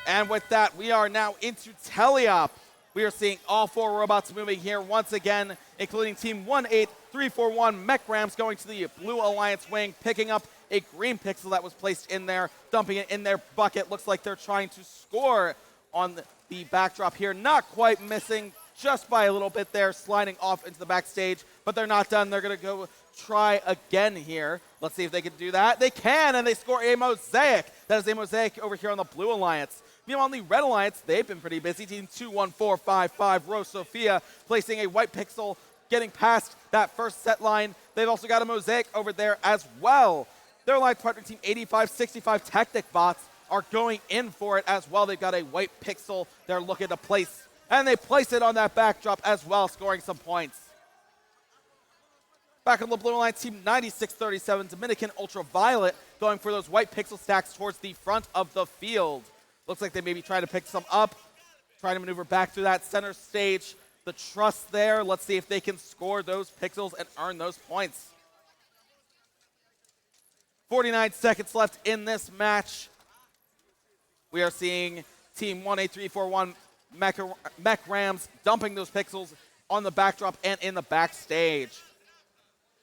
And with that, we are now into teleop. We are seeing all 4 robots moving here once again, including Team 18341 Mech Rams going to the Blue Alliance wing, picking up a green pixel that was placed in there, dumping it in their bucket. Looks like they're trying to score on the backdrop here. Not quite missing, just by a little bit there, sliding off into the backstage, but they're not done. They're going to go try again here. Let's see if they can do that. They can, and they score a mosaic. That is a mosaic over here on the Blue Alliance. Meanwhile, on the Red Alliance, they've been pretty busy. Team 21455, Rose Sophia, placing a white pixel, getting past that first set line. They've also got a mosaic over there as well. Their alliance partner, Team 8565 Technic Bots, are going in for it as well. They've got a white pixel they're looking to place, and they place it on that backdrop as well, scoring some points. Back on the Blue Alliance, Team 9637 Dominican Ultraviolet, going for those white pixel stacks towards the front of the field. Looks like they may be trying to pick some up, trying to maneuver back through that center stage. The trust there. Let's see if they can score those pixels and earn those points. 49 seconds left in this match. We are seeing Team 18341 Mech Rams dumping those pixels on the backdrop and in the backstage.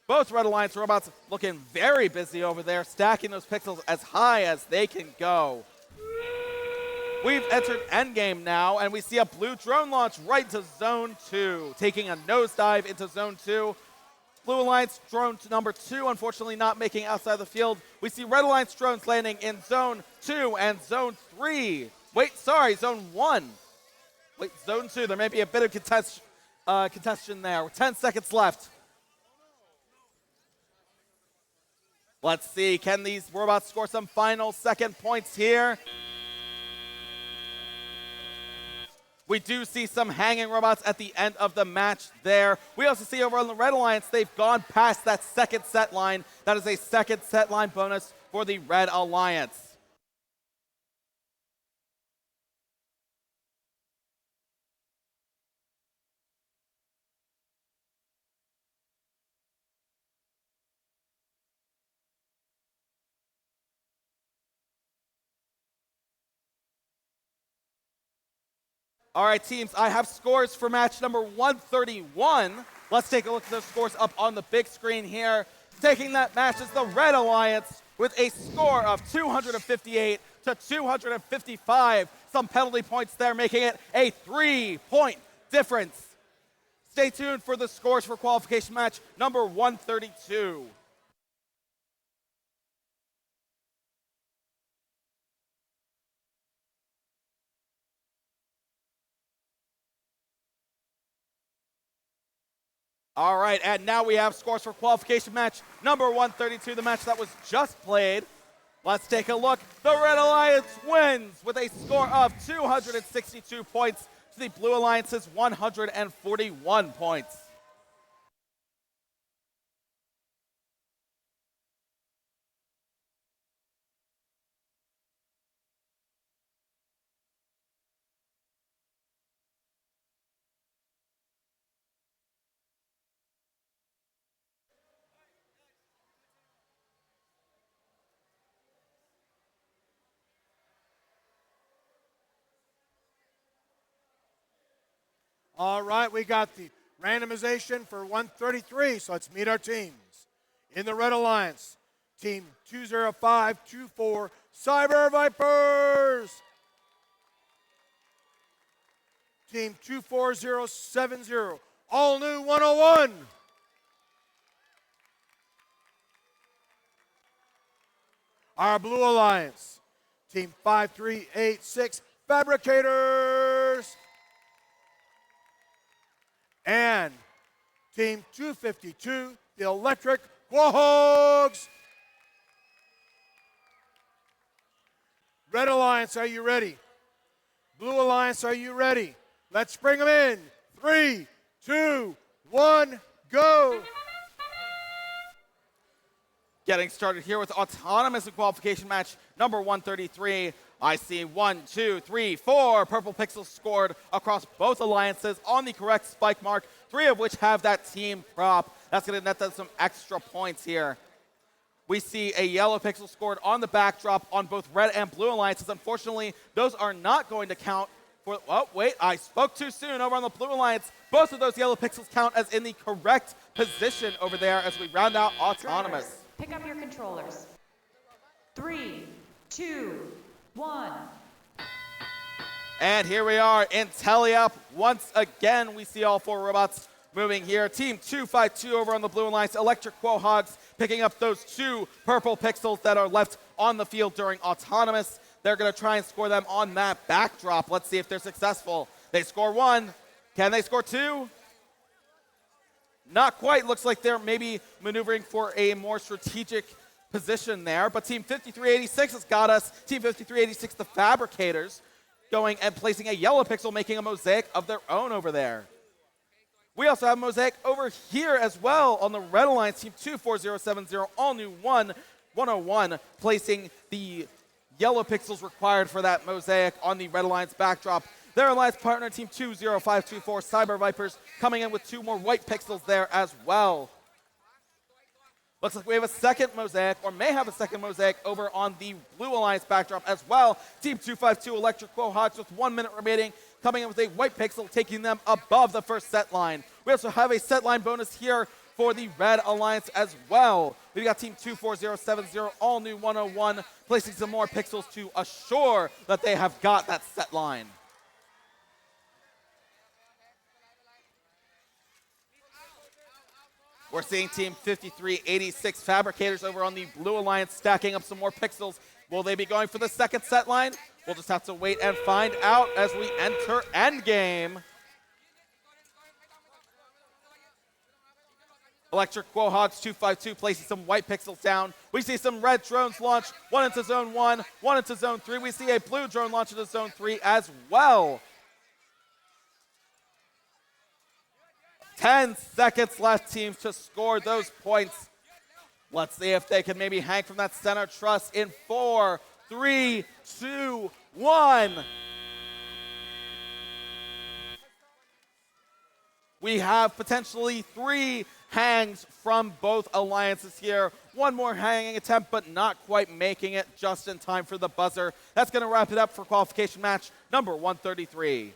Both Red Alliance robots looking very busy over there, stacking those pixels as high as they can go. We've entered endgame now, and we see a blue drone launch right into Zone 2, taking a nosedive into Zone 2. Blue Alliance drone number 2, unfortunately not making outside the field. We see Red Alliance drones landing in Zone 2 and Zone 3. Wait, sorry, Zone 1. Wait, Zone 2, there may be a bit of contention there. 10 seconds left. Let's see, can these robots score some final second points here? We do see some hanging robots at the end of the match there. We also see over on the Red Alliance, they've gone past that second set line. That is a second set line bonus for the Red Alliance. All right, teams, I have scores for match number 131. Let's take a look at those scores up on the big screen here. Taking that match is the Red Alliance with a score of 258 to 255. Some penalty points there, making it a 3-point difference. Stay tuned for the scores for qualification match number 132. All right, and now we have scores for qualification match number 132, the match that was just played. Let's take a look. The Red Alliance wins with a score of 262 points to the Blue Alliance's 141 points. All right, we got the randomization for 133, so let's meet our teams. In the Red Alliance, Team 20524 Cyber Vipers. Team 24070 All New 101. Our Blue Alliance, Team 5386 Fabricators. And Team 252, the Electric Quahogs. Red Alliance, are you ready? Blue Alliance, are you ready? Let's bring them in. 3, 2, 1, go. Getting started here with autonomous in qualification match number 133. I see 1, 2, 3, 4 purple pixels scored across both alliances on the correct spike mark, 3 of which have that team prop. That's going to net them some extra points here. We see a yellow pixel scored on the backdrop on both red and blue alliances. Unfortunately, those are not going to count for, oh, wait, I spoke too soon over on the blue alliance. Both of those yellow pixels count as in the correct position over there as we round out autonomous. Pick up your controllers. 3, 2, 1. And here we are in tele-up. Once again, we see all 4 robots moving here. Team 252 over on the blue alliance. Electric Quahogs picking up those 2 purple pixels that are left on the field during autonomous. They're going to try and score them on that backdrop. Let's see if they're successful. They score 1. Can they score 2? Not quite. Looks like they're maybe maneuvering for a more strategic position there. But Team 5386 has got us. Team 5386, the Fabricators, going and placing a yellow pixel, making a mosaic of their own over there. We also have mosaic over here as well on the red alliance. Team 24070, all new 101, placing the yellow pixels required for that mosaic on the red alliance backdrop. Their alliance partner, Team 20524, Cyber Vipers, coming in with 2 more white pixels there as well. Looks like we have a second mosaic, or may have a second mosaic, over on the blue alliance backdrop as well. Team 252, Electric Quahogs, with 1 minute remaining, coming in with a white pixel, taking them above the first set line. We also have a set line bonus here for the red alliance as well. We've got Team 24070, all new 101, placing some more pixels to assure that they have got that set line. We're seeing Team 5386 Fabricators over on the blue alliance stacking up some more pixels. Will they be going for the second set line? We'll just have to wait and find out as we enter endgame. Electric Quahogs 252 placing some white pixels down. We see some red drones launch, 1 into zone 1, 1 into zone 3. We see a blue drone launch into zone 3 as well. 10 seconds left, teams, to score those points. Let's see if they can maybe hang from that center truss in 4, 3, 2, 1. We have potentially 3 hangs from both alliances here. 1 more hanging attempt, but not quite making it just in time for the buzzer. That's going to wrap it up for qualification match number 133.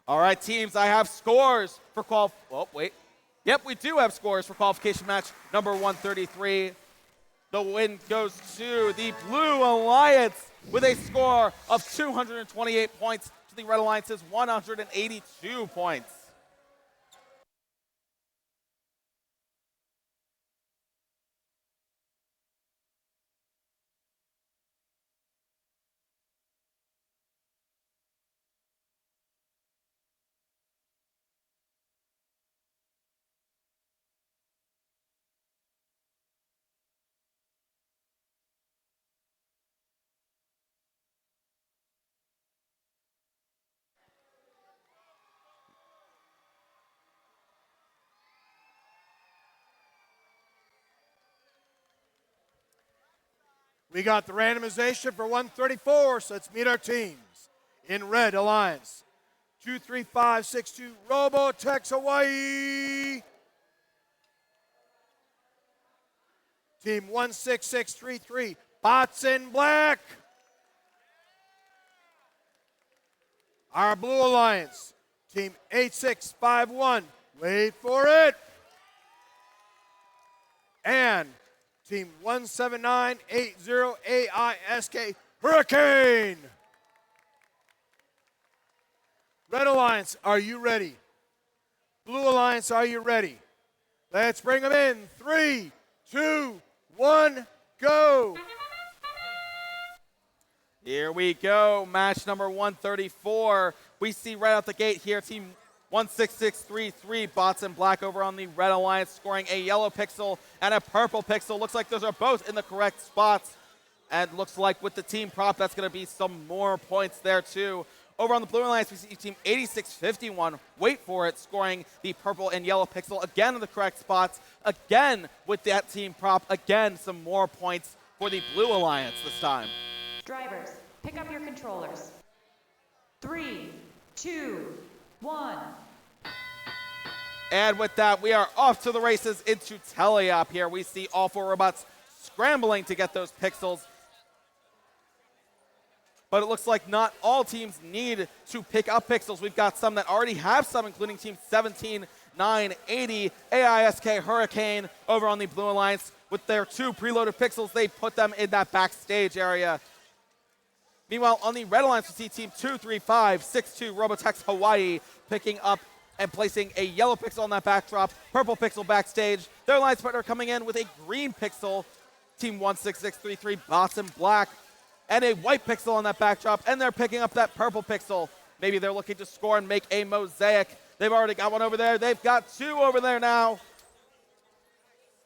All right, teams, I have scores for Yep, we do have scores for qualification match number 133. The win goes to the Blue Alliance with a score of 228 points to the Red Alliance's 182 points. We got the randomization for 134, so let's meet our teams. In Red Alliance, 23562 Robotex Hawaii. Team 16633 Bots in Black. Our Blue Alliance, Team 8651, wait for it. And Team 17980 AISK Hurricane. Red Alliance, are you ready? Blue Alliance, are you ready? Let's bring them in. 3, 2, 1, go. Here we go, match number 134. We see right out the gate here, team 16633, Bots in Black over on the Red Alliance, scoring a yellow pixel and a purple pixel. Looks like those are both in the correct spots. And looks like with the team prop, that's going to be some more points there too. Over on the Blue Alliance, we see team 8651, wait for it, scoring the purple and yellow pixel again in the correct spots. Again with that team prop, again some more points for the Blue Alliance this time. Drivers, pick up your controllers. 3, 2, 1. And with that, we are off to the races into Teleop here. We see all four robots scrambling to get those pixels. But it looks like not all teams need to pick up pixels. We've got some that already have some, including team 17980, AISK Hurricane over on the Blue Alliance. With their 2 preloaded pixels, they put them in that backstage area. Meanwhile, on the Red Alliance, we see team 23562 Robotex Hawaii picking up and placing a yellow pixel on that backdrop, purple pixel backstage. Their alliance partner coming in with a green pixel, team 16633 Bots in Black, and a white pixel on that backdrop, and they're picking up that purple pixel. Maybe they're looking to score and make a mosaic. They've already got one over there. They've got 2 over there now.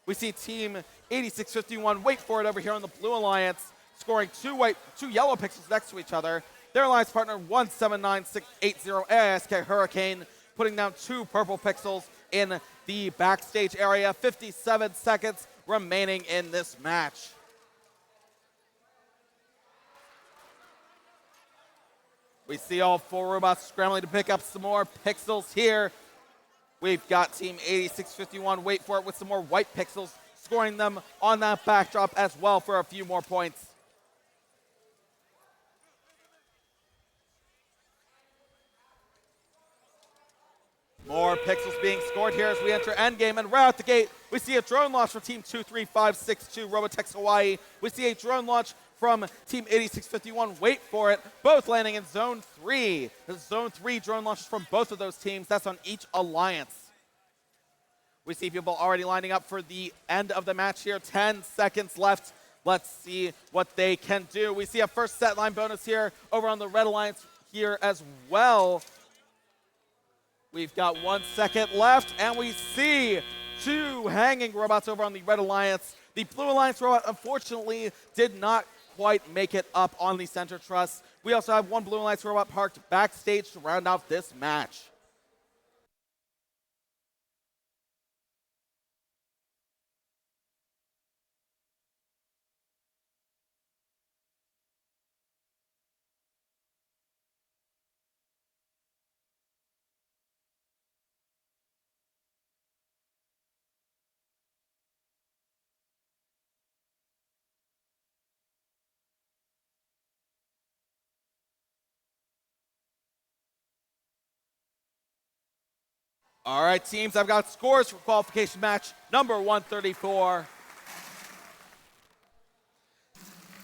We see team 8651 wait for it over here on the Blue Alliance, scoring 2 yellow pixels next to each other. Their alliance partner 179680 AISK Hurricane putting down 2 purple pixels in the backstage area. 57 seconds remaining in this match. We see all 4 robots scrambling to pick up some more pixels here. We've got team 8651 wait for it with some more white pixels, scoring them on that backdrop as well for a few more points. More pixels being scored here as we enter endgame, and right out the gate, we see a drone launch for team 23562 Robotex Hawaii. We see a drone launch from team 8651, wait for it, both landing in zone 3. The zone 3 drone launches from both of those teams. That's on each alliance. We see people already lining up for the end of the match here. 10 seconds left. Let's see what they can do. We see a first set line bonus here over on the Red Alliance here as well. We've got 1 second left, and we see 2 hanging robots over on the Red Alliance. The Blue Alliance robot, unfortunately, did not quite make it up on the center truss. We also have 1 Blue Alliance robot parked backstage to round out this match. All right, teams, I've got scores for qualification match number 134.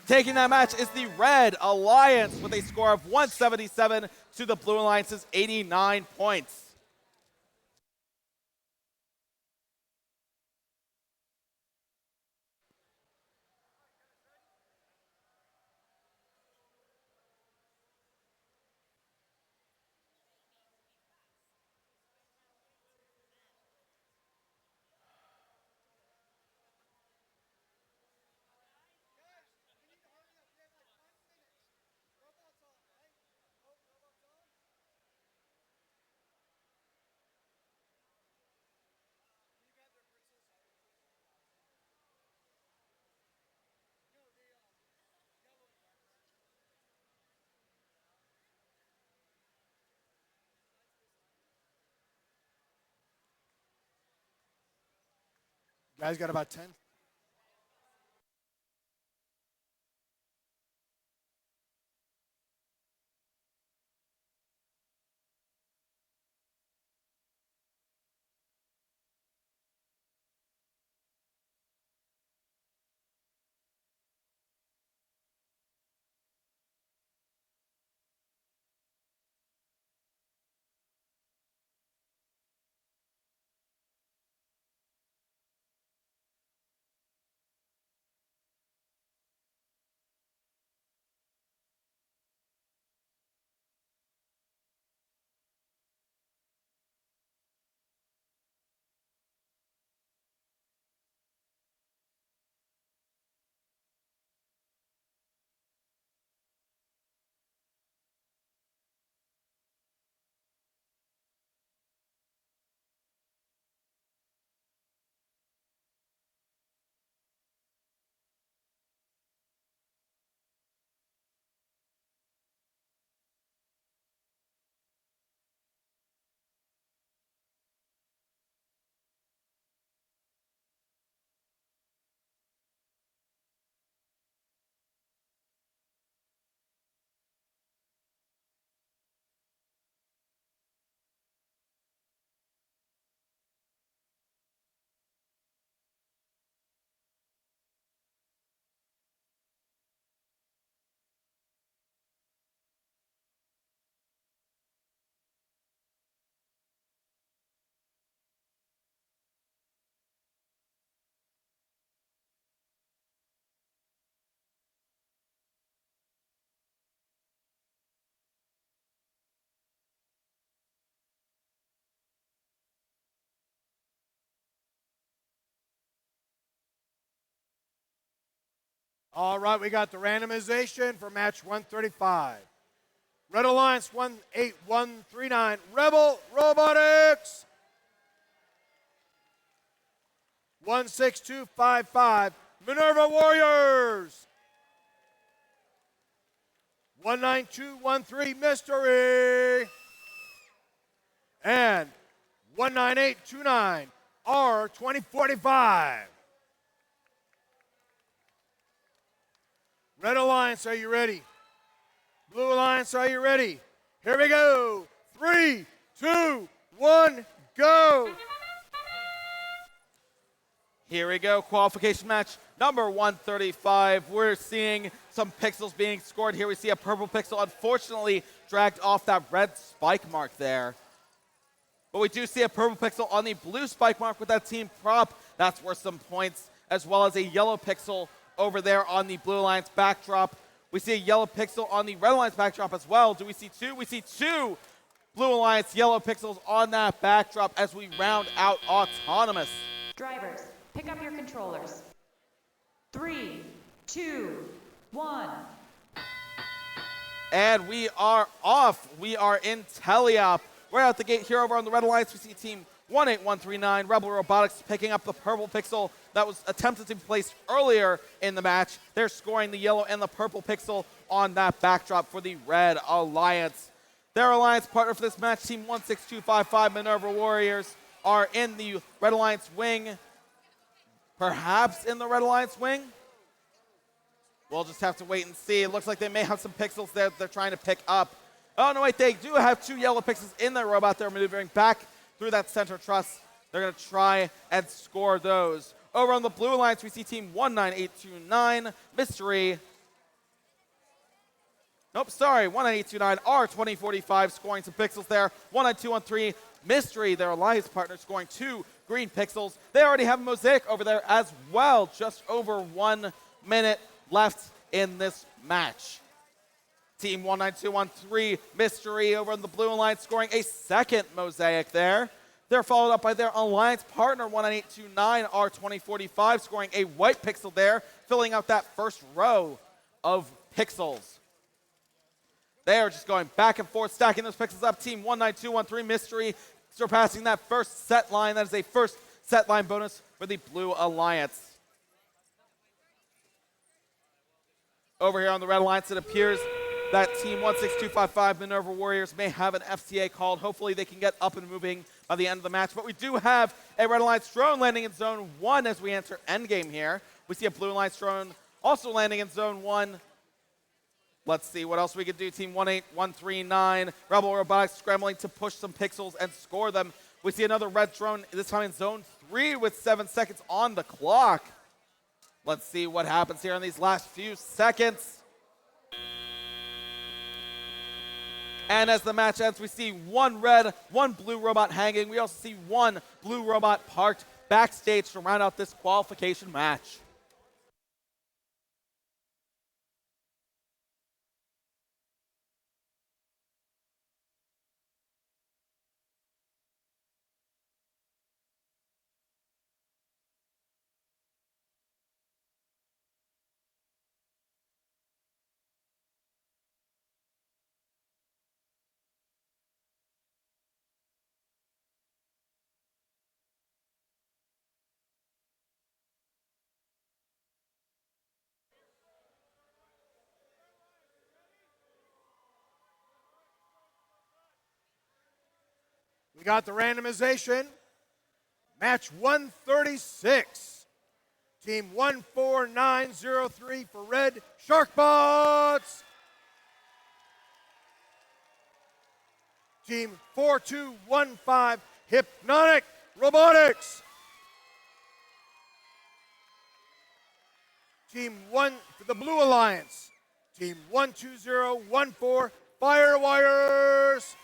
Taking that match is the Red Alliance with a score of 177 to the Blue Alliance's 89 points. Guys got about 10. All right, we got the randomization for match 135. Red Alliance 18139, Rebel Robotics. 16255, Minerva Warriors. 19213, Mystery. And 19829, R2045. Red Alliance, are you ready? Blue Alliance, are you ready? Here we go. 3, 2, 1, go. Here we go, qualification match number 135. We're seeing some pixels being scored here. We see a purple pixel, unfortunately, dragged off that red spike mark there. But we do see a purple pixel on the blue spike mark with that team prop. That's worth some points, as well as a yellow pixel over there on the Blue Alliance backdrop. We see a yellow pixel on the Red Alliance backdrop as well. Do we see two? We see two Blue Alliance yellow pixels on that backdrop as we round out Autonomous. Drivers, pick up your controllers. 3, 2, 1. And we are off. We are in Teleop. Right out the gate here over on the Red Alliance, we see team 18139, Rebel Robotics, picking up the purple pixel that was attempted to be placed earlier in the match. They're scoring the yellow and the purple pixel on that backdrop for the Red Alliance. Their alliance partner for this match, team 16255, Minerva Warriors, are in the Red Alliance wing. Perhaps in the Red Alliance wing? We'll just have to wait and see. It looks like they may have some pixels there they're trying to pick up. Oh, no, wait, they do have two yellow pixels in their robot. They're maneuvering back through that center truss. They're going to try and score those. Over on the Blue Alliance, we see team 19829, Mystery. Nope, sorry, 19829, R2045 scoring some pixels there. 19213, Mystery, their alliance partner, scoring 2 green pixels. They already have a Mosaic over there as well. Just over 1 minute left in this match. Team 19213, Mystery over on the Blue Alliance, scoring a second Mosaic there. They're followed up by their alliance partner, 19829, R2045, scoring a white pixel there, filling out that first row of pixels. They are just going back and forth, stacking those pixels up. Team 19213, Mystery, surpassing that first set line. That is a first set line bonus for the Blue Alliance. Over here on the Red Alliance, it appears that team 16255 Minerva Warriors may have an FTA called. Hopefully they can get up and moving by the end of the match. But we do have a Red Alliance drone landing in Zone 1 as we enter endgame here. We see a Blue Alliance drone also landing in Zone 1. Let's see what else we can do. Team 18139, Rebel Robotics scrambling to push some pixels and score them. We see another red drone, this time in Zone 3 with 7 seconds on the clock. Let's see what happens here in these last few seconds. And as the match ends, we see one red, one blue robot hanging. We also see one blue robot parked backstage to round out this qualification match. We got the randomization. Match 136. Team 14903 for red, Sharkbots. Team 4215, Hypnotic Robotics. Team 1 for the Blue Alliance. Team 12014, Firewires.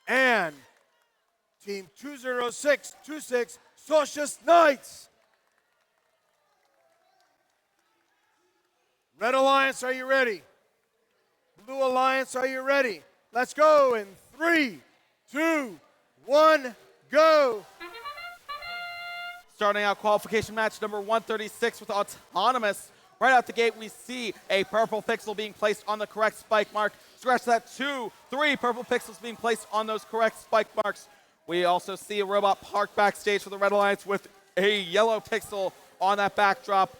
And Team 20626, Socius Knights. Red Alliance, are you ready? Blue Alliance, are you ready? Let's go in 3, 2, 1, go. Starting out qualification match number 136 with Autonomous. Right out the gate, we see a purple pixel being placed on the correct spike mark. Scratch that, 2, 3 purple pixels being placed on those correct spike marks. We also see a robot parked backstage for the Red Alliance with a yellow pixel on that backdrop.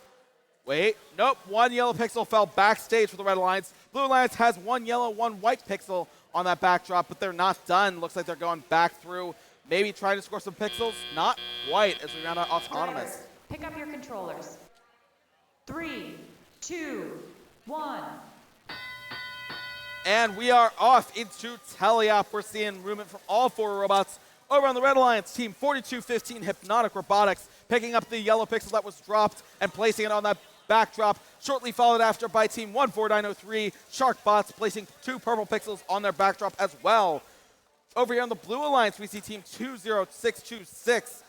Wait, nope, 1 yellow pixel fell backstage for the Red Alliance. Blue Alliance has 1 yellow, 1 white pixel on that backdrop, but they're not done. Looks like they're going back through, maybe trying to score some pixels. Not quite, as we round out Autonomous. Pick up your controllers. 3, 2, 1. And we are off into teleop. We're seeing movement from all 4 robots. Over on the Red Alliance, Team 4215 Hypnotic Robotics picking up the yellow pixel that was dropped and placing it on that backdrop. Shortly followed after by Team 14903 Sharkbots placing 2 purple pixels on their backdrop as well. Over here on the Blue Alliance, we see Team 20626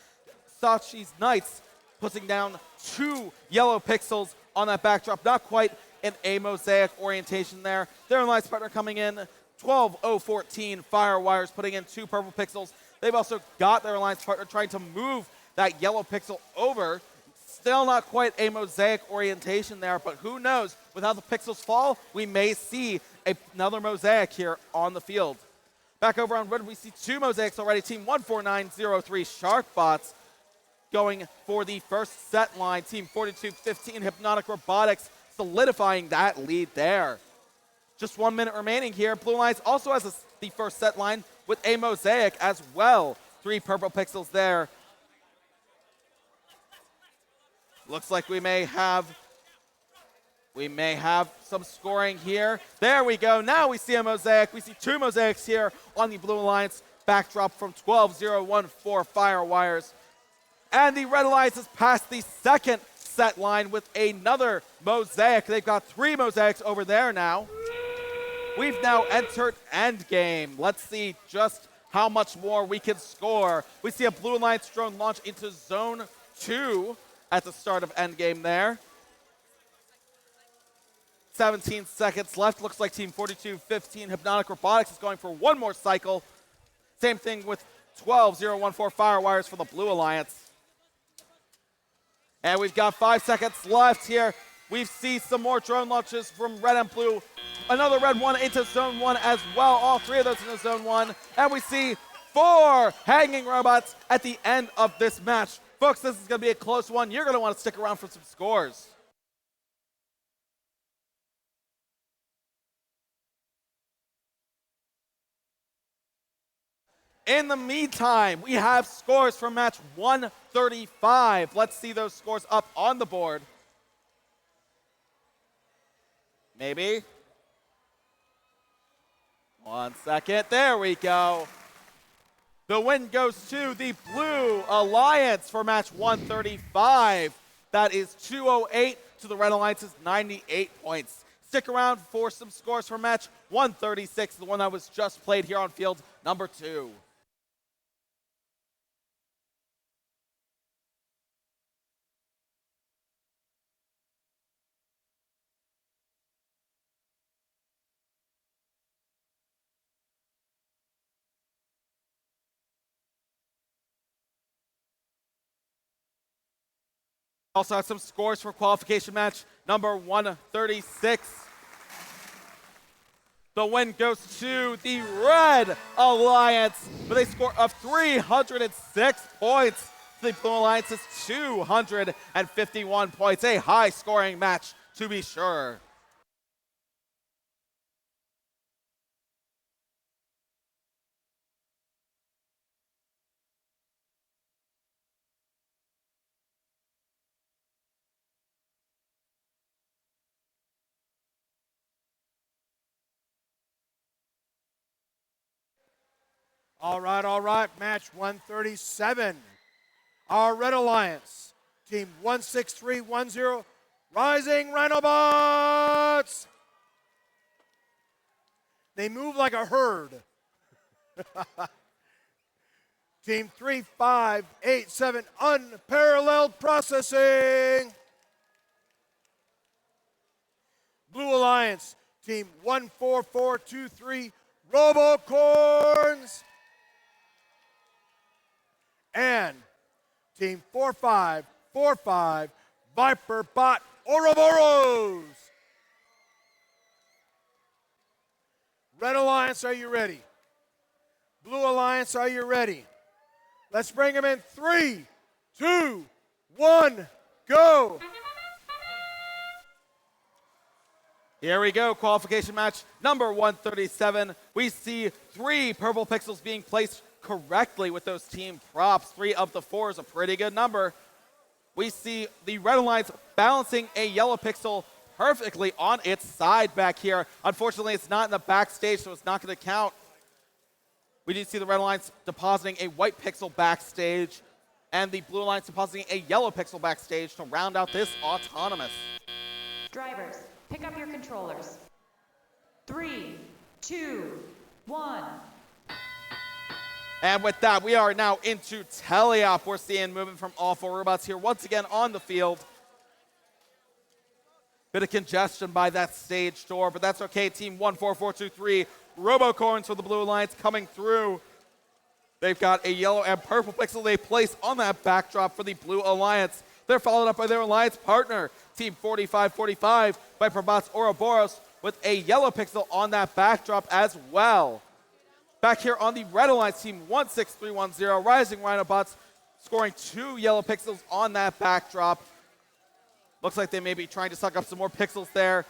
Sachi's Knights putting down 2 yellow pixels on that backdrop. Not quite in a mosaic orientation there. Their alliance partner coming in, 12014 Firewires putting in 2 purple pixels. They've also got their alliance partner trying to move that yellow pixel over. Still not quite a mosaic orientation there, but who knows? With how the pixels fall, we may see another mosaic here on the field. Back over on red, we see 2 mosaics already. Team 14903 Sharkbots going for the first set line. Team 4215 Hypnotic Robotics solidifying that lead there. Just 1 minute remaining here. Blue Alliance also has the first set line with a mosaic as well. 3 purple pixels there. Looks like we may have some scoring here. There we go. Now we see a mosaic. We see 2 mosaics here on the Blue Alliance backdrop from 12014 Firewires. And the Red Alliance has passed the second set line with another mosaic. They've got 3 mosaics over there now. We've now entered endgame. Let's see just how much more we can score. We see a Blue Alliance drone launch into Zone 2 at the start of endgame there. 17 seconds left. Looks like Team 4215 Hypnotic Robotics is going for 1 more cycle. Same thing with 12014 Firewires for the Blue Alliance. And we've got 5 seconds left here. We see some more drone launches from red and blue. Another red one into Zone 1 as well. All 3 of those into Zone 1. And we see 4 hanging robots at the end of this match. Folks, this is going to be a close one. You're going to want to stick around for some scores. In the meantime, we have scores for match 135. Let's see those scores up on the board. Maybe. 1 second. There we go. The win goes to the Blue Alliance for match 135. That is 208 to the Red Alliance's 98 points. Stick around for some scores for match 136, the one that was just played here on field number 2. Also have some scores for qualification match number 136. The win goes to the Red Alliance with a score of 306 points. The Blue Alliance's 251 points. A high scoring match to be sure. All right. Match 137. Our Red Alliance, Team 16310, Rising Rhinobots. They move like a herd. Team 3587, Unparalleled Processing. Blue Alliance, Team 14423, Robocorns. And Team 4545, Viper Bot Ouroboros. Red Alliance, are you ready? Blue Alliance, are you ready? Let's bring them in 3, 2, 1, go. Here we go, qualification match number 137. We see 3 purple pixels being placed correctly with those team props. 3 of the 4 is a pretty good number. We see the Red Alliance balancing a yellow pixel perfectly on its side back here. Unfortunately, it's not in the backstage, so it's not going to count. We do see the Red Alliance depositing a white pixel backstage, and the Blue Alliance depositing a yellow pixel backstage to round out this autonomous. Drivers, pick up your controllers. 3, 2, 1. And with that, we are now into teleop. We're seeing movement from all 4 robots here once again on the field. Bit of congestion by that stage door, but that's okay. Team 14423, Robocorns for the Blue Alliance coming through. They've got a yellow and purple pixel they place on that backdrop for the Blue Alliance. They're followed up by their alliance partner, Team 4545, Viper Bots Ouroboros, with a yellow pixel on that backdrop as well. Back here on the Red Alliance, Team 16310, Rising Rhinobots, scoring 2 yellow pixels on that backdrop. Looks like they may be trying to suck up some more pixels there.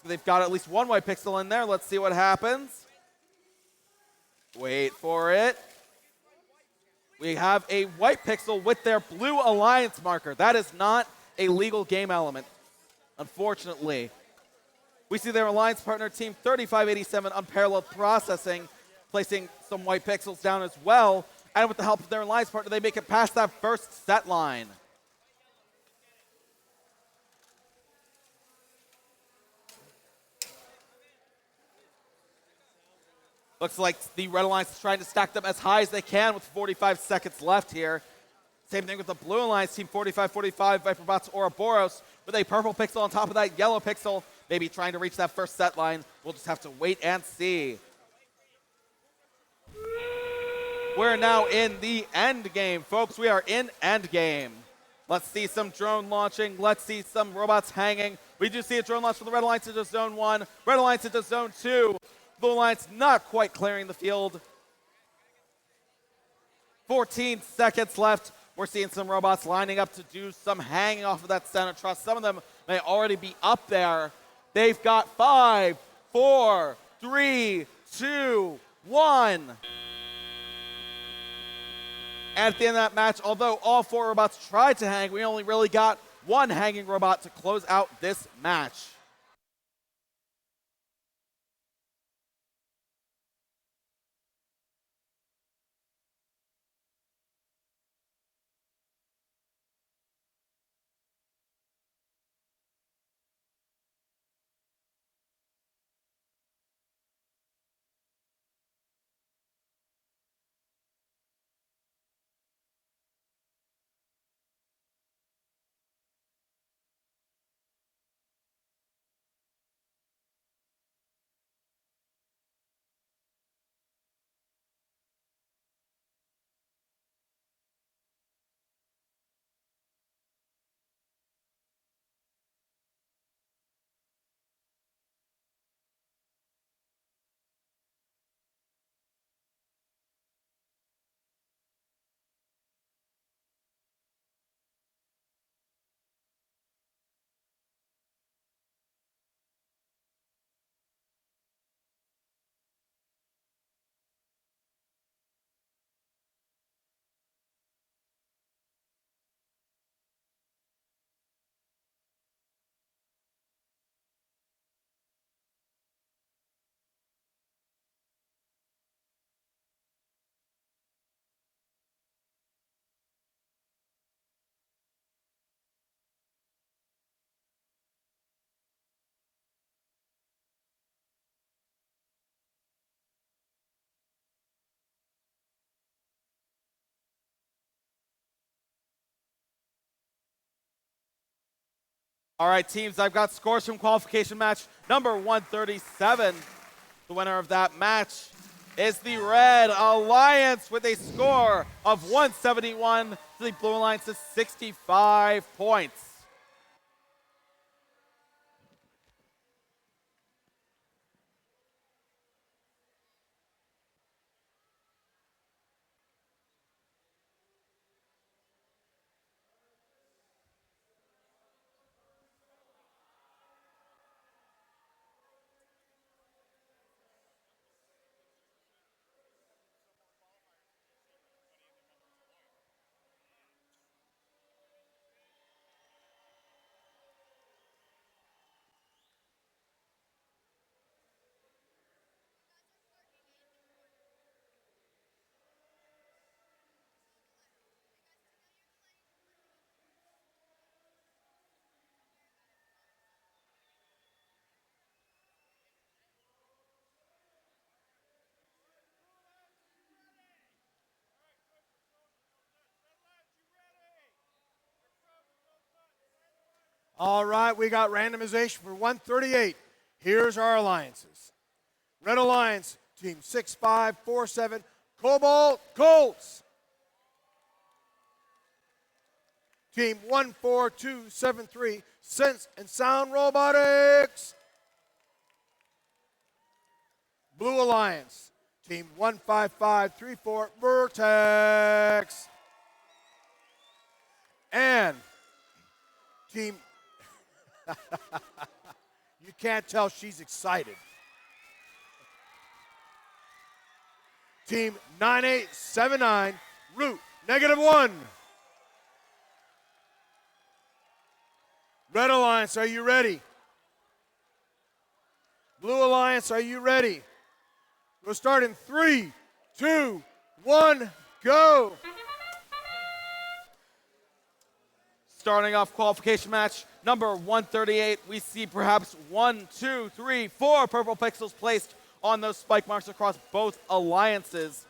So they've got at least 1 white pixel in there. Let's see what happens. Wait for it. We have a white pixel with their Blue Alliance marker. That is not a legal game element, unfortunately. We see their alliance partner, Team 3587, Unparalleled Processing, placing some white pixels down as well. And with the help of their alliance partner, they make it past that first set line. Looks like the Red Alliance is trying to stack them as high as they can with 45 seconds left here. Same thing with the Blue Alliance, Team 4545, Viperbots Ouroboros, with a purple pixel on top of that yellow pixel, maybe trying to reach that first set line. We'll just have to wait and see. We're now in the end game, folks. We are in end game. Let's see some drone launching. Let's see some robots hanging. We do see a drone launch from the Red Alliance into Zone 1. Red Alliance into Zone 2. Blue Alliance not quite clearing the field. 14 seconds left. We're seeing some robots lining up to do some hanging off of that center truss. Some of them may already be up there. They've got 5, 4, 3, 2, 1. And at the end of that match, although all 4 robots tried to hang, we only really got 1 hanging robot to close out this match. All right, teams, I've got scores from qualification match number 137. The winner of that match is the Red Alliance with a score of 171 to the Blue Alliance's 65 points. All right, we got randomization for 138. Here's our alliances. Red Alliance, Team 6547, Cobalt Colts. Team 14273, Sense and Sound Robotics. Blue Alliance, Team 15534, Vertex. And Team, you can't tell she's excited. Team 9879, Root -1. Red Alliance, are you ready? Blue Alliance, are you ready? We'll start in 3, 2, 1, go. Starting off qualification match number 138, we see perhaps 1, 2, 3, 4 purple pixels placed on those spike marks across both alliances.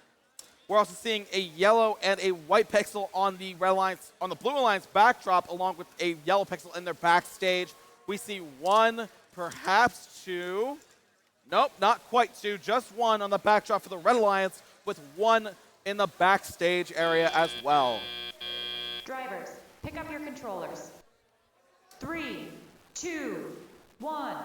We're also seeing a yellow and a white pixel on the Red Alliance, on the Blue Alliance backdrop, along with a yellow pixel in their backstage. We see 1, perhaps 2. Nope, not quite 2, just 1 on the backdrop for the Red Alliance, with 1 in the backstage area as well. Drivers, pick up your controllers. 3, 2, 1.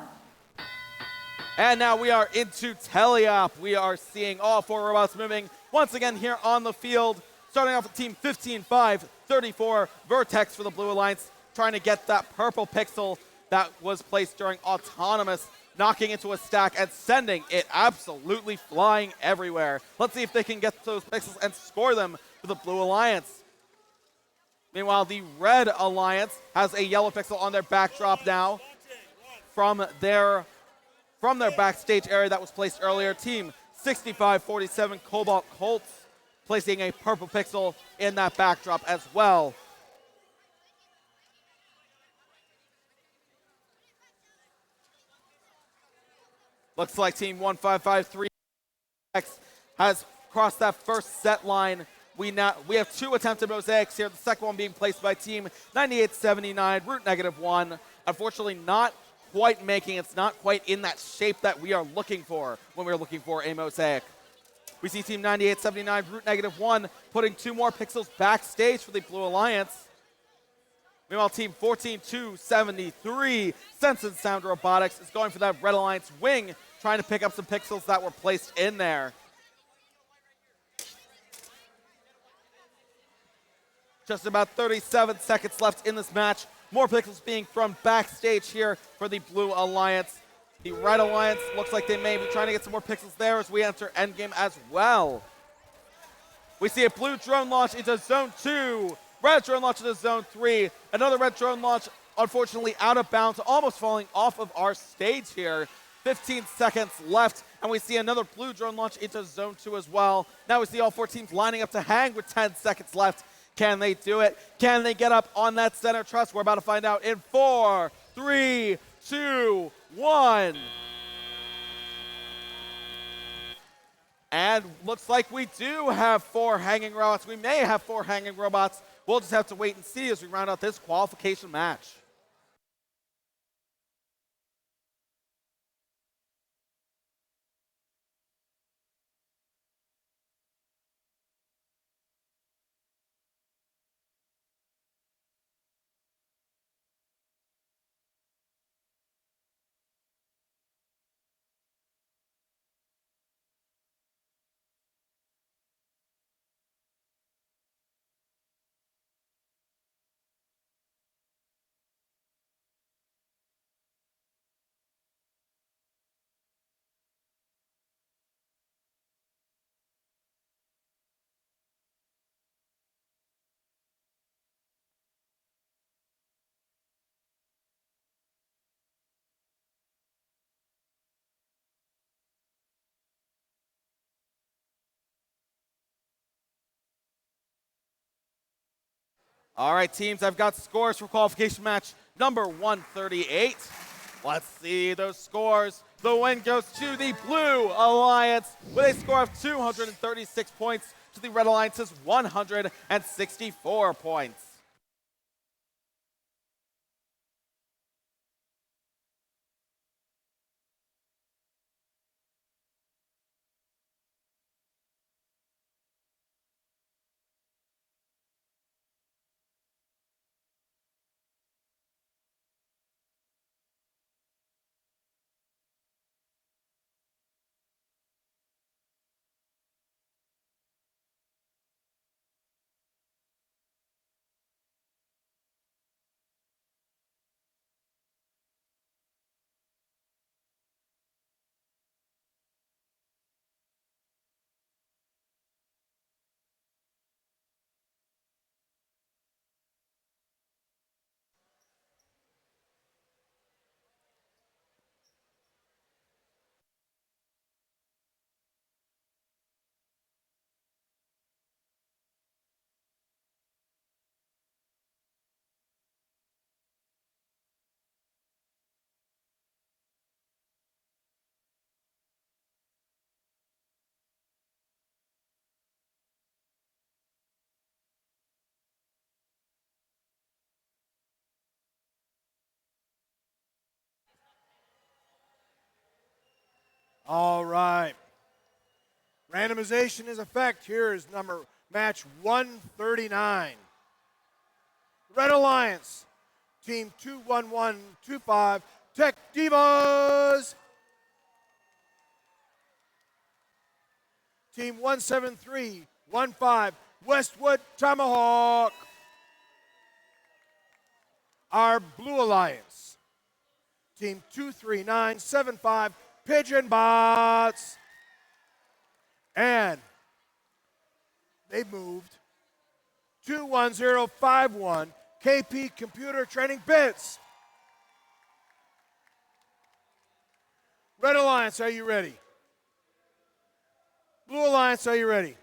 And now we are into teleop. We are seeing all 4 robots moving once again here on the field. Starting off with Team 15534, Vertex for the Blue Alliance, trying to get that purple pixel that was placed during Autonomous, knocking into a stack and sending it absolutely flying everywhere. Let's see if they can get those pixels and score them for the Blue Alliance. Meanwhile, the Red Alliance has a yellow pixel on their backdrop now from their backstage area that was placed earlier. Team 6547 Cobalt Colts placing a purple pixel in that backdrop as well. Looks like Team 1553 has crossed that first set line. We have 2 attempted mosaics here, the second one being placed by Team 9879, Root -1. Unfortunately, not quite making, it's not quite in that shape that we are looking for when we're looking for a mosaic. We see Team 9879, Root -1, putting 2 more pixels backstage for the Blue Alliance. Meanwhile, Team 14273, Sense and Sound Robotics, is going for that Red Alliance wing, trying to pick up some pixels that were placed in there. Just about 37 seconds left in this match. More pixels being thrown backstage here for the Blue Alliance. The Red Alliance looks like they may be trying to get some more pixels there as we enter endgame as well. We see a blue drone launch into Zone 2. Red drone launch into Zone 3. Another red drone launch, unfortunately out of bounds, almost falling off of our stage here. 15 seconds left, and we see another blue drone launch into Zone 2 as well. Now we see all 4 teams lining up to hang with 10 seconds left. Can they do it? Can they get up on that center truss? We're about to find out in 4, 3, 2, 1. And looks like we do have 4 hanging robots. We may have 4 hanging robots. We'll just have to wait and see as we round out this qualification match. All right, teams, I've got scores for qualification match number 138. Let's see those scores. The win goes to the Blue Alliance with a score of 236 points to the Red Alliance's 164 points. All right. Randomization is effect. Here is match 139. Red Alliance, team 21125, Tech Divas. Team 17315, Westwood Tomahawk. Our Blue Alliance, team 23975, Pigeon Bots. And they moved 21051, KP Computer Training Bits. Red Alliance, are you ready? Blue Alliance, are you ready?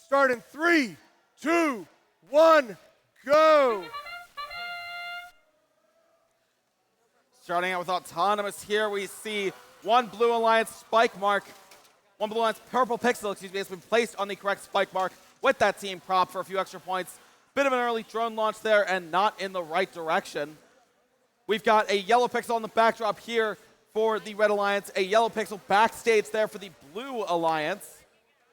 Start in 3, 2, 1, go. Starting out with Autonomous here, we see one Blue Alliance spike mark, one Blue Alliance purple pixel, has been placed on the correct spike mark with that team prop for a few extra points. Bit of an early drone launch there and not in the right direction. We've got a yellow pixel on the backdrop here for the Red Alliance, a yellow pixel backstage there for the Blue Alliance.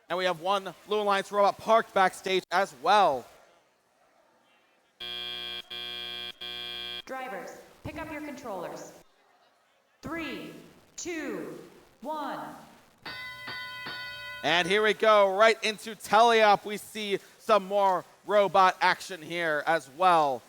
And we have one Blue Alliance robot parked backstage as well. Drivers, pick up your controllers. 3, 2, 1. And here we go, right into teleop. We see some more robot action here as well.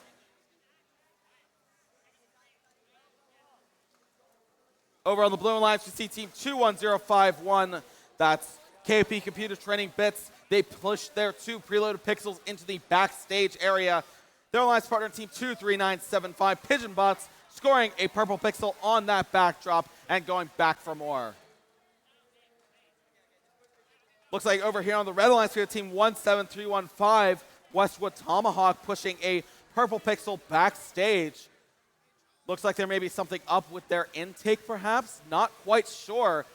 Over on the Blue Alliance, we see team 21051. That's KP Computer Training Bits. They push their two preloaded pixels into the backstage area. Their alliance partner, team 23975, Pigeon Bots, scoring a purple pixel on that backdrop and going back for more. Looks like over here on the Red Alliance, we have team 17315, Westwood Tomahawk, pushing a purple pixel backstage. Looks like there may be something up with their intake, perhaps. Not quite sure.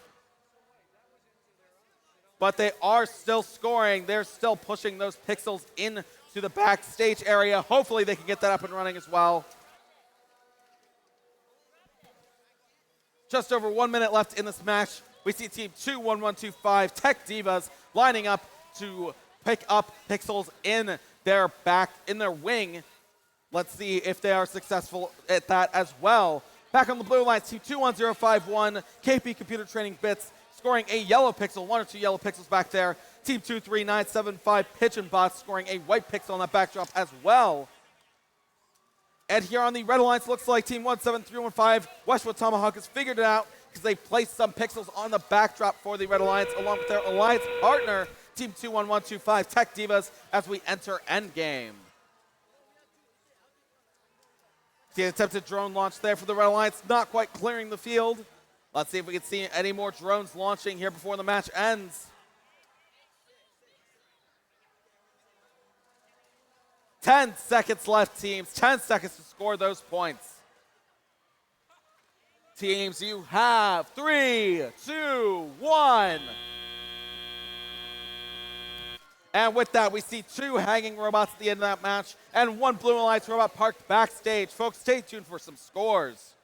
But they are still scoring. They're still pushing those pixels into the backstage area. Hopefully they can get that up and running as well. Just over 1 minute left in this match. We see team 21125, Tech Divas, lining up to pick up pixels in their wing. Let's see if they are successful at that as well. Back on the Blue Alliance, team 21051, KP Computer Training Bits, scoring a yellow pixel, one or two yellow pixels back there. Team 23975, Pigeon Bots, scoring a white pixel on that backdrop as well. And here on the Red Alliance, looks like team 17315, Westwood Tomahawk, has figured it out because they placed some pixels on the backdrop for the Red Alliance, along with their alliance partner, team 21125, Tech Divas, as we enter endgame. See an attempted drone launch there for the Red Alliance, not quite clearing the field. Let's see if we can see any more drones launching here before the match ends. 10 seconds left, teams. 10 seconds to score those points. Teams, you have 3, 2, 1. And with that, we see 2 hanging robots at the end of that match and 1 Blue Alliance robot parked backstage. Folks, stay tuned for some scores.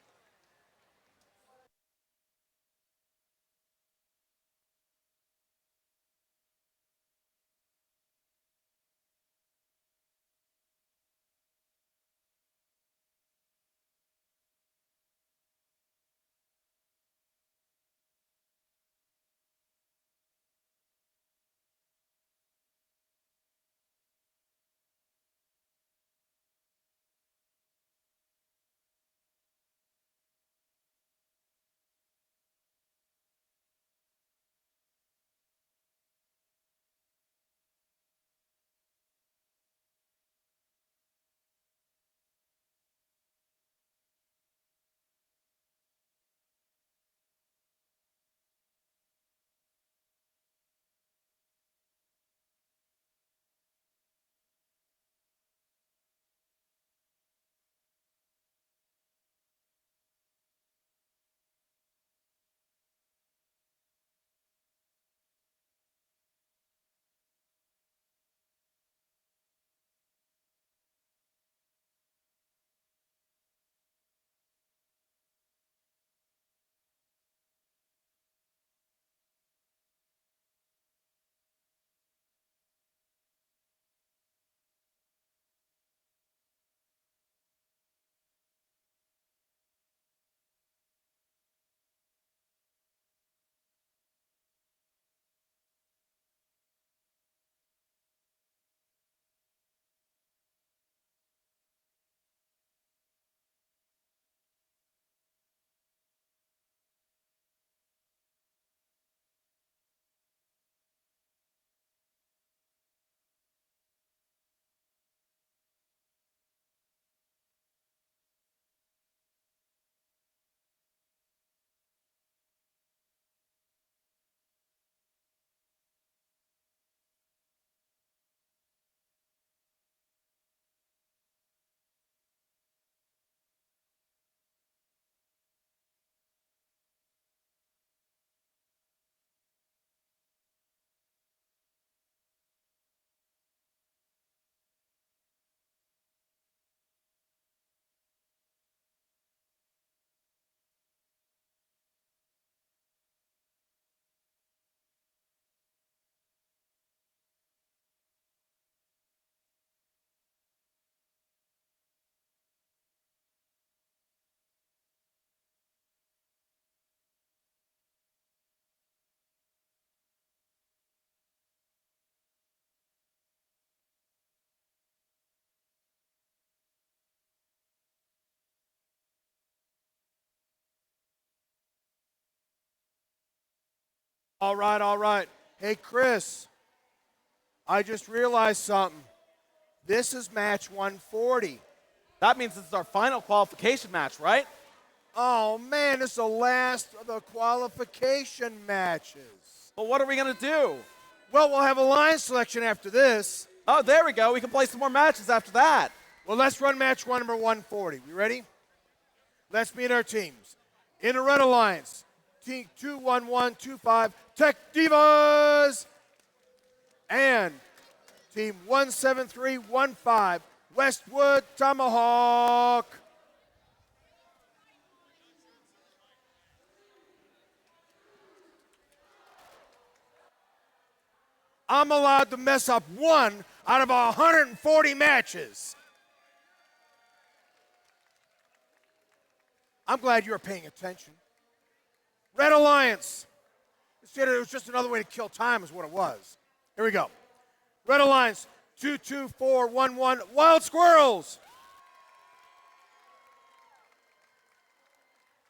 All right, all right. Hey, Chris, I just realized something. This is match 140. That means this is our final qualification match, right? Oh, man, this is the last of the qualification matches. Well, what are we going to do? Well, we'll have a line selection after this. Oh, there we go. We can play some more matches after that. Well, let's run match 1, number 140. We ready? Let's meet our teams. In the Red Alliance, Team 21125 Tech Divas. And Team 17315 Westwood Tomahawk. I'm allowed to mess up 1 out of 140 matches. I'm glad you're paying attention. Red Alliance. It was just another way to kill time is what it was. Here we go. Red Alliance, 22411 Wild Squirrels.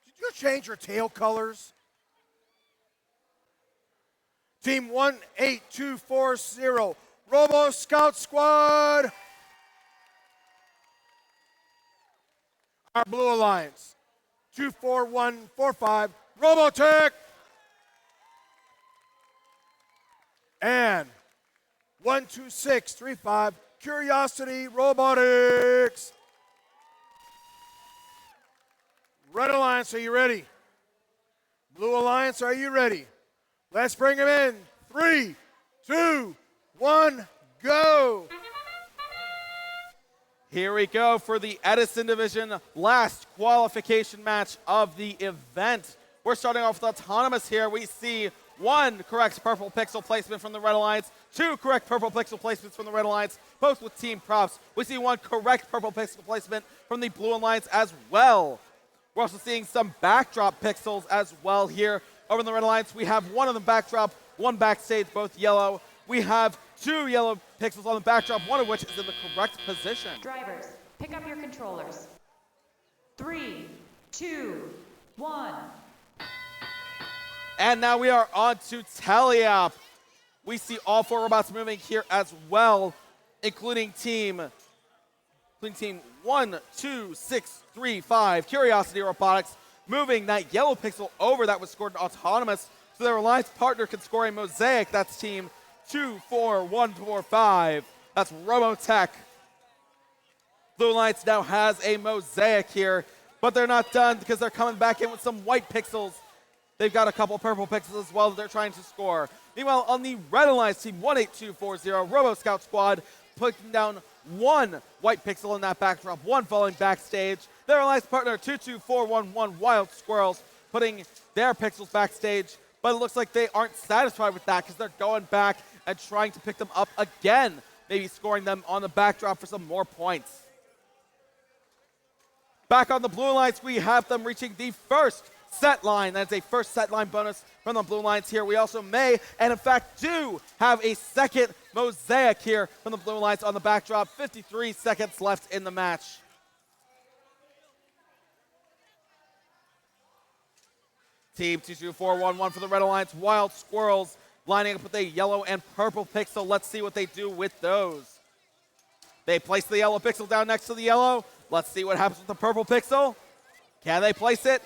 Did you change your tail colors? Team 18240 Robo Scout Squad. Our Blue Alliance, 24145 Robotech. And 12635 Curiosity Robotics. Red Alliance, are you ready? Blue Alliance, are you ready? Let's bring them in. 3, 2, 1, go. Here we go for the Edison division, last qualification match of the event. We're starting off with Autonomous here. We see 1 correct purple pixel placement from the Red Alliance, 2 correct purple pixel placements from the Red Alliance, both with team props. We see 1 correct purple pixel placement from the Blue Alliance as well. We're also seeing some backdrop pixels as well here. Over in the Red Alliance, we have 1 on the backdrop, 1 backstage, both yellow. We have 2 yellow pixels on the backdrop, 1 of which is in the correct position. Drivers, pick up your controllers. 3, 2, 1. And now we are on to Teleop. We see all 4 robots moving here as well, including team 1, 2, 6, 3, 5, Curiosity Robotics, moving that yellow pixel over that was scored in Autonomous, so their alliance partner can score a Mosaic. That's team 2, 4, 1, 4, 5. That's Robotech. Blue Alliance now has a Mosaic here, but they're not done because they're coming back in with some white pixels. They've got a couple purple pixels as well that they're trying to score. Meanwhile, on the Red Alliance team, 18240, Robo Scout Squad, putting down 1 white pixel in that backdrop, 1 falling backstage. Their alliance partner, 22411, Wild Squirrels, putting their pixels backstage. But it looks like they aren't satisfied with that because they're going back and trying to pick them up again, maybe scoring them on the backdrop for some more points. Back on the Blue Alliance, we have them reaching the first set line. That's a first set line bonus from the Blue Alliance here. We also may, and in fact do, have a second Mosaic here from the Blue Alliance on the backdrop. 53 seconds left in the match. Team 22411 for the Red Alliance. Wild Squirrels lining up with a yellow and purple pixel. Let's see what they do with those. They place the yellow pixel down next to the yellow. Let's see what happens with the purple pixel. Can they place it?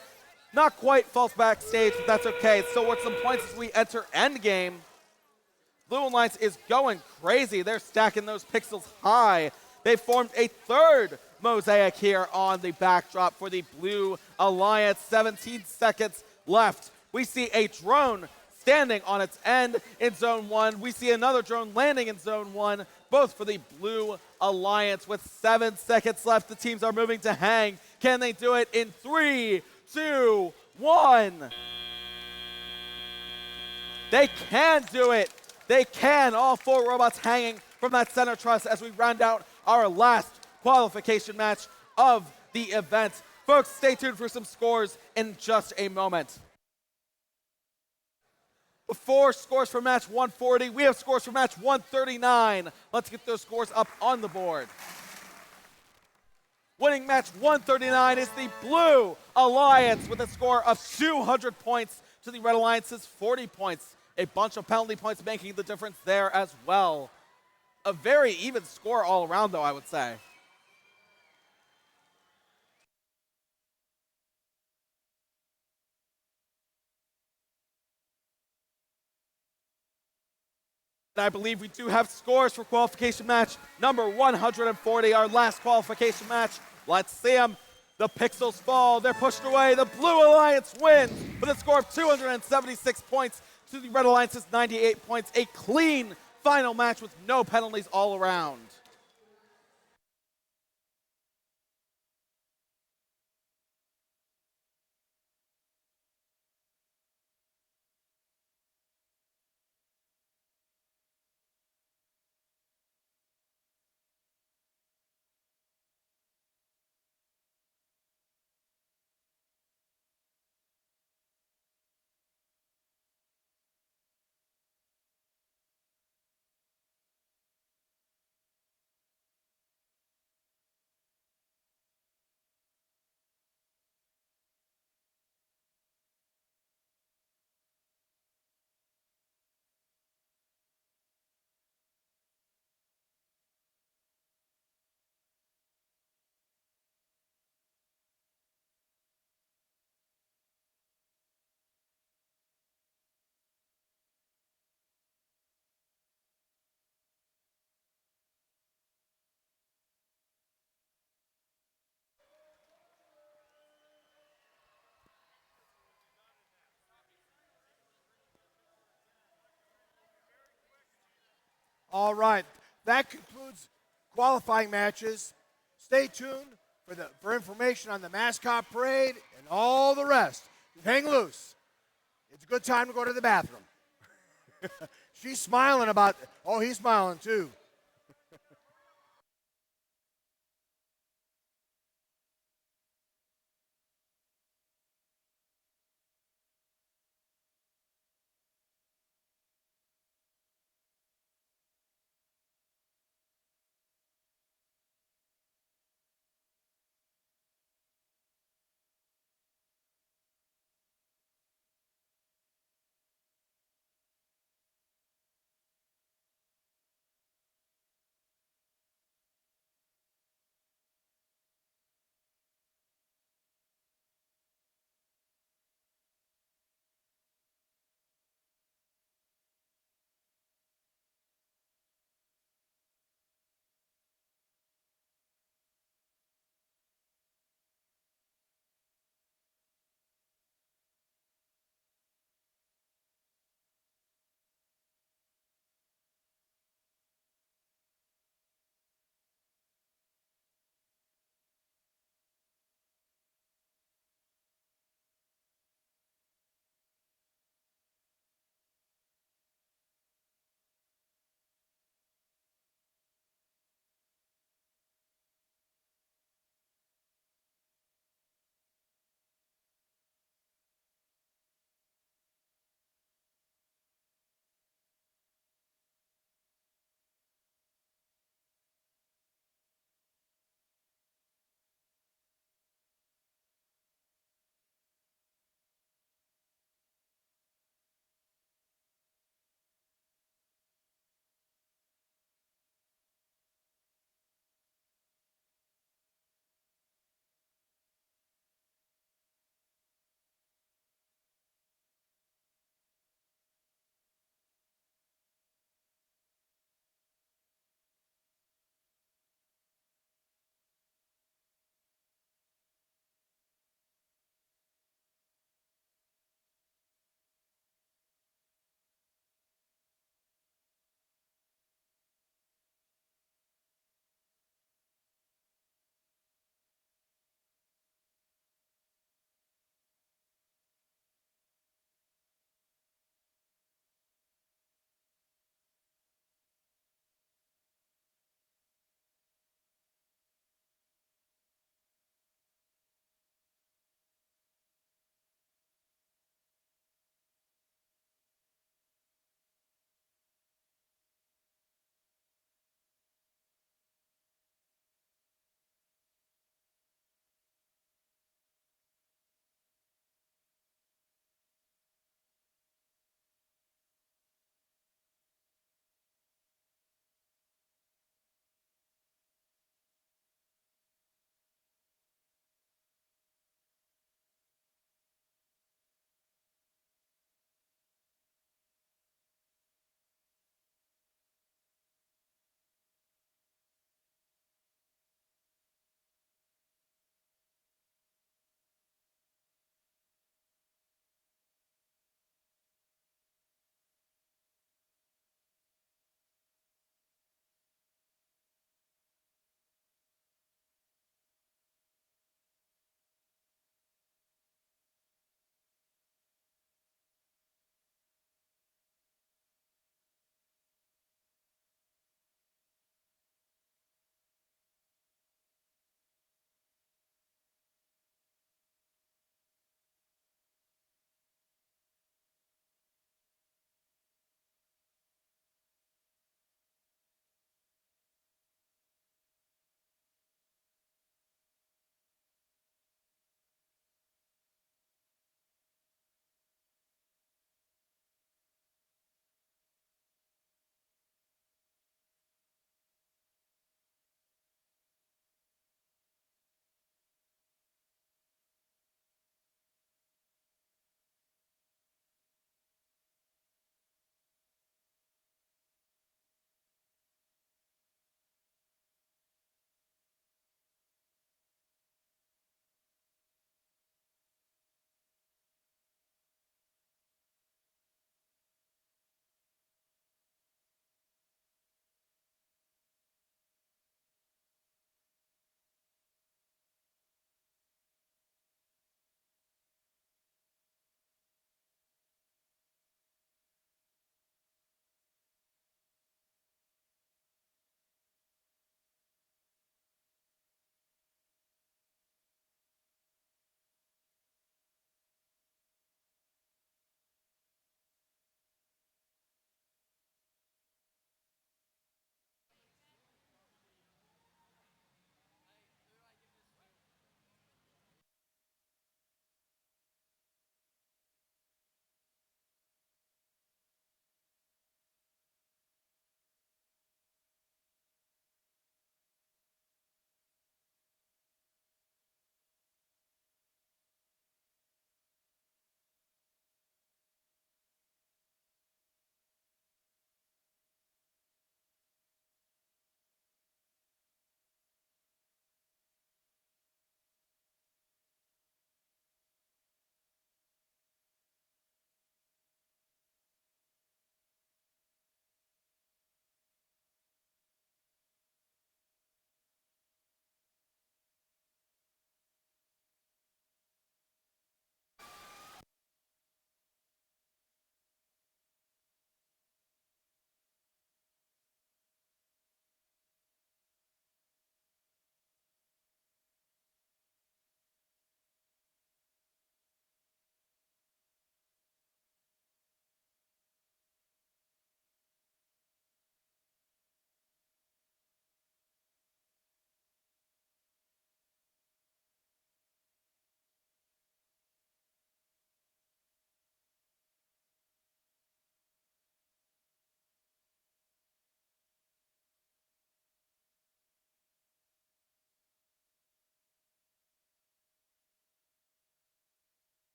Not quite, falls backstage, but that's okay. It's still worth some points as we enter endgame. Blue Alliance is going crazy. They're stacking those pixels high. They formed a third Mosaic here on the backdrop for the Blue Alliance. 17 seconds left. We see a drone standing on its end in Zone 1. We see another drone landing in Zone 1, both for the Blue Alliance. With 7 seconds left, the teams are moving to hang. Can they do it in 3, 2, 1? They can do it. They can. All 4 robots hanging from that center truss as we round out our last qualification match of the event. Folks, stay tuned for some scores in just a moment. Before scores for match 140, we have scores for match 139. Let's get those scores up on the board. Winning match 139 is the Blue Alliance with a score of 200 points to the Red Alliance's 40 points. A bunch of penalty points making the difference there as well. A very even score all around, though, I would say. And I believe we do have scores for qualification match number 140, our last qualification match. Let's see them. The pixels fall. They're pushed away. The Blue Alliance wins with a score of 276 points to the Red Alliance's 98 points. A clean final match with no penalties all around. All right. That concludes qualifying matches. Stay tuned for information on the mascot parade and all the rest. Hang loose. It's a good time to go to the bathroom. She's smiling about, oh, he's smiling too.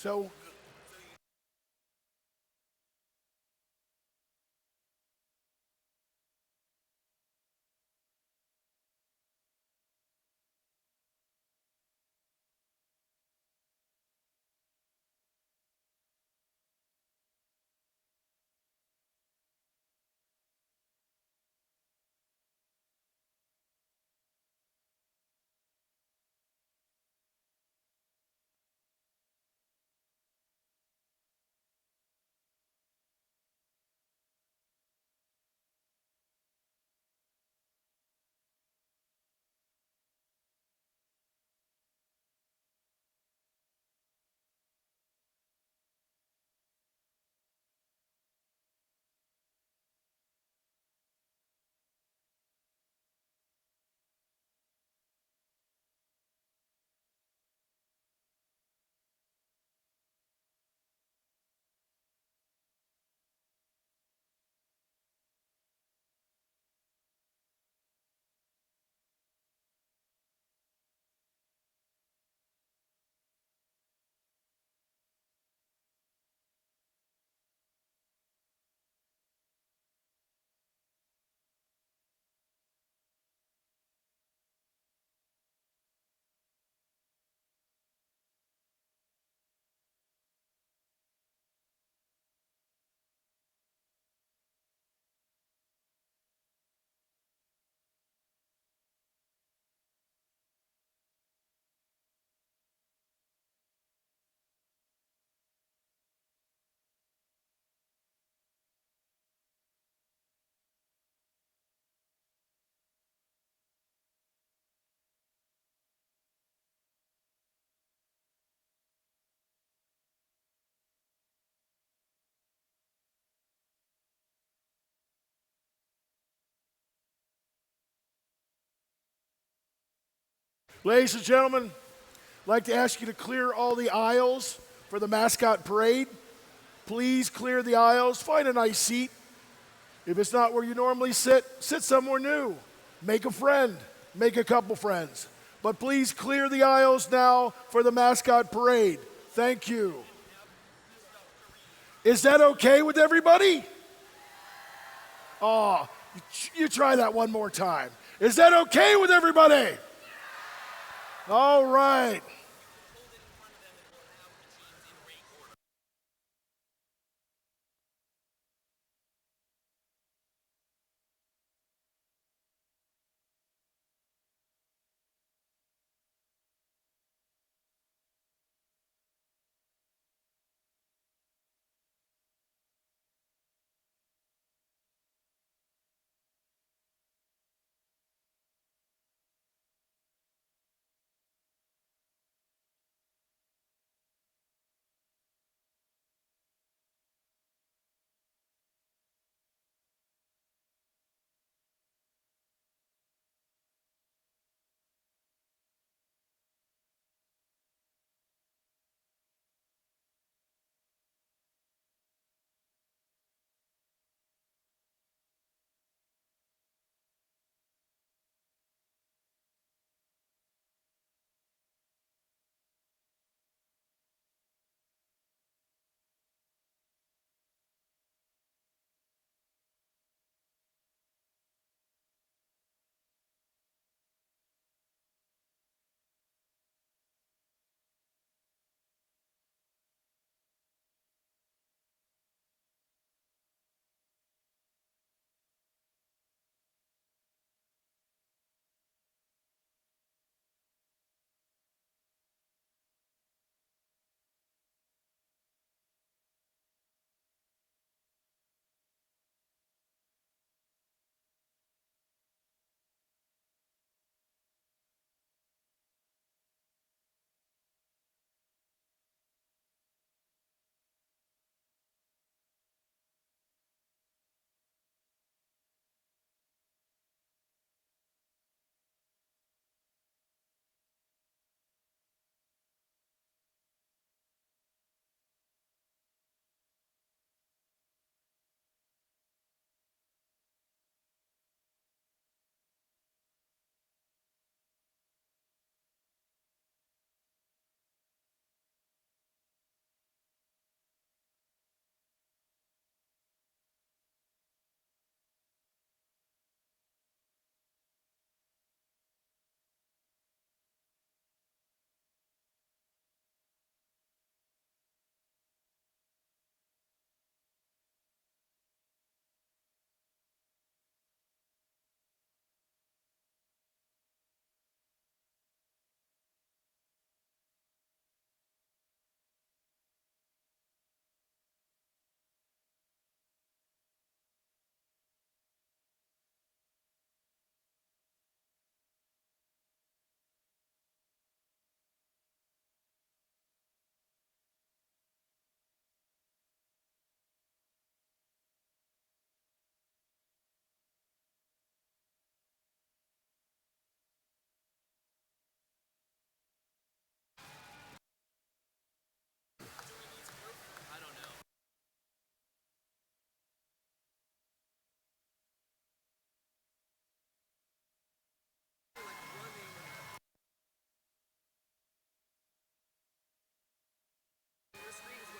So ladies and gentlemen, I'd like to ask you to clear all the aisles for the mascot parade. Please clear the aisles. Find a nice seat. If it's not where you normally sit, sit somewhere new. Make a friend. Make a couple friends. But please clear the aisles now for the mascot parade. Thank you. Is that okay with everybody? Oh, you try that one more time. Is that okay with everybody? All right.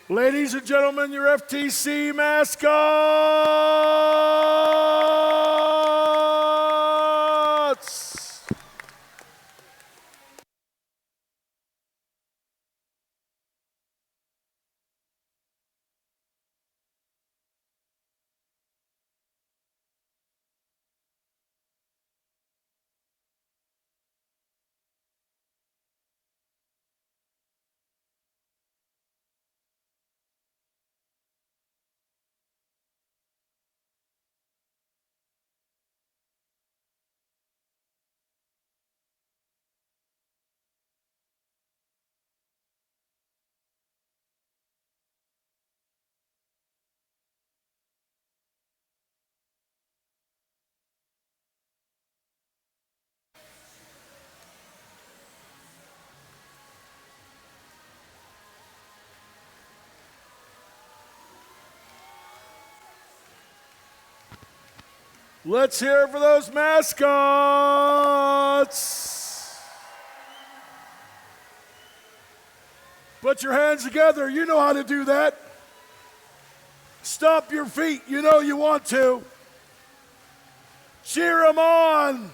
Ladies and gentlemen, your FTC mascots. Let's hear it for those mascots. Put your hands together. You know how to do that. Stomp your feet. You know you want to. Cheer them on.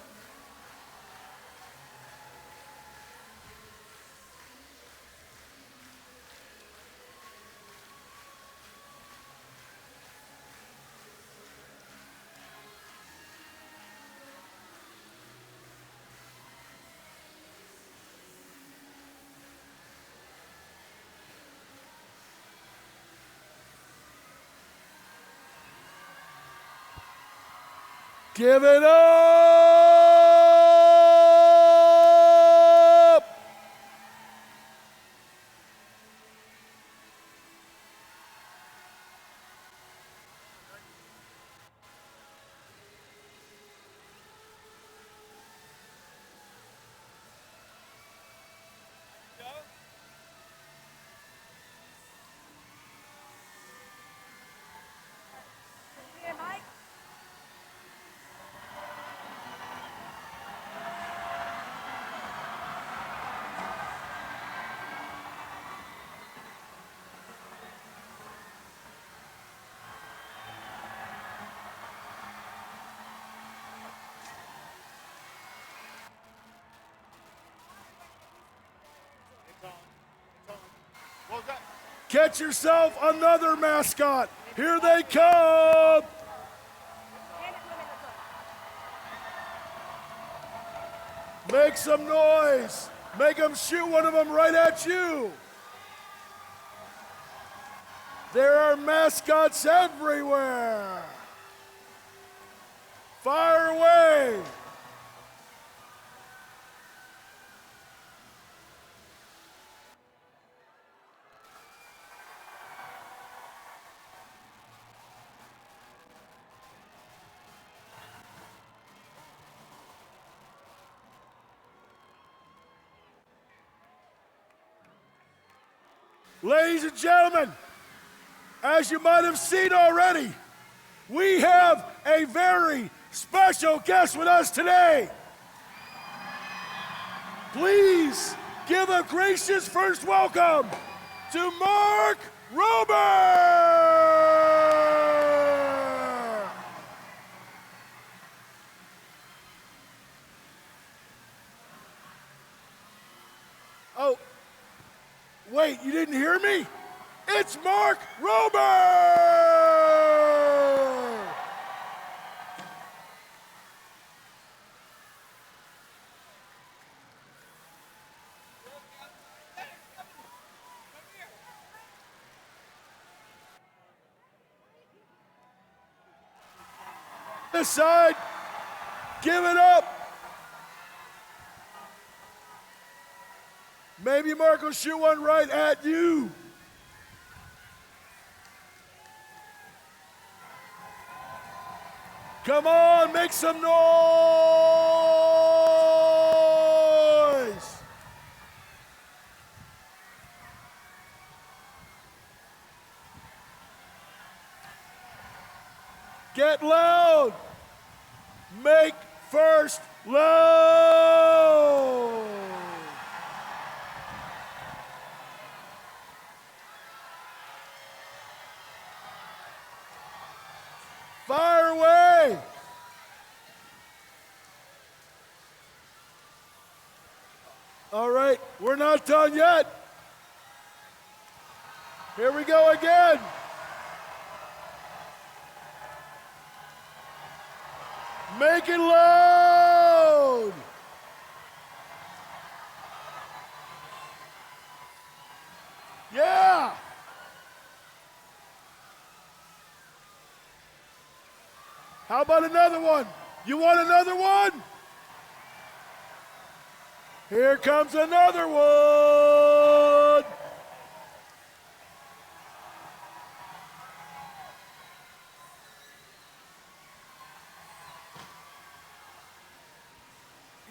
Give it up! Get yourself another mascot. Here they come. Make some noise. Make them shoot one of them right at you. There are mascots everywhere. Fire away. Ladies and gentlemen, as you might have seen already, we have a very special guest with us today. Please give a gracious first welcome to Mark Rober. Oh, wait, you didn't hear me? It's Mark Rober! This side, give it up. Maybe Mark will shoot one right at you. Come on, make some noise. Get loud. Make first loud. right, we're not done yet. Here we go again. Make it loud. Yeah. How about another one? You want another one? Here comes another one.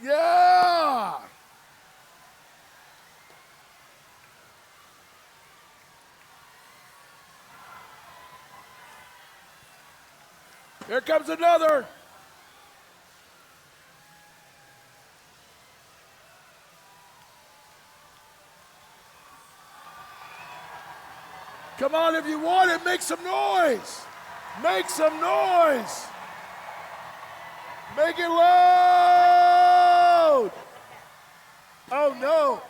Yeah. Here comes another. Come on, if you want it, make some noise. Make some noise. Make it loud. Oh, no.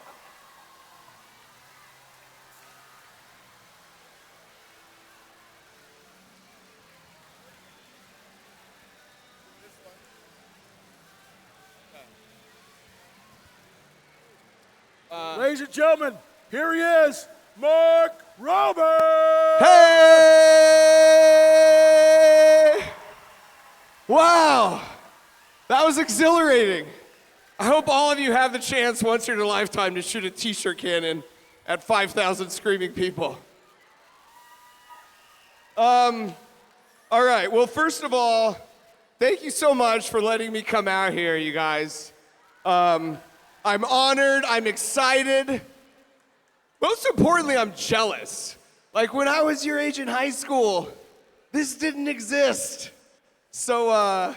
Ladies and gentlemen, here he is, Mark Rober. Hey! Wow, that was exhilarating. I hope all of you have the chance once in your lifetime to shoot a t-shirt cannon at 5,000 screaming people. All right, well, first of all, thank you so much for letting me come out here, you guys. I'm honored, I'm excited. Most importantly, I'm jealous. Like when I was your age in high school, this didn't exist. So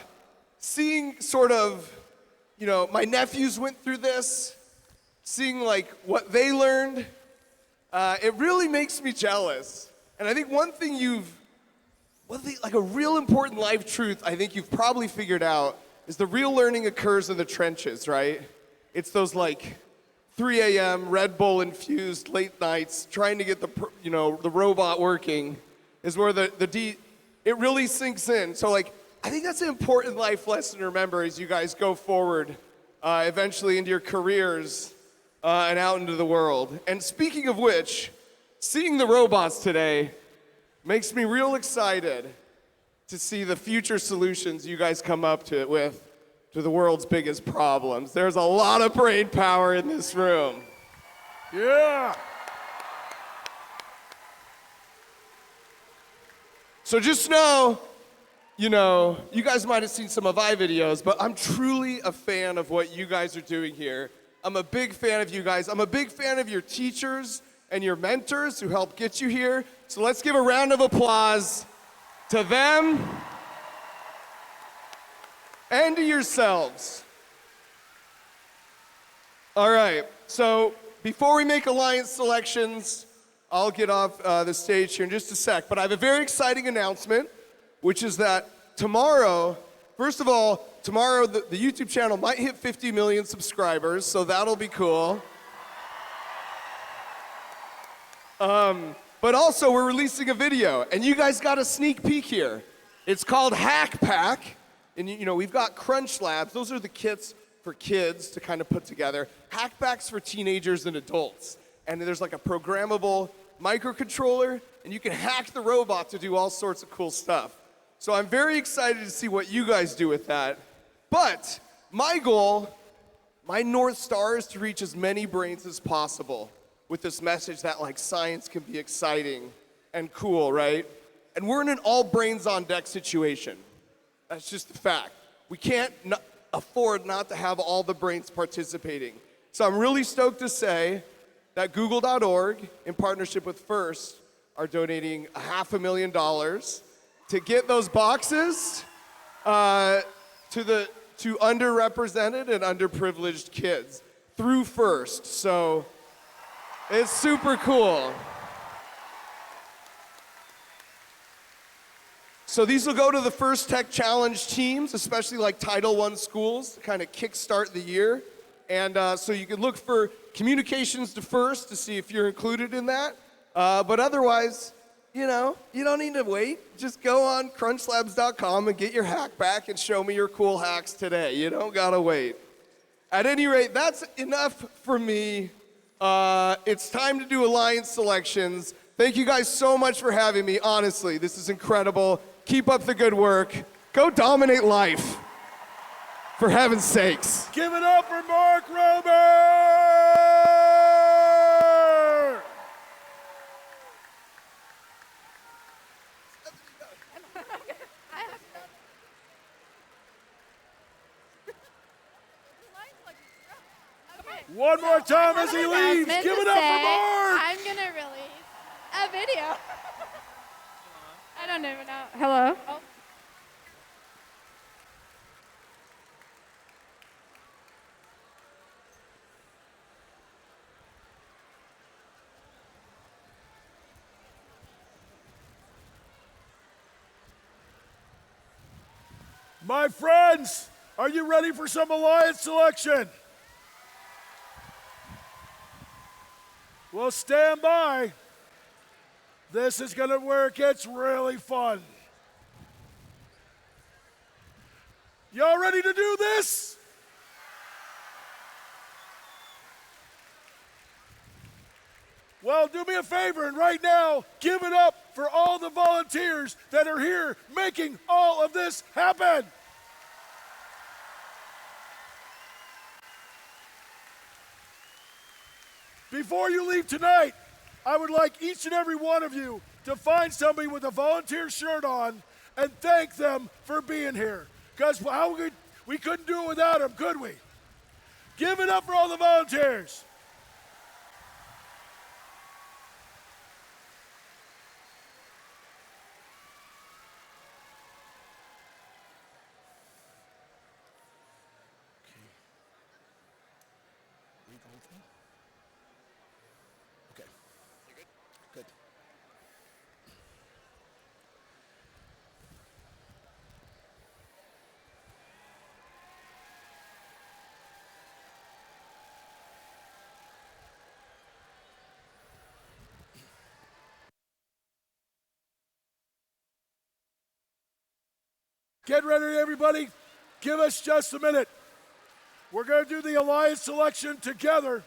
seeing sort of, you know, my nephews went through this, seeing like what they learned, it really makes me jealous. And I think one thing like a real important life truth I think you've probably figured out is the real learning occurs in the trenches, right? It's those like 3 a.m. Red Bull infused late nights trying to get the robot working is where it really sinks in. So like I think that's an important life lesson to remember as you guys go forward eventually into your careers and out into the world. And speaking of which, seeing the robots today makes me real excited to see the future solutions you guys come up with to the world's biggest problems. There's a lot of brain power in this room. Yeah. So just know, you guys might have seen some of my videos, but I'm truly a fan of what you guys are doing here. I'm a big fan of you guys. I'm a big fan of your teachers and your mentors who helped get you here. So let's give a round of applause to them and to yourselves. All right, so before we make alliance selections, I'll get off the stage here in just a sec, but I have a very exciting announcement, which is that tomorrow, first of all, tomorrow the YouTube channel might hit 50 million subscribers, so that'll be cool. But also, we're releasing a video, and you guys got a sneak peek here. It's called Hack Pack, and we've got Crunch Labs. Those are the kits for kids to kind of put together. Hack Packs for teenagers and adults. And there's like a programmable microcontroller, and you can hack the robot to do all sorts of cool stuff. So I'm very excited to see what you guys do with that. But my goal, my North Star is to reach as many brains as possible with this message that like science can be exciting and cool, right? And we're in an all brains on deck situation. That's just the fact. We can't afford not to have all the brains participating. So I'm really stoked to say that Google.org, in partnership with FIRST, are donating $500,000 to get those boxes to underrepresented and underprivileged kids through FIRST. So it's super cool. So these will go to the FIRST Tech Challenge teams, especially like Title I schools, to kind of kickstart the year. And so you can look for communications to first to see if you're included in that. But otherwise, you know, you don't need to wait. Just go on crunchlabs.com and get your hack back and show me your cool hacks today. You don't gotta wait. At any rate, that's enough for me. It's time to do alliance selections. Thank you guys so much for having me. Honestly, this is incredible. Keep up the good work. Go dominate life. For heaven's sakes. Give it up for Mark Rober! One more time as he leaves. Give it up for Mark! I'm gonna release a video. I don't even know. Hello? Oh. My friends, are you ready for some alliance selection? Well, stand by. This is gonna where it gets really fun. Y'all ready to do this? Well, do me a favor and right now, give it up for all the volunteers that are here making all of this happen. Before you leave tonight, I would like each and every one of you to find somebody with a volunteer shirt on and thank them for being here. Because we couldn't do it without them, could we? Give it up for all the volunteers. Get ready, everybody. Give us just a minute. We're going to do the alliance selection together.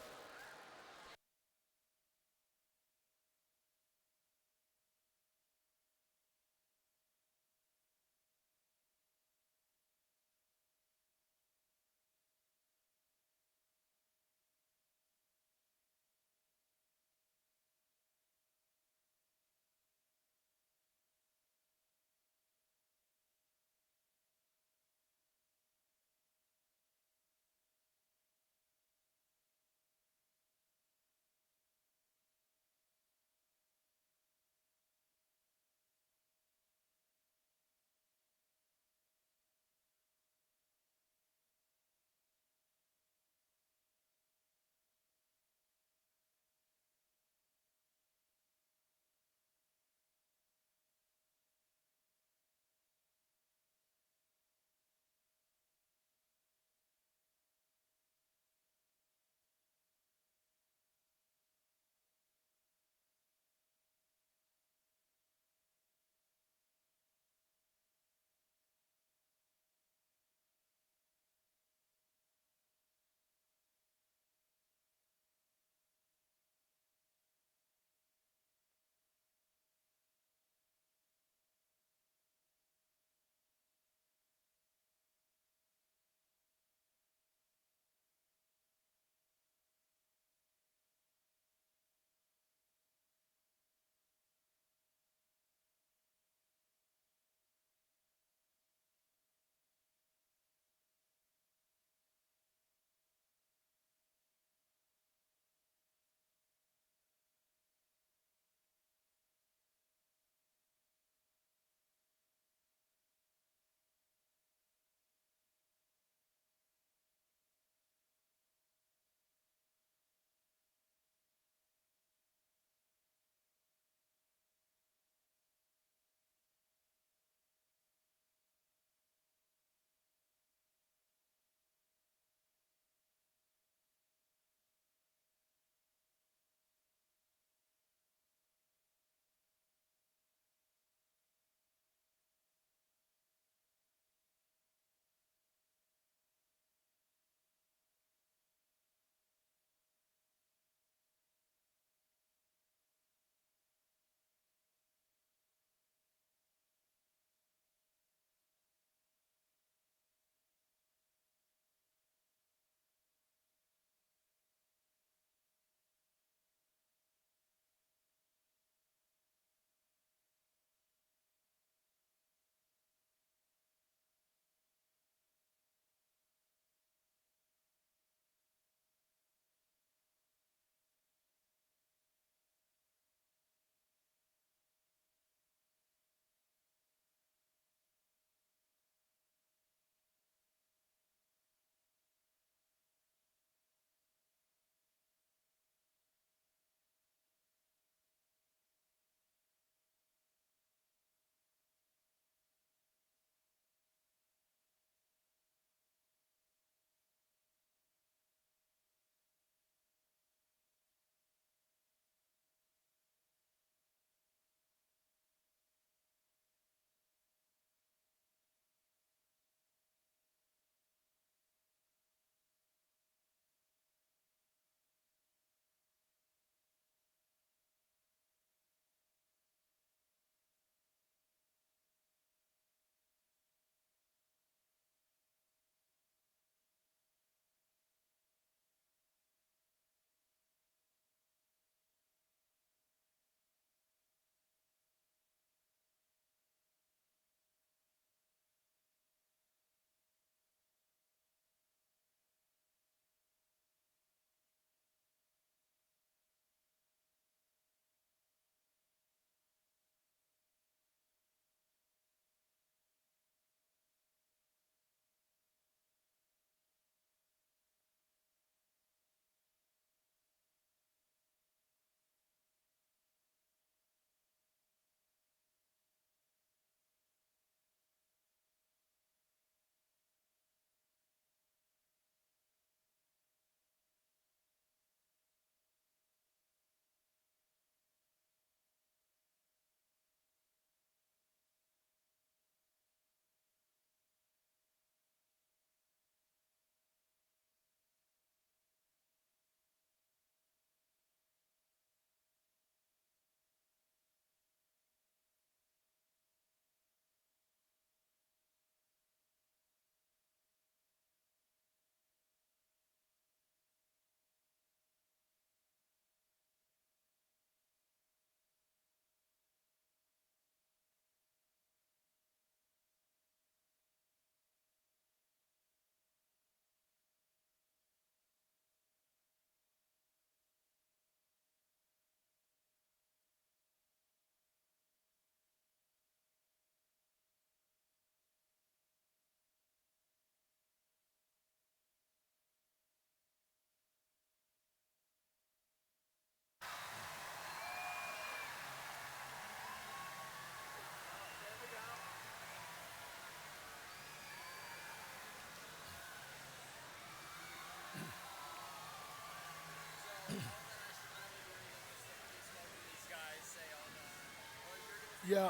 Yeah.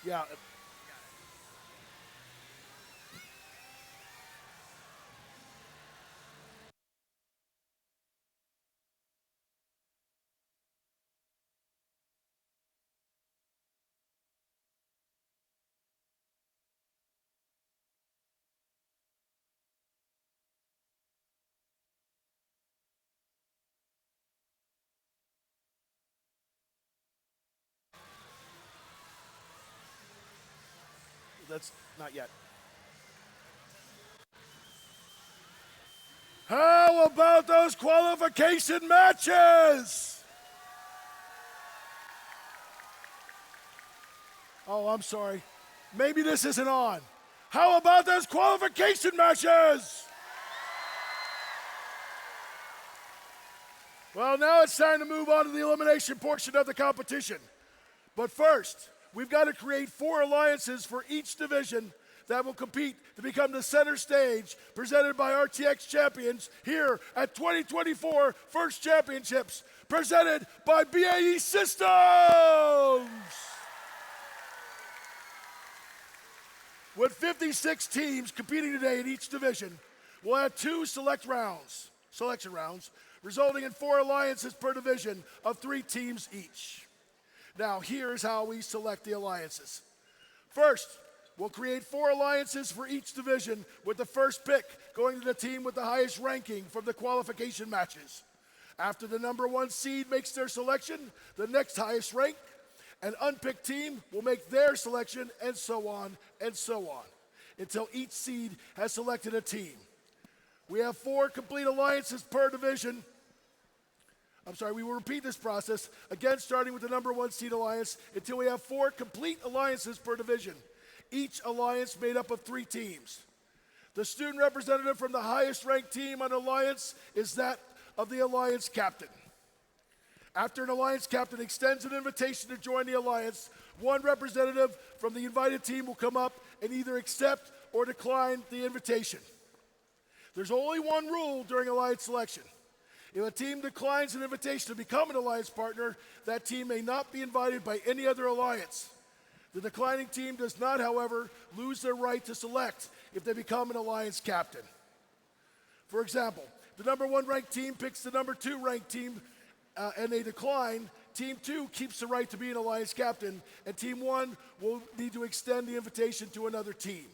Yeah. That's not yet. How about those qualification matches? Oh, I'm sorry. Maybe this isn't on. How about those qualification matches? Well, now it's time to move on to the elimination portion of the competition. But first, we've got to create 4 alliances for each division that will compete to become the center stage presented by RTX champions here at 2024 First Championships, presented by BAE Systems. With 56 teams competing today in each division, we'll have 2 selection rounds, resulting in 4 alliances per division of 3 teams each. Now, here's how we select the alliances. First, we'll create 4 alliances for each division, with the first pick going to the team with the highest ranking from the qualification matches. After the number 1 seed makes their selection, the next highest rank, an unpicked team will make their selection, and so on, until each seed has selected a team. We have 4 complete alliances per division. We will repeat this process, again starting with the number 1 seed alliance, until we have 4 complete alliances per division. Each alliance made up of 3 teams. The student representative from the highest ranked team on alliance is that of the alliance captain. After an alliance captain extends an invitation to join the alliance, 1 representative from the invited team will come up and either accept or decline the invitation. There's only one rule during alliance selection. If a team declines an invitation to become an alliance partner, that team may not be invited by any other alliance. The declining team does not, however, lose their right to select if they become an alliance captain. For example, the number 1 ranked team picks the number 2 ranked team and they decline. Team 2 keeps the right to be an alliance captain, and Team 1 will need to extend the invitation to another team.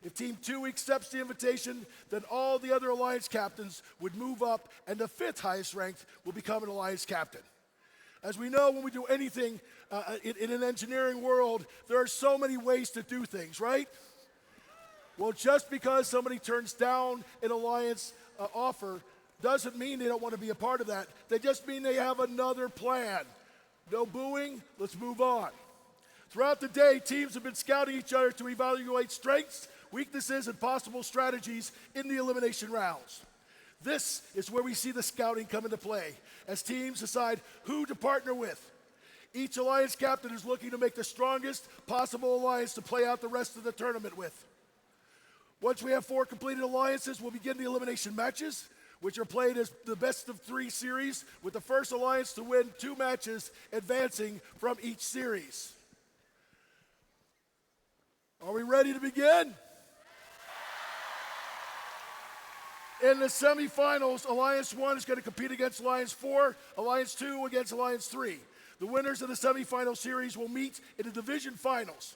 If Team 2 accepts the invitation, then all the other alliance captains would move up, and the 5th highest ranked will become an alliance captain. As we know, when we do anything in an engineering world, there are so many ways to do things, right? Well, just because somebody turns down an alliance offer doesn't mean they don't want to be a part of that. They just mean they have another plan. No booing, let's move on. Throughout the day, teams have been scouting each other to evaluate strengths, weaknesses, and possible strategies in the elimination rounds. This is where we see the scouting come into play, as teams decide who to partner with. Each alliance captain is looking to make the strongest possible alliance to play out the rest of the tournament with. Once we have 4 completed alliances, we'll begin the elimination matches, which are played as the best of 3 series, with the first alliance to win 2 matches advancing from each series. Are we ready to begin? In the semifinals, Alliance 1 is going to compete against Alliance 4, Alliance 2 against Alliance 3. The winners of the semifinal series will meet in the division finals.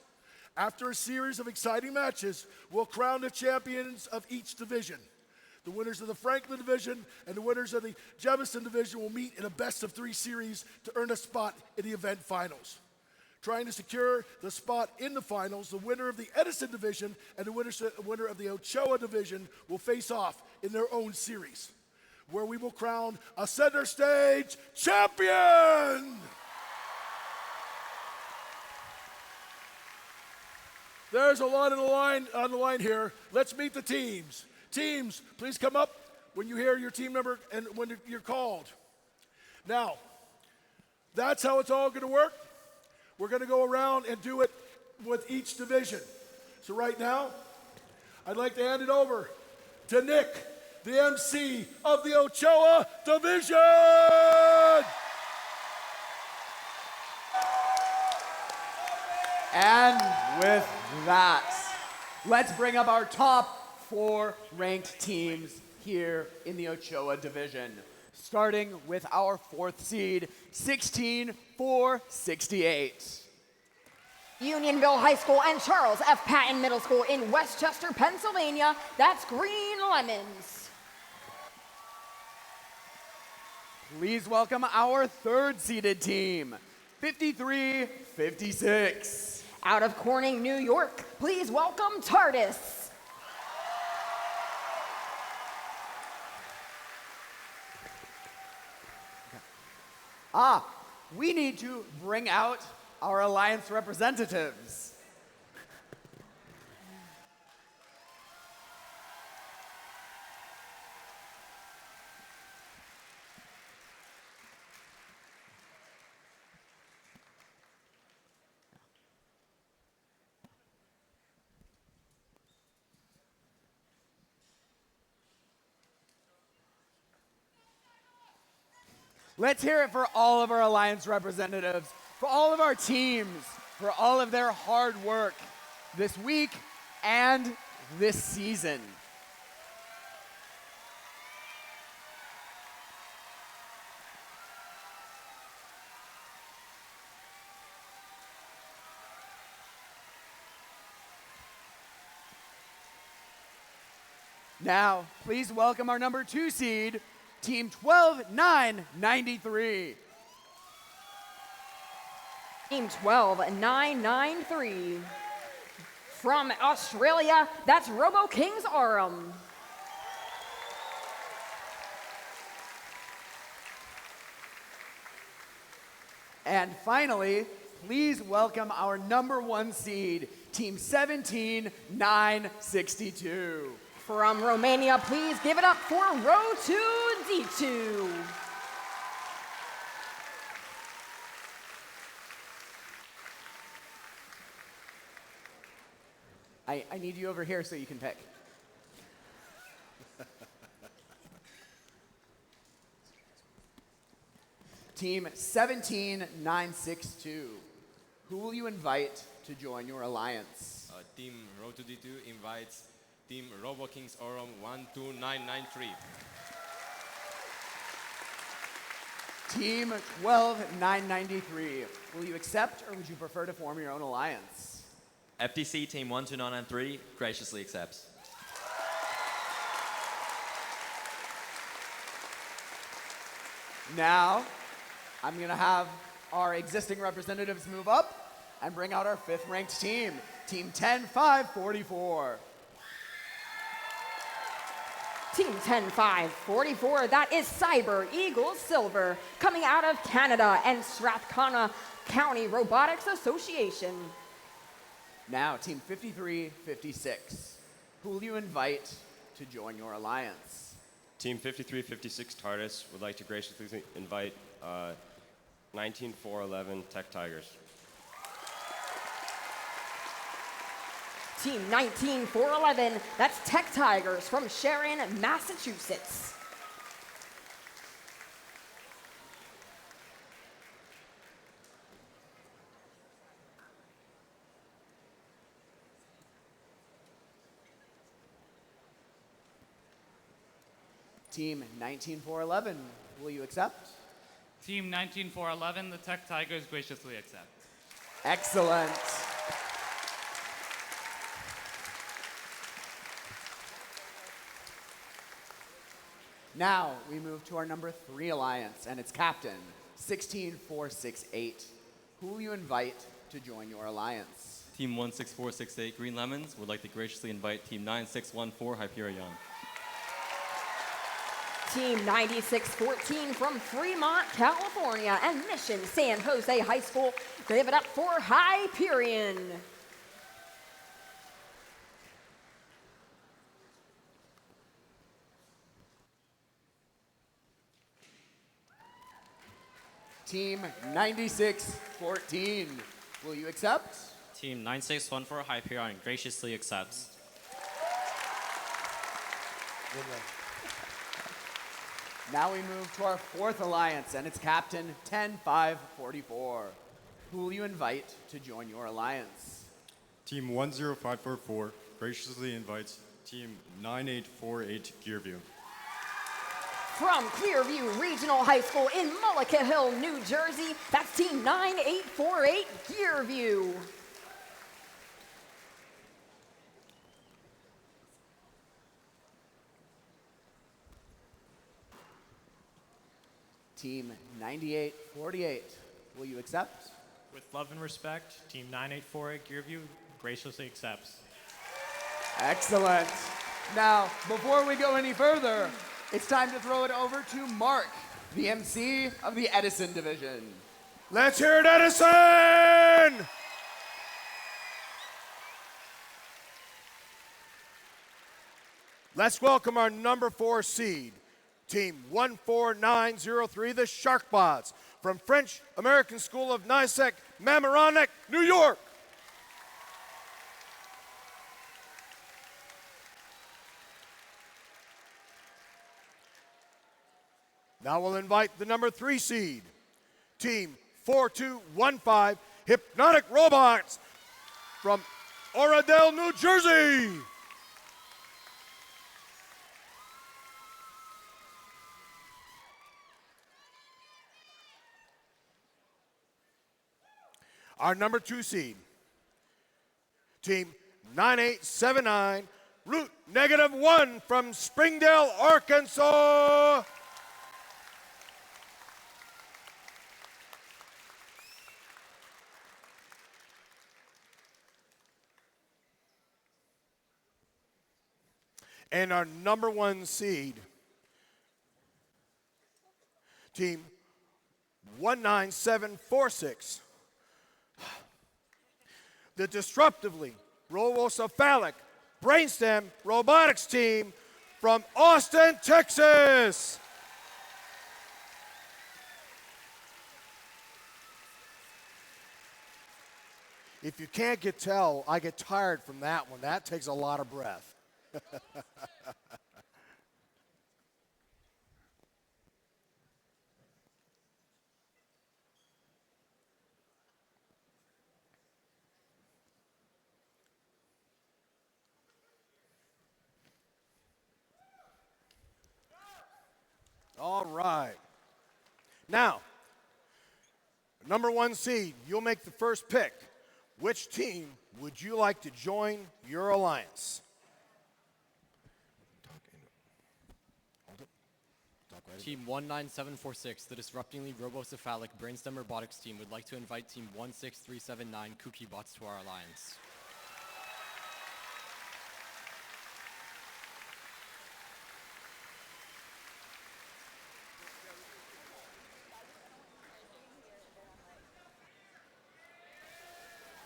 After a series of exciting matches, we'll crown the champions of each division. The winners of the Franklin division and the winners of the Jemison division will meet in a best of 3 series to earn a spot in the event finals. Trying to secure the spot in the finals, the winner of the Edison division and the winner of the Ochoa division will face off in their own series, where we will crown a Centerstage champion. There's a lot on the line here. Let's meet the teams. Teams, please come up when you hear your team number and when you're called. Now, that's how it's all going to work. We're going to go around and do it with each division. So right now, I'd like to hand it over to Nick, the MC of the Ochoa division. And with that, let's bring up our top 4 ranked teams here in the Ochoa division. Starting with our 4th seed, 16-4-68. Unionville High School and Charles F. Patton Middle School in Westchester, Pennsylvania. That's Green Lemons. Please welcome our 3rd seeded team, 53-56. Out of Corning, New York, please welcome TARDIS. We need to bring out our Alliance representatives. Let's hear it for all of our Alliance representatives, for all of our teams, for all of their hard work this week and this season. Now, please welcome our number 2 seed, Team 12-9-93. Team 12-9-9-3. From Australia, that's Robo Kings Aurum. And finally, please welcome our number 1 seed, Team 17-9-62. From Romania, please give it up for Row 2D2. I need you over here so you can pick. Team 17-9-6-2. Who will you invite to join your alliance? Team Row to D2 invites Team Robo Kings Aurum 12993. Team 12-9-93. Will you accept or would you prefer to form your own alliance? FTC Team 12993 graciously accepts. Now, I'm going to have our existing representatives move up and bring out our 5th ranked team, Team 10-5-44. Team 10-5-44, that is Cyber Eagles Silver, coming out of Canada and Strathcona County Robotics Association. Now, Team 53-56. Who will you invite to join your alliance? Team 5356 TARDIS would like to graciously invite 19411 Tech Tigers. Team 19411, that's Tech Tigers from Sharon, Massachusetts. Team 19411, will you accept? Team 19411, the Tech Tigers graciously accept. Excellent. Now we move to our number 3 alliance, and its captain, 16468. Who will you invite to join your alliance? Team 16468 Green Lemons would like to graciously invite Team 9614 Hyperion. Team 9614 from Fremont, California, and Mission San Jose High School, give it up for Hyperion. Team 9614, will you accept? Team 9614 Hyperion graciously accepts. Now we move to our 4th alliance, and its captain, 10544. who will you invite to join your alliance? Team 10544 graciously invites Team 9848 Gearview. From Clearview Regional High School in Mullica Hill, New Jersey, that's Team 9848 Gearview. Team 9848, will you accept? With love and respect, Team 9848 Gearview graciously accepts. Excellent. Now, before we go any further, it's time to throw it over to Mark, the MC of the Edison division. Let's hear it, Edison! Let's welcome our number 4 seed, Team 14903, the Sharkbots, from French American School of Nysec, Mamaroneck, New York. Now we'll invite the number 3 seed, Team 4215, Hypnotic Robots, from Oradell, New Jersey. Our number 2 seed, Team 9879, Root -1 from Springdale, Arkansas. And our number 1 seed, Team 19746, the disruptively robocephalic brainstem robotics team from Austin, Texas. If you can't tell, I get tired from that one. That takes a lot of breath. All right. Now, number 1 seed, you'll make the first pick. Which team would you like to join your alliance? Team 19746, the disruptingly robocephalic brainstem robotics team, would like to invite Team 16379 Kooky Bots to our alliance.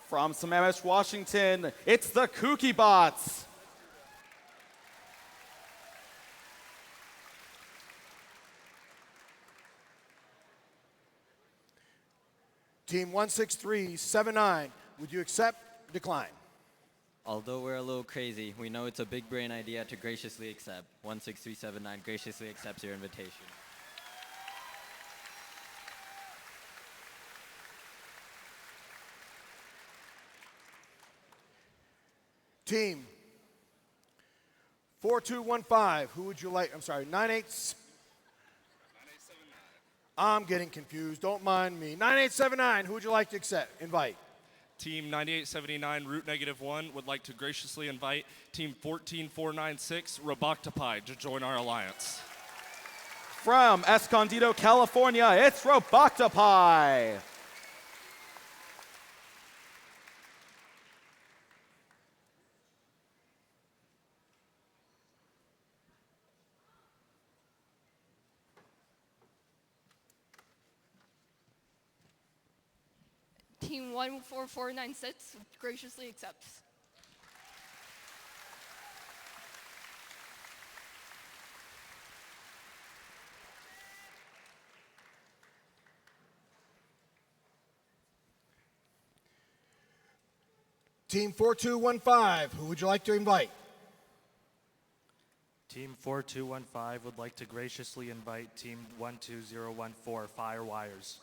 From Sammamish, Washington, it's the Kooky Bots. Team 16379, would you accept or decline? Although we're a little crazy, we know it's a big brain idea to graciously accept. 16379 graciously accepts your invitation. Team 4215, who would you like? I'm sorry, 9879. I'm getting confused. Don't mind me. 9879, who would you like to invite? Team 9879 Root -1 would like to graciously invite Team 14496 Roboctopi to join our alliance. From Escondido, California, it's Roboctopi. Team 14496 graciously accepts. Team 4215, who would you like to invite? Team 4215 would like to graciously invite Team 12014 Firewires.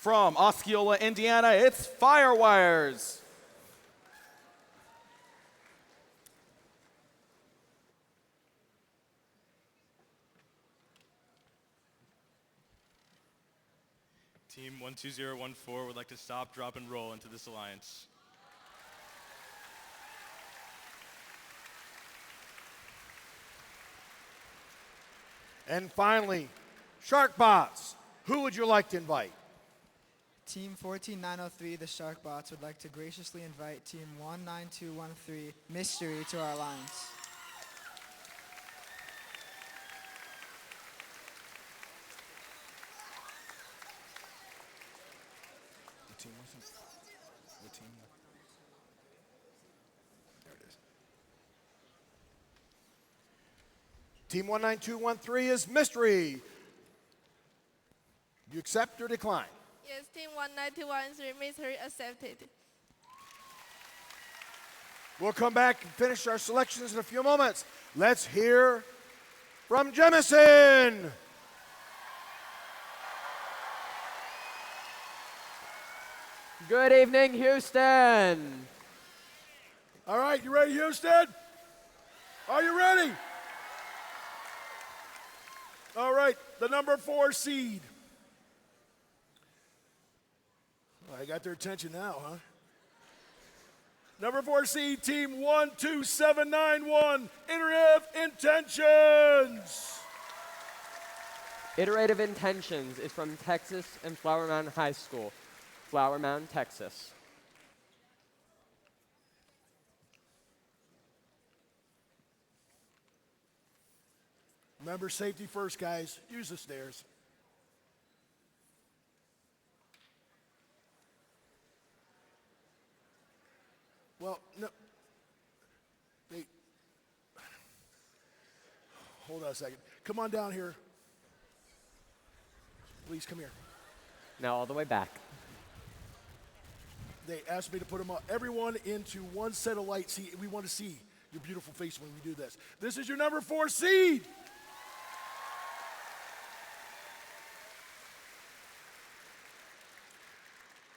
From Osceola, Indiana, it's Firewires. Team 12014 would like to stop, drop, and roll into this alliance. And finally, Sharkbots, who would you like to invite? Team 14903, the Sharkbots, would like to graciously invite Team 19213, Mystery, to our alliance. What team was it? What team? There it is. Team 19213 is Mystery. You accept or decline? Yes, team 19213, mystery accepted. We'll come back and finish our selections in a few moments. Let's hear from Jemison. Good evening, Houston. All right, you ready, Houston? Are you ready? All right, the number 4 seed. I got their attention now, huh? Number 4 seed, team 12791, Iterative Intentions. Iterative Intentions is from Texas and Flower Mound High School, Flower Mound, Texas. Remember, safety first, guys. Use the stairs. Well, no. Wait. Hold on a second. Come on down here. Please come here. Now all the way back. They asked me to put them up, everyone into one set of lights. See, we want to see your beautiful face when we do this. This is your number 4 seed.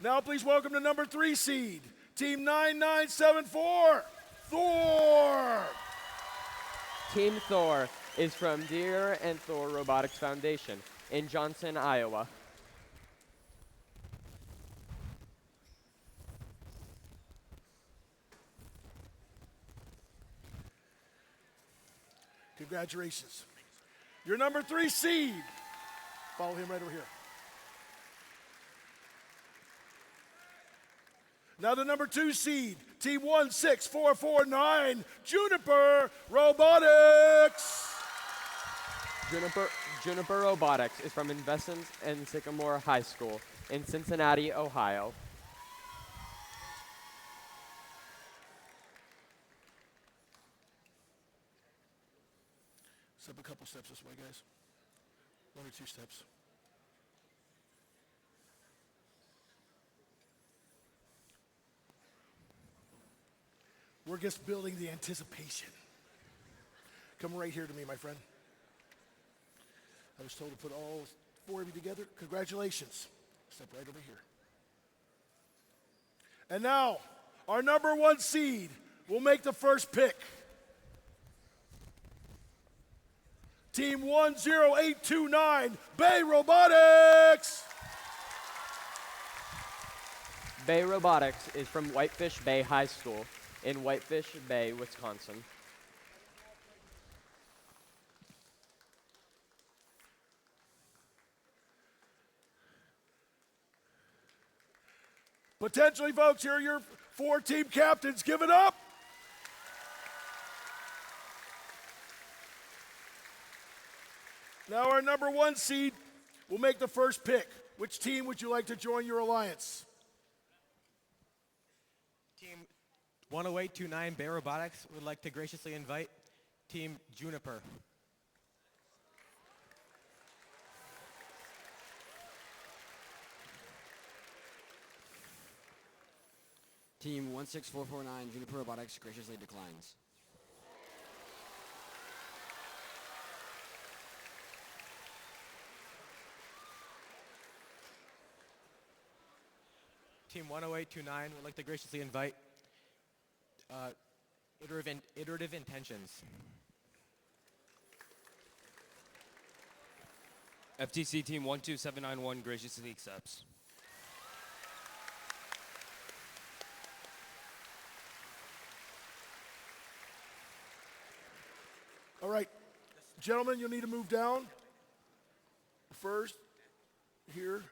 Now please welcome the number 3 seed, team 9974, Thor. Team Thor is from Deer and Thor Robotics Foundation in Johnson, Iowa. Congratulations. Your number 3 seed. Follow him right over here. Now the number 2 seed, team 16449, Juniper Robotics. Juniper Robotics is from Investments and Sycamore High School in Cincinnati, Ohio. Step a couple steps this way, guys. 1 or 2 steps. We're just building the anticipation. Come right here to me, my friend. I was told to put all 4 of you together. Congratulations. Step right over here. And now, our number 1 seed will make the first pick. Team 10829, Bay Robotics. Bay Robotics is from Whitefish Bay High School in Whitefish Bay, Wisconsin. Potentially, folks, here are your 4 team captains. Give it up. Now our number 1 seed will make the first pick. Which team would you like to join your alliance? Team 10829 Bay Robotics would like to graciously invite Team Juniper. Team 16449 Juniper Robotics graciously declines. Team 10829 would like to graciously invite Iterative Intentions. FTC Team 12791 graciously accepts. All right, gentlemen, you'll need to move down first here.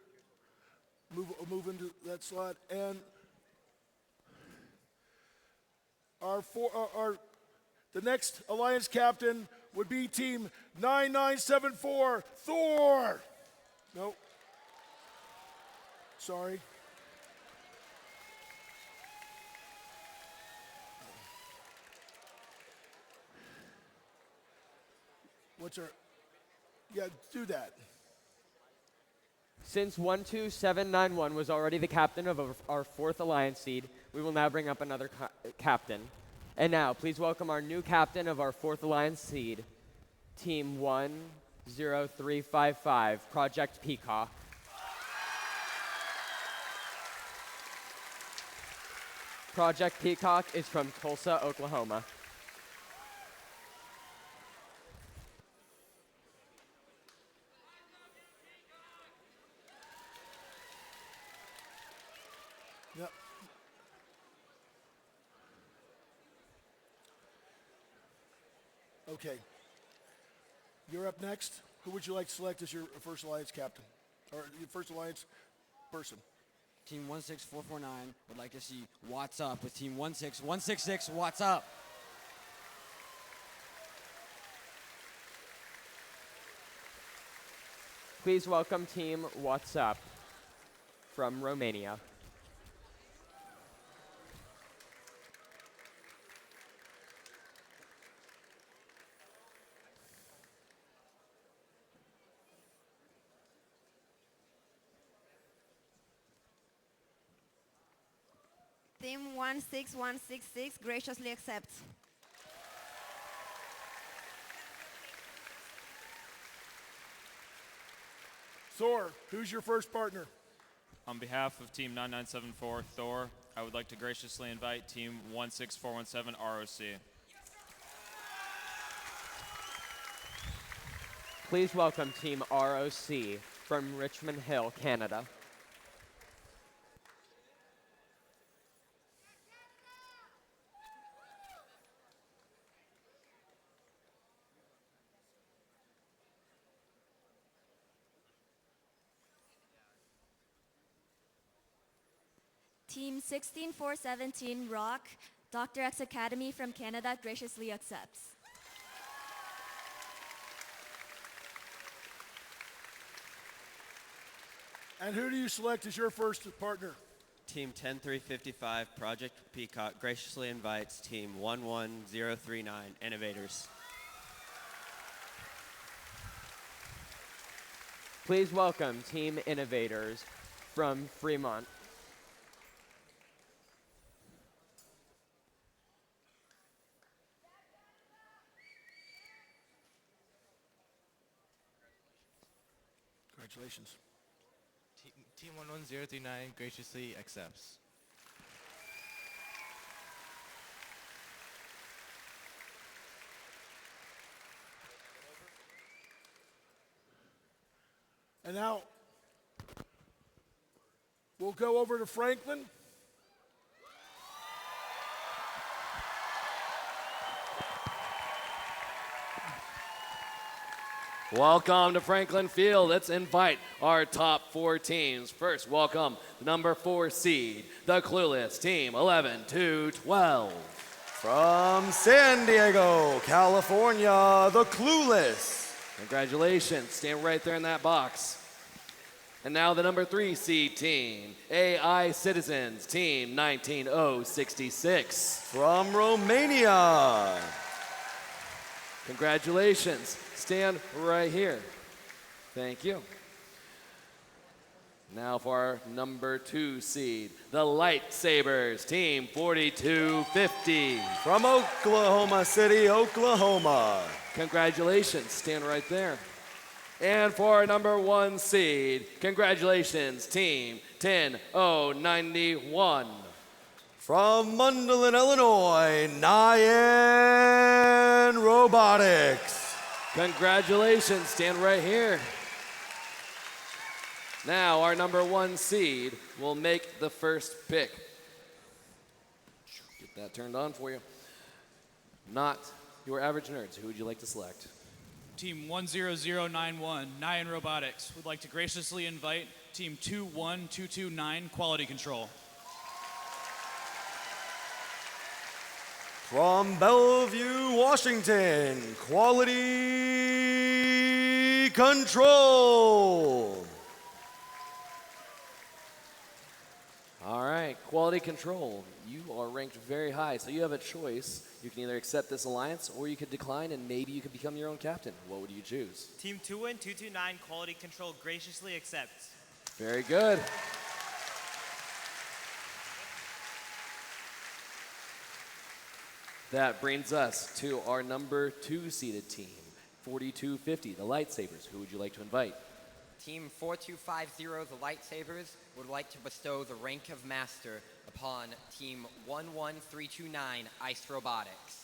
Move into that slot, and the next alliance captain would be Team 9974, Thor. Nope. Sorry. What's our? Yeah, do that. Since 12791 was already the captain of our 4th alliance seed, we will now bring up another captain. And now, please welcome our new captain of our 4th alliance seed, Team 10355, Project Peacock. Project Peacock is from Tulsa, Oklahoma. Yep. Okay. You're up next. Who would you like to select as your first alliance captain? Or your first alliance person? Team 16449 would like to see What's Up with Team 16166. What's Up? Please welcome Team What's Up from Romania. Team 16166 graciously accepts. Thor, who's your first partner? On behalf of Team 9974, Thor, I would like to graciously invite Team 16417, ROC. Please welcome Team ROC from Richmond Hill, Canada. Team 16417 Rock, Dr. X Academy from Canada graciously accepts. And who do you select as your first partner? Team 10355, Project Peacock, graciously invites Team 11039, Innovators. Please welcome Team Innovators from Fremont. Congratulations. Team 11039 graciously accepts. And now, we'll go over to Franklin. Welcome to Franklin Field. Let's invite our top 4 teams. First, welcome the number 4 seed, the Clueless Team 11-12. From San Diego, California, the Clueless. Congratulations. Stand right there in that box. And now the number 3 seed team, AI Citizens Team 19066. From Romania. Congratulations. Stand right here. Thank you. Now for our number 2 seed, the Lightsabers, Team 4250. From Oklahoma City, Oklahoma. Congratulations. Stand right there. And for our number 1 seed, congratulations, Team 10091. From Mundelein, Illinois, Nyan Robotics. Congratulations, stand right here. Now, our number 1 seed will make the first pick. Get that turned on for you. Not your average nerds. Who would you like to select? Team 10091, Nyan Robotics, would like to graciously invite Team 21229, Quality Control. From Bellevue, Washington, Quality Control. All right, Quality Control. You are ranked very high, so you have a choice. You can either accept this alliance or you could decline and maybe you could become your own captain. What would you choose? Team 21229 Quality Control graciously accepts. Very good. That brings us to our number 2 seeded team, 4250, the Lightsabers. Who would you like to invite? Team 4250, the Lightsabers, would like to bestow the rank of Master upon Team 11329, Ice Robotics.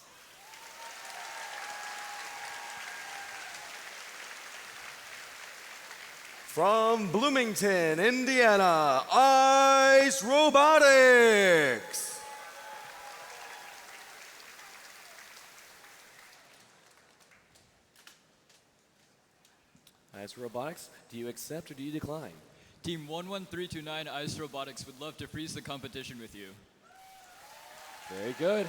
From Bloomington, Indiana, Ice Robotics. Ice Robotics, do you accept or do you decline? Team 11329 Ice Robotics would love to freeze the competition with you. Very good.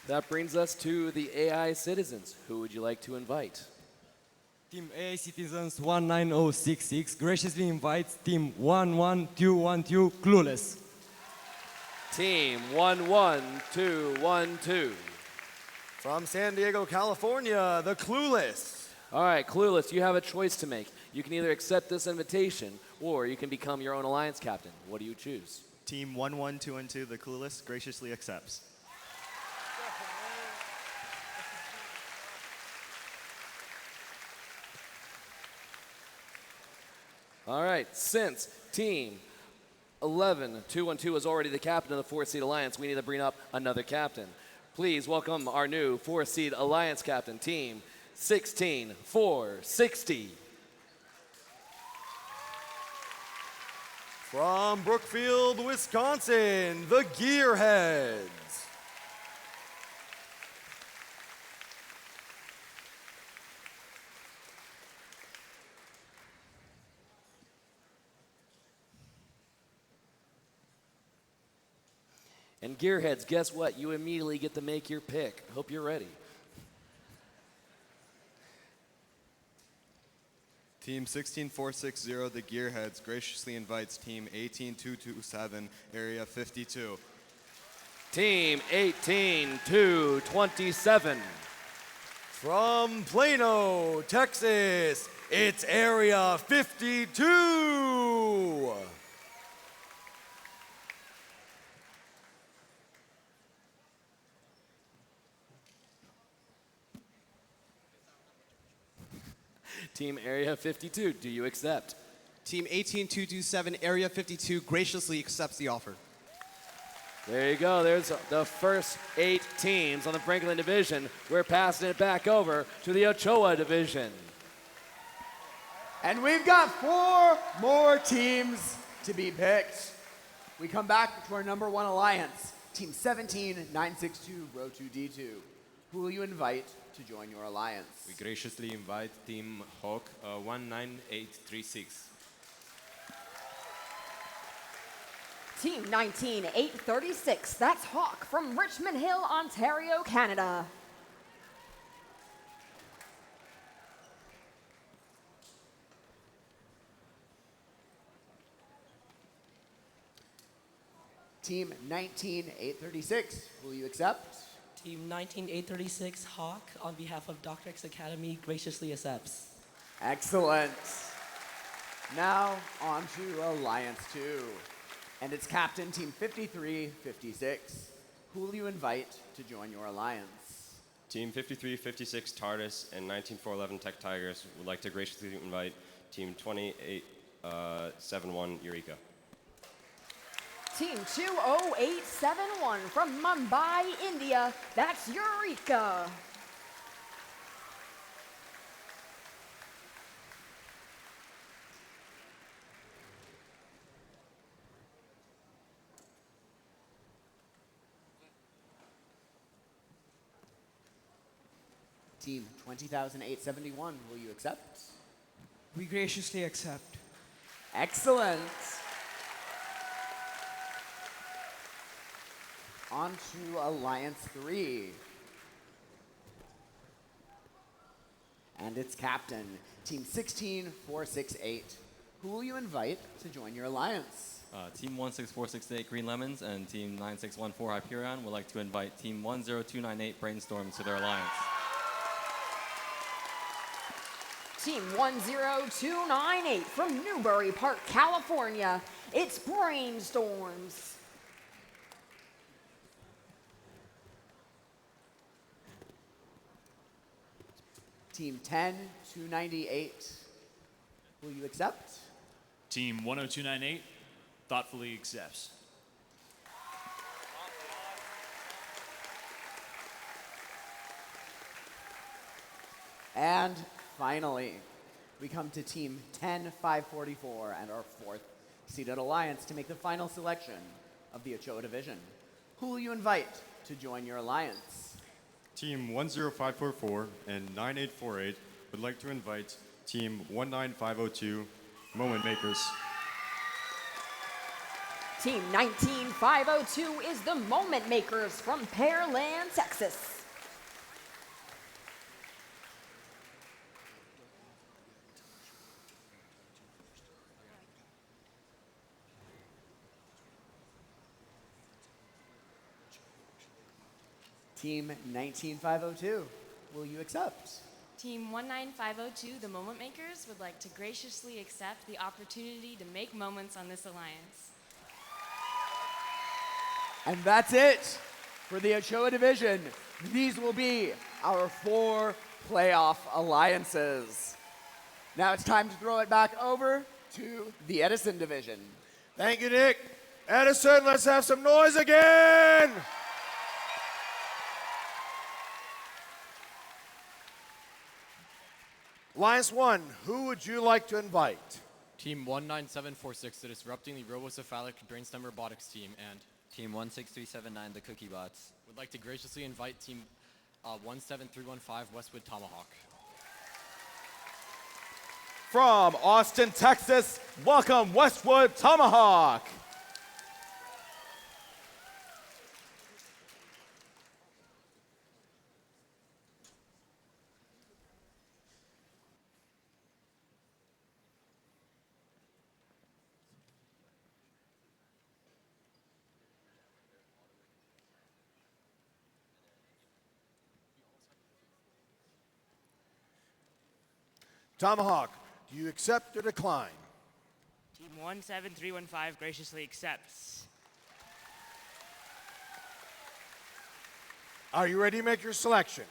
That brings us to the AI citizens. Who would you like to invite? Team AI Citizens 19066 graciously invites Team 11212 Clueless. Team 11212. From San Diego, California, the Clueless. All right, Clueless, you have a choice to make. You can either accept this invitation or you can become your own alliance captain. What do you choose? Team 11212, the Clueless, graciously accepts. All right, since Team 11212 is already the captain of the 4-seed alliance, we need to bring up another captain. Please welcome our new 4-seed alliance captain, Team 16460. From Brookfield, Wisconsin, the Gearheads. And Gearheads, guess what? You immediately get to make your pick. Hope you're ready. Team 16460, the Gearheads, graciously invites Team 18227, Area 52. Team 18227. From Plano, Texas, it's Area 52. Team Area 52, do you accept? Team 18227, Area 52, graciously accepts the offer. There you go. There's the first 8 teams on the Franklin division. We're passing it back over to the Ochoa division. And we've got 4 more teams to be picked. We come back to our number 1 alliance, Team 17962, Row 2D2. Who will you invite to join your alliance? We graciously invite Team Hawk 19836. Team 19836, that's Hawk from Richmond Hill, Ontario, Canada. Team 19836, will you accept? Team 19836, Hawk, on behalf of Dr. X Academy, graciously accepts. Excellent. Now on to Alliance 2. And it's Captain Team 5356. Who will you invite to join your alliance? Team 5356 TARDIS and 19411 Tech Tigers would like to graciously invite Team 2871 Eureka. Team 20871 from Mumbai, India, that's Eureka. Team 20871, will you accept? We graciously accept. Excellent. On to Alliance 3. And its captain, Team 16468. Who will you invite to join your alliance? Team 16468 Green Lemons and Team 9614 Hyperion would like to invite Team 10298 Brainstorm to their alliance. Team 10298 from Newbury Park, California, it's Brainstorms. Team 10298, will you accept? Team 10298 thoughtfully accepts. And finally, we come to Team 10544 and our fourth seeded alliance to make the final selection of the Ochoa Division. Who will you invite to join your alliance? Team 10544 and 9848 would like to invite Team 19502 Moment Makers. Team 19502 is the Moment Makers from Pearland, Texas. Team 19502, will you accept? Team 19502, the Moment Makers, would like to graciously accept the opportunity to make moments on this alliance. And that's it for the Ochoa Division. These will be our 4 playoff alliances. Now it's time to throw it back over to the Edison Division. Thank you, Nick. Edison, let's have some noise again. Alliance 1, who would you like to invite? Team 19746, the Disrupting the Robocephalic Brainstem Robotics team, and Team 16379, the Cookie Bots. would like to graciously invite Team 17315, Westwood Tomahawk. From Austin, Texas, welcome Westwood Tomahawk. Tomahawk, do you accept or decline? Team 17315 graciously accepts. Are you ready to make your selection?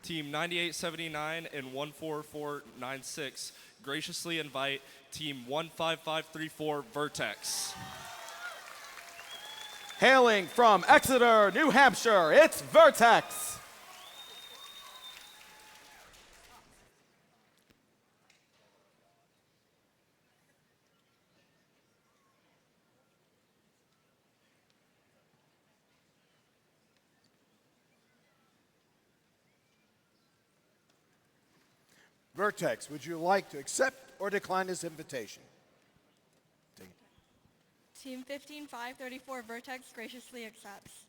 Team 9879 and 14496 graciously invite Team 15534 Vertex. Hailing from Exeter, New Hampshire, it's Vertex. Vertex, would you like to accept or decline this invitation? Team 15534 Vertex graciously accepts.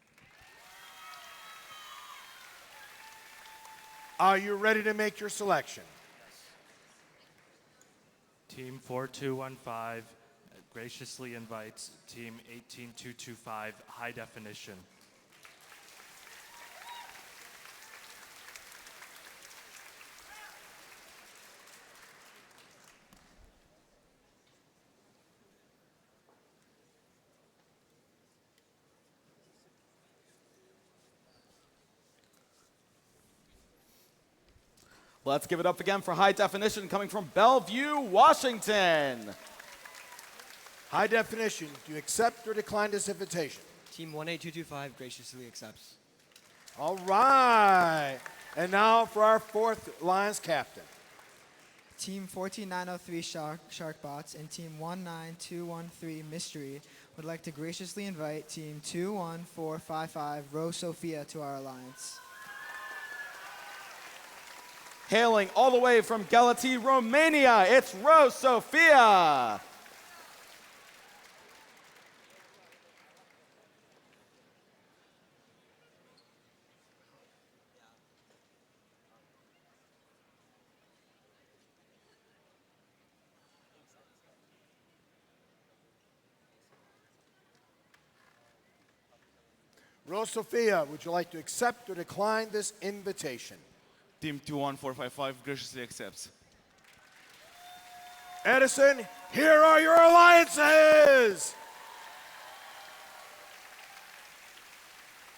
Are you ready to make your selection? Team 4215 graciously invites Team 18225 High Definition. Let's give it up again for High Definition coming from Bellevue, Washington. High Definition, do you accept or decline this invitation? Team 18225 graciously accepts. All right. And now for our fourth Alliance captain. Team 14903 Sharkbots and Team 19213 Mystery would like to graciously invite Team 21455 Rose Sophia to our alliance. Hailing all the way from Galati, Romania, it's Rose Sophia. Rose Sophia, would you like to accept or decline this invitation? Team 21455 graciously accepts. Edison, here are your alliances!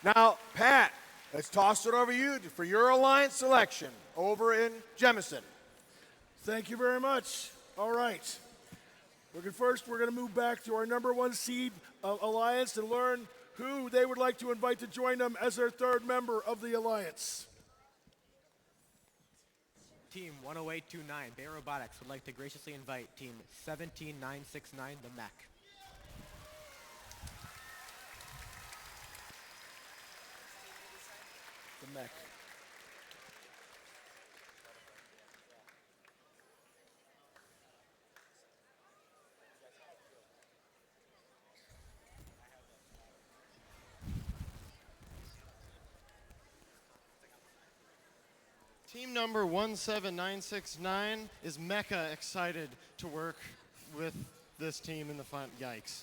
Now, Pat, let's toss it over to you for your alliance selection over in Jemison. Thank you very much. All right. First, we're going to move back to our number one seed alliance and learn who they would like to invite to join them as their third member of the alliance. Team 10829 Bay Robotics would like to graciously invite Team 17969 the Mech. The Mech. Team number 17969 is mecca excited to work with this team in the front. Yikes.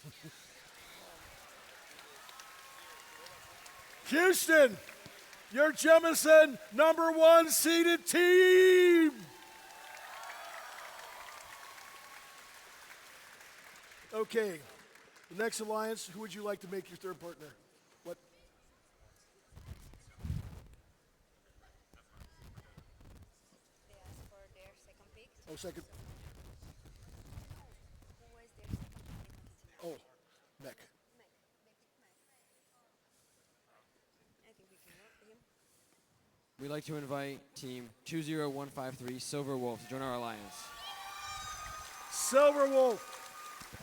Houston, your Jemison number one seeded team. Okay, the next alliance, who would you like to make your third partner? What? Oh, second. Oh, Mech. We'd like to invite Team 20153 Silver Wolf to join our alliance. Silver Wolf.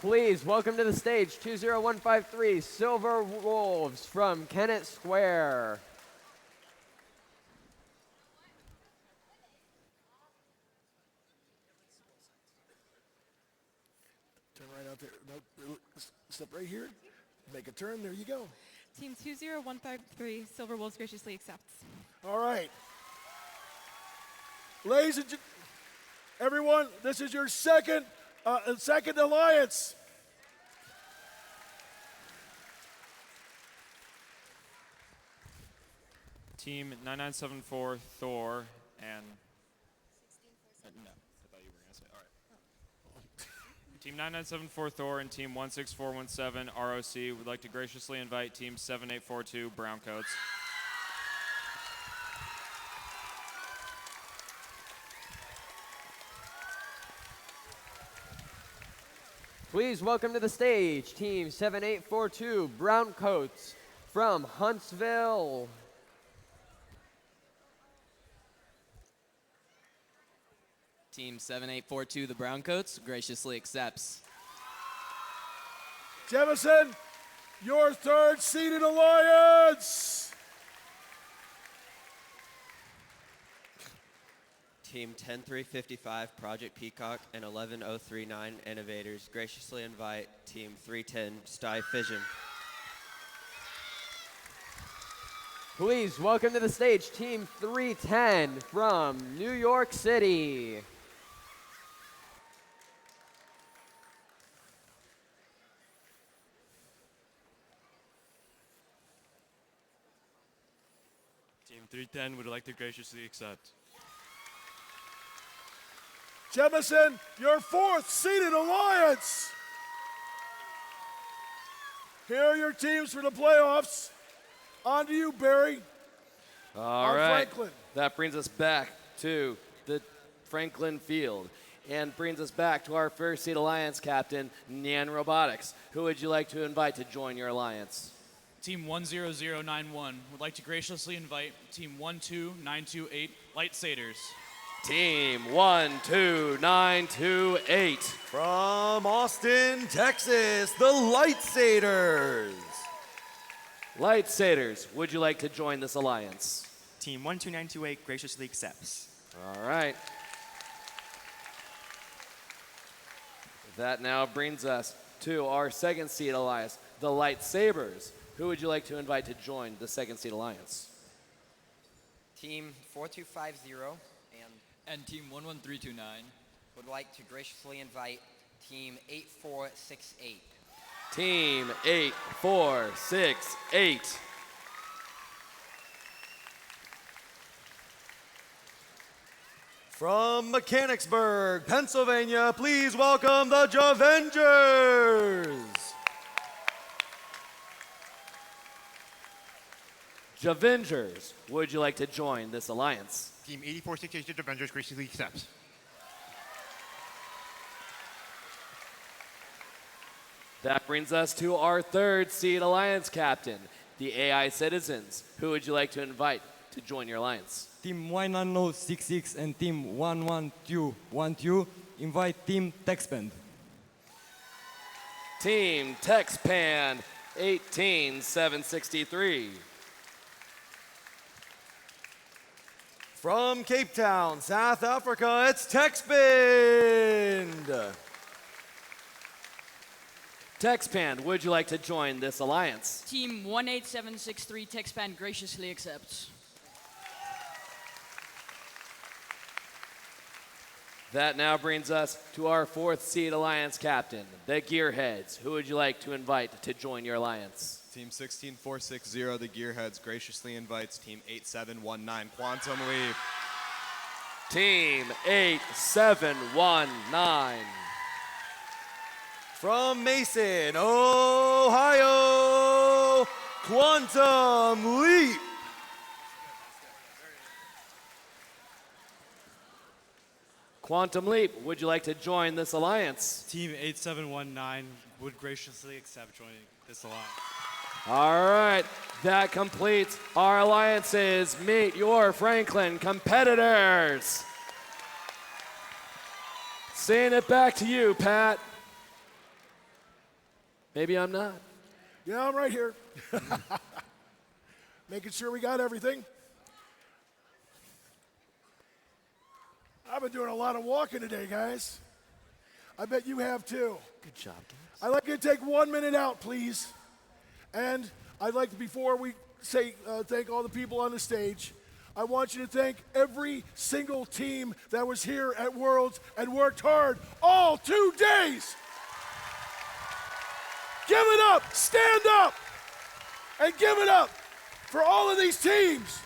Please welcome to the stage 20153 Silver Wolves from Kennett Square. Turn right out there. No, step right here. Make a turn. There you go. Team 20153 Silver Wolves graciously accepts. All right. Ladies and everyone, this is your second alliance. Team 9974 Thor and no, I thought you were gonna say. All right. Team 9974 Thor and Team 16417 ROC would like to graciously invite Team 7842 Browncoats. Please welcome to the stage Team 7842 Browncoats from Huntsville. Team 7842 the Browncoats graciously accepts. Jemison, your third seeded alliance. Team 10355 Project Peacock and 11039 Innovators graciously invite Team 310 Sty Fission. Please welcome to the stage Team 310 from New York City. Team 310 would like to graciously accept. Jemison, your fourth seeded alliance. Here are your teams for the playoffs. On to you, Barry. All right. Franklin. That brings us back to the Franklin Field. And brings us back to our first seed alliance captain, Nyan Robotics. Who would you like to invite to join your alliance? Team 10091 would like to graciously invite Team 12928 Light Satyrs. Team 12928. From Austin, Texas, the Light Satyrs. Light Satyrs, would you like to join this alliance? Team 12928 graciously accepts. All right. That now brings us to our second seed alliance, the Lightsabers. Who would you like to invite to join the second seed alliance? Team 4250 and Team 11329 would like to graciously invite Team 8468. Team 8468. From Mechanicsburg, Pennsylvania, please welcome the Javengers. Javengers, would you like to join this alliance? Team 8468 Avengers graciously accepts. That brings us to our third seed alliance captain, the AI Citizens. Who would you like to invite to join your alliance? Team 11066 and Team 11212 invite Team TechSpend. Team TechSpand 18763. From Cape Town, South Africa, it's TechSpend. TechSpand, would you like to join this alliance? Team 18763 TechSpan graciously accepts. That now brings us to our fourth seed alliance captain, the Gearheads. Who would you like to invite to join your alliance? Team 16460, the Gearheads, graciously invites Team 8719 Quantum Leap. Team 8719. From Mason, Ohio, Quantum Leap. Quantum Leap, would you like to join this alliance? Team 8719 would graciously accept joining this alliance. All right, that completes our alliances. Meet your Franklin competitors. Saying it back to you, Pat. Maybe I'm not. Yeah, I'm right here. Making sure we got everything. I've been doing a lot of walking today, guys. I bet you have too. Good job, guys. I'd like you to take 1 minute out, please. And I'd like to, before we say thank all the people on the stage, I want you to thank every single team that was here at Worlds and worked hard all 2 days. Give it up, stand up, and give it up for all of these teams.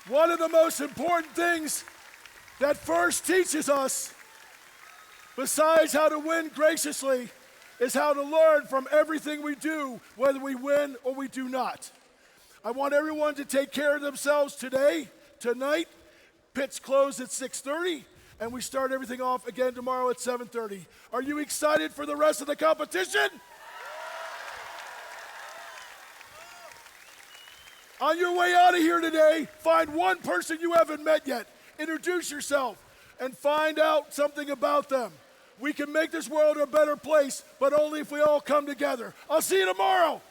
One of the most important things that FIRST teaches us, besides how to win graciously, is how to learn from everything we do, whether we win or we do not. I want everyone to take care of themselves today, tonight. Pits close at 6:30, and we start everything off again tomorrow at 7:30. Are you excited for the rest of the competition? On your way out of here today, find one person you haven't met yet. Introduce yourself and find out something about them. We can make this world a better place, but only if we all come together. I'll see you tomorrow.